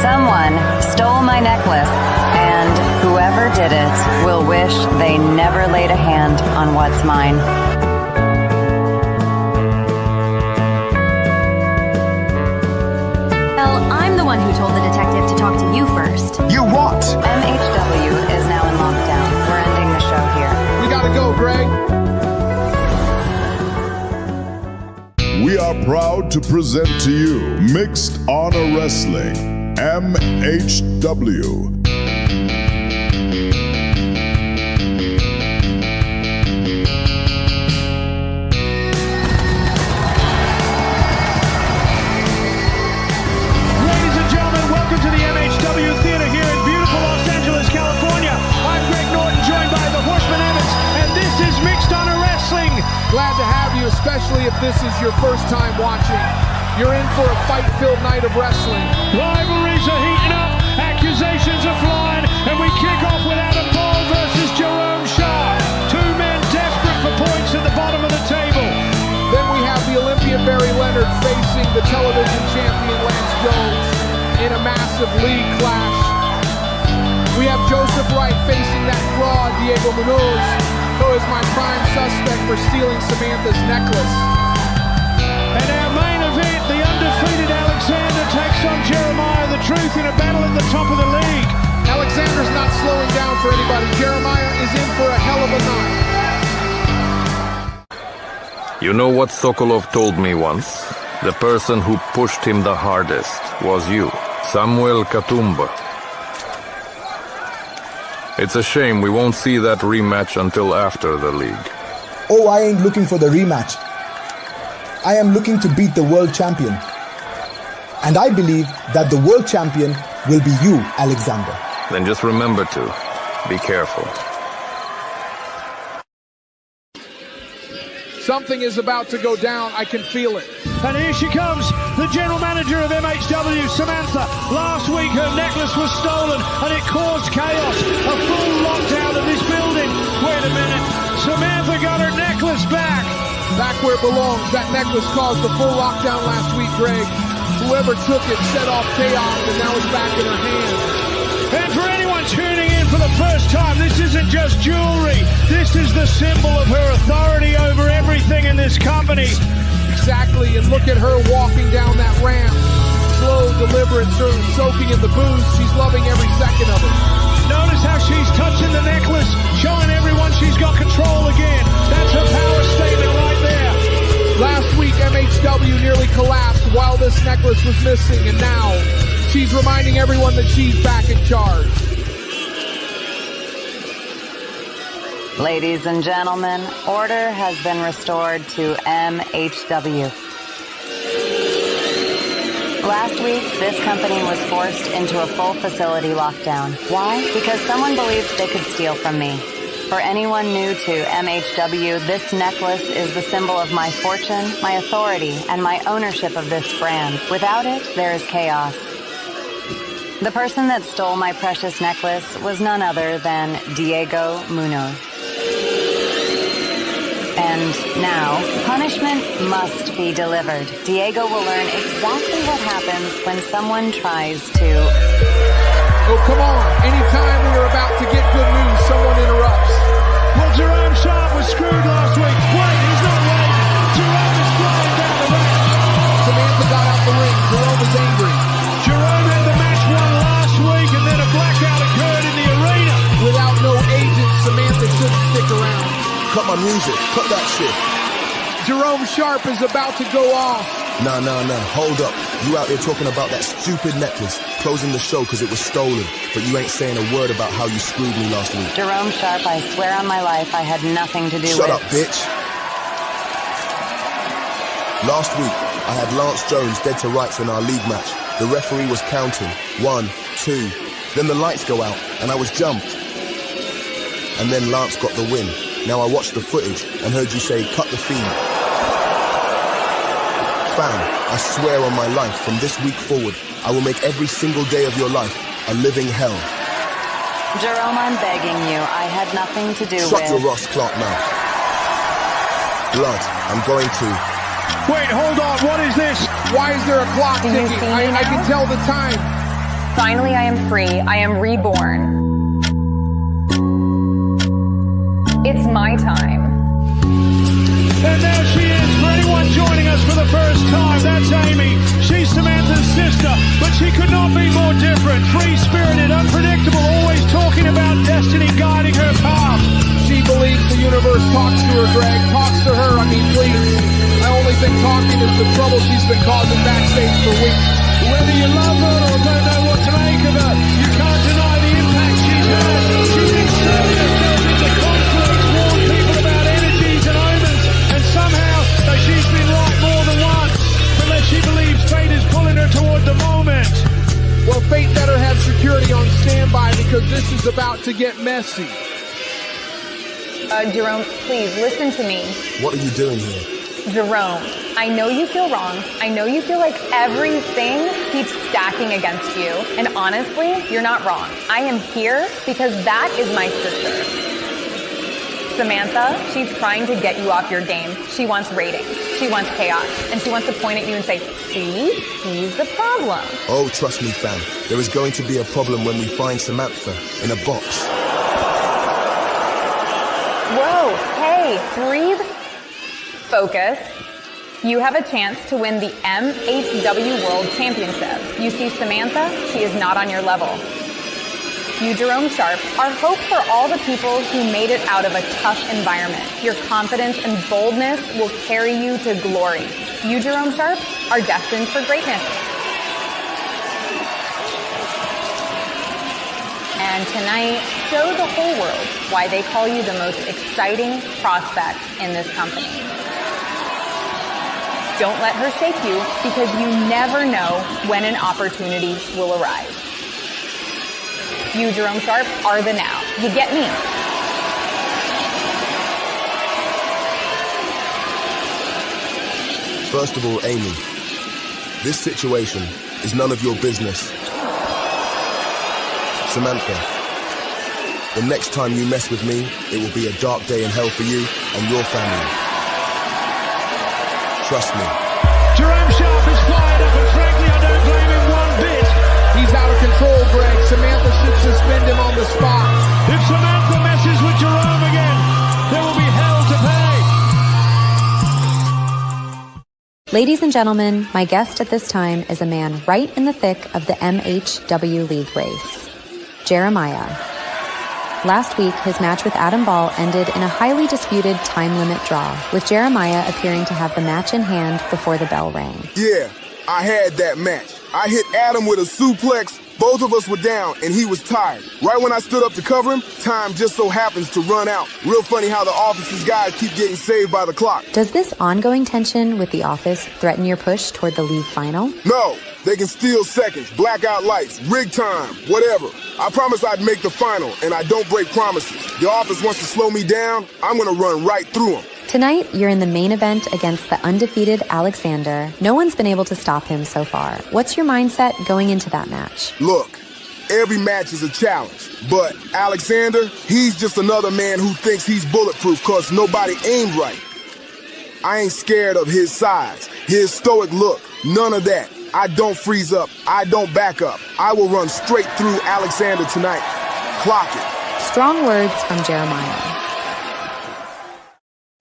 Someone stole my necklace, and whoever did it will wish they never laid a hand on what's mine. the one who told the detective to talk to you first. You what? MHW is now in lockdown. We're ending the show here. We gotta go, Greg. We are proud to present to you Mixed Honor Wrestling, MHW. Glad to have you, especially if this is your first time watching. You're in for a fight-filled night of wrestling. Rivalries are heating up, accusations are flying, and we kick off with Adam Ball versus Jerome Sharp. Two men desperate for points at the bottom of the table. Then we have the Olympian Barry Leonard facing the television champion Lance Jones in a massive league clash. We have Joseph Wright facing that fraud Diego Munoz, who is my prime suspect for stealing Samantha's necklace. And our main event, the undefeated Aleksandr takes on Jeremiah the Truth in a battle at the top of the league. Aleksandr's not slowing down for anybody. Jeremiah is in for a hell of a night. You know what Sokolov told me once? The person who pushed him the hardest was you, Samuel Katumba. It's a shame we won't see that rematch until after the league. Oh, I ain't looking for the rematch. I am looking to beat the world champion. And I believe that the world champion will be you, Aleksandr. Then just remember to be careful. Something is about to go down. I can feel it. And here she comes, the general manager of MHW, Samantha. Last week her necklace was stolen and it caused chaos. A full lockdown of this building. Wait a minute. Samantha got her necklace back. Back where it belongs. That necklace caused a full lockdown last week, Greg. Whoever took it set off chaos and now it's back in her hands. And for anyone tuning in for the first time, this isn't just jewelry. This is the symbol of her authority over everything in this company. Exactly, and look at her walking down that ramp. Slow, deliberate, soaking in the booze. She's loving every second of it. Notice how she's touching the necklace, showing everyone she's got control again. That's her power statement right there. Last week, MHW nearly collapsed while this necklace was missing, and now she's reminding everyone that she's back in charge. Ladies and gentlemen, order has been restored to MHW. Last week, this company was forced into a full facility lockdown. Why? Because someone believed they could steal from me. For anyone new to MHW, this necklace is the symbol of my fortune, my authority, and my ownership of this brand. Without it, there is chaos. The person that stole my precious necklace was none other than Diego Munoz. And now, punishment must be delivered. Diego will learn exactly what happens when someone tries to... Oh, come on. Anytime we are about to get good news, someone interrupts. Well, Jerome Sharp was screwed last week. Wait, he's not late. Jerome is flying down the ramp. Samantha got out the ring. Jerome is angry. Jerome had the match won last week, and then a blackout occurred in the arena. Without no agent, Samantha shouldn't stick around. Cut my music. Cut that shit. Jerome Sharp is about to go off. Nah. Hold up. You out there talking about that stupid necklace, closing the show because it was stolen, but you ain't saying a word about how you screwed me last week. Jerome Sharp, I swear on my life I had nothing to do with... Shut up, bitch. Last week, I had Lance Jones dead to rights in our league match. The referee was counting. 1, 2. Then the lights go out, and I was jumped. And then Lance got the win. Now I watched the footage and heard you say, cut the feed. Fam, I swear on my life, from this week forward, I will make every single day of your life a living hell. Jerome, I'm begging you. I had nothing to do with... Shut your Ross Clark mouth. Blood, I'm going to... Wait, hold on, what is this? Why is there a clock ticking? I can tell the time. Finally, I am free. I am reborn. It's my time. And there she is. For anyone And joining us for the first time, that's Amy. She's Samantha's sister, but she could not be more different. Free-spirited, unpredictable, always talking about destiny guiding her path. She believes the universe talks to her, Greg. Talks to her, I mean, please. I only think talking is the trouble she's been causing backstage for weeks. Whether you love her or don't know what to make of her, you can't deny the impact she's had. She's inserted herself into conflicts, warned people about energies and omens, and somehow she's been right more than once. Unless she believes fate is pulling her toward the moment. Well, fate better have security on standby because this is about to get messy. Jerome, please listen to me. What are you doing here? Jerome, I know you feel wrong. I know you feel like everything keeps stacking against you. And honestly, you're not wrong. I am here because that is my sister. Samantha, she's trying to get you off your game. She wants ratings. She wants chaos. And she wants to point at you and say, see, he's the problem. Oh, trust me, fam. There is going to be a problem when we find Samantha in a box. Whoa, hey, breathe. Focus. You have a chance to win the MHW World Championship. You see Samantha, she is not on your level. You, Jerome Sharp, are hope for all the people who made it out of a tough environment. Your confidence and boldness will carry you to glory. You, Jerome Sharp, are destined for greatness. And tonight, show the whole world why they call you the most exciting prospect in this company. Don't let her shake you because you never know when an opportunity will arise. You, Jerome Sharp, are the now. You get me? First of all, Amy, this situation is none of your business. Samantha, the next time you mess with me, it will be a dark day in hell for you and your family. Trust me. Jerome Sharp is fired up, and frankly, I don't blame him one bit. He's out of control, Greg. Samantha should suspend him on the spot. If Samantha messes with Jerome again, there will be hell to pay. Ladies and gentlemen, my guest at this time is a man right in the thick of the MHW League race, Jeremiah. Last week, his match with Adam Ball ended in a highly disputed time limit draw, with Jeremiah appearing to have the match in hand before the bell rang. Yeah, I had that match. I hit Adam with a suplex. Both of us were down, and he was tired. Right when I stood up to cover him, time just so happens to run out. Real funny how the office's guys keep getting saved by the clock. Does this ongoing tension with the office threaten your push toward the league final? No, they can steal seconds, blackout lights, rig time, whatever. I promised I'd make the final, and I don't break promises. The office wants to slow me down, I'm gonna run right through them. Tonight, you're in the main event against the undefeated Aleksandr. No one's been able to stop him so far. What's your mindset going into that match? Look, every match is a challenge, but Aleksandr, he's just another man who thinks he's bulletproof cause nobody aimed right. I ain't scared of his size, his stoic look, none of that. I don't freeze up, I don't back up. I will run straight through Aleksandr tonight. Clock it. Strong words from Jeremiah.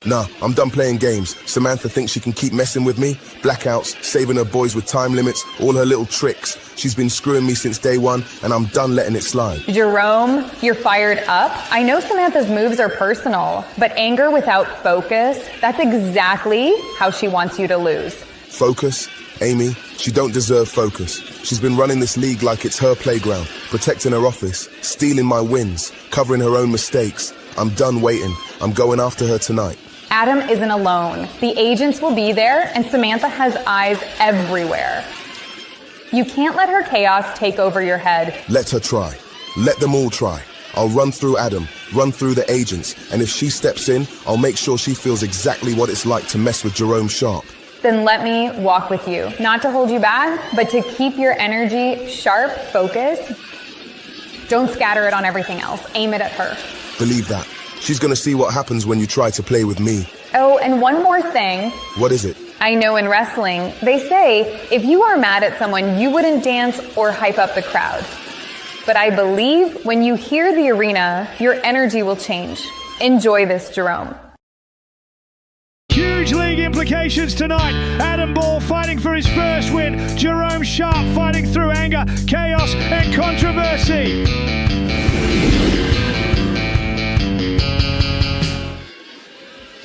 Nah, I'm done playing games. Samantha thinks she can keep messing with me. Blackouts, saving her boys with time limits, all her little tricks. She's been screwing me since day one, and I'm done letting it slide. Jerome, you're fired up. I know Samantha's moves are personal, but anger without focus, that's exactly how she wants you to lose. Focus? Amy, she don't deserve focus. She's been running this league like it's her playground, protecting her office, stealing my wins, covering her own mistakes. I'm done waiting. I'm going after her tonight. Adam isn't alone. The agents will be there, and Samantha has eyes everywhere. You can't let her chaos take over your head. Let her try. Let them all try. I'll run through Adam, run through the agents, and if she steps in, I'll make sure she feels exactly what it's like to mess with Jerome Sharp. Then let me walk with you. Not to hold you back, but to keep your energy sharp, focused. Don't scatter it on everything else. Aim it at her. Believe that. She's gonna see what happens when you try to play with me. Oh, and one more thing. What is it? I know in wrestling, they say if you are mad at someone, you wouldn't dance or hype up the crowd. But I believe when you hear the arena, your energy will change. Enjoy this, Jerome. Cue Huge league implications tonight. Adam Ball fighting for his first win. Jerome Sharp fighting through anger, chaos, and controversy.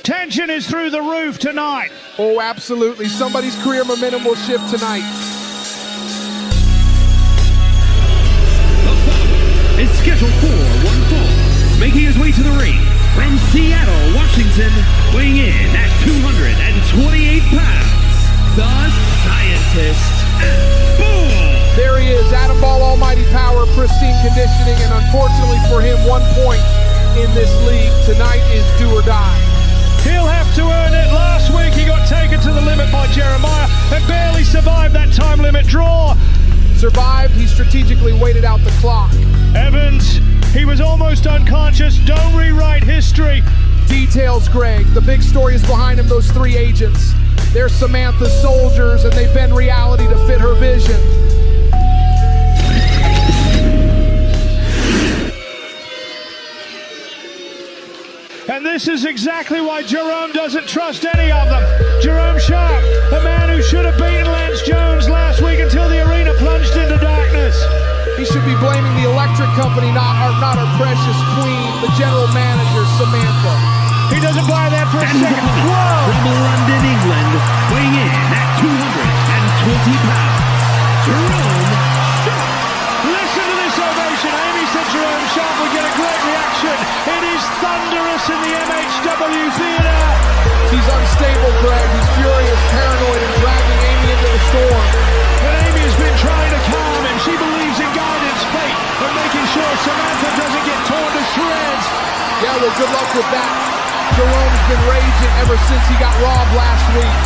Tension is through the roof tonight. Oh, absolutely. Somebody's career momentum will shift tonight. The following is scheduled for one fall, making his way to the ring from Seattle, Washington, weighing in at 228 pounds, the Scientist, Ball. There he is, Adam Ball, almighty power, pristine conditioning, and unfortunately for him, 1 point in this league. Tonight is do or die. He'll have to earn it. Last week he got taken to the limit by Jeremiah and barely survived that time limit draw. Survived, he strategically waited out the clock. Evans, he was almost unconscious. Don't rewrite history. Details, Greg. The big story is behind him, those 3 agents. They're Samantha's soldiers, and they bend reality to fit her vision. And this is exactly why Jerome doesn't trust any of them. Jerome Sharp, a man who should have beaten Lance Jones last week until the arena plunged into darkness. He should be blaming the electric company, not our precious queen, the general manager, Samantha. He doesn't buy that for a second. Whoa! From London, England, weighing in at 220 pounds, Jerome Sharp. Listen to this ovation. Amy said Jerome Sharp would get a great reaction. It is thunderous in the MHW theater. He's unstable, Greg. He's furious, paranoid, and dragging Amy into the storm. But Amy has been trying to calm him. She believes in guidance, fate, and making sure Samantha doesn't get torn to shreds. Yeah, well, good luck with that. Jerome's been raging ever since he got robbed last week.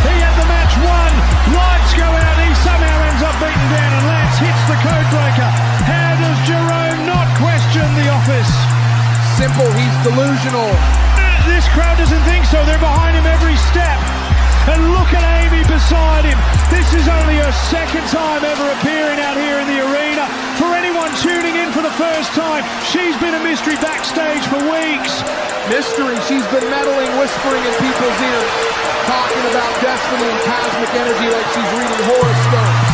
He had the match won. Lights go out. He somehow ends up beaten down, and Lance hits the code breaker. How does Jerome not question the office? Simple, he's delusional. This crowd doesn't think so. They're behind him every step. And look at Amy beside him. This is only her second time ever appearing out here in the arena. For anyone tuning in for the first time, she's been a mystery backstage for weeks. Mystery, she's been meddling, whispering in people's ears, talking about destiny and cosmic energy like she's reading horoscopes.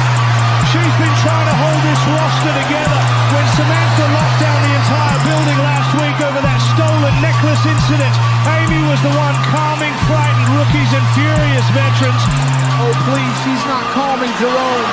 She's been trying to hold this roster together. When Samantha locked down the entire building last week over that stolen necklace incident, Amy was the one calming frightened rookies and furious veterans. Oh, please, she's not calming Jerome.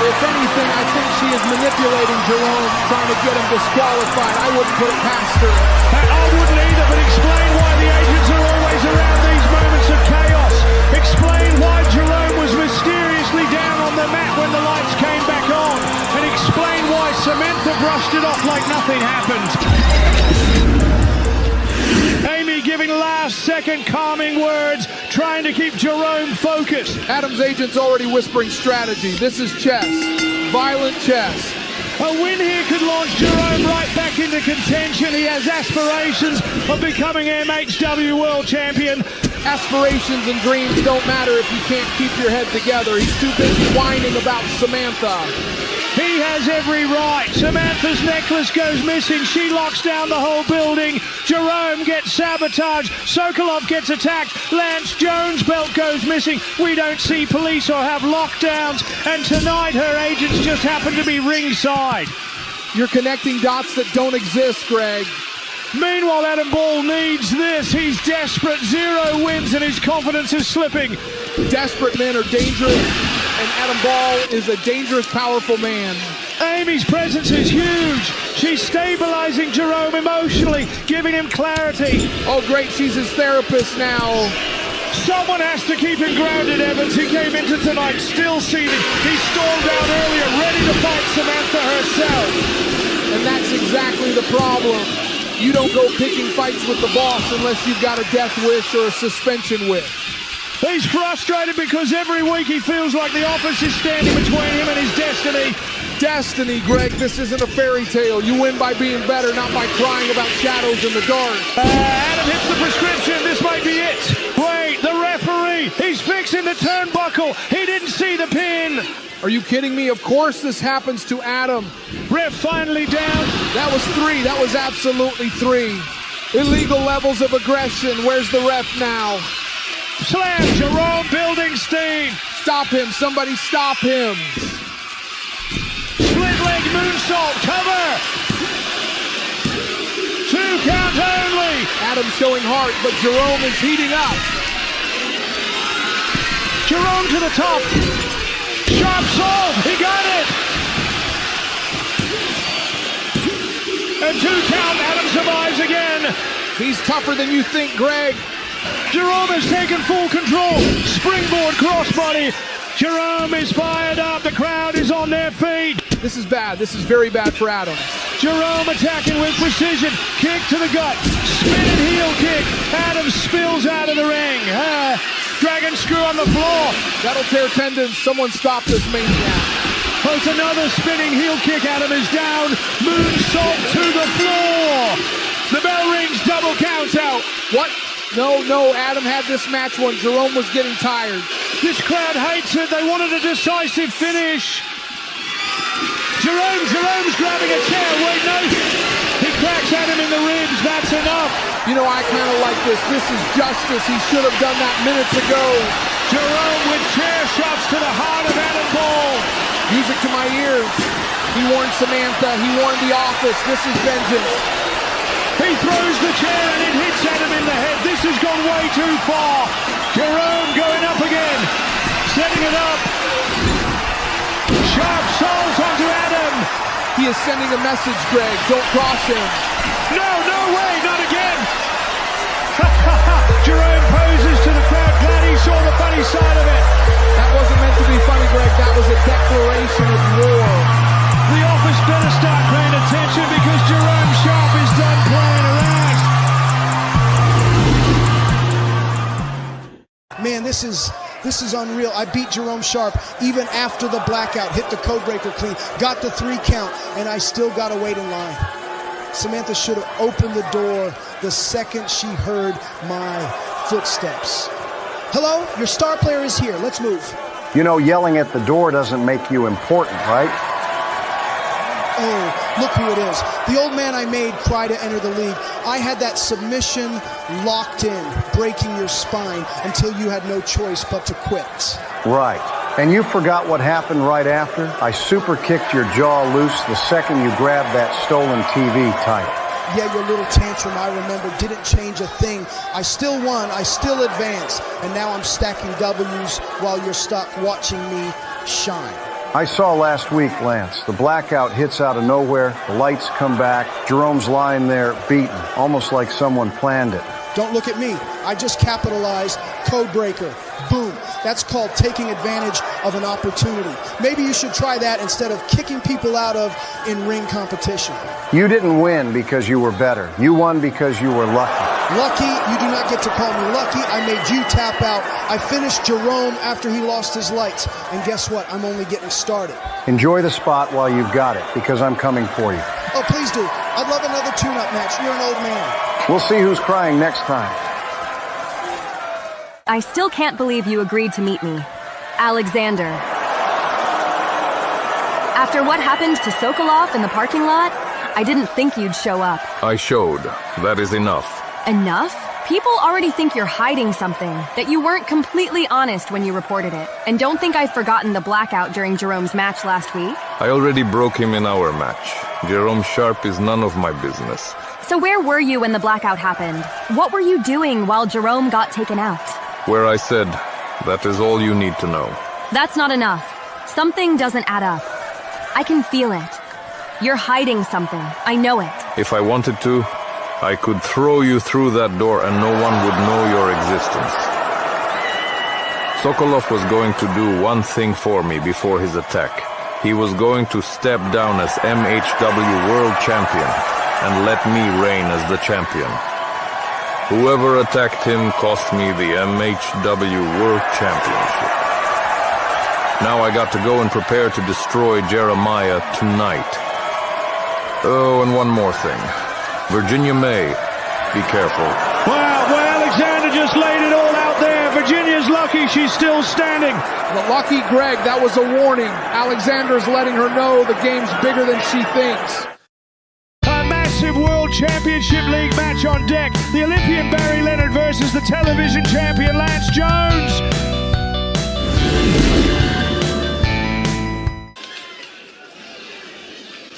If anything, I think she is manipulating Jerome, trying to get him disqualified. I wouldn't put it past her. I wouldn't either, but explain why the agents are always around these moments of chaos. Explain why Jerome was mysteriously down on the mat when the lights came back on. And explain why Samantha brushed it off like nothing happened. Amy giving last-second calming words, trying to keep Jerome focused. Adam's agent's already whispering strategy. This is chess. Violent chess. A win here could launch Jerome right back into contention. He has aspirations of becoming MHW World Champion. Aspirations and dreams don't matter if you can't keep your head together. He's too busy whining about Samantha. He has every right. Samantha's necklace goes missing. She locks down the whole building. Jerome gets sabotaged. Sokolov gets attacked. Lance Jones' belt goes missing. We don't see police or have lockdowns. And tonight her agents just happen to be ringside. You're connecting dots that don't exist, Greg. Meanwhile, Adam Ball needs this. He's desperate. 0 wins and his confidence is slipping. Desperate men are dangerous, and Adam Ball is a dangerous, powerful man. Amy's presence is huge. She's stabilizing Jerome emotionally, giving him clarity. Oh, great. She's his therapist now. Someone has to keep him grounded, Evans. He came into tonight still seated. He stormed out earlier, ready to fight Samantha herself. And that's exactly the problem. You don't go picking fights with the boss unless you've got a death wish or a suspension wish. He's frustrated because every week he feels like the office is standing between him and his destiny. Destiny, Greg, this isn't a fairy tale. You win by being better, not by crying about shadows in the dark. Adam hits the prescription. This might be it. Wait, the referee. He's fixing the turnbuckle. He didn't see the pin. Are you kidding me? Of course this happens to Adam. Ref finally down. That was 3. That was absolutely 3. Illegal levels of aggression. Where's the ref now? slam. Jerome building steam. Stop him. Somebody stop him. Split leg moonsault. Cover. 2 count only. Adam showing heart, but Jerome is heating up. Jerome to the top. Sharp soul. He got it. And 2 count. Adam survives again. He's tougher than you think, Greg. Jerome has taken full control. Springboard crossbody. Jerome is fired up. The crowd is on their feet. This is bad. This is very bad for Adam. Jerome attacking with precision. Kick to the gut. Spinning heel kick. Adam spills out of the ring. Dragon screw on the floor. That'll tear tendons. Someone stop this maniac. Post another spinning heel kick. Adam is down. Moonsault to the floor. The bell rings. Double count out. What? No, Adam had this match when Jerome was getting tired. This crowd hates it. They wanted a decisive finish. Jerome's grabbing a chair. Wait, no. He cracks Adam in the ribs. That's enough. You know, I kind of like this. This is justice. He should have done that minutes ago. Jerome with chair shots to the heart of Adam Ball. Music to my ears. He warned Samantha. He warned the office. This is vengeance. He throws the chair and it hits Adam in the head. This has gone way too far. Jerome going up again. Setting it up. Sharp soles onto Adam. He is sending a message, Greg. Don't cross him. No way, not again. Jerome poses to the crowd. Glad he saw the funny side of it. That wasn't meant to be funny, Greg. That was a declaration of war. The office better start paying attention because Jerome Sharp is done playing around. Man, this is unreal. I beat Jerome Sharp even after the blackout, hit the codebreaker clean, got the 3 count, and I still got to wait in line. Samantha should have opened the door the second she heard my footsteps. Hello, your star player is here. Let's move. You know, yelling at the door doesn't make you important, right? Oh, look who it is. The old man I made cry to enter the league. I had that submission locked in, breaking your spine until you had no choice but to quit. Right. And you forgot what happened right after? I super kicked your jaw loose the second you grabbed that stolen TV title. Yeah, your little tantrum, I remember, didn't change a thing. I still won, I still advanced, and now I'm stacking W's while you're stuck watching me shine. I saw last week, Lance. The blackout hits out of nowhere, the lights come back, Jerome's lying there beaten, almost like someone planned it. Don't look at me. I just capitalized codebreaker. Boom. That's called taking advantage of an opportunity. Maybe you should try that instead of kicking people out of in-ring competition. You didn't win because you were better. You won because you were lucky. Lucky? You do not get to call me lucky. I made you tap out. I finished Jerome after he lost his lights. And guess what? I'm only getting started. Enjoy the spot while you've got it, because I'm coming for you. Oh, please do. I'd love another tune-up match. You're an old man. We'll see who's crying next time. I still can't believe you agreed to meet me. Aleksandr. After what happened to Sokolov in the parking lot, I didn't think you'd show up. I showed. That is enough. Enough? People already think you're hiding something, that you weren't completely honest when you reported it. And don't think I've forgotten the blackout during Jerome's match last week. I already broke him in our match. Jerome Sharp is none of my business. So where were you when the blackout happened? What were you doing while Jerome got taken out? Where I said, that is all you need to know. That's not enough. Something doesn't add up. I can feel it. You're hiding something. I know it. If I wanted to, I could throw you through that door and no one would know your existence. Sokolov was going to do one thing for me before his attack. He was going to step down as MHW World Champion and let me reign as the champion. Whoever attacked him cost me the MHW World Championship. Now I got to go and prepare to destroy Jeremiah tonight. Oh, and one more thing. Virginia May, be careful. Well, Aleksandr just laid it all out there. Virginia's lucky she's still standing. But lucky Greg, that was a warning. Aleksandr's letting her know the game's bigger than she thinks. A massive World Championship League match on deck. The Olympian Barry Leonard versus the television champion, Lance Jones.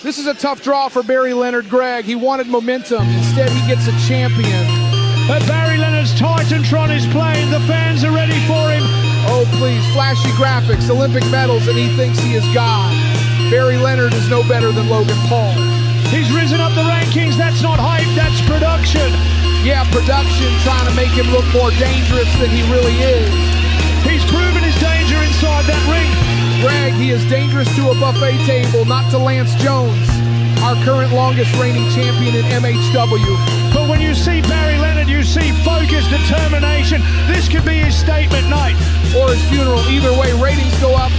This is a tough draw for Barry Leonard, Greg. He wanted momentum. Instead, he gets a champion. But Barry Leonard's Titantron is playing. The fans are ready for him. Oh, please. Flashy graphics, Olympic medals, and he thinks he is God. Barry Leonard is no better than Logan Paul. He's risen up the rankings. That's not hype, that's production. Yeah, production trying to make him look more dangerous than he really is. He's proven his danger inside that ring. Greg, he is dangerous to a buffet table, not to Lance Jones, our current longest reigning champion in MHW. But when you see Barry Leonard, you see focus, determination. This could be his statement night. Or his funeral. Either way, ratings go up.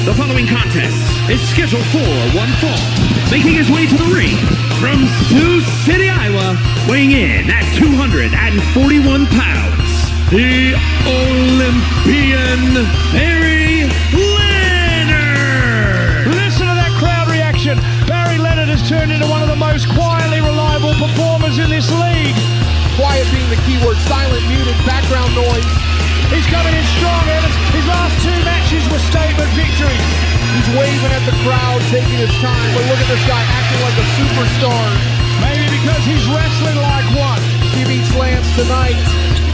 The following contest is scheduled for one fall. Making his way to the ring from Sioux City, Iowa, weighing in at 241 pounds, the Olympian Barry Leonard. Listen to that crowd reaction. Barry Leonard has turned into one of the most quietly reliable performers in this league. Quiet being the keyword, silent, muted, background noise. He's coming in strong, Evans. His last two matches were statement victories. He's waving at the crowd, taking his time. But look at this guy acting like a superstar. Maybe because he's wrestling like one. If he beats Lance tonight,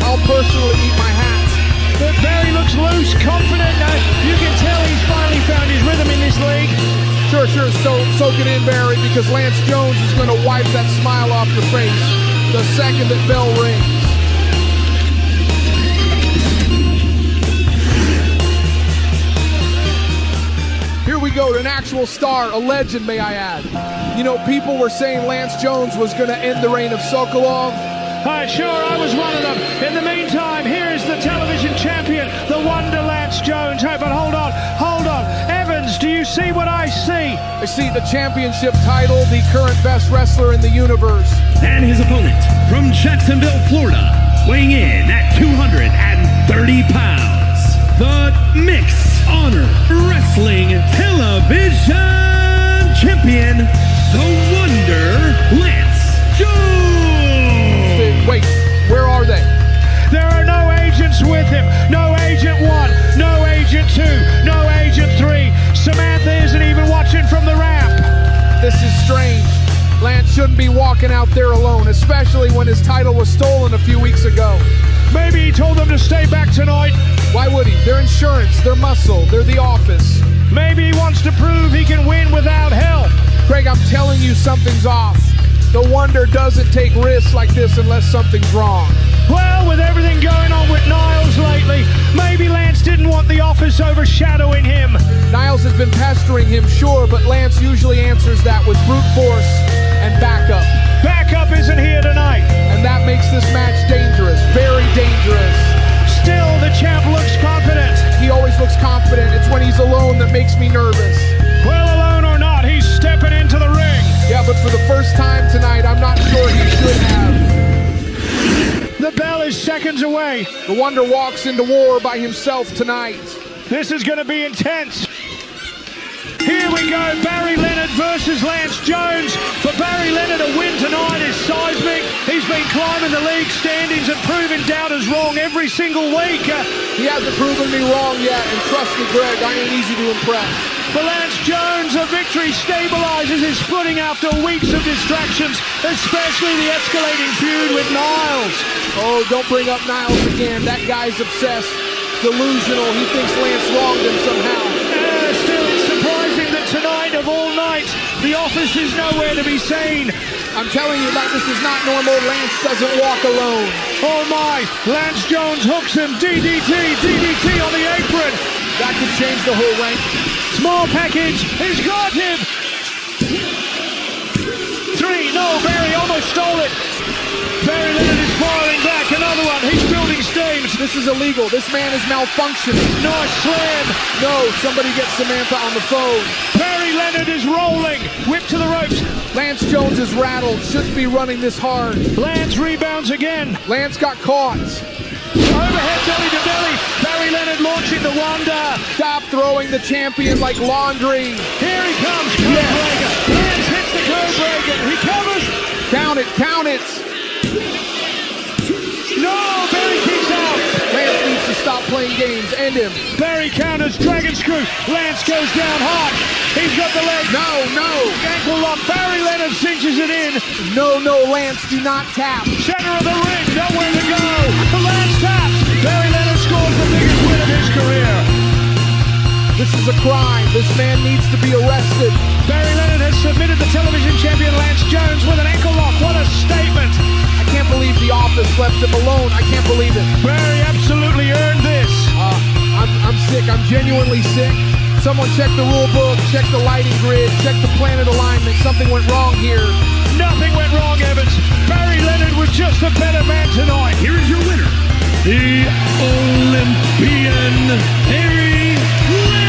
I'll personally eat my hat. But Barry looks loose, confident. You can tell he's finally found his rhythm in this league. Sure. Soak it in, Barry, because Lance Jones is going to wipe that smile off your face the second that bell rings. Here we go to an actual star, a legend, may I add. You know, people were saying Lance Jones was going to end the reign of Sokolov. Sure, I was one of them. In the meantime, here is the television champion, the wonder Lance Jones. Hey, but hold on. Evans, do you see what I see? I see the championship title, the current best wrestler in the universe. And his opponent from Jacksonville, Florida, weighing in at 230 pounds, the Mixed Honor Wrestling Television Champion, the Wonder Lance Jones. Wait, where are they? There are no agents with him. No Agent 1, no Agent 2, no Agent 3. Samantha isn't even watching from the ramp. This is strange. Lance shouldn't be walking out there alone, especially when his title was stolen a few weeks ago. Maybe he told them to stay back tonight. Why would he? They're insurance, they're muscle, they're the office. Maybe he wants to prove he can win without help. Craig, I'm telling you something's off. The Wonder doesn't take risks like this unless something's wrong. Well, with everything going on with Niles lately, maybe Lance didn't want the office overshadowing him. Niles has been pestering him, sure, but Lance usually answers that with brute force and backup. Backup isn't here tonight. And that makes this match dangerous, very dangerous. Still, the champ looks confident. He always looks confident. It's when he's alone that makes me nervous. Well, alone or not, he's stepping into the ring. Yeah, but for the first time tonight, I'm not sure he should have. The bell is seconds away. The Wonder walks into war by himself tonight. This is going to be intense. Here we go, Barry Leonard versus Lance Jones. For Barry Leonard, a win tonight is seismic. He's been climbing the league standings and proving doubters wrong every single week. He hasn't proven me wrong yet, and trust me, Greg, I ain't easy to impress. For Lance Jones, a victory stabilizes his footing after weeks of distractions, especially the escalating feud with Niles. Oh, don't bring up Niles again. That guy's obsessed, delusional. He thinks Lance wronged him somehow. Still, it's surprising that tonight of all nights, the office is nowhere to be seen. I'm telling you, this is not normal. Lance doesn't walk alone. Oh my, Lance Jones hooks him. DDT on the apron. That could change the whole rank. Small package, he's got him. 3, no, Barry almost stole it. Barry Leonard is firing back, another one, he's building steam. This is illegal, this man is malfunctioning. Nice slam. No, somebody get Samantha on the phone. Barry Leonard is rolling, whip to the ropes. Lance Jones is rattled, shouldn't be running this hard. Lance rebounds again. Lance got caught. Overhead belly to belly. Barry Leonard launching the Wonder. Stop throwing the champion like laundry. Here he comes. Codebreaker. Lance hits the Codebreaker. He covers. Count it. No! Stop playing games. End him. Barry counters, dragon screw. Lance goes down hard. He's got the leg. No. Ankle lock. Barry Leonard cinches it in. No, Lance, do not tap. Center of the ring, nowhere to go. Lance taps. Barry Leonard scores the biggest win of his career. This is a crime. This man needs to be arrested. Barry Leonard has submitted the television champion Lance Jones with an ankle lock. What a statement. I can't believe the office left him alone. I can't believe it. Barry absolutely earned this. I'm sick. I'm genuinely sick. Someone check the rule book, check the lighting grid, check the planet alignment. Something went wrong here. Nothing went wrong, Evans. Barry Leonard was just a better man tonight. Here is your winner, the Olympian Barry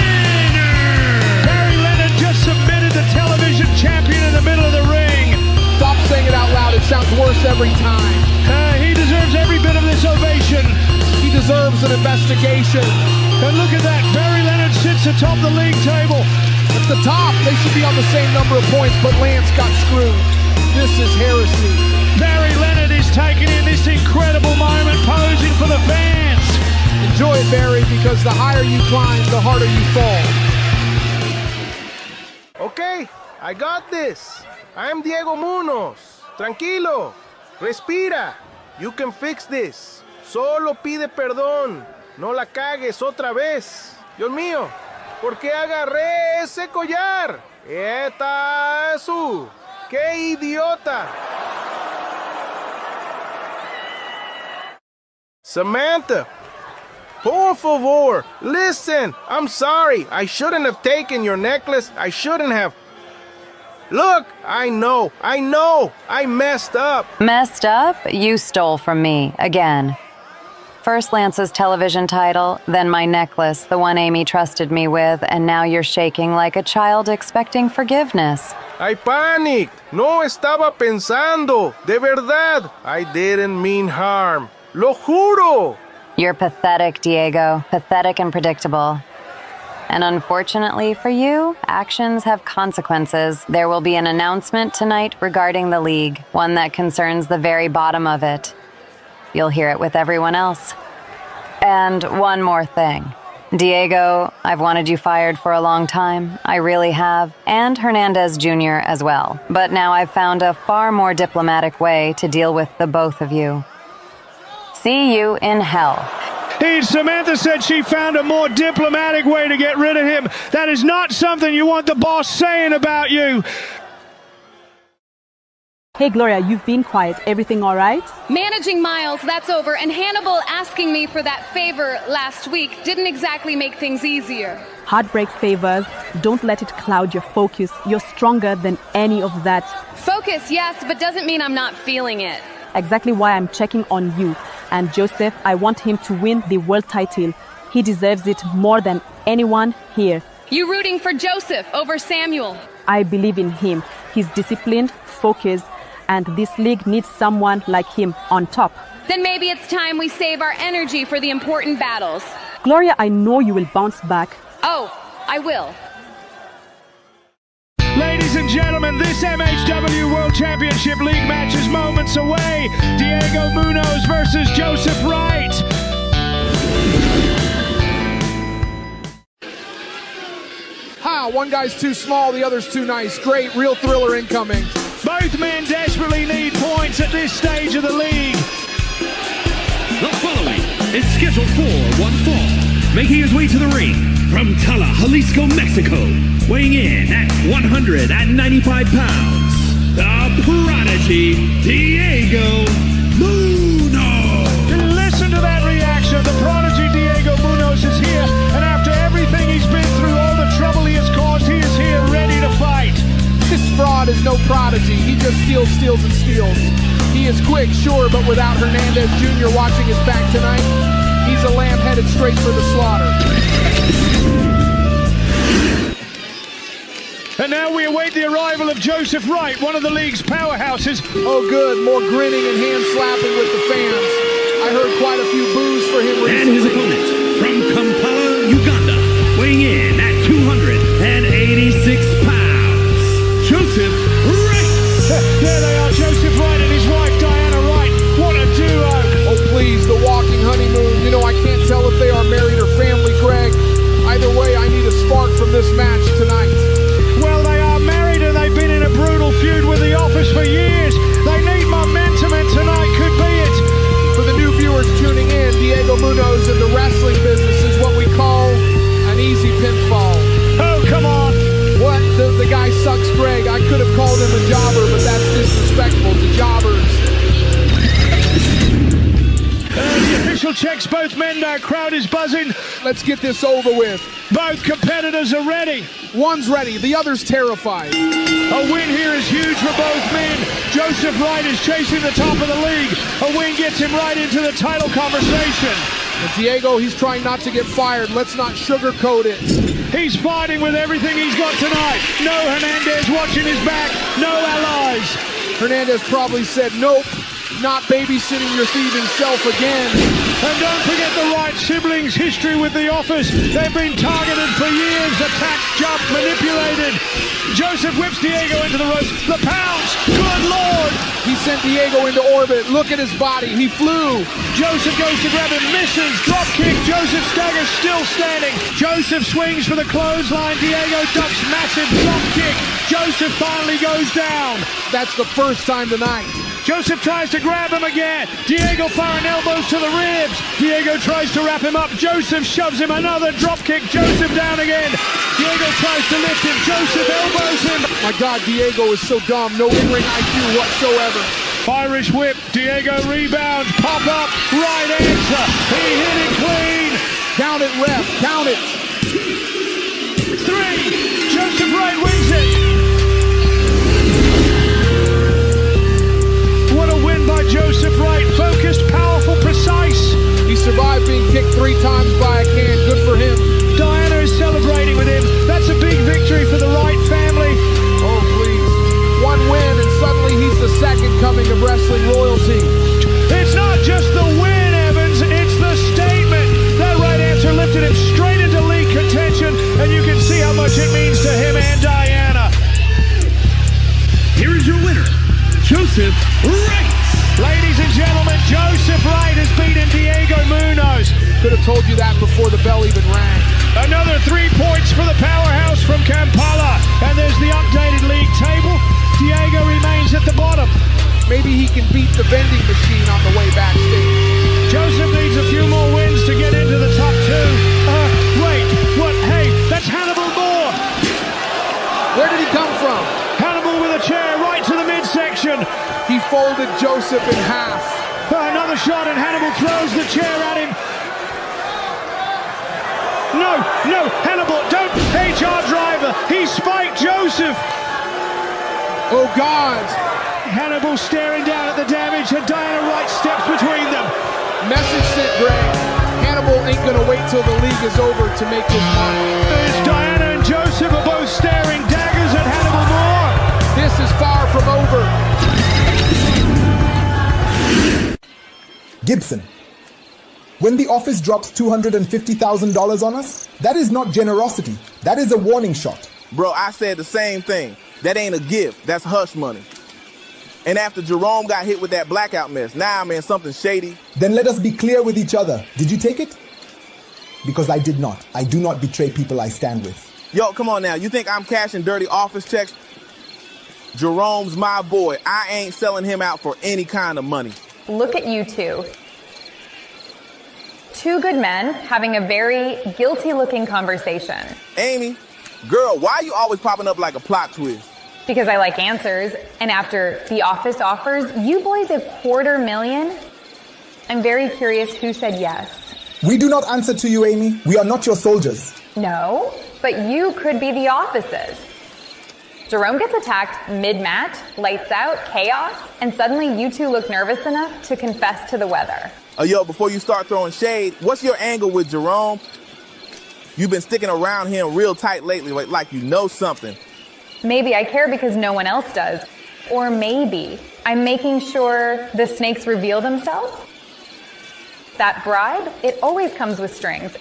Leonard. Barry Leonard just submitted the television champion in the middle of the ring. Stop saying it out loud. It sounds worse every time. He deserves every bit of this ovation. He deserves an investigation. And look at that. Barry Leonard sits atop the league table. At the top, they should be on the same number of points, but Lance got screwed. This is heresy. Barry Leonard is taking in this incredible moment, posing for the fans. Enjoy it, Barry, because the higher you climb, the harder you fall. Okay, I got this. I'm Diego Munoz. Tranquilo. Respira. You can fix this. Solo pide perdón. No la cagues otra vez. Dios mío, ¿por qué agarré ese collar? ¡Eta su! ¡Qué idiota! Samantha, por favor, listen. I'm sorry. I shouldn't have taken your necklace. I shouldn't have. Look, I know. I messed up. Messed up? You stole from me, again. First Lance's television title, then my necklace, the one Amy trusted me with, and now you're shaking like a child expecting forgiveness. I panicked. No estaba pensando. De verdad. I didn't mean harm. Lo juro. You're pathetic, Diego. Pathetic and predictable. And unfortunately for you, actions have consequences. There will be an announcement tonight regarding the league, one that concerns the very bottom of it. You'll hear it with everyone else. And one more thing. Diego, I've wanted you fired for a long time. I really have. And Hernandez Jr. as well. But now I've found a far more diplomatic way to deal with the both of you. See you in hell. Samantha said she found a more diplomatic way to get rid of him. That is not something you want the boss saying about you. Hey, Gloria, you've been quiet. Everything all right? Managing Miles, that's over. And Hannibal asking me for that favor last week didn't exactly make things easier. Heartbreak favors. Don't let it cloud your focus. You're stronger than any of that. Focus, yes, but doesn't mean I'm not feeling it. Exactly why I'm checking on you. And Joseph, I want him to win the world title. He deserves it more than anyone here. You rooting for Joseph over Samuel? I believe in him. He's disciplined, focused, and this league needs someone like him on top. Then maybe it's time we save our energy for the important battles. Gloria, I know you will bounce back. Oh, I will. Ladies and gentlemen, this MHW World Championship League match is moments away. Diego Munoz versus Joseph Wright. One guy's too small, the other's too nice. Great, real thriller incoming. Both men desperately need points at this stage of the league. The following is scheduled for one fall, making his way to the ring from Tala, Jalisco, Mexico, weighing in at 195 pounds, the prodigy, Diego Munoz. Listen to that reaction. The prodigy, Diego Munoz, is here, and after everything he's been through, all the trouble he has caused, he is here ready to fight. This fraud is no prodigy. He just steals, and steals. He is quick, sure, but without Hernandez Jr. watching his back tonight, he's a lamb headed straight for the slaughter. And now we await the arrival of Joseph Wright, one of the league's powerhouses. Oh good, more grinning and hand slapping with the fans. I heard quite a few boos for him recently. And his opponent from Kampala, Uganda, weighing in at 286 pounds, Joseph Wright. There they are, Joseph Wright and his wife Diana Wright. What a duo. Oh please, the walking honeymoon. You know, I can't tell if they are official checks both men now. Crowd is buzzing. Let's get this over with. Both competitors are ready. One's ready, the other's terrified. A win here is huge for both men. Joseph Wright is chasing the top of the league. A win gets him right into the title conversation. And Diego, he's trying not to get fired. Let's not sugarcoat it. He's fighting with everything he's got tonight. No Hernandez watching his back. No allies. Hernandez probably said, nope, not babysitting your thieving self again. And don't forget the Wright siblings' history with the office. They've been targeted for years, attacked, jumped, manipulated. Joseph whips Diego into the ropes. The pounce, good Lord! He sent Diego into orbit. Look at his body, he flew. Joseph goes to grab him, misses, drop kick. Joseph staggers, still standing. Joseph swings for the clothesline. Diego ducks, massive drop kick. Joseph finally goes down. That's the first time tonight. Joseph tries to grab him again. Diego firing elbows to the ribs. Diego tries to wrap him up. Joseph shoves him, another drop kick. Joseph down again. Diego tries to lift him. Joseph elbows him. My God, Diego is so dumb. No in-ring IQ whatsoever. Irish whip. Diego rebounds. Pop up. Right answer. He hit it clean. Count it, ref. Count it. 3. Joseph Wright wins it. What a win by Joseph Wright. Focused, powerful, precise. He survived being kicked 3 times by a can. Good for him. Diana is celebrating with him. That's a big victory for the Wright family. Oh, please. One win and suddenly he's the second coming of wrestling royalty. It's not just the win, Evans. It's the statement. That right answer lifted him straight into league contention, and you can see how much it means to him and Diana. Here is your winner, Joseph Wright. Ladies and gentlemen, Joseph Wright has beaten Diego Munoz. Could have told you that before the bell even rang. Another 3 points for the powerhouse from Kampala. And there's the updated league table. Diego remains at the bottom. Maybe he can beat the vending machine on the way backstage. Joseph needs a few more wins to get into the top 2. Wait, what? Hey, that's Hannibal Moore. Where did he come from? Hannibal with a chair right to the midsection. He folded Joseph in half. Another shot and Hannibal throws the chair at him. No, Hannibal, don't. HR driver, he spiked Joseph. Oh God. Hannibal staring down at the damage and Diana Wright steps between them. Message sent, Greg. Hannibal ain't gonna wait till the league is over to make his mark. As Diana and Joseph are both staring daggers at Hannibal Moore. This is far from over. Gibson, when the office drops $250,000 on us, that is not generosity. That is a warning shot. Bro, I said the same thing. That ain't a gift. That's hush money. And after Jerome got hit with that blackout mess, now I'm in something shady. Then let us be clear with each other. Did you take it? Because I did not. I do not betray people I stand with. Yo, come on now. You think I'm cashing dirty office checks? Jerome's my boy. I ain't selling him out for any kind of money. Look at you two. 2 good men having a very guilty-looking conversation. Amy, girl, why are you always popping up like a plot twist? Because I like answers, and after the office offers you boys $250,000, I'm very curious who said yes. We do not answer to you, Amy. We are not your soldiers. No, but you could be the offices. Jerome gets attacked mid-match, lights out, chaos, and suddenly you two look nervous enough to confess to the weather. Yo, before you start throwing shade, what's your angle with Jerome? You've been sticking around him real tight lately, like you know something. Maybe I care because no one else does. Or maybe I'm making sure the snakes reveal themselves. That bribe, it always comes with strings.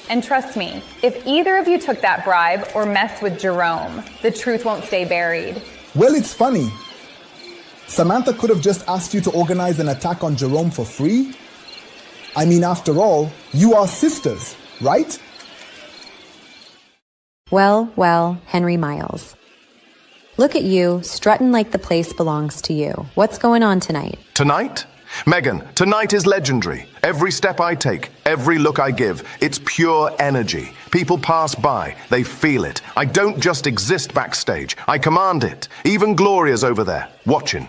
And trust me, if either of you took that bribe or messed with Jerome, the truth won't stay buried. Well, it's funny. Samantha could have just asked you to organize an attack on Jerome for free. I mean, after all, you are sisters, right? Well, Henry Miles. Look at you, strutting like the place belongs to you. What's going on tonight? Tonight? Megan, tonight is legendary. Every step I take, every look I give, it's pure energy. People pass by, they feel it. I don't just exist backstage, I command it. Even Gloria's over there, watching.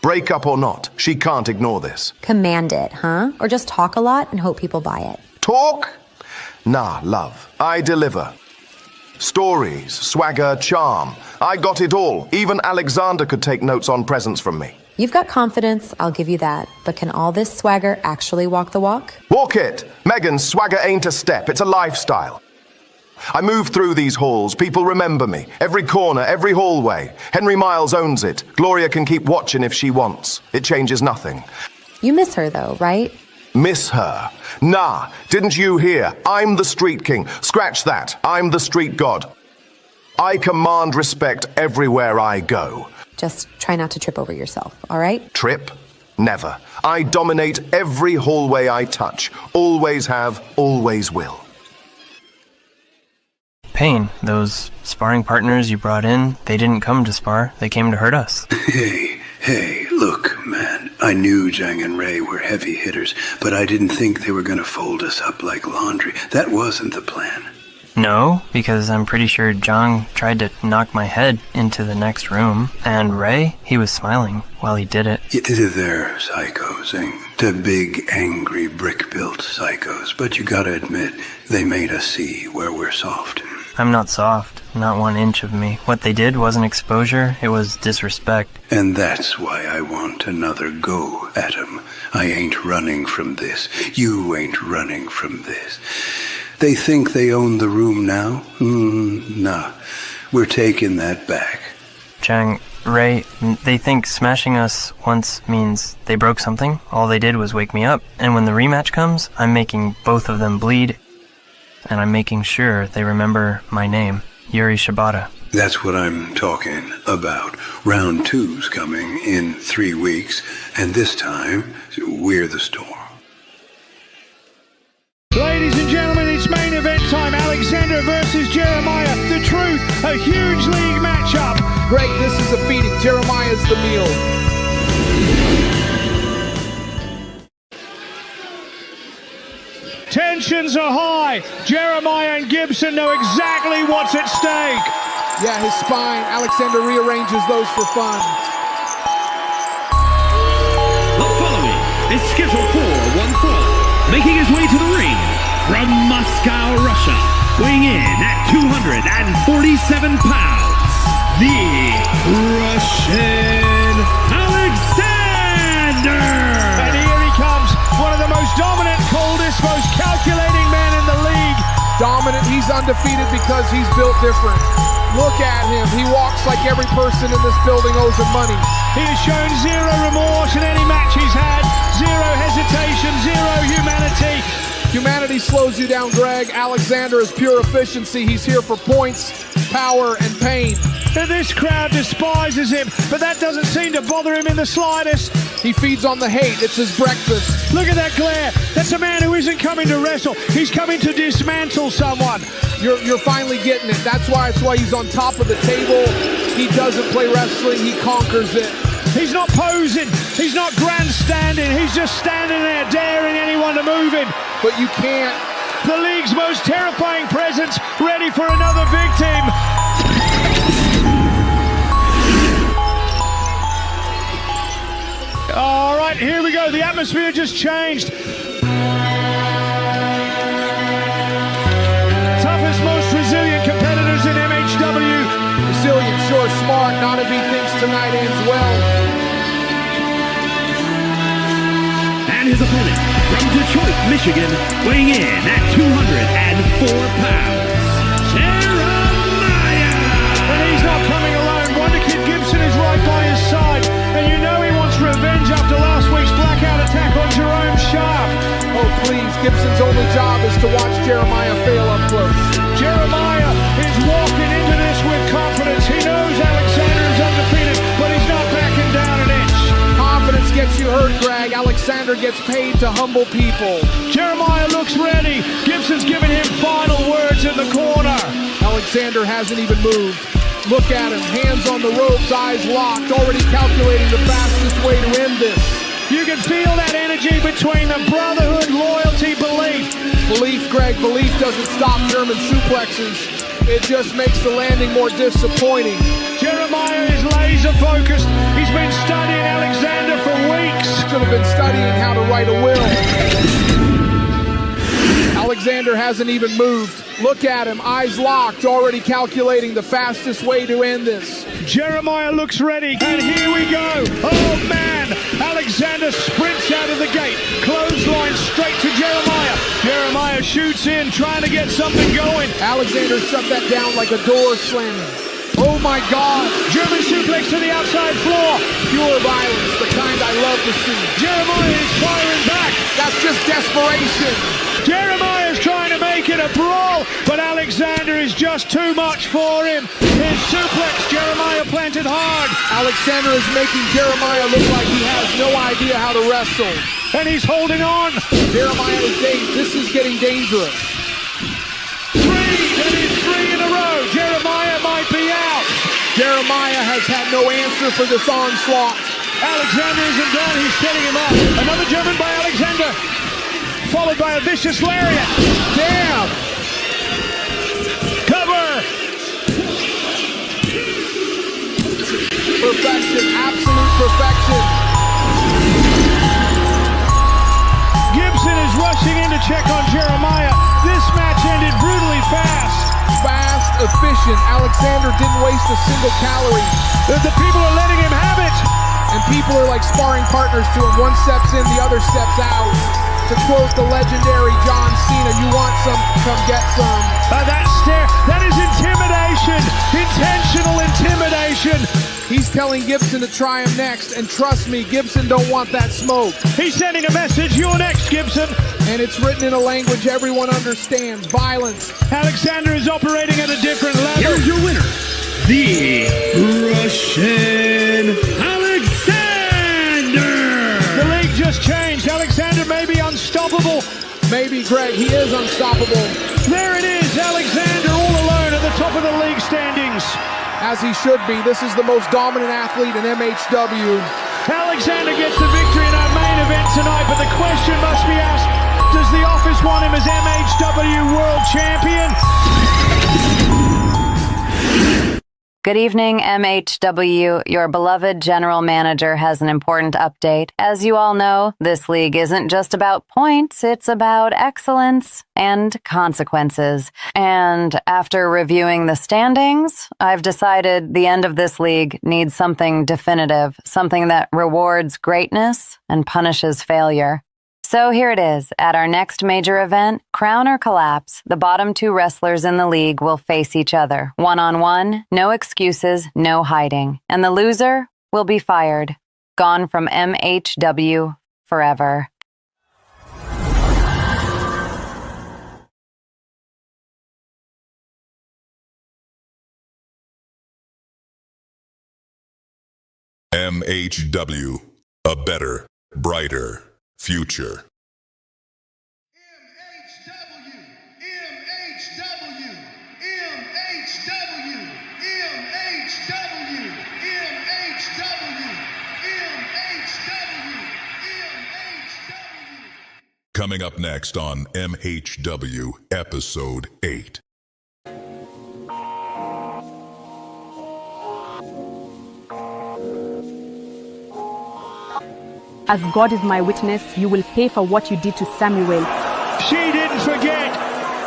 Break up or not, she can't ignore this. Command it, huh? Or just talk a lot and hope people buy it? Talk? Nah, love. I deliver. Stories, swagger, charm. I got it all. Even Aleksandr could take notes on presents from me. You've got confidence, I'll give you that. But can all this swagger actually walk the walk? Walk it! Megan, swagger ain't a step, it's a lifestyle. I move through these halls, people remember me. Every corner, every hallway. Henry Miles owns it. Gloria can keep watching if she wants. It changes nothing. You miss her though, right? Miss her? Nah, didn't you hear? I'm the street king. Scratch that. I'm the street god. I command respect everywhere I go. Just try not to trip over yourself, all right? Trip? Never. I dominate every hallway I touch. Always have, always will. Pain, those sparring partners you brought in, they didn't come to spar, they came to hurt us. Hey, look, man, I knew Zhang and Ray were heavy hitters, but I didn't think they were gonna fold us up like laundry. That wasn't the plan. No, because I'm pretty sure Zhang tried to knock my head into the next room, and Ray, he was smiling while he did it. They're psychos, the big, angry, brick-built psychos, but you gotta admit, they made us see where we're soft. I'm not soft, not 1 inch of me. What they did wasn't exposure, it was disrespect. And that's why I want another go at 'em. I ain't running from this. You ain't running from this. They think they own the room now? Nah. We're taking that back. Zhang, Ray, they think smashing us once means they broke something. All they did was wake me up. And when the rematch comes, I'm making both of them bleed. And I'm making sure they remember my name, Yuri Shibata. That's what I'm talking about. Round 2's coming in 3 weeks, and this time, we're the storm. Ladies and gentlemen, it's main event time. Aleksandr versus Jeremiah. The truth, a huge league matchup. Greg, this is a feeding. Jeremiah's the meal. Tensions are high. Jeremiah and Gibson know exactly what's at stake. Yeah, his spine. Aleksandr rearranges those for fun. The following is scheduled for one fall. Making his way to the ring from Moscow, Russia. Weighing in at 247 pounds. The Russian Aleksandr. And here he comes. One of the most dominant, coldest, most calculating men in the league. Dominant, he's undefeated because he's built different. Look at him. He walks like every person in this building owes him money. He has shown zero remorse in any match he's had. Zero hesitation, zero humanity. Humanity slows you down, Greg. Aleksandr is pure efficiency. He's here for points, power, and pain. And this crowd despises him, but that doesn't seem to bother him in the slightest. He feeds on the hate. It's his breakfast. Look at that glare. That's a man who isn't coming to wrestle. He's coming to dismantle someone. You're finally getting it. That's why he's on top of the table. He doesn't play wrestling. He conquers it. He's not posing. He's not grandstanding. He's just standing there daring anyone to move him. But you can't. The league's most terrifying presence, ready for another victim. All right, here we go. The atmosphere just changed. Toughest, most resilient competitors in MHW. Resilient, sure, smart, not if he thinks tonight ends well. And his opponent from Detroit, Michigan, weighing in at 204 pounds, Jeremiah! And he's not coming alone. Wonder Kid Gibson is right by his side. And you know he wants revenge after last week's blackout attack on Jerome Sharp. Oh, please, Gibson's only job is to watch Jeremiah fail up close. Jeremiah is walking into this with confidence. He knows Aleksandr is undefeated, but he's not backing down an inch. Confidence gets you hurt, Greg. Aleksandr gets paid to humble people. Jeremiah looks ready. Gibson's giving him final words in the corner. Aleksandr hasn't even moved. Look at him, hands on the ropes, eyes locked, already calculating the fastest way to end this. You can feel that energy between the brotherhood, loyalty, belief. Belief, Greg, belief doesn't stop German suplexes. It just makes the landing more disappointing. Jeremiah is laser focused. He's been studying Aleksandr for weeks. Should have been studying how to write a will. Aleksandr hasn't even moved. Look at him, eyes locked, already calculating the fastest way to end this. Jeremiah looks ready, and here we go. Oh man, Aleksandr sprints out of the gate, clothesline straight to Jeremiah. Jeremiah shoots in, trying to get something going. Aleksandr shut that down like a door slamming. Oh my God! German suplex to the outside floor. Pure violence, the kind I love to see. Jeremiah is firing back. That's just desperation. Jeremiah is trying to make it a brawl, but Aleksandr is just too much for him. His suplex, Jeremiah planted hard. Aleksandr is making Jeremiah look like he has no idea how to wrestle. And he's holding on. Jeremiah is dazed. This is getting dangerous. That is three in a row. Jeremiah might be out. Jeremiah has had no answer for this onslaught. Aleksandr isn't done. He's setting him up. Another German by Aleksandr, followed by a vicious lariat. Damn! Cover! Perfection, absolute perfection. Gibson is rushing in to check on Jeremiah. This match ended brutally fast. Fast, efficient. Aleksandr didn't waste a single calorie. The people are letting him have it. And people are like sparring partners to him. One steps in, the other steps out. To quote the legendary John Cena, you want some, come get some. That is intimidation. Intentional intimidation. He's telling Gibson to try him next, and trust me, Gibson don't want that smoke. He's sending a message, you're next, Gibson. And it's written in a language everyone understands, violence. Aleksandr is operating at a different level. Here's your winner, the Russian Aleksandr. The league just changed. Aleksandr may be unstoppable. Maybe, Greg, he is unstoppable. There it is, Aleksandr all alone at the top of the league standings. As he should be. This is the most dominant athlete in MHW. Aleksandr gets the victory in our main event tonight, but the question must be asked, does the office want him as MHW World Champion? Good evening, MHW. Your beloved general manager has an important update. As you all know, this league isn't just about points, it's about excellence and consequences. And after reviewing the standings, I've decided the end of this league needs something definitive, something that rewards greatness and punishes failure. So here it is. At our next major event, Crown or Collapse, the bottom two wrestlers in the league will face each other. One-on-one, no excuses, no hiding. And the loser will be fired. Gone from MHW forever. MHW, a better, brighter future. Coming up next on MHW Episode 8. As God is my witness, you will pay for what you did to Samuel. She didn't forget.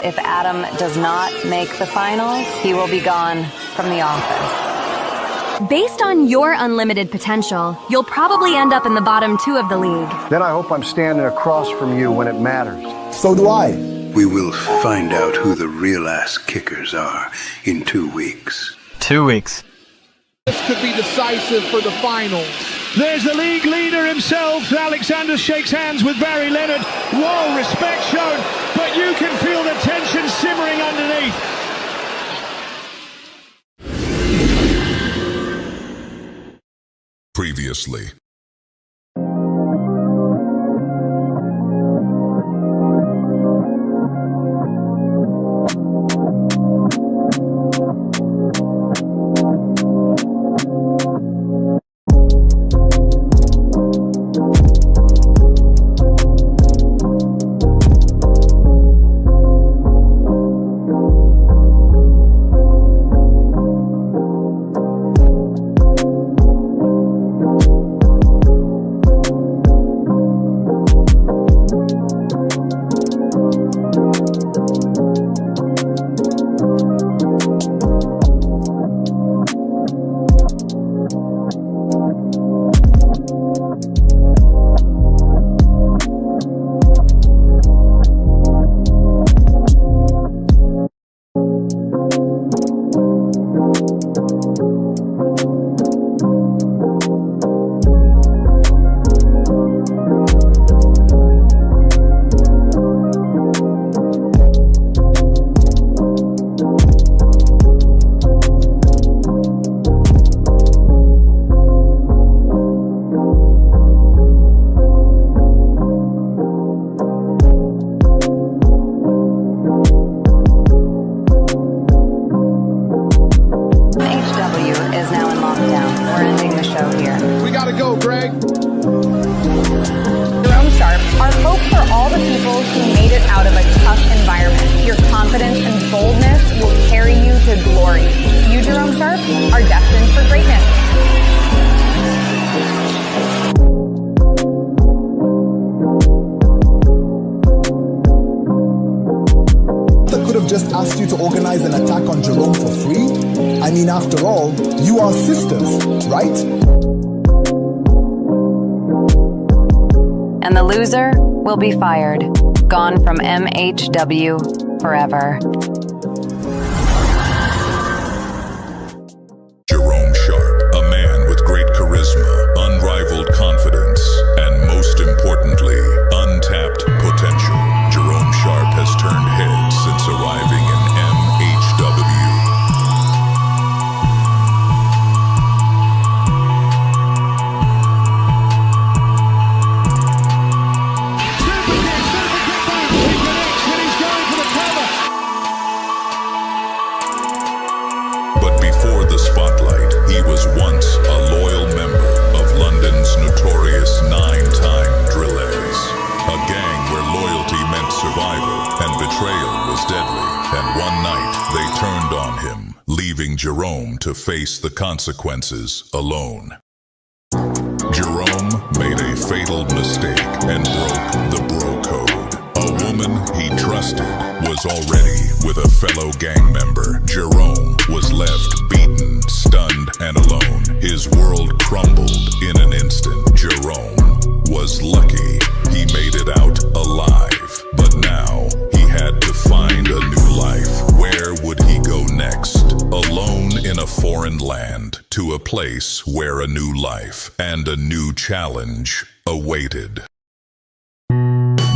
If Adam does not make the finals, he will be gone from the office. Based on your unlimited potential, you'll probably end up in the bottom two of the league. Then I hope I'm standing across from you when it matters. So do I. We will find out who the real ass kickers are in 2 weeks. 2 weeks. This could be decisive for the finals. There's the league leader himself. Aleksandr shakes hands with Barry Leonard. Whoa, respect shown, but you can feel the tension simmering underneath. Previously. just asked you to organize an attack on Jerome for free? I mean, after all, you are sisters, right? And the loser will be fired, gone from MHW forever. Jerome Sharp, a man with great charisma, unrivaled confidence, and most importantly, untapped potential. Jerome Sharp has turned heads since arriving in MHW. But before the spotlight, he was once a loyal member of London's notorious 9-time Drillers, a gang where loyalty meant survival and betrayal was deadly. And one night, they turned on him, leaving Jerome to face the consequences alone. Jerome made a fatal mistake and broke the bro code. A woman he trusted was already with a fellow gang member. Jerome was left beaten, stunned, and alone. His world crumbled in an instant. Jerome was lucky he made it out alive, but now he had to find a new life. Where would he go next? Alone in a foreign land, to a place where a new life and a new challenge awaited.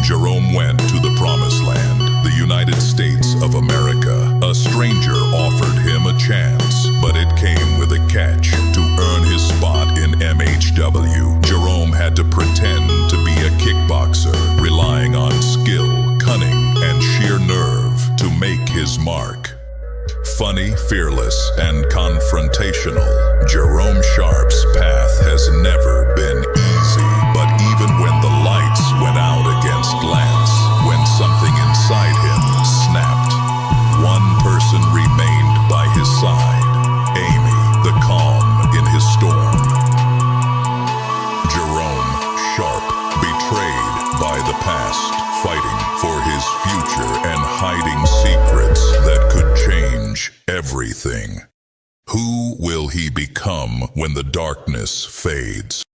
Jerome went to the promised land, the United States of America. A stranger offered him a chance, but it came with a catch. To earn his spot in MHW, Jerome had to pretend to be a kickboxer, relying on skill, cunning, and sheer nerve to make his mark. Funny, fearless, and confrontational, Jerome Sharp's path has never been easy. But even when the lights went out against Lance, when something inside him snapped, one person remained by his side, Amy, the calm in his storm. Jerome Sharp, betrayed by the past, fighting for his future and hiding secrets that could change everything. Who will he become when the darkness fades?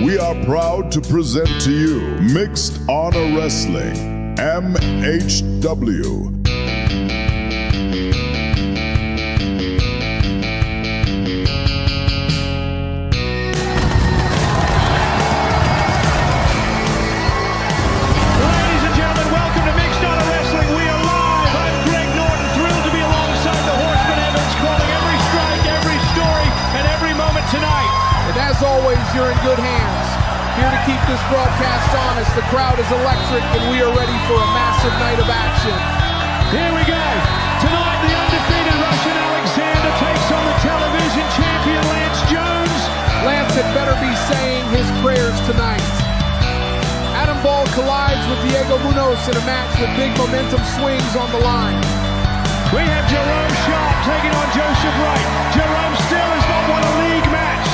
We are proud to present to you Mixed Honor Wrestling, MHW. As always, you're in good hands. Here to keep this broadcast honest, the crowd is electric, and we are ready for a massive night of action. Here we go. Tonight, the undefeated Russian Aleksandr takes on the television champion Lance Jones. Lance had better be saying his prayers tonight. Adam Ball collides with Diego Munoz in a match with big momentum swings on the line. We have Jerome Sharp taking on Joseph Wright. Jerome still has not won a league match.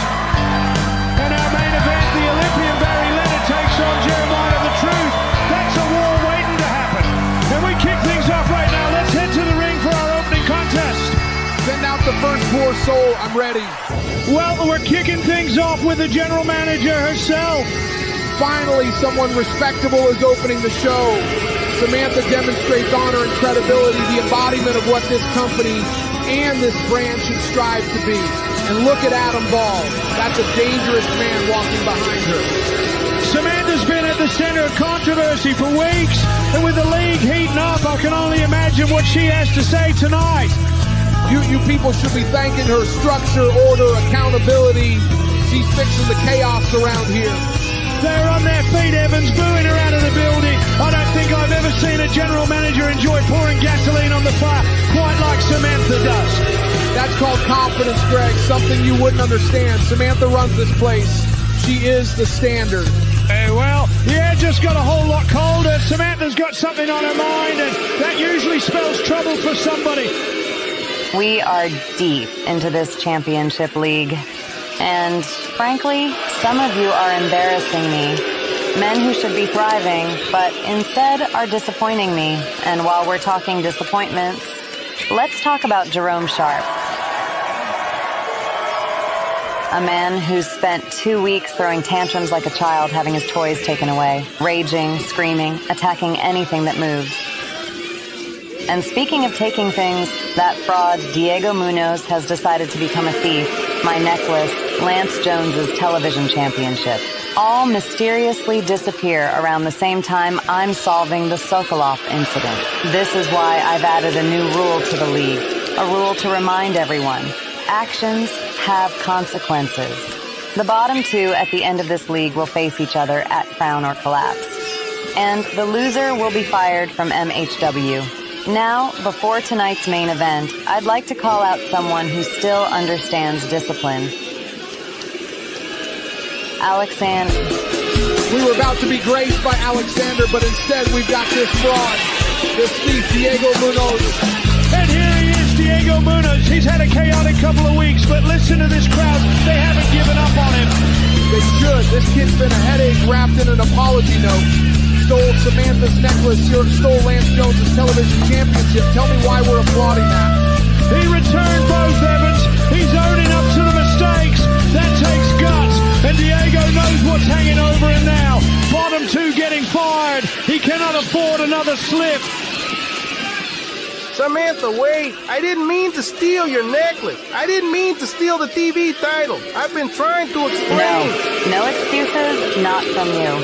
And our main event, the Olympian Barry Leonard takes on Jeremiah the Truth. That's a war waiting to happen. And we kick things off right now. Let's head to the ring for our opening contest. Send out the first poor soul. I'm ready. Well, we're kicking things off with the general manager herself. Finally, someone respectable is opening the show. Samantha demonstrates honor and credibility, the embodiment of what this company and this brand should strive to be. And look at Adam Ball. That's a dangerous man walking behind her. Samantha's been at the center of controversy for weeks, and with the league heating up, I can only imagine what she has to say tonight. You people should be thanking her structure, order, accountability. She's fixing the chaos around here. They're on their feet, Evans, booing her out of the building. I don't think I've ever seen a general manager enjoy pouring gasoline on the fire quite like Samantha does. That's called confidence, Greg, something you wouldn't understand. Samantha runs this place. She is the standard. Well, the air just got a whole lot colder. Samantha's got something on her mind, and that usually spells trouble for somebody. We are deep into this championship league. And frankly, some of you are embarrassing me. Men who should be thriving, but instead are disappointing me. And while we're talking disappointments, let's talk about Jerome Sharp. A man who's spent 2 weeks throwing tantrums like a child, having his toys taken away, raging, screaming, attacking anything that moves. And speaking of taking things, that fraud Diego Munoz has decided to become a thief. My necklace, Lance Jones's television championship, all mysteriously disappear around the same time I'm solving the Sokolov incident. This is why I've added a new rule to the league, a rule to remind everyone. Actions have consequences. The bottom two at the end of this league will face each other at Crown or Collapse. And the loser will be fired from MHW. Now, before tonight's main event, I'd like to call out someone who still understands discipline. Aleksandr. We were about to be graced by Aleksandr, but instead we've got this fraud, this thief, Diego Munoz. And here he is, Diego Munoz. He's had a chaotic couple of weeks, but listen to this crowd. They haven't given up on him. They should. This kid's been a headache wrapped in an apology note. Stole Samantha's necklace, stole Lance Jones's television championship. Tell me why we're applauding that. He returned both, Evans. He's owning up to the mistakes. That takes guts. And Diego knows what's hanging over him now. Bottom two getting fired. He cannot afford another slip. Samantha, wait. I didn't mean to steal your necklace. I didn't mean to steal the TV title. I've been trying to explain. No excuses, not from you.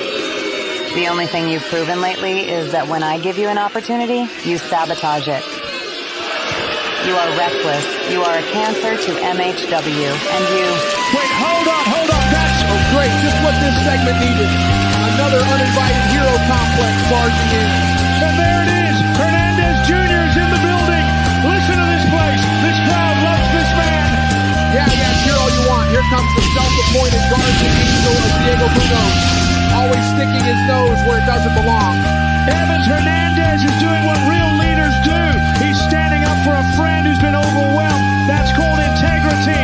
The only thing you've proven lately is that when I give you an opportunity, you sabotage it. You are reckless. You are a cancer to MHW, and you... Wait, hold on. That's... Oh, great. Just what this segment needed. Another uninvited hero complex barging in. And there it is. Hernandez Jr. is in the building. Listen to this place. This crowd loves this man. Yeah, cheer all you want. Here comes the self-appointed guardian angel of Diego Munoz. Always sticking his nose where it doesn't belong. Evans Hernandez is doing what real leaders do. He's standing up for a friend who's been overwhelmed. That's called integrity.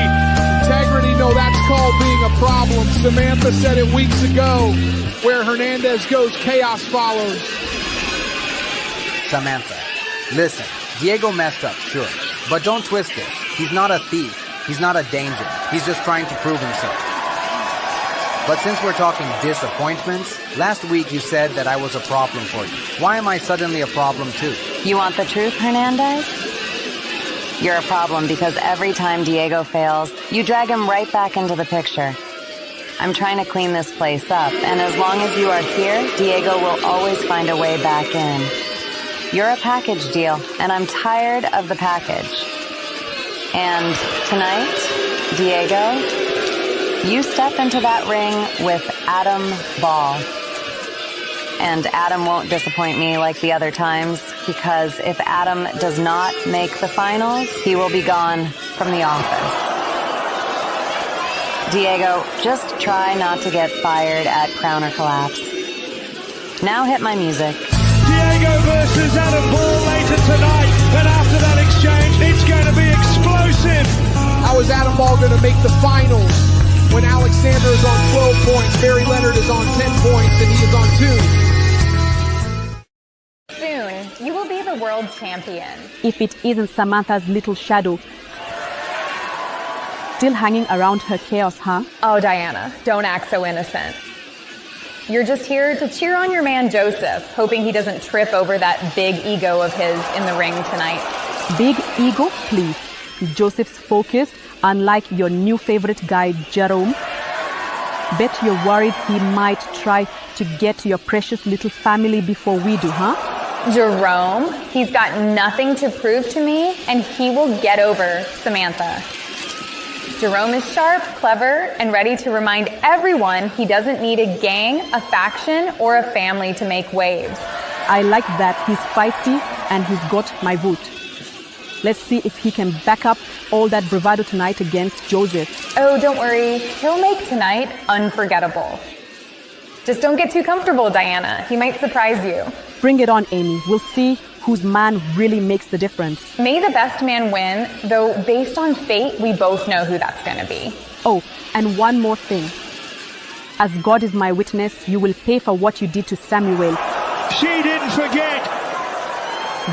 Integrity, no, that's called being a problem. Samantha said it weeks ago. Where Hernandez goes, chaos follows. Samantha, listen, Diego messed up, sure. But don't twist it. He's not a thief. He's not a danger. He's just trying to prove himself. But since we're talking disappointments, last week you said that I was a problem for you. Why am I suddenly a problem too? You want the truth, Hernandez? You're a problem because every time Diego fails, you drag him right back into the picture. I'm trying to clean this place up, and as long as you are here, Diego will always find a way back in. You're a package deal, and I'm tired of the package. And tonight, Diego, you step into that ring with Adam Ball. And Adam won't disappoint me like the other times, because if Adam does not make the finals, he will be gone from the office. Diego, just try not to get fired at Crown or Collapse. Now hit my music. Diego versus Adam Ball later tonight, and after that exchange, it's going to be explosive. How is Adam Ball going to make the finals when Aleksandr is on 12 points, Barry Leonard is on 10 points, and he is on 2? Soon, you will be the world champion. If it isn't Samantha's little shadow still hanging around her chaos, huh? Oh, Diana, don't act so innocent. You're just here to cheer on your man Joseph, hoping he doesn't trip over that big ego of his in the ring tonight. Big ego, please. Joseph's focused, unlike your new favorite guy, Jerome. Bet you're worried he might try to get to your precious little family before we do, huh? Jerome, he's got nothing to prove to me, and he will get over Samantha. Jerome is sharp, clever, and ready to remind everyone he doesn't need a gang, a faction, or a family to make waves. I like that. He's feisty and he's got my vote. Let's see if he can back up all that bravado tonight against Joseph. Oh, don't worry. He'll make tonight unforgettable. Just don't get too comfortable, Diana. He might surprise you. Bring it on, Amy. We'll see whose man really makes the difference. May the best man win, though based on fate, we both know who that's going to be. Oh, and one more thing. As God is my witness, you will pay for what you did to Samuel. She didn't forget.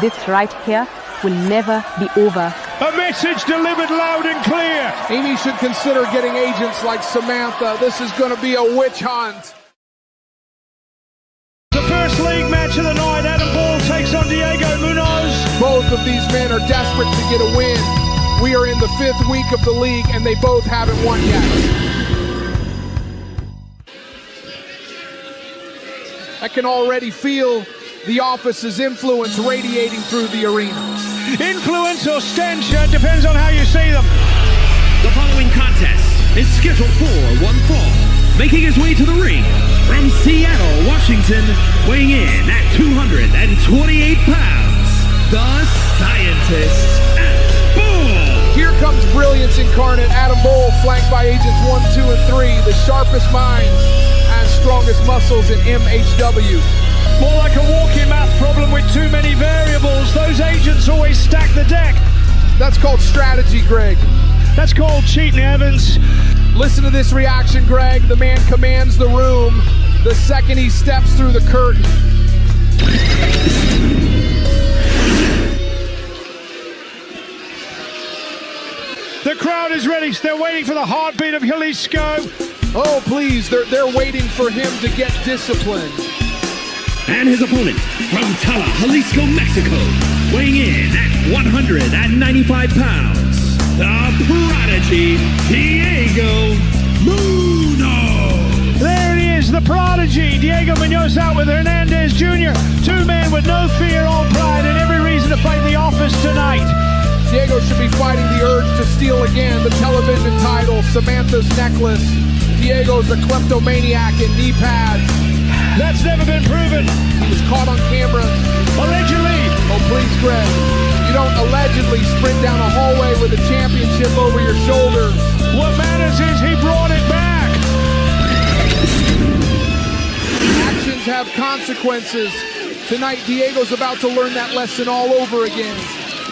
This right here will never be over. A message delivered loud and clear. Amy should consider getting agents like Samantha. This is going to be a witch hunt. The first league match of the night, Adam Ball takes on Diego Munoz. Both of these men are desperate to get a win. We are in the 5th week of the league, and they both haven't won yet. I can already feel the office's influence radiating through the arena. Influence or stench, depends on how you see them. The following contest is scheduled for one fall. Making his way to the ring from Seattle, Washington, weighing in at 228 pounds, the Scientist, Adam Ball. Here comes brilliance incarnate, Adam Ball, flanked by Agents 1, 2, and 3, the sharpest minds and strongest muscles in MHW. More like a walking math problem with too many variables. Those agents always stack the deck. That's called strategy, Greg. That's called cheating, Evans. Listen to this reaction, Greg. The man commands the room the second he steps through the curtain. The crowd is ready. They're waiting for the heartbeat of Jalisco. Oh, please. They're waiting for him to get disciplined. And his opponent from Tala, Jalisco, Mexico, weighing in at 195 pounds, the Prodigy, Diego Munoz. There he is, the Prodigy. Diego Munoz out with Hernandez Jr. Two men with no fear, all pride, and every reason to fight the office tonight. Diego should be fighting the urge to steal again the television title, Samantha's necklace. Diego's a kleptomaniac in knee pads. That's never been proven. He was caught on camera. Allegedly. Oh, please, Greg. You don't allegedly sprint down a hallway with a championship over your shoulders. What matters is he brought it back. Actions have consequences. Tonight, Diego's about to learn that lesson all over again.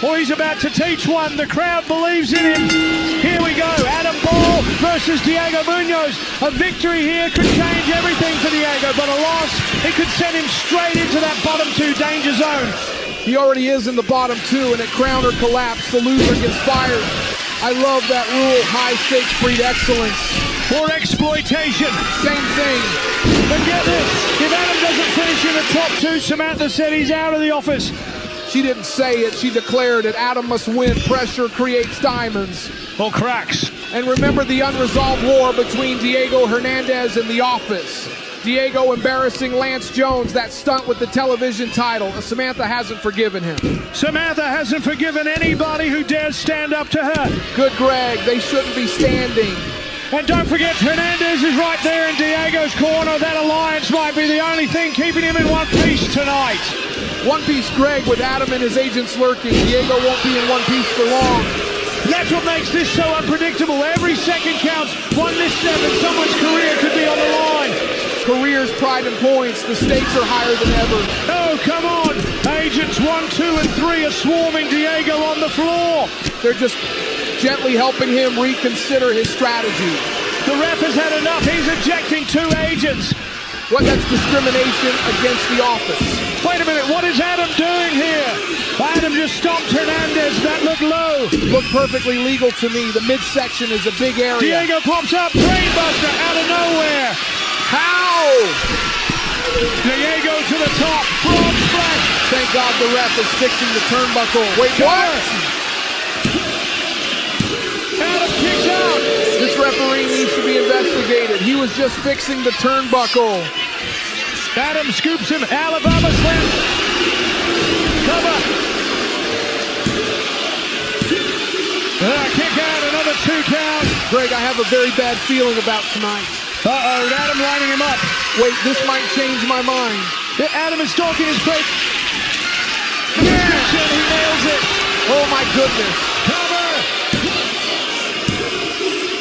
Well, he's about to teach one. The crowd believes in him. Here we go. Adam Ball versus Diego Munoz. A victory here could change everything for Diego, but a loss, it could send him straight into that bottom 2 danger zone. He already is in the bottom 2, and at crown or collapse, the loser gets fired. I love that rule. High stakes breed excellence. Or exploitation. Same thing. But get this. If Adam doesn't finish in the top 2, Samantha said he's out of the office. She didn't say it, she declared it. Adam must win. Pressure creates diamonds. Or cracks. And remember the unresolved war between Diego Hernandez and the office. Diego embarrassing Lance Jones, that stunt with the television title. Samantha hasn't forgiven him. Samantha hasn't forgiven anybody who dares stand up to her. Good, Greg. They shouldn't be standing. And don't forget, Hernandez is right there in Diego's corner. That alliance might be the only thing keeping him in one piece tonight. One piece, Greg, with Adam and his agents lurking. Diego won't be in one piece for long. That's what makes this so unpredictable. Every second counts. One misstep and someone's career could be on the line. Careers, pride, and points. The stakes are higher than ever. Oh, come on. Agents 1, 2, and 3 are swarming Diego on the floor. They're just gently helping him reconsider his strategy. The ref has had enough. He's ejecting 2 agents. What, that's discrimination against the office. Wait a minute, what is Adam doing here? Adam just stomped Hernandez, that looked low. Looked perfectly legal to me. The midsection is a big area. Diego pops up, brainbuster out of nowhere. How? Diego to the top, frog splash. Thank God the ref is fixing the turnbuckle. Wait, what? Adam kicks out. This referee needs to be investigated. He was just fixing the turnbuckle. Adam scoops him. Alabama slam. Cover. Kick out. Another 2 count. Greg, I have a very bad feeling about tonight. Uh-oh. Adam lining him up. Wait, this might change my mind. Adam is stalking his break. Yeah. He nails it. Oh, my goodness. Cover.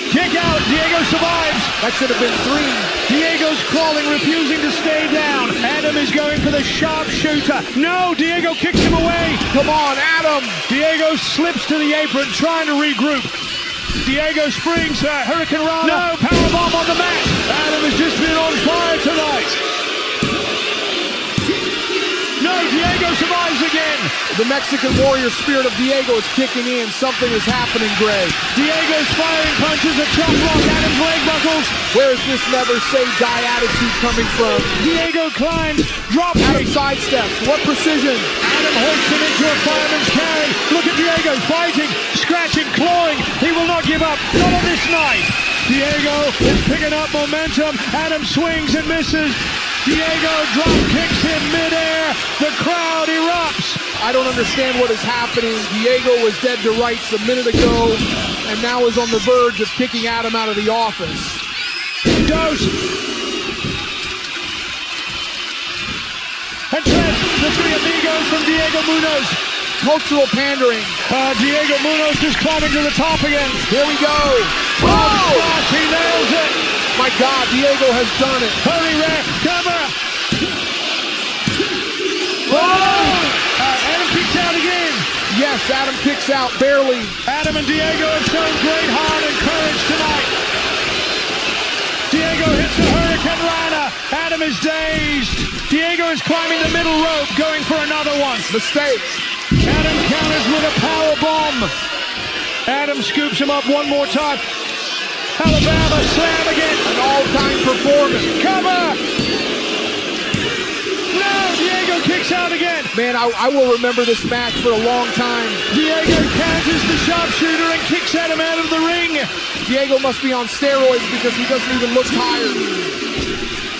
Kick out. Diego survives. That should have been 3. Diego's crawling, refusing to stay down. Adam is going for the sharpshooter. No, Diego kicks him away. Come on, Adam. Diego slips to the apron, trying to regroup. Diego springs, Hurricane Rana. No, powerbomb on the mat. Adam has just been The Mexican warrior spirit of Diego is kicking in. Something is happening, Greg. Diego's firing punches, a chop block, Adam's leg buckles. Where is this never say die attitude coming from? Diego climbs, drop Adam kick. sidesteps. What precision? Adam hoists him into a fireman's carry. Look at Diego fighting, scratching, clawing. He will not give up. Not on this night. Diego is picking up momentum. Adam swings and misses. Diego drop kicks in midair. The crowd erupts. I don't understand what is happening. Diego was dead to rights a minute ago and now is on the verge of kicking Adam out of the office. Dose. And Trent, the three amigos from Diego Munoz. Cultural pandering. Diego Munoz is climbing to the top again. Here we go. Oh! He nails it. My God, Diego has done it. Hurry, ref. Cover. Adam kicks out again. Yes, Adam kicks out, barely. Adam and Diego have shown great heart and courage tonight. Diego hits a Hurricane Rana. Adam is dazed. Diego is climbing the middle rope, going for another one. Mistakes. Adam counters with a power bomb. Adam scoops him up one more time. Alabama slam again. An all-time performance. Cover. No, Diego kicks out again. Man, I will remember this match for a long time. Diego counters the sharpshooter and kicks Adam out of the ring. Diego must be on steroids because he doesn't even look tired.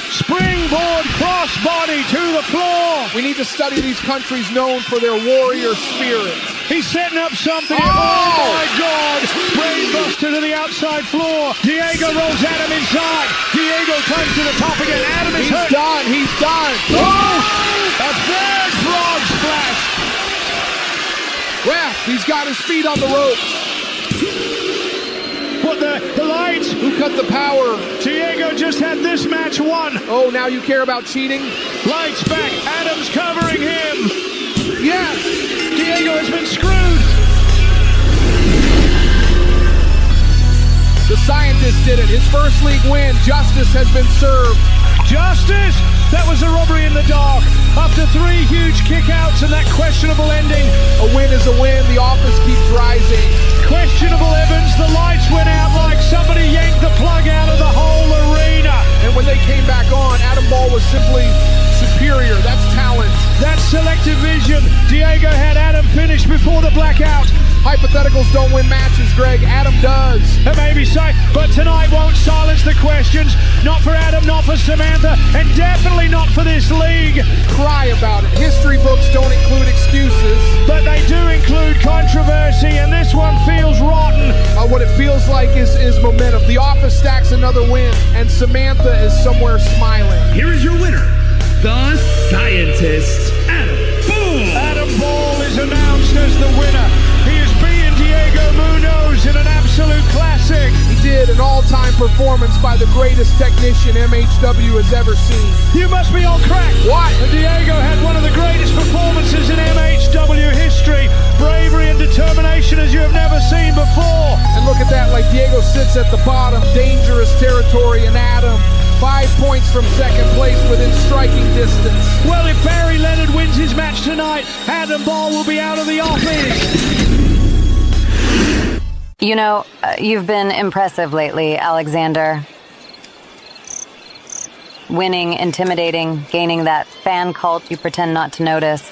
Springboard crossbody to the floor. We need to study these countries known for their warrior spirit. He's setting up something. Oh my God! Brainbuster to the outside floor. Diego rolls Adam inside. Diego comes to the top again. Adam is hurt. He's done. Oh! A third frog splash. Well, he's got his feet on the ropes. What the lights? Who cut the power? Diego just had this match won. Oh, now you care about cheating? Lights back. Adam's covering him. Yes. Diego has been screwed. The scientist did it. His first league win. Justice has been served. Justice? That was a robbery in the dark. After 3 huge kickouts and that questionable ending. A win is a win. The office keeps rising. Questionable Evans. The lights went out like somebody yanked the plug out of the whole arena. And when they came back on, Adam Ball was simply superior. That's talent. That's selective vision. Diego had Adam finished before the blackout. Hypotheticals don't win matches, Greg. Adam does. Maybe so, but tonight won't silence the questions. Not for Adam, not for Samantha, and definitely not for this league. Cry about it. History books don't include excuses. But they do include controversy, and this one feels rotten. What it feels like is momentum. The office stacks another win, and Samantha is somewhere smiling. Here is your winner, the scientist, Adam Ball. Adam Ball is announced as the winner. He is beating Diego Munoz in an absolute classic. He did an all-time performance by the greatest technician MHW has ever seen. You must be on crack. What? Diego had one of the greatest performances in MHW history. Bravery and determination as you have never seen before. And look at that, like Diego sits at the bottom, dangerous territory, and Adam 5 points from second place within striking distance. Well, if Barry Leonard wins his match tonight, Adam Ball will be out of the office. You know, you've been impressive lately, Aleksandr. Winning, intimidating, gaining that fan cult you pretend not to notice.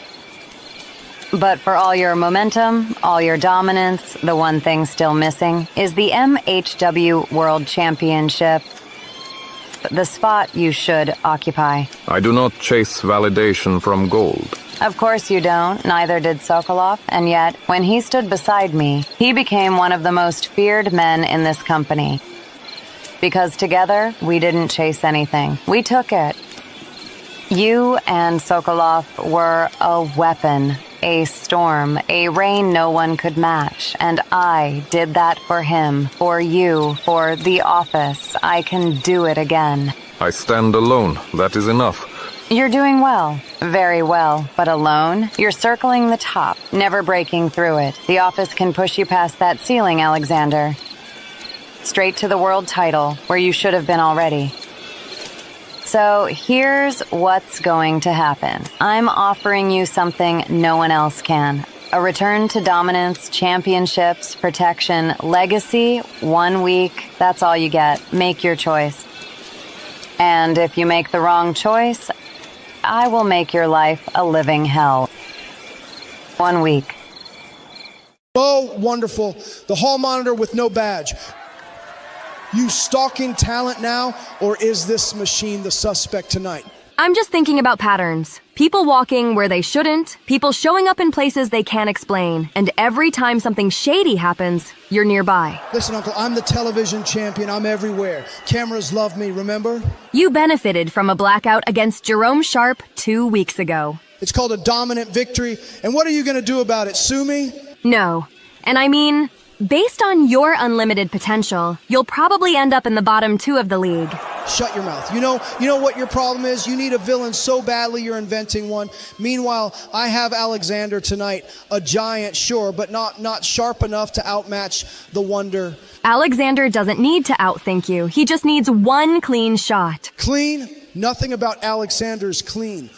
But for all your momentum, all your dominance, the one thing still missing is the MHW World Championship. The spot you should occupy. I do not chase validation from gold. Of course you don't, neither did Sokolov, and yet, when he stood beside me, he became one of the most feared men in this company. Because together, we didn't chase anything. We took it. You and Sokolov were a weapon, a storm, a rain no one could match, and I did that for him, for you, for the office. I can do it again. I stand alone. That is enough. You're doing well, very well, but alone? You're circling the top, never breaking through it. The office can push you past that ceiling, Aleksandr. Straight to the world title, where you should have been already. So here's what's going to happen. I'm offering you something no one else can. A return to dominance, championships, protection, legacy, 1 week. That's all you get. Make your choice. And if you make the wrong choice, I will make your life a living hell. 1 week. Oh, wonderful. The hall monitor with no badge. You stalking talent now, or is this machine the suspect tonight? I'm just thinking about patterns. People walking where they shouldn't, people showing up in places they can't explain, and every time something shady happens, you're nearby. Listen, Uncle, I'm the television champion. I'm everywhere. Cameras love me, remember? You benefited from a blackout against Jerome Sharp 2 weeks ago. It's called a dominant victory. And what are you going to do about it? Sue me? No. And I mean, based on your unlimited potential, you'll probably end up in the bottom 2 of the league. Shut your mouth. You know what your problem is? You need a villain so badly you're inventing one. Meanwhile, I have Aleksandr tonight, a giant, sure, but not sharp enough to outmatch the Wonder. Aleksandr doesn't need to outthink you. He just needs 1 clean shot. Clean? Nothing about Aleksandr's clean.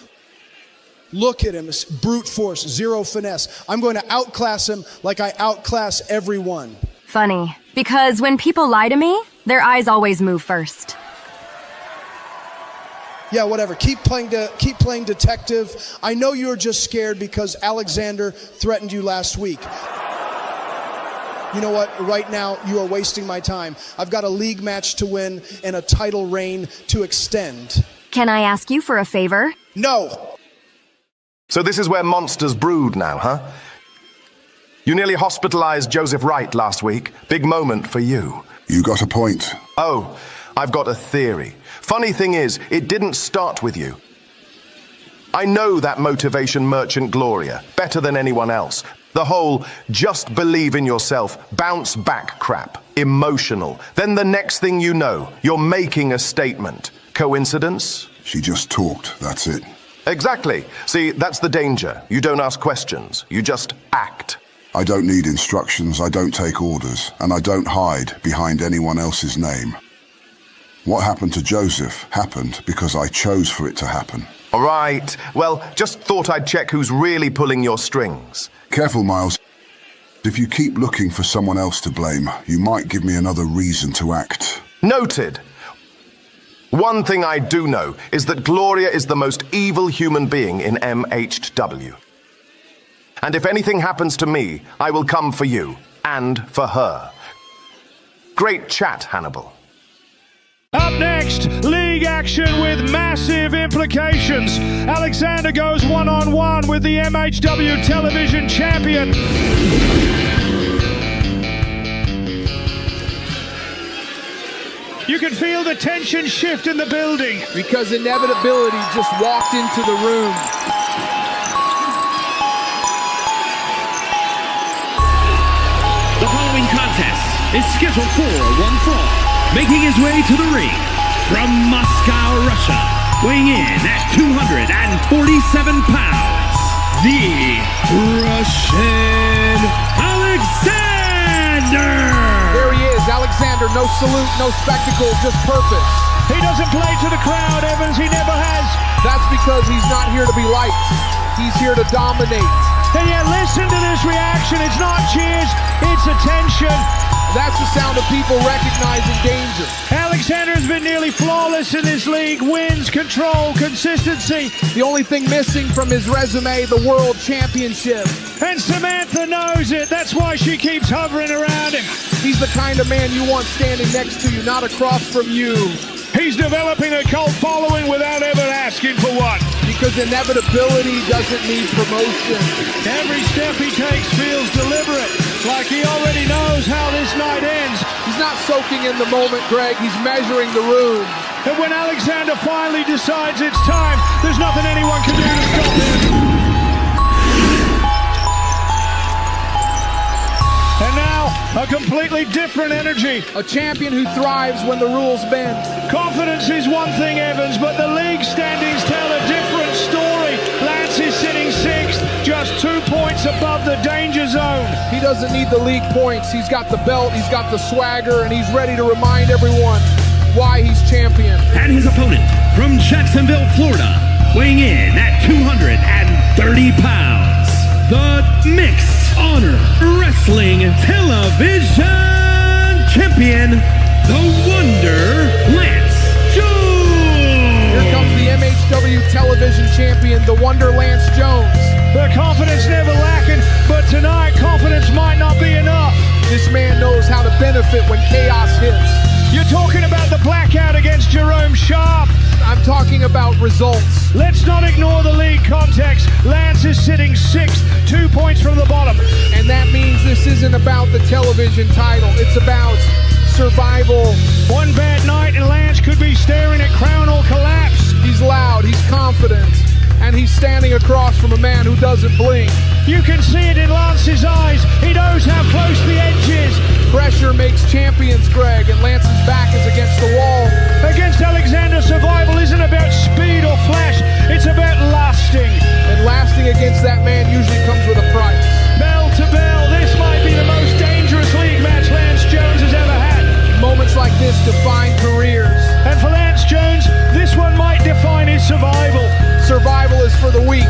Look at him, it's brute force, zero finesse. I'm going to outclass him like I outclass everyone. Funny, because when people lie to me, their eyes always move first. Yeah, whatever. Keep playing detective. I know you're just scared because Aleksandr threatened you last week. You know what? Right now, you are wasting my time. I've got a league match to win and a title reign to extend. Can I ask you for a favor? No. So this is where monsters brood now, huh? You nearly hospitalized Joseph Wright last week. Big moment for you. You got a point. Oh, I've got a theory. Funny thing is, it didn't start with you. I know that motivation merchant Gloria better than anyone else. The whole just believe in yourself, bounce back crap. Emotional. Then the next thing you know, you're making a statement. Coincidence? She just talked, that's it. Exactly. See, that's the danger. You don't ask questions. You just act. I don't need instructions, I don't take orders, and I don't hide behind anyone else's name. What happened to Joseph happened because I chose for it to happen. All right. Well, just thought I'd check who's really pulling your strings. Careful, Miles. If you keep looking for someone else to blame, you might give me another reason to act. Noted. One thing I do know is that Gloria is the most evil human being in MHW. And if anything happens to me, I will come for you, and for her. Great chat, Hannibal. Up next, league action with massive implications. Aleksandr goes one-on-one with the MHW television champion. You can feel the tension shift in the building. Because inevitability just walked into the room. The following contest is scheduled for one fall. Making his way to the ring from Moscow, Russia, weighing in at 247 pounds, the Russian Aleksandr! There he is, Aleksandr, no salute, no spectacle, just purpose. He doesn't play to the crowd, Evans, he never has. That's because he's not here to be liked. He's here to dominate. And yet listen to this reaction, it's not cheers, it's attention. That's the sound of people recognizing danger. Aleksandr's been nearly flawless in this league. Wins, control, consistency. The only thing missing from his resume, the World Championship. And Samantha knows it. That's why she keeps hovering around him. He's the kind of man you want standing next to you, not across from you. He's developing a cult following without ever asking for one. Because inevitability doesn't need promotion. Every step he takes feels deliberate, like he already knows how this night ends. He's not soaking in the moment, Greg. He's measuring the room. And when Aleksandr finally decides it's time, there's nothing anyone can do to stop him. And now, a completely different energy. A champion who thrives when the rules bend. Confidence is one thing, Evans, but the league standings tell a different story. Lance is sitting 6th, just 2 points above the danger zone. He doesn't need the league points. He's got the belt, he's got the swagger, and he's ready to remind everyone why he's champion. And his opponent from Jacksonville, Florida, weighing in at 230 pounds, the Mixed Honor Wrestling Television Champion, the Wonder Lance Jones. Here comes the MHW Television Champion, the Wonder Lance Jones. The confidence never lacking, but tonight confidence might not be enough. This man knows how to benefit when chaos hits. You're talking about the blackout against Jerome Sharp. I'm talking about results. Let's not ignore the league context. Lance is sitting 6th, 2 points from the bottom. And that means this isn't about the television title. It's about survival. One bad night and Lance could be staring at crown or collapse. He's loud, he's confident, and he's standing across from a man who doesn't blink. You can see it in Lance's eyes. He knows how close the edge is. Pressure makes champions, Greg, and Lance's back is against the wall. Against Aleksandr, survival isn't about speed or flash. It's about lasting. And lasting against that man usually comes with a price. Bell to bell, this might be the most dangerous league match Lance Jones has ever had. Moments like this define careers. And for Lance Jones, this one might define his survival. Survival is for the weak.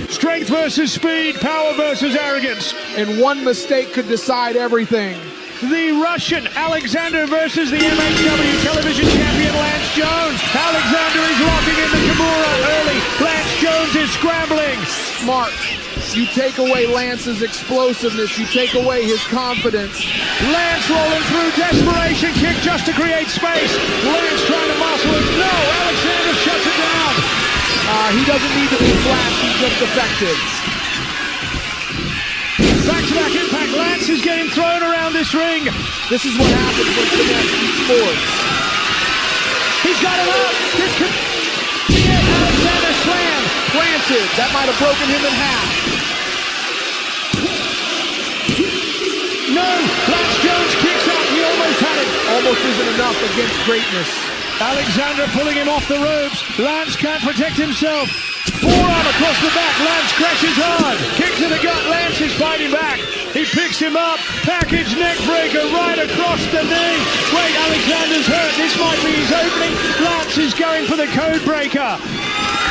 Strength versus speed, power versus arrogance. And one mistake could decide everything. The Russian Aleksandr versus the MHW Television Champion Lance Jones. Aleksandr is locking in the Kimura early. Lance Jones is scrambling. Smart. You take away Lance's explosiveness. You take away his confidence. Lance rolling through, desperation kick just to create space. Lance trying to muscle it. No, Aleksandr shuts it down. He doesn't need to be flashed. He's just effective. Back-to-back impact. Lance is getting thrown around this ring. This is what happens when finesse beats sports. He's got him up. This could be it. Aleksandr slam. Planted. That might have broken him in half. No. Lance Jones kicks out. He almost had it. Almost isn't enough against greatness. Aleksandr pulling him off the ropes. Lance can't protect himself. Forearm across the back. Lance crashes hard. Kick to the gut. Lance is fighting back. He picks him up. Package neck breaker right across the knee. Wait, Aleksandr's hurt. This might be his opening. Lance is going for the code breaker.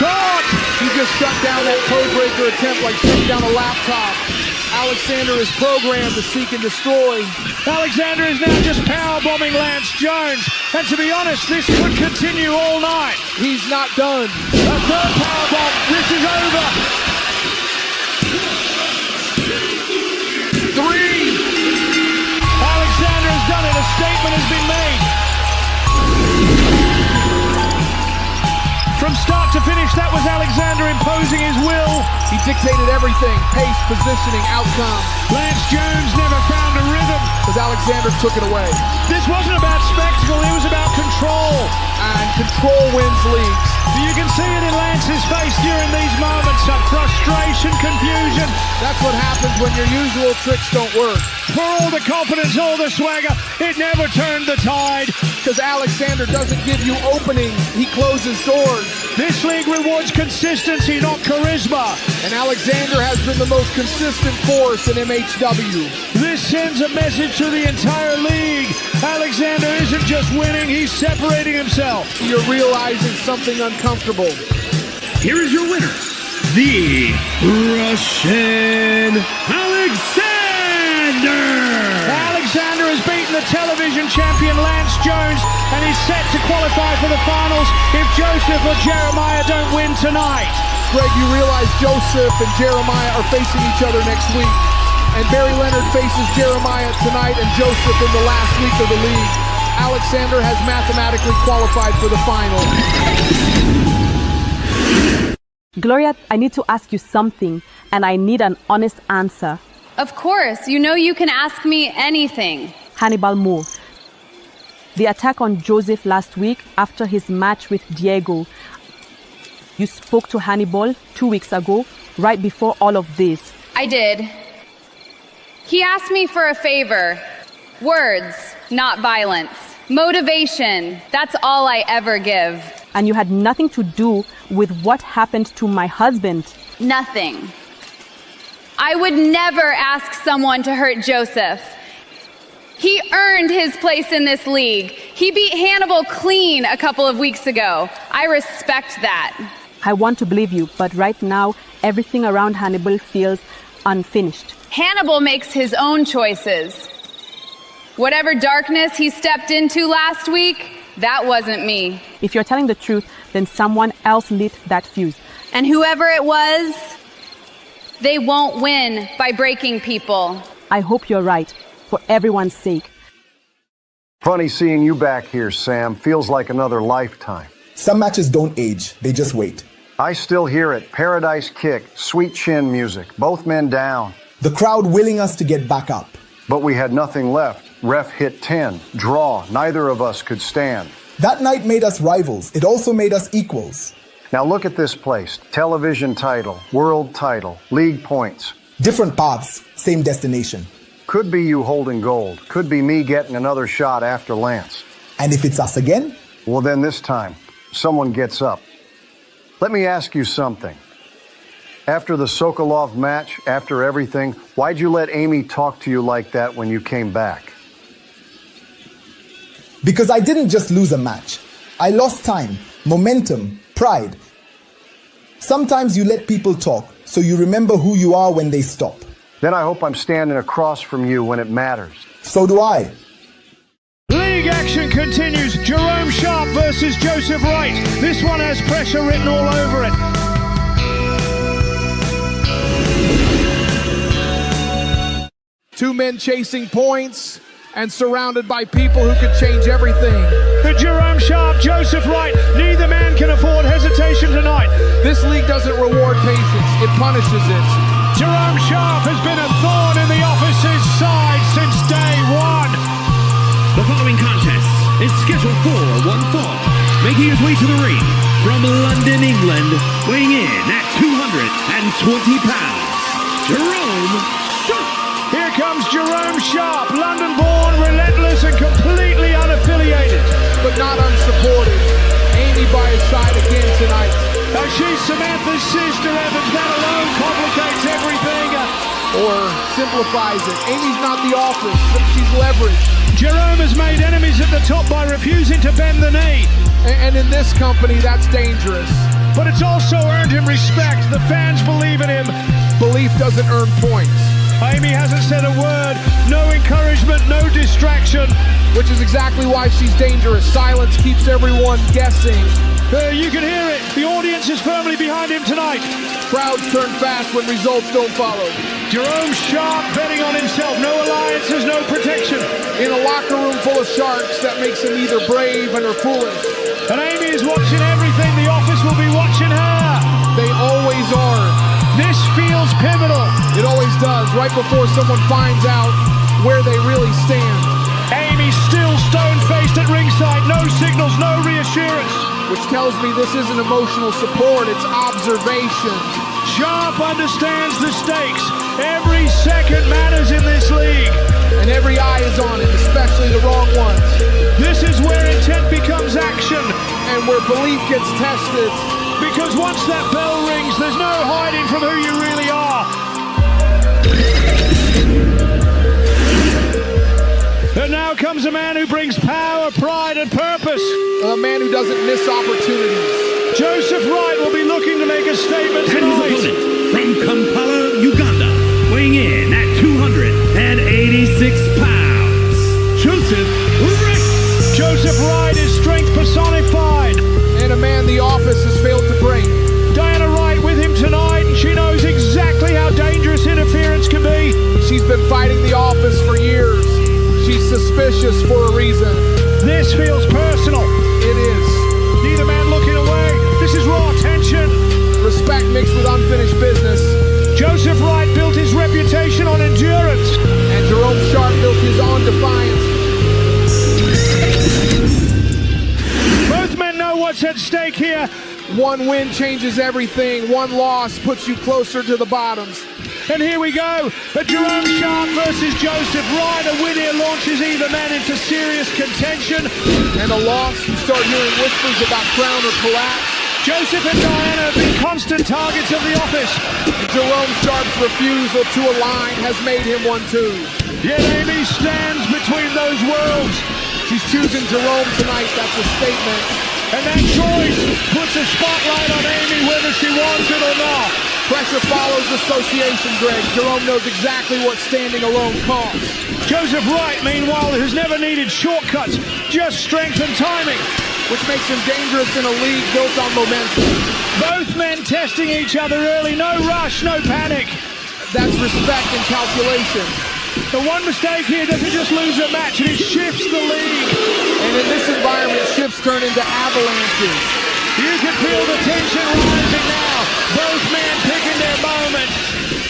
Caught! He just shut down that code breaker attempt like shutting down a laptop. Aleksandr is programmed to seek and destroy. Aleksandr is now just powerbombing Lance Jones. And to be honest, this could continue all night. He's not done. A third powerbomb. This is over. 3. Aleksandr has done it. A statement has been made. From start to finish, that was Aleksandr imposing his will. He dictated everything. Pace, positioning, outcome. Lance Jones never found a rhythm. Because Aleksandr took it away. This wasn't about spectacle, it was about control. And control wins leagues. You can see it in Lance's face during these moments of frustration, confusion. That's what happens when your usual tricks don't work. For all the confidence, all the swagger, it never turned the tide. Because Aleksandr doesn't give you openings, he closes doors. This league rewards consistency, not charisma. And Aleksandr has been the most consistent force in MHW. This sends a message to the entire league. Aleksandr isn't just winning, he's separating himself. You're realizing something uncomfortable. Here is your winner, the Russian Aleksandr. Aleksandr has beaten the television champion Lance Jones and is set to qualify for the finals if Joseph or Jeremiah don't win tonight. Greg, you realize Joseph and Jeremiah are facing each other next week. And Barry Leonard faces Jeremiah tonight and Joseph in the last week of the league. Aleksandr has mathematically qualified for the final. Gloria, I need to ask you something, and I need an honest answer. Of course, you know you can ask me anything. Hannibal Moore. The attack on Joseph last week after his match with Diego. You spoke to Hannibal 2 weeks ago, right before all of this. I did. He asked me for a favor. Words, not violence. Motivation, that's all I ever give. And you had nothing to do with what happened to my husband. Nothing. I would never ask someone to hurt Joseph. He earned his place in this league. He beat Hannibal clean a couple of weeks ago. I respect that. I want to believe you, but right now, everything around Hannibal feels unfinished. Hannibal makes his own choices. Whatever darkness he stepped into last week, that wasn't me. If you're telling the truth, then someone else lit that fuse. And whoever it was, they won't win by breaking people. I hope you're right, for everyone's sake. Funny seeing you back here, Sam. Feels like another lifetime. Some matches don't age, they just wait. I still hear it. Paradise kick, sweet chin music, both men down. The crowd willing us to get back up. But we had nothing left. Ref hit 10. Draw. Neither of us could stand. That night made us rivals. It also made us equals. Now look at this place. Television title, world title, league points. Different paths, same destination. Could be you holding gold. Could be me getting another shot after Lance. And if it's us again? Well, then this time, someone gets up. Let me ask you something. After the Sokolov match, after everything, why'd you let Amy talk to you like that when you came back? Because I didn't just lose a match. I lost time, momentum, pride. Sometimes you let people talk, so you remember who you are when they stop. Then I hope I'm standing across from you when it matters. So do I. League action continues. Jerome Sharp versus Joseph Wright. This one has pressure written all over it. Two men chasing points and surrounded by people who could change everything. The Jerome Sharp, Joseph Wright, neither man can afford hesitation tonight. This league doesn't reward patience, it punishes it. Jerome Sharp has been a thorn in the officer's side since day one. The following contest is scheduled for one fall. Making his way to the ring from London, England, weighing in at 220 pounds, Jerome Sharp. Here comes Jerome Sharp, London-born, relentless and completely unaffiliated. But not unsupported. Amy by his side again tonight. She's Samantha's sister, Evans. That alone complicates everything. Or simplifies it. Amy's not the office, but she's leveraged. Jerome has made enemies at the top by refusing to bend the knee. And in this company, that's dangerous. But it's also earned him respect. The fans believe in him. Belief doesn't earn points. Amy hasn't said a word. No encouragement, no distraction. Which is exactly why she's dangerous. Silence keeps everyone guessing. You can hear it. The audience is firmly behind him tonight. Crowds turn fast when results don't follow. Jerome Sharp betting on himself. No alliances, no protection. In a locker room full of sharks, that makes him either brave or foolish. And Amy is watching everything. The office will be watching her. They always are. This feels pivotal. It always does, right before someone finds out where they really stand. Amy still stone-faced at ringside. No signals, no reassurance. Which tells me this isn't emotional support, it's observation. Sharp understands the stakes. Every second matters in this league. And every eye is on it, especially the wrong ones. This is where intent becomes action. And where belief gets tested. Because once that bell rings, there's no hiding from who you really are. And now comes a man who brings power, pride, and purpose. A man who doesn't miss opportunities. Joseph Wright will be looking to make a statement tonight. And his opponent from Kampala, Uganda, weighing in at 286 pounds, Joseph Wright. Joseph Wright is strength personified. And a man the office has failed to break. Diana Wright with him tonight, and she knows exactly how dangerous interference can be. She's been fighting the office for years. She's suspicious for a reason. This feels personal. It is. Neither man looking away. This is raw tension. Respect mixed with unfinished business. Joseph Wright built his reputation on endurance. And Jerome Sharp built his on defiance. Both men know what's at stake here. One win changes everything. One loss puts you closer to the bottoms. And here we go. A Jerome Sharp versus Joseph Wright. A win here launches either man into serious contention. And a loss, you start hearing whispers about crown or collapse. Joseph and Diana have been constant targets of the office. And Jerome Sharp's refusal to align has made him one too. Yet Amy stands between those worlds. She's choosing Jerome tonight, that's a statement. And that choice puts a spotlight on Amy whether she wants it or not. Pressure follows association, Greg. Jerome knows exactly what standing alone costs. Joseph Wright, meanwhile, has never needed shortcuts, just strength and timing, which makes him dangerous in a league built on momentum. Both men testing each other early, no rush, no panic. That's respect and calculation. The one mistake here doesn't just lose a match, it shifts the league. And in this environment, shifts turn into avalanches. You can feel the tension rising now. Both men picking their moment.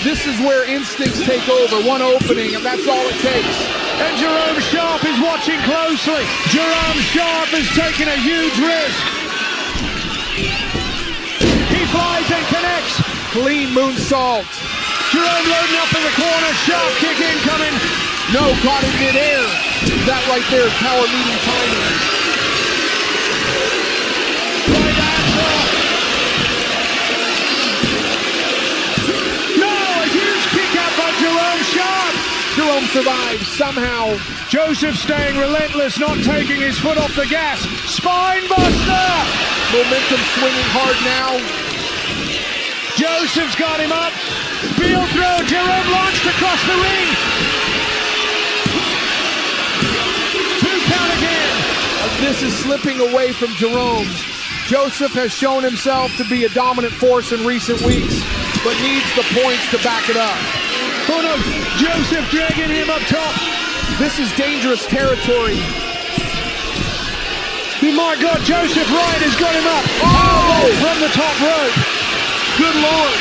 This is where instincts take over. One opening, and that's all it takes. And Jerome Sharp is watching closely. Jerome Sharp has taken a huge risk. He flies and connects. Clean moonsault. Jerome loading up in the corner. Sharp kick incoming. No, caught in midair. That right there is power meeting timing. Right answer. No, a huge kick out by Jerome Sharp. Jerome survives somehow. Joseph staying relentless, not taking his foot off the gas. Spine buster. Momentum swinging hard now. Joseph's got him up. Field throw. Jerome launched across the ring. 2 count again. This is slipping away from Jerome. Joseph has shown himself to be a dominant force in recent weeks, but needs the points to back it up. Oh no, Joseph dragging him up top. This is dangerous territory. My God, Joseph Wright has got him up. Oh! From the top rope. Good Lord.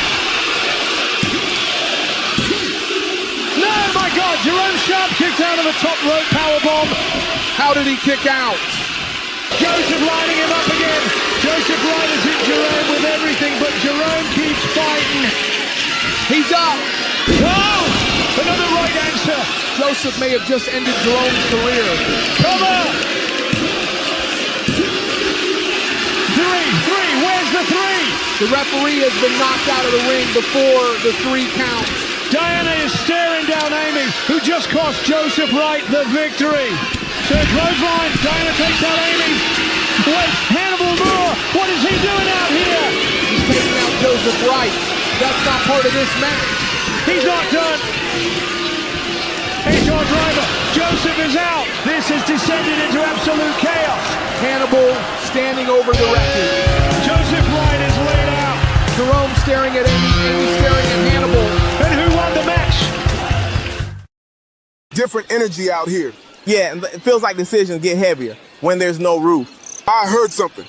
No, my God, Jerome Sharp kicked out of the top rope powerbomb. How did he kick out? Joseph lining him up again. Joseph Wright has hit Jerome with everything, but Jerome keeps fighting. He's up. Oh! Another right answer. Joseph may have just ended Jerome's career. Come on! 3, where's the 3? The referee has been knocked out of the ring before the 3 counts. Diana is staring down Amy, who just cost Joseph Wright the victory. To the clothesline, Diana takes out Amy. Wait, Hannibal Moore, what is he doing out here? He's taking out Joseph Wright. That's not part of this match. He's not done. HR driver, Joseph is out. This has descended into absolute chaos. Hannibal standing over the record. Joseph Wright is laid out. Jerome staring at Amy, Amy staring at Hannibal. And who won the match? Different energy out here. Yeah, it feels like decisions get heavier when there's no roof. I heard something.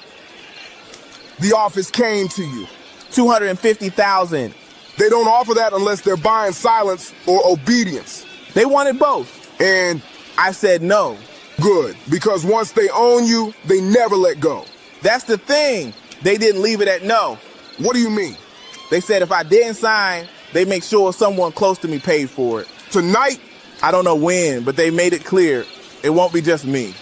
The office came to you. 250,000. They don't offer that unless they're buying silence or obedience. They wanted both. And I said no. Good, because once they own you, they never let go. That's the thing. They didn't leave it at no. What do you mean? They said if I didn't sign, they make sure someone close to me paid for it. Tonight? I don't know when, but they made it clear it won't be just me.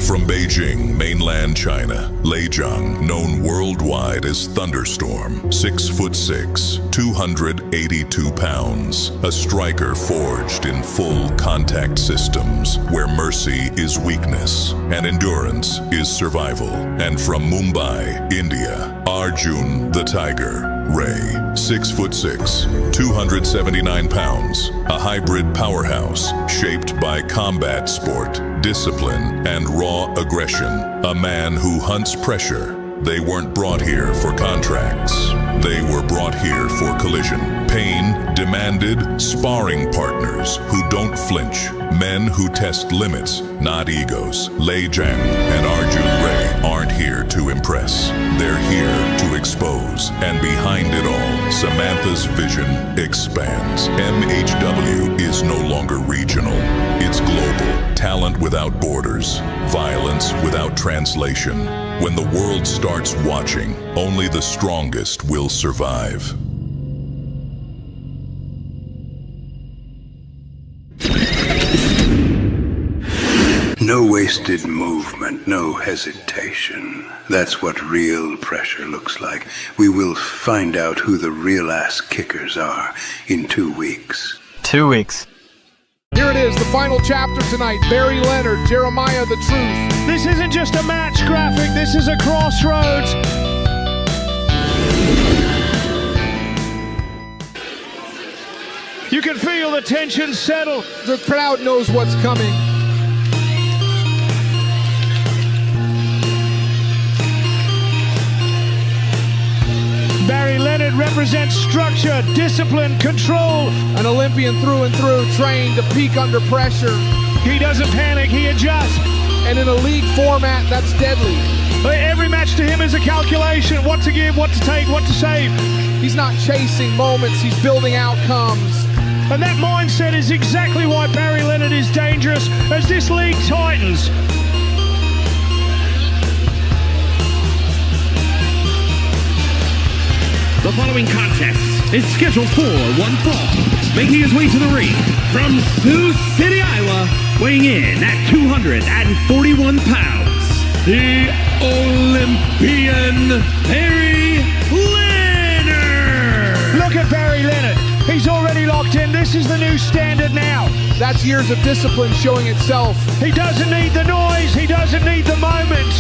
From Beijing, mainland China, Leizhang, known worldwide as Thunderstorm, 6'6", 282 pounds, a striker forged in full contact systems, where mercy is weakness and endurance is survival. And from Mumbai, India, Arjun the Tiger, Ray, 6'6", 279 pounds, a hybrid powerhouse shaped by combat sport, discipline, and raw aggression. A man who hunts pressure. They weren't brought here for contracts. They were brought here for collision. Pain demanded sparring partners who don't flinch. Men who test limits, not egos. Leizhang and Arjun Ray aren't here to impress. They're here to expose. And behind it all, Samantha's vision expands. MHW is no longer regional. It's global. Talent without borders. Violence without translation. When the world starts watching, only the strongest will survive. No wasted movement, no hesitation. That's what real pressure looks like. We will find out who the real ass kickers are in 2 weeks. 2 weeks. Here it is, the final chapter tonight. Barry Leonard, Jeremiah the Truth. This isn't just a match graphic, this is a crossroads. You can feel the tension settle. The crowd knows what's coming. Barry Leonard represents structure, discipline, control. An Olympian through and through, trained to peak under pressure. He doesn't panic, he adjusts. And in a league format, that's deadly. Every match to him is a calculation. What to give, what to take, what to save. He's not chasing moments, he's building outcomes. And that mindset is exactly why Barry Leonard is dangerous as this league tightens. The following contest is scheduled for one fall. Making his way to the ring from Sioux City, Iowa, weighing in at 241 pounds, the Olympian Barry Leonard. Look at Barry Leonard. He's already locked in. This is the new standard now. That's years of discipline showing itself. He doesn't need the noise. He doesn't need the moment.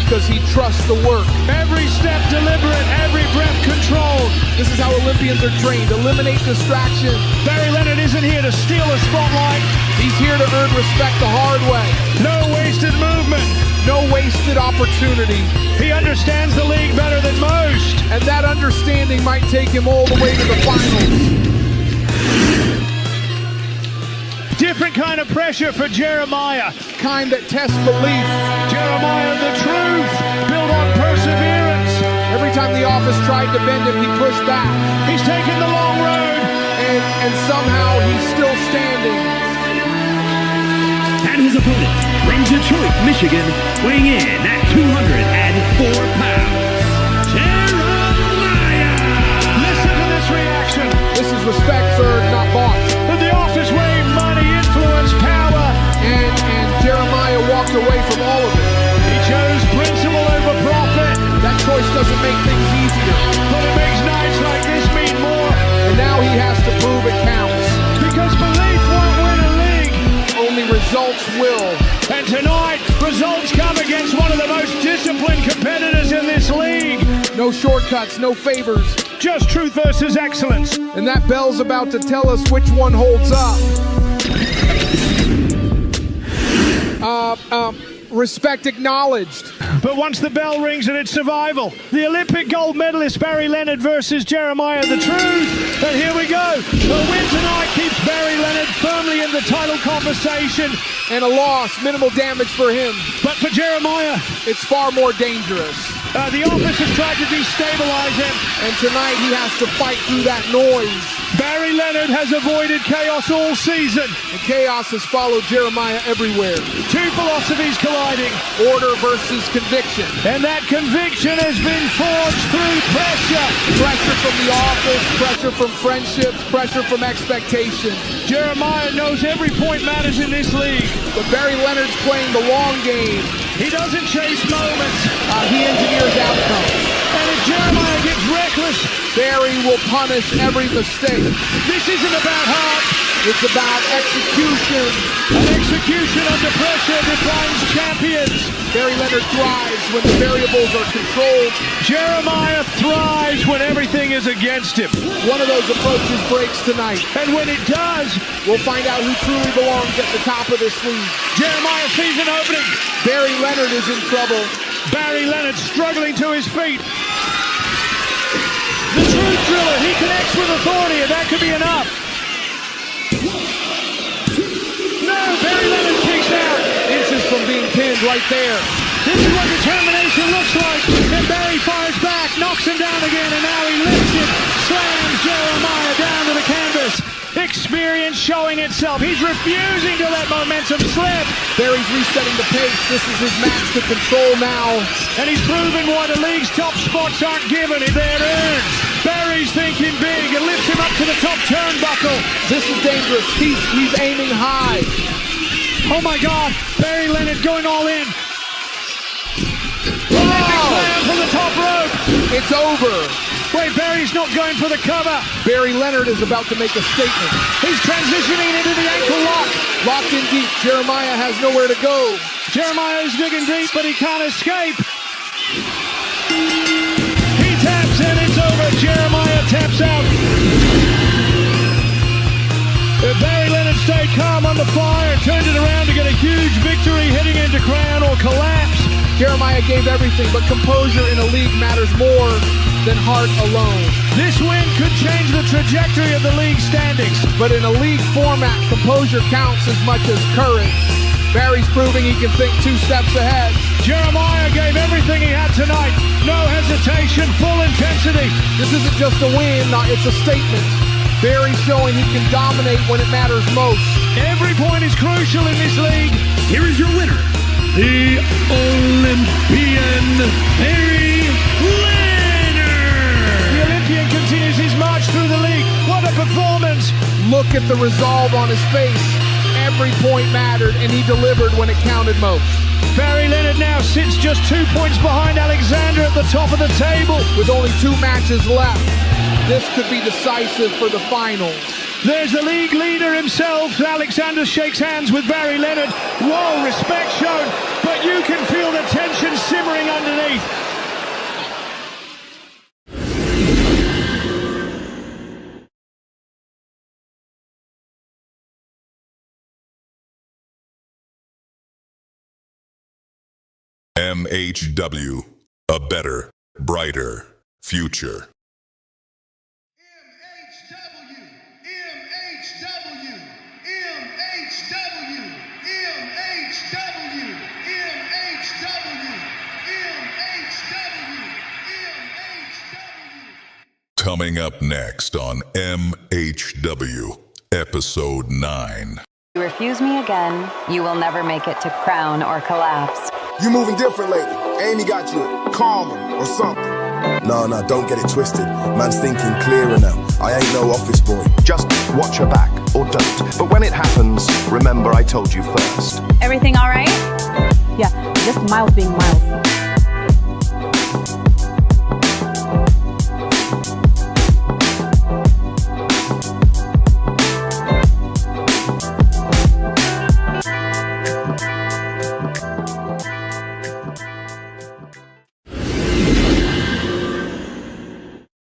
Because he trusts the work. Every step deliberate, every breath controlled. This is how Olympians are trained. Eliminate distraction. Barry Leonard isn't here to steal a spotlight. He's here to earn respect the hard way. No wasted movement. No wasted opportunity. He understands the league better than most. And that understanding might take him all the way to the finals. Different kind of pressure for Jeremiah. Kind that tests belief. Jeremiah the Truth, built on perseverance. Every time the office tried to bend him, he pushed back. He's taken the long road. And somehow he's still standing. And his opponent from Detroit, Michigan, weighing in at 204 pounds, Jeremiah. Listen to this reaction. This is respect earned, not bought. The office way, money, influence, power. And Jeremiah walked away from all of it. He chose principle over profit. That choice doesn't make things easier. But it makes nights like this mean more. And now he has to prove it counts. Because belief won't win a league. Only results will. And tonight, results come against one of the most disciplined competitors in this league. No shortcuts, no favors. Just truth versus excellence. And that bell's about to tell us which one holds up. Respect acknowledged. But once the bell rings and it's survival, the Olympic gold medalist Barry Leonard versus Jeremiah the Truth. And here we go. The win tonight keeps Barry Leonard firmly in the title conversation. And a loss, minimal damage for him. But for Jeremiah, it's far more dangerous. The office has tried to destabilize him. And tonight he has to fight through that noise. Barry Leonard has avoided chaos all season. And chaos has followed Jeremiah everywhere. Two philosophies colliding. Order versus conviction. And that conviction has been forged through pressure. Pressure from the office, pressure from friendships, pressure from expectation. Jeremiah knows every point matters in this league. But Barry Leonard's playing the long game. He doesn't chase moments. He engineers outcomes. And if Jeremiah gets reckless, Barry will punish every mistake. This isn't about heart. It's about execution. And execution under pressure defines champions. Barry Leonard thrives when the variables are controlled. Jeremiah thrives when everything is against him. One of those approaches breaks tonight. And when it does, we'll find out who truly belongs at the top of this league. Jeremiah sees an opening. Barry Leonard is in trouble. Barry Leonard struggling to his feet. The truth driller, he connects with authority, and that could be enough. No, Barry Leonard kicks out. Inches from being pinned right there. This is what determination looks like. And Barry fires back, knocks him down again, and now he lifts it, slams Jeremiah down to the canvas. Experience showing itself. He's refusing to let momentum slip. Barry's resetting the pace. This is his match to control now. And he's proven why the league's top spots aren't given, they're earned. Barry's thinking big and lifts him up to the top turnbuckle. This is dangerous. He's aiming high. Oh my God, Barry Leonard going all in. Olympic slam from the top rope. It's over. Wait, Barry's not going for the cover. Barry Leonard is about to make a statement. He's transitioning into the ankle lock. Locked in deep. Jeremiah has nowhere to go. Jeremiah is digging deep, but he can't escape. He taps and it's over. Jeremiah taps out. Barry Leonard stayed calm under fire, turned it around to get a huge victory, heading into crown or collapse. Jeremiah gave everything, but composure in a league matters more than heart alone. This win could change the trajectory of the league standings. But in a league format, composure counts as much as courage. Barry's proving he can think 2 steps ahead. Jeremiah gave everything he had tonight. No hesitation, full intensity. This isn't just a win, it's a statement. Barry's showing he can dominate when it matters most. Every point is crucial in this league. Here is your winner, the Olympian Barry Leonard. The Olympian continues his march through the league. What a performance. Look at the resolve on his face. Every point mattered, and he delivered when it counted most. Barry Leonard now sits just 2 points behind Aleksandr at the top of the table. With only 2 matches left, this could be decisive for the finals. There's the league leader himself. Aleksandr shakes hands with Barry Leonard. Whoa, respect shown, but you can feel the tension simmering underneath. MHW, a better, brighter future. Coming up next on MHW, Episode 9. You refuse me again, you will never make it to crown or collapse. You moving different lately. Amy got you calmer or something. No, don't get it twisted. Man's thinking clearer now. I ain't no office boy. Just watch your back, or don't. But when it happens, remember I told you first. Everything all right? Yeah, just Miles being Miles.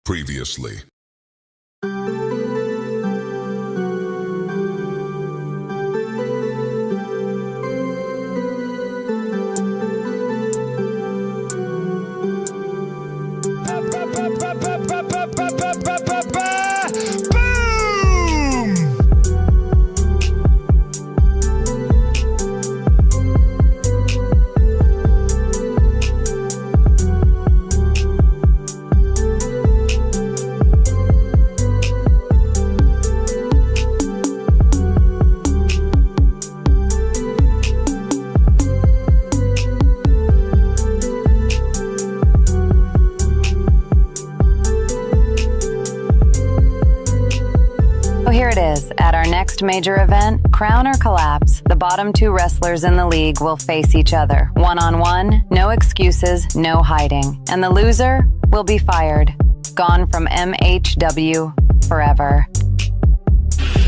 Previously. Next major event, crown or collapse, the bottom 2 wrestlers in the league will face each other. One-on-one, no excuses, no hiding. And the loser will be fired. Gone from MHW forever.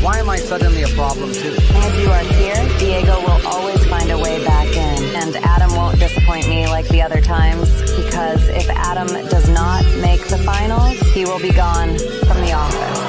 Why am I suddenly a problem too? As you are here, Diego will always find a way back in. And Adam won't disappoint me like the other times, because if Adam does not make the finals, he will be gone from the office.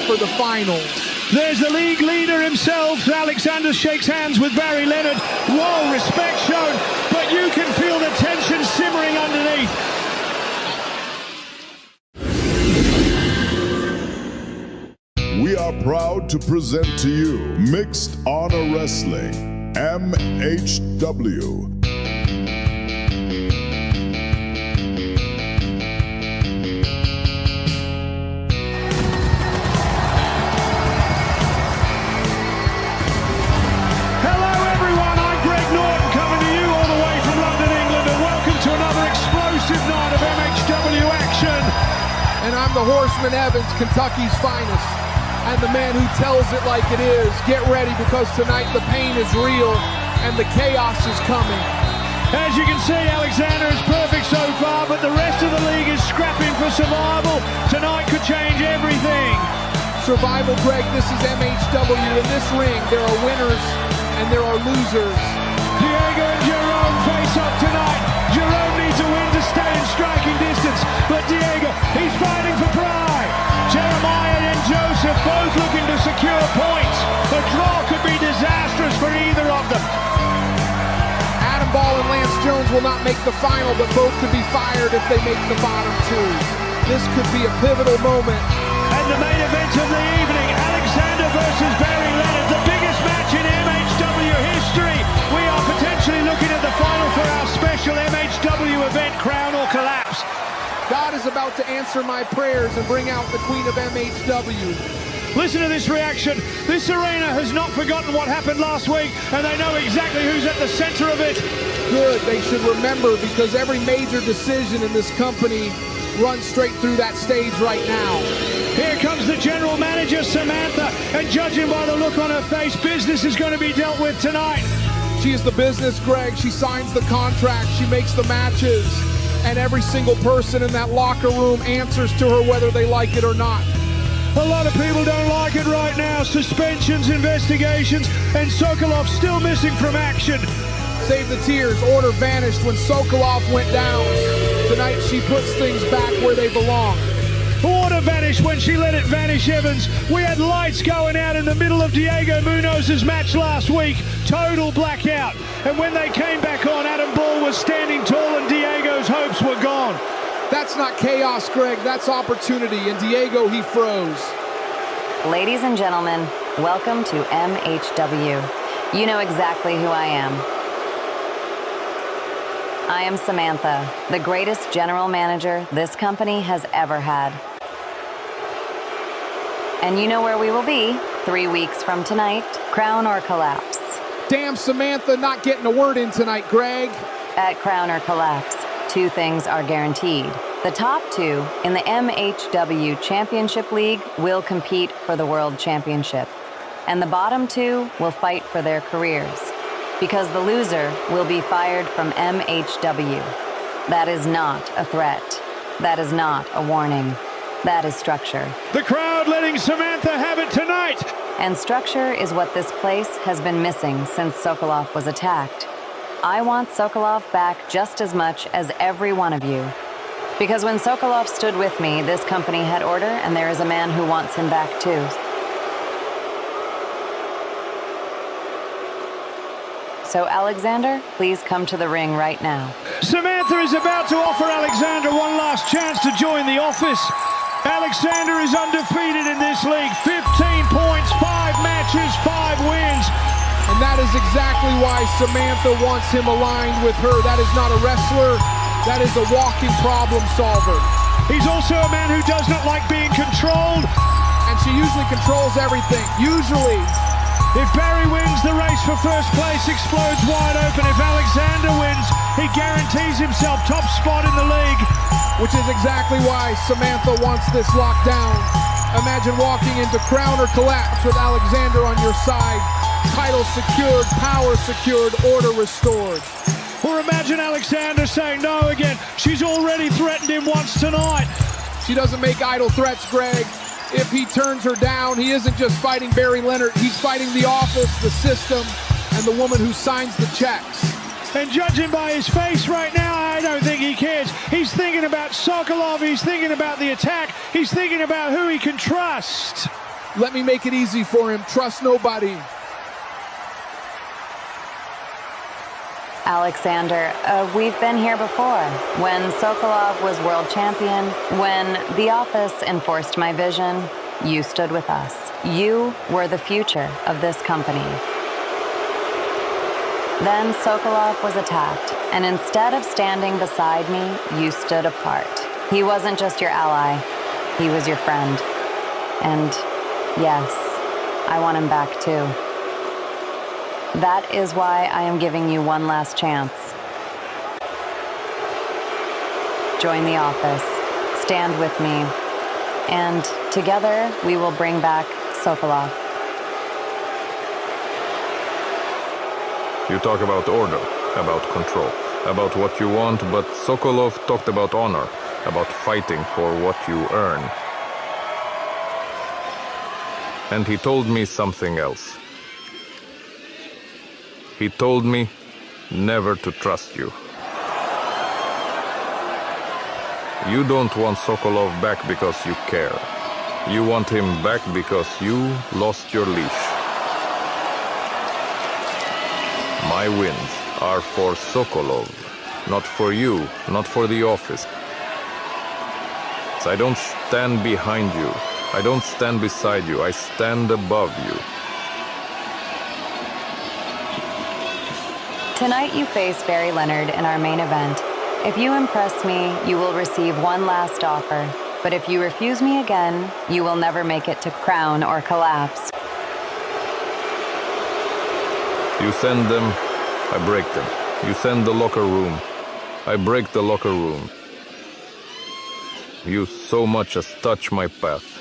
For the finals. There's the league leader himself. Aleksandr shakes hands with Barry Leonard. Whoa, respect shown, but you can feel the tension simmering underneath. We are proud to present to you Mixed Honor Wrestling, MHW. Night of MHW action. And I'm the Horseman Evans, Kentucky's finest, and the man who tells it like it is. Get ready, because tonight the pain is real and the chaos is coming. As you can see, Aleksandr is perfect so far, but the rest of the league is scrapping for survival. Tonight could change everything. Survival, Greg, this is MHW. In this ring, there are winners and there are losers. Diego and Jerome face off tonight. Jerome needs a win to stay in striking distance, but Diego, he's fighting for pride. Jeremiah and Joseph both looking to secure points. A draw could be disastrous for either of them. Adam Ball and Lance Jones will not make the final, but both could be fired if they make the bottom two. This could be a pivotal moment. And the main event of the evening, Aleksandr versus Barry Leonard, the biggest match in MHW history. We are potentially looking at the final for our special MHW event, Crown or Collapse. God is about to answer my prayers and bring out the Queen of MHW. Listen to this reaction. This arena has not forgotten what happened last week, and they know exactly who's at the center of it. Good, they should remember, because every major decision in this company runs straight through that stage right now. Here comes the general manager, Samantha, and judging by the look on her face, business is going to be dealt with tonight. She is the business, Greg. She signs the contract, she makes the matches, and every single person in that locker room answers to her whether they like it or not. A lot of people don't like it right now. Suspensions, investigations, and Sokolov still missing from action. Save the tears. Order vanished when Sokolov went down. Tonight she puts things back where they belong. Order vanished when she let it vanish, Evans. We had lights going out in the middle of Diego Munoz's match last week. Total blackout. And when they came back on, Adam Ball was standing tall and Diego's hopes were gone. That's not chaos, Greg. That's opportunity. And Diego, he froze. Ladies and gentlemen, welcome to MHW. You know exactly who I am. I am Samantha, the greatest general manager this company has ever had. And you know where we will be 3 weeks from tonight, Crown or Collapse. Damn, Samantha, not getting a word in tonight, Greg. At Crown or Collapse, 2 things are guaranteed. The top 2 in the MHW Championship League will compete for the World Championship. And the bottom 2 will fight for their careers. Because the loser will be fired from MHW. That is not a threat. That is not a warning. That is structure. The crowd letting Samantha have it tonight. And structure is what this place has been missing since Sokolov was attacked. I want Sokolov back just as much as every one of you. Because when Sokolov stood with me, this company had order, and there is a man who wants him back too. So, Aleksandr, please come to the ring right now. Samantha is about to offer Aleksandr one last chance to join the office. Aleksandr is undefeated in this league. 15 points, 5 matches, 5 wins. And that is exactly why Samantha wants him aligned with her. That is not a wrestler. That is a walking problem solver. He's also a man who does not like being controlled. And she usually controls everything. Usually. If Barry wins, the race for first place explodes wide open. If Aleksandr wins, he guarantees himself top spot in the league. Which is exactly why Samantha wants this locked down. Imagine walking into Crown or Collapse with Aleksandr on your side. Title secured, power secured, order restored. Or imagine Aleksandr saying no again. She's already threatened him once tonight. She doesn't make idle threats, Greg. If he turns her down, he isn't just fighting Barry Leonard, he's fighting the office, the system, and the woman who signs the checks. And judging by his face right now, I don't think he cares. He's thinking about Sokolov, he's thinking about the attack, he's thinking about who he can trust. Let me make it easy for him. Trust nobody. Aleksandr, we've been here before. When Sokolov was world champion, when the office enforced my vision, you stood with us. You were the future of this company. Then Sokolov was attacked, and instead of standing beside me, you stood apart. He wasn't just your ally, he was your friend. And yes, I want him back too. That is why I am giving you one last chance. Join the office, stand with me, and together we will bring back Sokolov. You talk about order, about control, about what you want, but Sokolov talked about honor, about fighting for what you earn. And he told me something else. He told me never to trust you. You don't want Sokolov back because you care. You want him back because you lost your leash. My wins are for Sokolov, not for you, not for the office. I don't stand behind you. I don't stand beside you. I stand above you. Tonight you face Barry Leonard in our main event. If you impress me, you will receive one last offer. But if you refuse me again, you will never make it to Crown or Collapse. You send them, I break them. You send the locker room, I break the locker room. You so much as touch my path,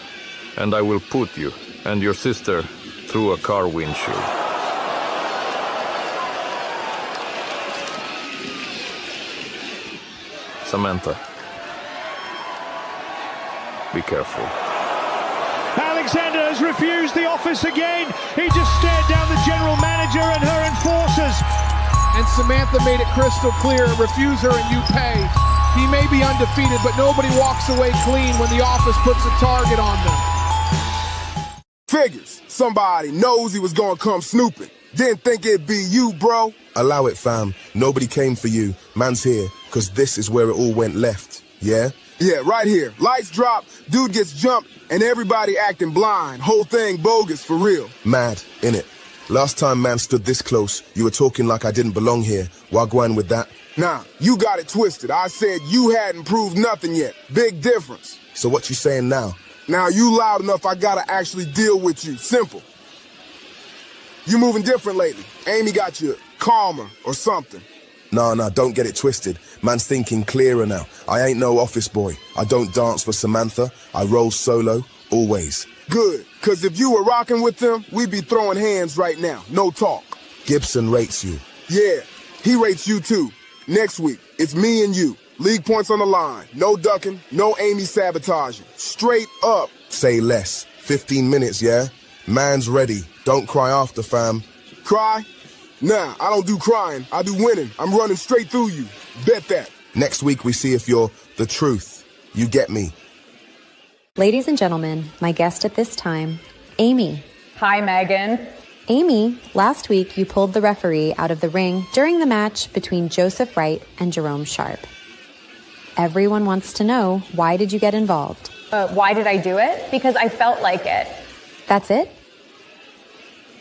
and I will put you and your sister through a car windshield. Samantha, be careful. Aleksandr has refused the office again. He just stared down the general manager and her enforcers. And Samantha made it crystal clear, refuse her and you pay. He may be undefeated, but nobody walks away clean when the office puts a target on them. Figures. Somebody knows he was gonna come snooping. Didn't think it'd be you, bro. Allow it, fam. Nobody came for you. Man's here, because this is where it all went left. Yeah? Yeah, right here. Lights drop, dude gets jumped, and everybody acting blind. Whole thing bogus, for real. Mad, innit? Last time man stood this close, you were talking like I didn't belong here. Wagwan with that? Nah, you got it twisted. I said you hadn't proved nothing yet. Big difference. So what you saying now? Now you loud enough I gotta actually deal with you. Simple. You moving different lately. Amy got you calmer or something. Nah, don't get it twisted. Man's thinking clearer now. I ain't no office boy. I don't dance for Samantha. I roll solo, always. Good, cause if you were rocking with them, we'd be throwing hands right now. No talk. Gibson rates you. Yeah, he rates you too. Next week, it's me and you. League points on the line. No ducking, no Amy sabotaging. Straight up. Say less. 15 minutes, yeah? Man's ready. Don't cry after, fam. Cry? Nah, I don't do crying. I do winning. I'm running straight through you. Bet that. Next week we see if you're the truth. You get me. Ladies and gentlemen, my guest at this time, Amy. Hi, Megan. Amy, last week you pulled the referee out of the ring during the match between Joseph Wright and Jerome Sharp. Everyone wants to know, why did you get involved? Why did I do it? Because I felt like it. That's it?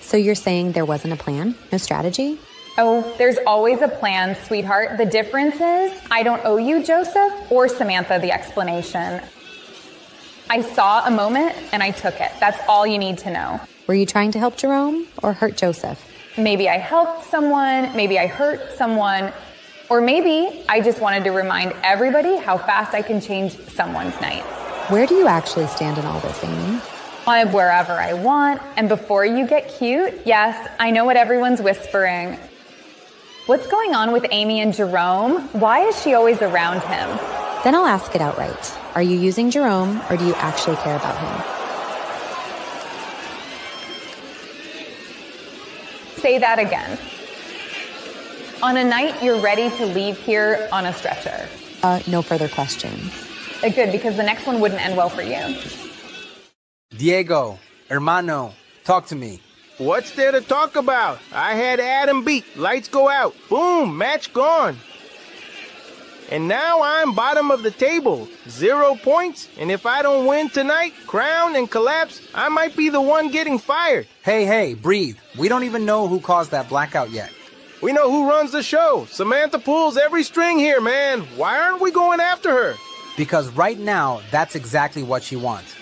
So you're saying there wasn't a plan? No strategy? Oh, there's always a plan, sweetheart. The difference is I don't owe you, Joseph, or Samantha the explanation. I saw a moment and I took it. That's all you need to know. Were you trying to help Jerome or hurt Joseph? Maybe I helped someone, maybe I hurt someone, or maybe I just wanted to remind everybody how fast I can change someone's night. Where do you actually stand in all this, Amy? Wherever I want. And before you get cute, yes, I know what everyone's whispering. What's going on with Amy and Jerome? Why is she always around him? Then I'll ask it outright. Are you using Jerome, or do you actually care about him? Say that again. On a night you're ready to leave here on a stretcher. No further questions. Good, because the next one wouldn't end well for you. Diego, hermano, talk to me. What's there to talk about? I had Adam beat. Lights go out. Boom, match gone. And now I'm bottom of the table, 0 points, and if I don't win tonight, crown and collapse, I might be the one getting fired. Hey, breathe. We don't even know who caused that blackout yet. We know who runs the show. Samantha pulls every string here, man. Why aren't we going after her? Because right now, that's exactly what she wants.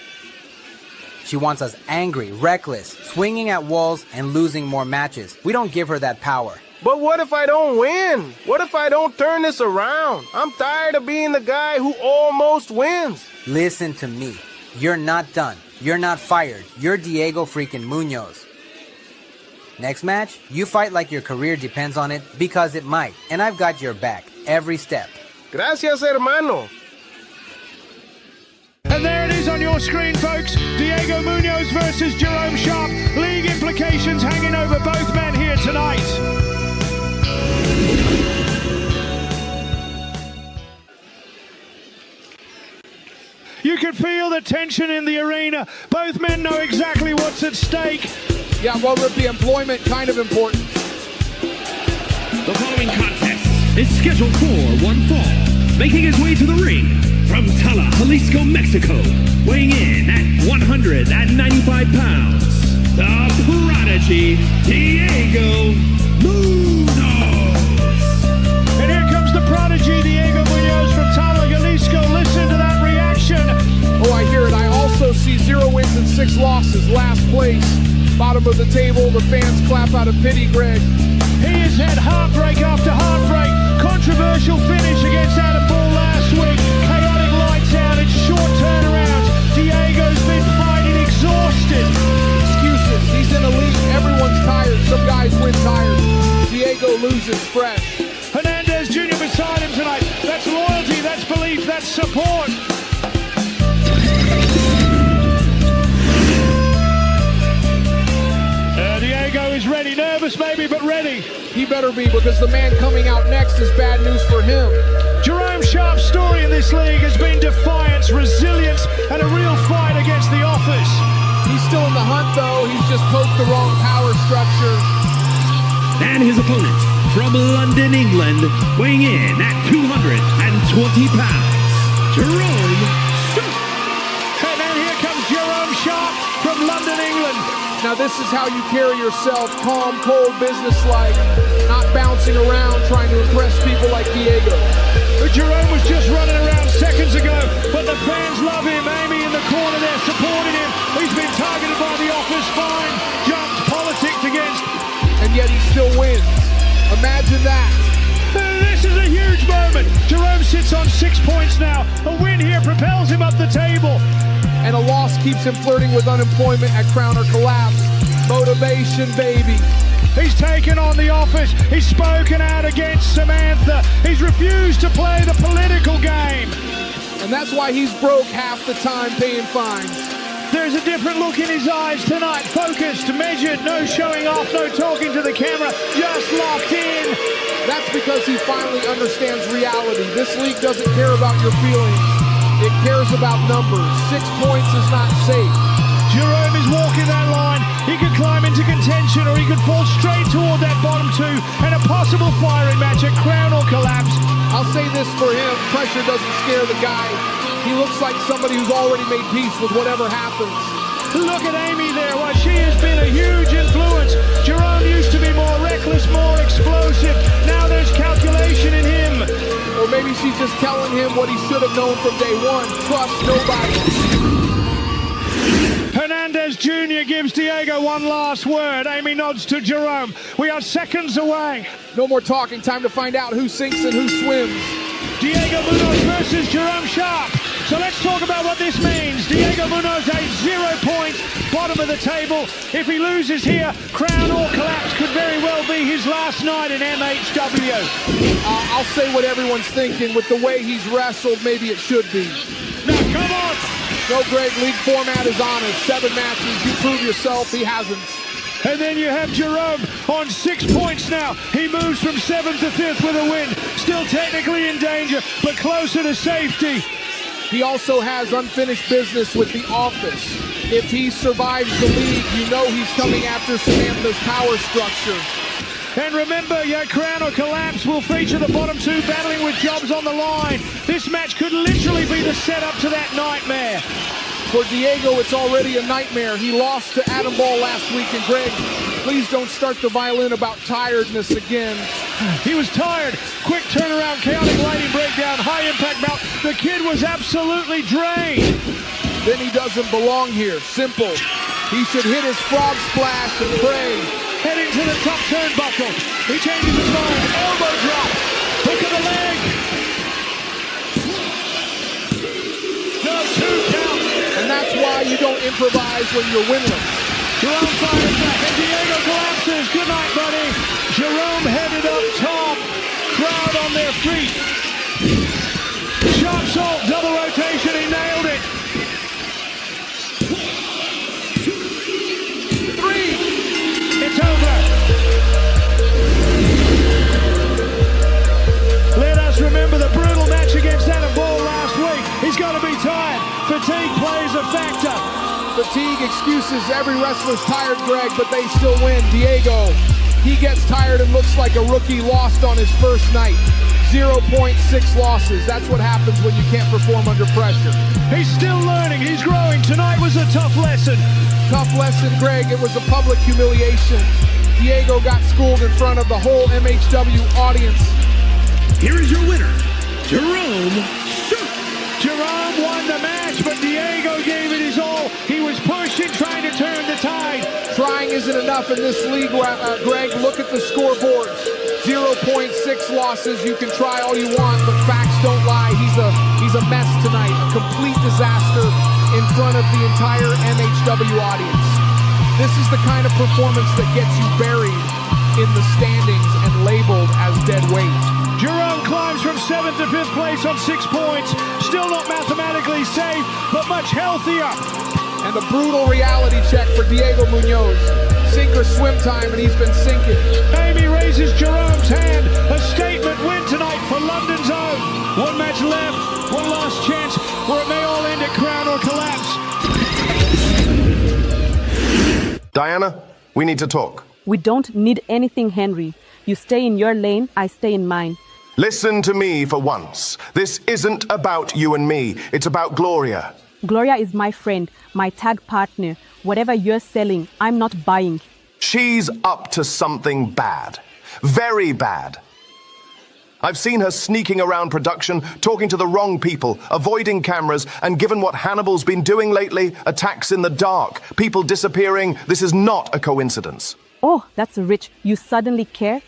She wants us angry, reckless, swinging at walls, and losing more matches. We don't give her that power. But what if I don't win? What if I don't turn this around? I'm tired of being the guy who almost wins. Listen to me. You're not done. You're not fired. You're Diego freaking Munoz. Next match, you fight like your career depends on it, because it might. And I've got your back, every step. Gracias, hermano. And there it is on your screen, folks. Diego Munoz versus Jerome Sharp. League implications hanging over both men here tonight. You can feel the tension in the arena. Both men know exactly what's at stake. Yeah, well, with the employment kind of important. The following contest is scheduled for one fall. Making his way to the ring from Tala, Jalisco, Mexico, weighing in at 195 pounds, the prodigy, Diego Munoz. And here comes the prodigy, Diego Munoz from Tala, Jalisco. Listen to that reaction. Oh, I hear it. I also see 0 wins and 6 losses. Last place. Bottom of the table. The fans clap out of pity, Greg. He has had heartbreak after heartbreak. Controversial finish against Adam Ball last week. Chaotic lights out and short turnarounds. Diego's been fighting exhausted. Excuses. He's in a league. Everyone's tired. Some guys win tired. Diego loses fresh. Hernandez Jr. beside him tonight. That's loyalty, that's belief, that's support. Diego is ready, nervous maybe, but ready. He better be, because the man coming out next is bad news for him. Jerome Sharp's story in this league has been defiance, resilience, and a real fight against the office. He's still in the hunt, though. He's just poked the wrong power structure. And his opponent from London, England, weighing in at 220 pounds, Jerome Sharp. And then here comes Jerome Sharp from London, England. Now this is how you carry yourself, calm, cold, businesslike, not bouncing around trying to impress people like Diego. Jerome was just running around seconds ago, but the fans love him. Amy in the corner there supporting him. He's been targeted by the office, fine, jumped, politicked against. And yet he still wins. Imagine that. This is a huge moment. Jerome sits on 6 points now. A win here propels him up the table. And a loss keeps him flirting with unemployment at Crown or Collapse. Motivation, baby. He's taken on the office. He's spoken out against Samantha. He's refused to play the political game. And that's why he's broke half the time paying fines. There's a different look in his eyes tonight. Focused, measured, no showing off, no talking to the camera, just locked in. That's because he finally understands reality. This league doesn't care about your feelings. It cares about numbers. 6 points is not safe. Jerome is walking that line. He could climb into contention, or he could fall straight toward that bottom 2 and a possible firing match at Crown or Collapse. I'll say this for him. Pressure doesn't scare the guy. He looks like somebody who's already made peace with whatever happens. Look at Amy there. Well, she has been a huge influence. Jerome used to be more reckless, more explosive. Now there's calculation in him. Or maybe she's just telling him what he should have known from day one. Trust nobody. Hernandez Jr. gives Diego one last word. Amy nods to Jerome. We are seconds away. No more talking. Time to find out who sinks and who swims. Diego Munoz versus Jerome Sharp. So let's talk about what this means. Diego Munoz has 0 points, bottom of the table. If he loses here, Crown or Collapse could very well be his last night in MHW. I'll say what everyone's thinking. With the way he's wrestled, maybe it should be. Now, come on. No, Greg, league format is honest. 7 matches, you prove yourself, he hasn't. And then you have Jerome on 6 points now. He moves from 7th to 5th with a win. Still technically in danger, but closer to safety. He also has unfinished business with the office. If he survives the league, you know he's coming after Samantha's power structure. And remember, your crown or collapse will feature the bottom two battling with jobs on the line. This match could literally be the setup to that nightmare. For Diego, it's already a nightmare. He lost to Adam Ball last week, and Greg, please don't start the violin about tiredness again. He was tired. Quick turnaround, chaotic lighting breakdown, high impact mount. The kid was absolutely drained. Then he doesn't belong here. Simple. He should hit his frog splash and pray. Heading to the top turnbuckle. He changes his mind. Elbow drop. Hook of the leg. No, 2 count. And that's why you don't improvise when you're winless. Jerome fires back and Diego collapses. Good night, buddy. Jerome headed up top. Crowd on their feet. Sharp salt, double rotation. He nailed it. 3. It's over. Let us remember the brutal match against Adam Ball last week. He's got to be tired. Fatigue plays a factor. Fatigue excuses every wrestler's tired, Greg, but they still win. Diego, he gets tired and looks like a rookie lost on his first night. 0.6 losses. That's what happens when you can't perform under pressure. He's still learning. He's growing. Tonight was a tough lesson. Tough lesson, Greg. It was a public humiliation. Diego got schooled in front of the whole MHW audience. Here is your winner, Jerome Sharp. Jerome won the match, but Diego gave it his all. He was pushed and trying to turn the tide. Trying isn't enough in this league, Greg. Look at the scoreboards. 0.6 losses. You can try all you want, but facts don't lie. He's a mess tonight. A complete disaster in front of the entire MHW audience. This is the kind of performance that gets you buried in the standings and labeled as dead weight. Jerome climbs from 7th to 5th place on 6 points. Still not mathematically safe, but much healthier. And a brutal reality check for Diego Munoz. Sink or swim time, and he's been sinking. Amy raises Jerome's hand. A statement win tonight for London's own. 1 match left, 1 last chance, where it may all end at crown or collapse. Diana, we need to talk. We don't need anything, Henry. You stay in your lane, I stay in mine. Listen to me for once. This isn't about you and me. It's about Gloria. Gloria is my friend, my tag partner. Whatever you're selling, I'm not buying. She's up to something bad. Very bad. I've seen her sneaking around production, talking to the wrong people, avoiding cameras, and given what Hannibal's been doing lately, attacks in the dark, people disappearing, this is not a coincidence. Oh, that's rich. You suddenly care?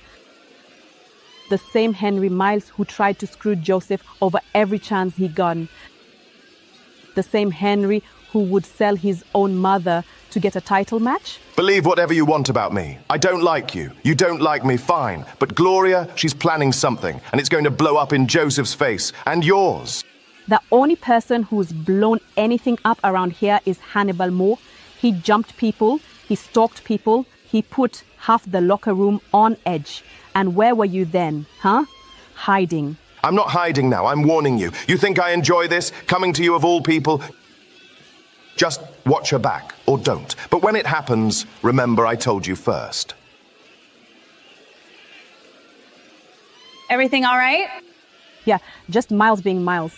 The same Henry Miles who tried to screw Joseph over every chance he got. The same Henry who would sell his own mother to get a title match? Believe whatever you want about me. I don't like you. You don't like me, fine. But Gloria, she's planning something, and it's going to blow up in Joseph's face, and yours. The only person who's blown anything up around here is Hannibal Moore. He jumped people, he stalked people, he put half the locker room on edge. And where were you then, huh? Hiding. I'm not hiding now, I'm warning you. You think I enjoy this, coming to you of all people? Just watch your back, or don't. But when it happens, remember I told you first. Everything all right? Yeah, just Miles being Miles.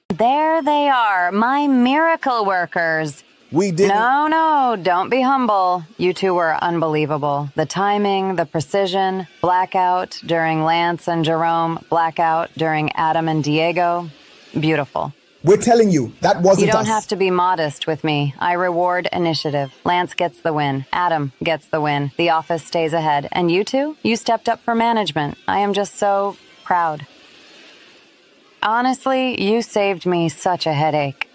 There they are, my miracle workers. We didn't... No, don't be humble. You two were unbelievable. The timing, the precision, blackout during Lance and Jerome, blackout during Adam and Diego. Beautiful. We're telling you, that wasn't us. You don't have to be modest with me. I reward initiative. Lance gets the win. Adam gets the win. The office stays ahead. And you two? You stepped up for management. I am just so proud. Honestly, you saved me such a headache.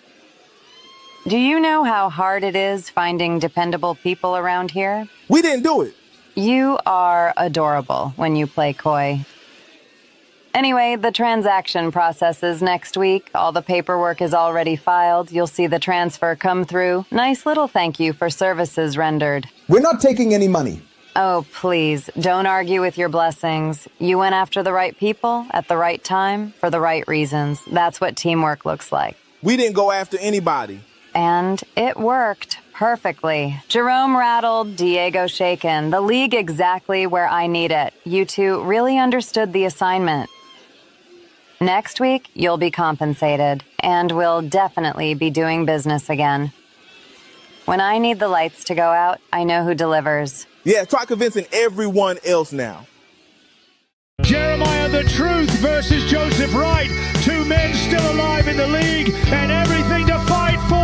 Do you know how hard it is finding dependable people around here? We didn't do it. You are adorable when you play coy. Anyway, the transaction processes next week. All the paperwork is already filed. You'll see the transfer come through. Nice little thank you for services rendered. We're not taking any money. Oh, please, don't argue with your blessings. You went after the right people at the right time for the right reasons. That's what teamwork looks like. We didn't go after anybody. And it worked Perfectly. Jerome rattled, Diego shaken. The league exactly where I need it. You two really understood the assignment. Next week, you'll be compensated, and we'll definitely be doing business again. When I need the lights to go out, I know who delivers. Yeah, try convincing everyone else now. Jeremiah the Truth versus Joseph Wright. Two men still alive in the league and everything to fight for.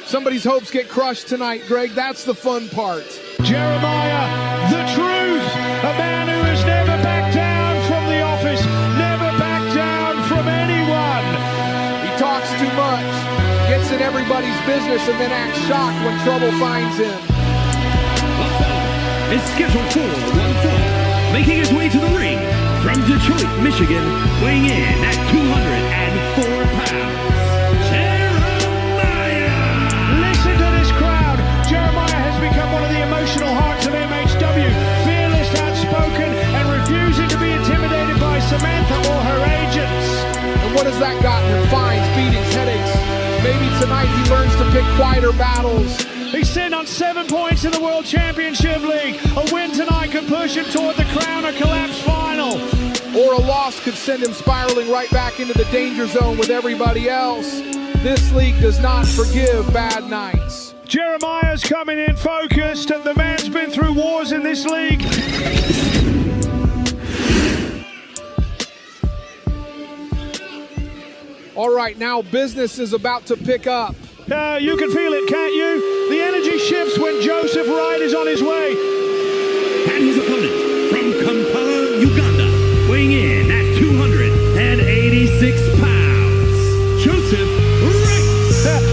Somebody's hopes get crushed tonight, Greg. That's the fun part. Jeremiah the Truth, a man who has never backed down from the office, never backed down from anyone. He talks too much, gets in everybody's business, and then acts shocked when trouble finds him. Is scheduled for one fall, making his way to the ring from Detroit, Michigan, weighing in at 204 pounds. Listen to this crowd. Jeremiah has become one of the emotional hearts of MHW. Fearless, outspoken, and refusing to be intimidated by Samantha or her agents. And what has that gotten him? Fines, beatings, headaches. Maybe tonight he learns to pick quieter battles. He's sitting on 7 points in the World Championship League. A win tonight could push him toward the crown or collapse final. Or a loss could send him spiraling right back into the danger zone with everybody else. This league does not forgive bad nights. Jeremiah's coming in focused, and the man's been through wars in this league. All right, now business is about to pick up. You can feel it, can't you? The energy shifts when Joseph Wright is on his way. And his opponent from Kampala, Uganda, weighing in at 286 pounds, Joseph Wright.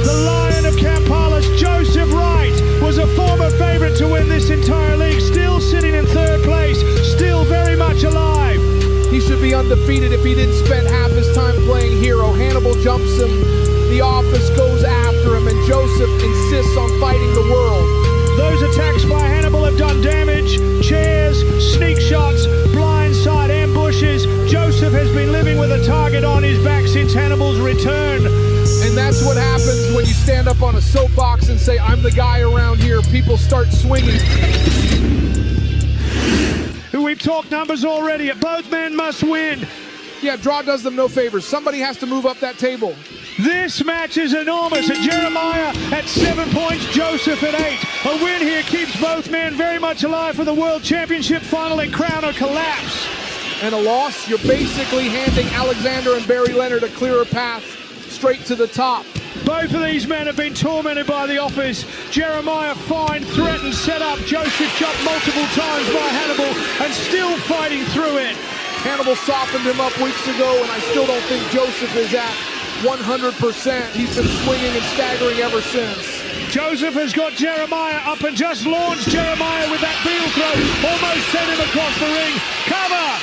The Lion of Kampala's Joseph Wright was a former favorite to win this entire league, still sitting in third place, still very much alive. He should be undefeated if he didn't spend half his time playing hero. Hannibal jumps him, the office goes after him, and Joseph insists on fighting the world. Those attacks by Hannibal have done damage. Chairs, sneak shots, blindside ambushes. Joseph has been living with a target on his back since Hannibal's return. And that's what happens when you stand up on a soapbox and say, I'm the guy around here. People start swinging. We've talked numbers already. Both men must win. Yeah, draw does them no favors. Somebody has to move up that table. This match is enormous. Jeremiah at 7 points, Joseph at 8. A win here keeps both men very much alive for the World Championship final and crown or collapse. And a loss, you're basically handing Aleksandr and Barry Leonard a clearer path straight to the top. Both of these men have been tormented by the office. Jeremiah fined, threatened, set up. Joseph jumped multiple times by Hannibal and still fighting through it. Hannibal softened him up weeks ago, and I still don't think Joseph is at 100%. He's been swinging and staggering ever since. Joseph has got Jeremiah up and just launched Jeremiah with that heel throw. Almost sent him across the ring. Cover!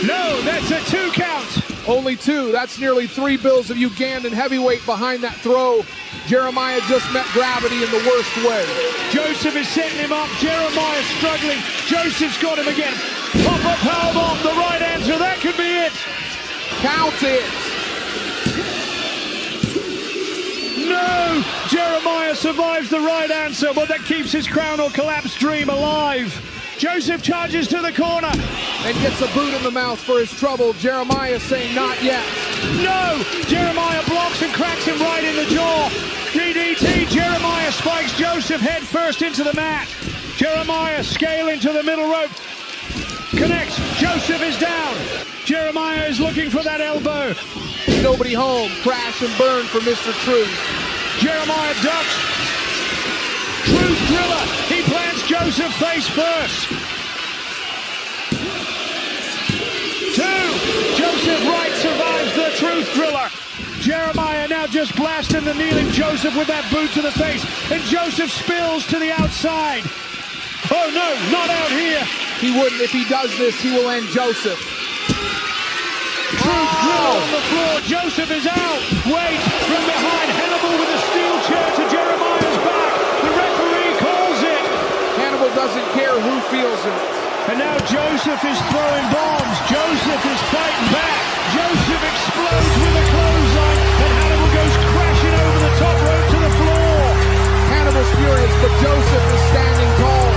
No, that's a 2 count. Only 2. That's nearly 3 bills of Ugandan heavyweight behind that throw. Jeremiah just met gravity in the worst way. Joseph is setting him up. Jeremiah struggling. Joseph's got him again. Pop up powerbomb, the right answer. That could be it. Count it. No! Jeremiah survives the right answer, but that keeps his crown or collapse dream alive. Joseph charges to the corner. And gets a boot in the mouth for his trouble. Jeremiah saying not yet. No! Jeremiah blocks and cracks him right in the jaw. DDT, Jeremiah spikes Joseph head first into the mat. Jeremiah scaling to the middle rope. Connects, Joseph is down. Jeremiah is looking for that elbow. Nobody home, crash and burn for Mr. Truth. Jeremiah ducks. Truth driller, he plants Joseph face first. 2, Joseph Wright survives the Truth driller. Jeremiah now just blasting the kneeling Joseph with that boot to the face, and Joseph spills to the outside. Oh no, not out here. He wouldn't. If he does this, he will end Joseph. Truth drill on the floor. Joseph is out. Wait, from behind, Hannibal with a steel chair to Jeremiah's back. The referee calls it. Hannibal doesn't care who feels it. And now Joseph is throwing bombs. Joseph is fighting back. Joseph explodes with a clothesline, and Hannibal goes crashing over the top rope to the floor. Hannibal's furious, but Joseph is standing tall.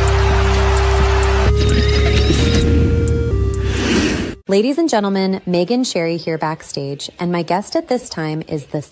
Ladies and gentlemen, Megan Sherry here backstage, and my guest at this time is the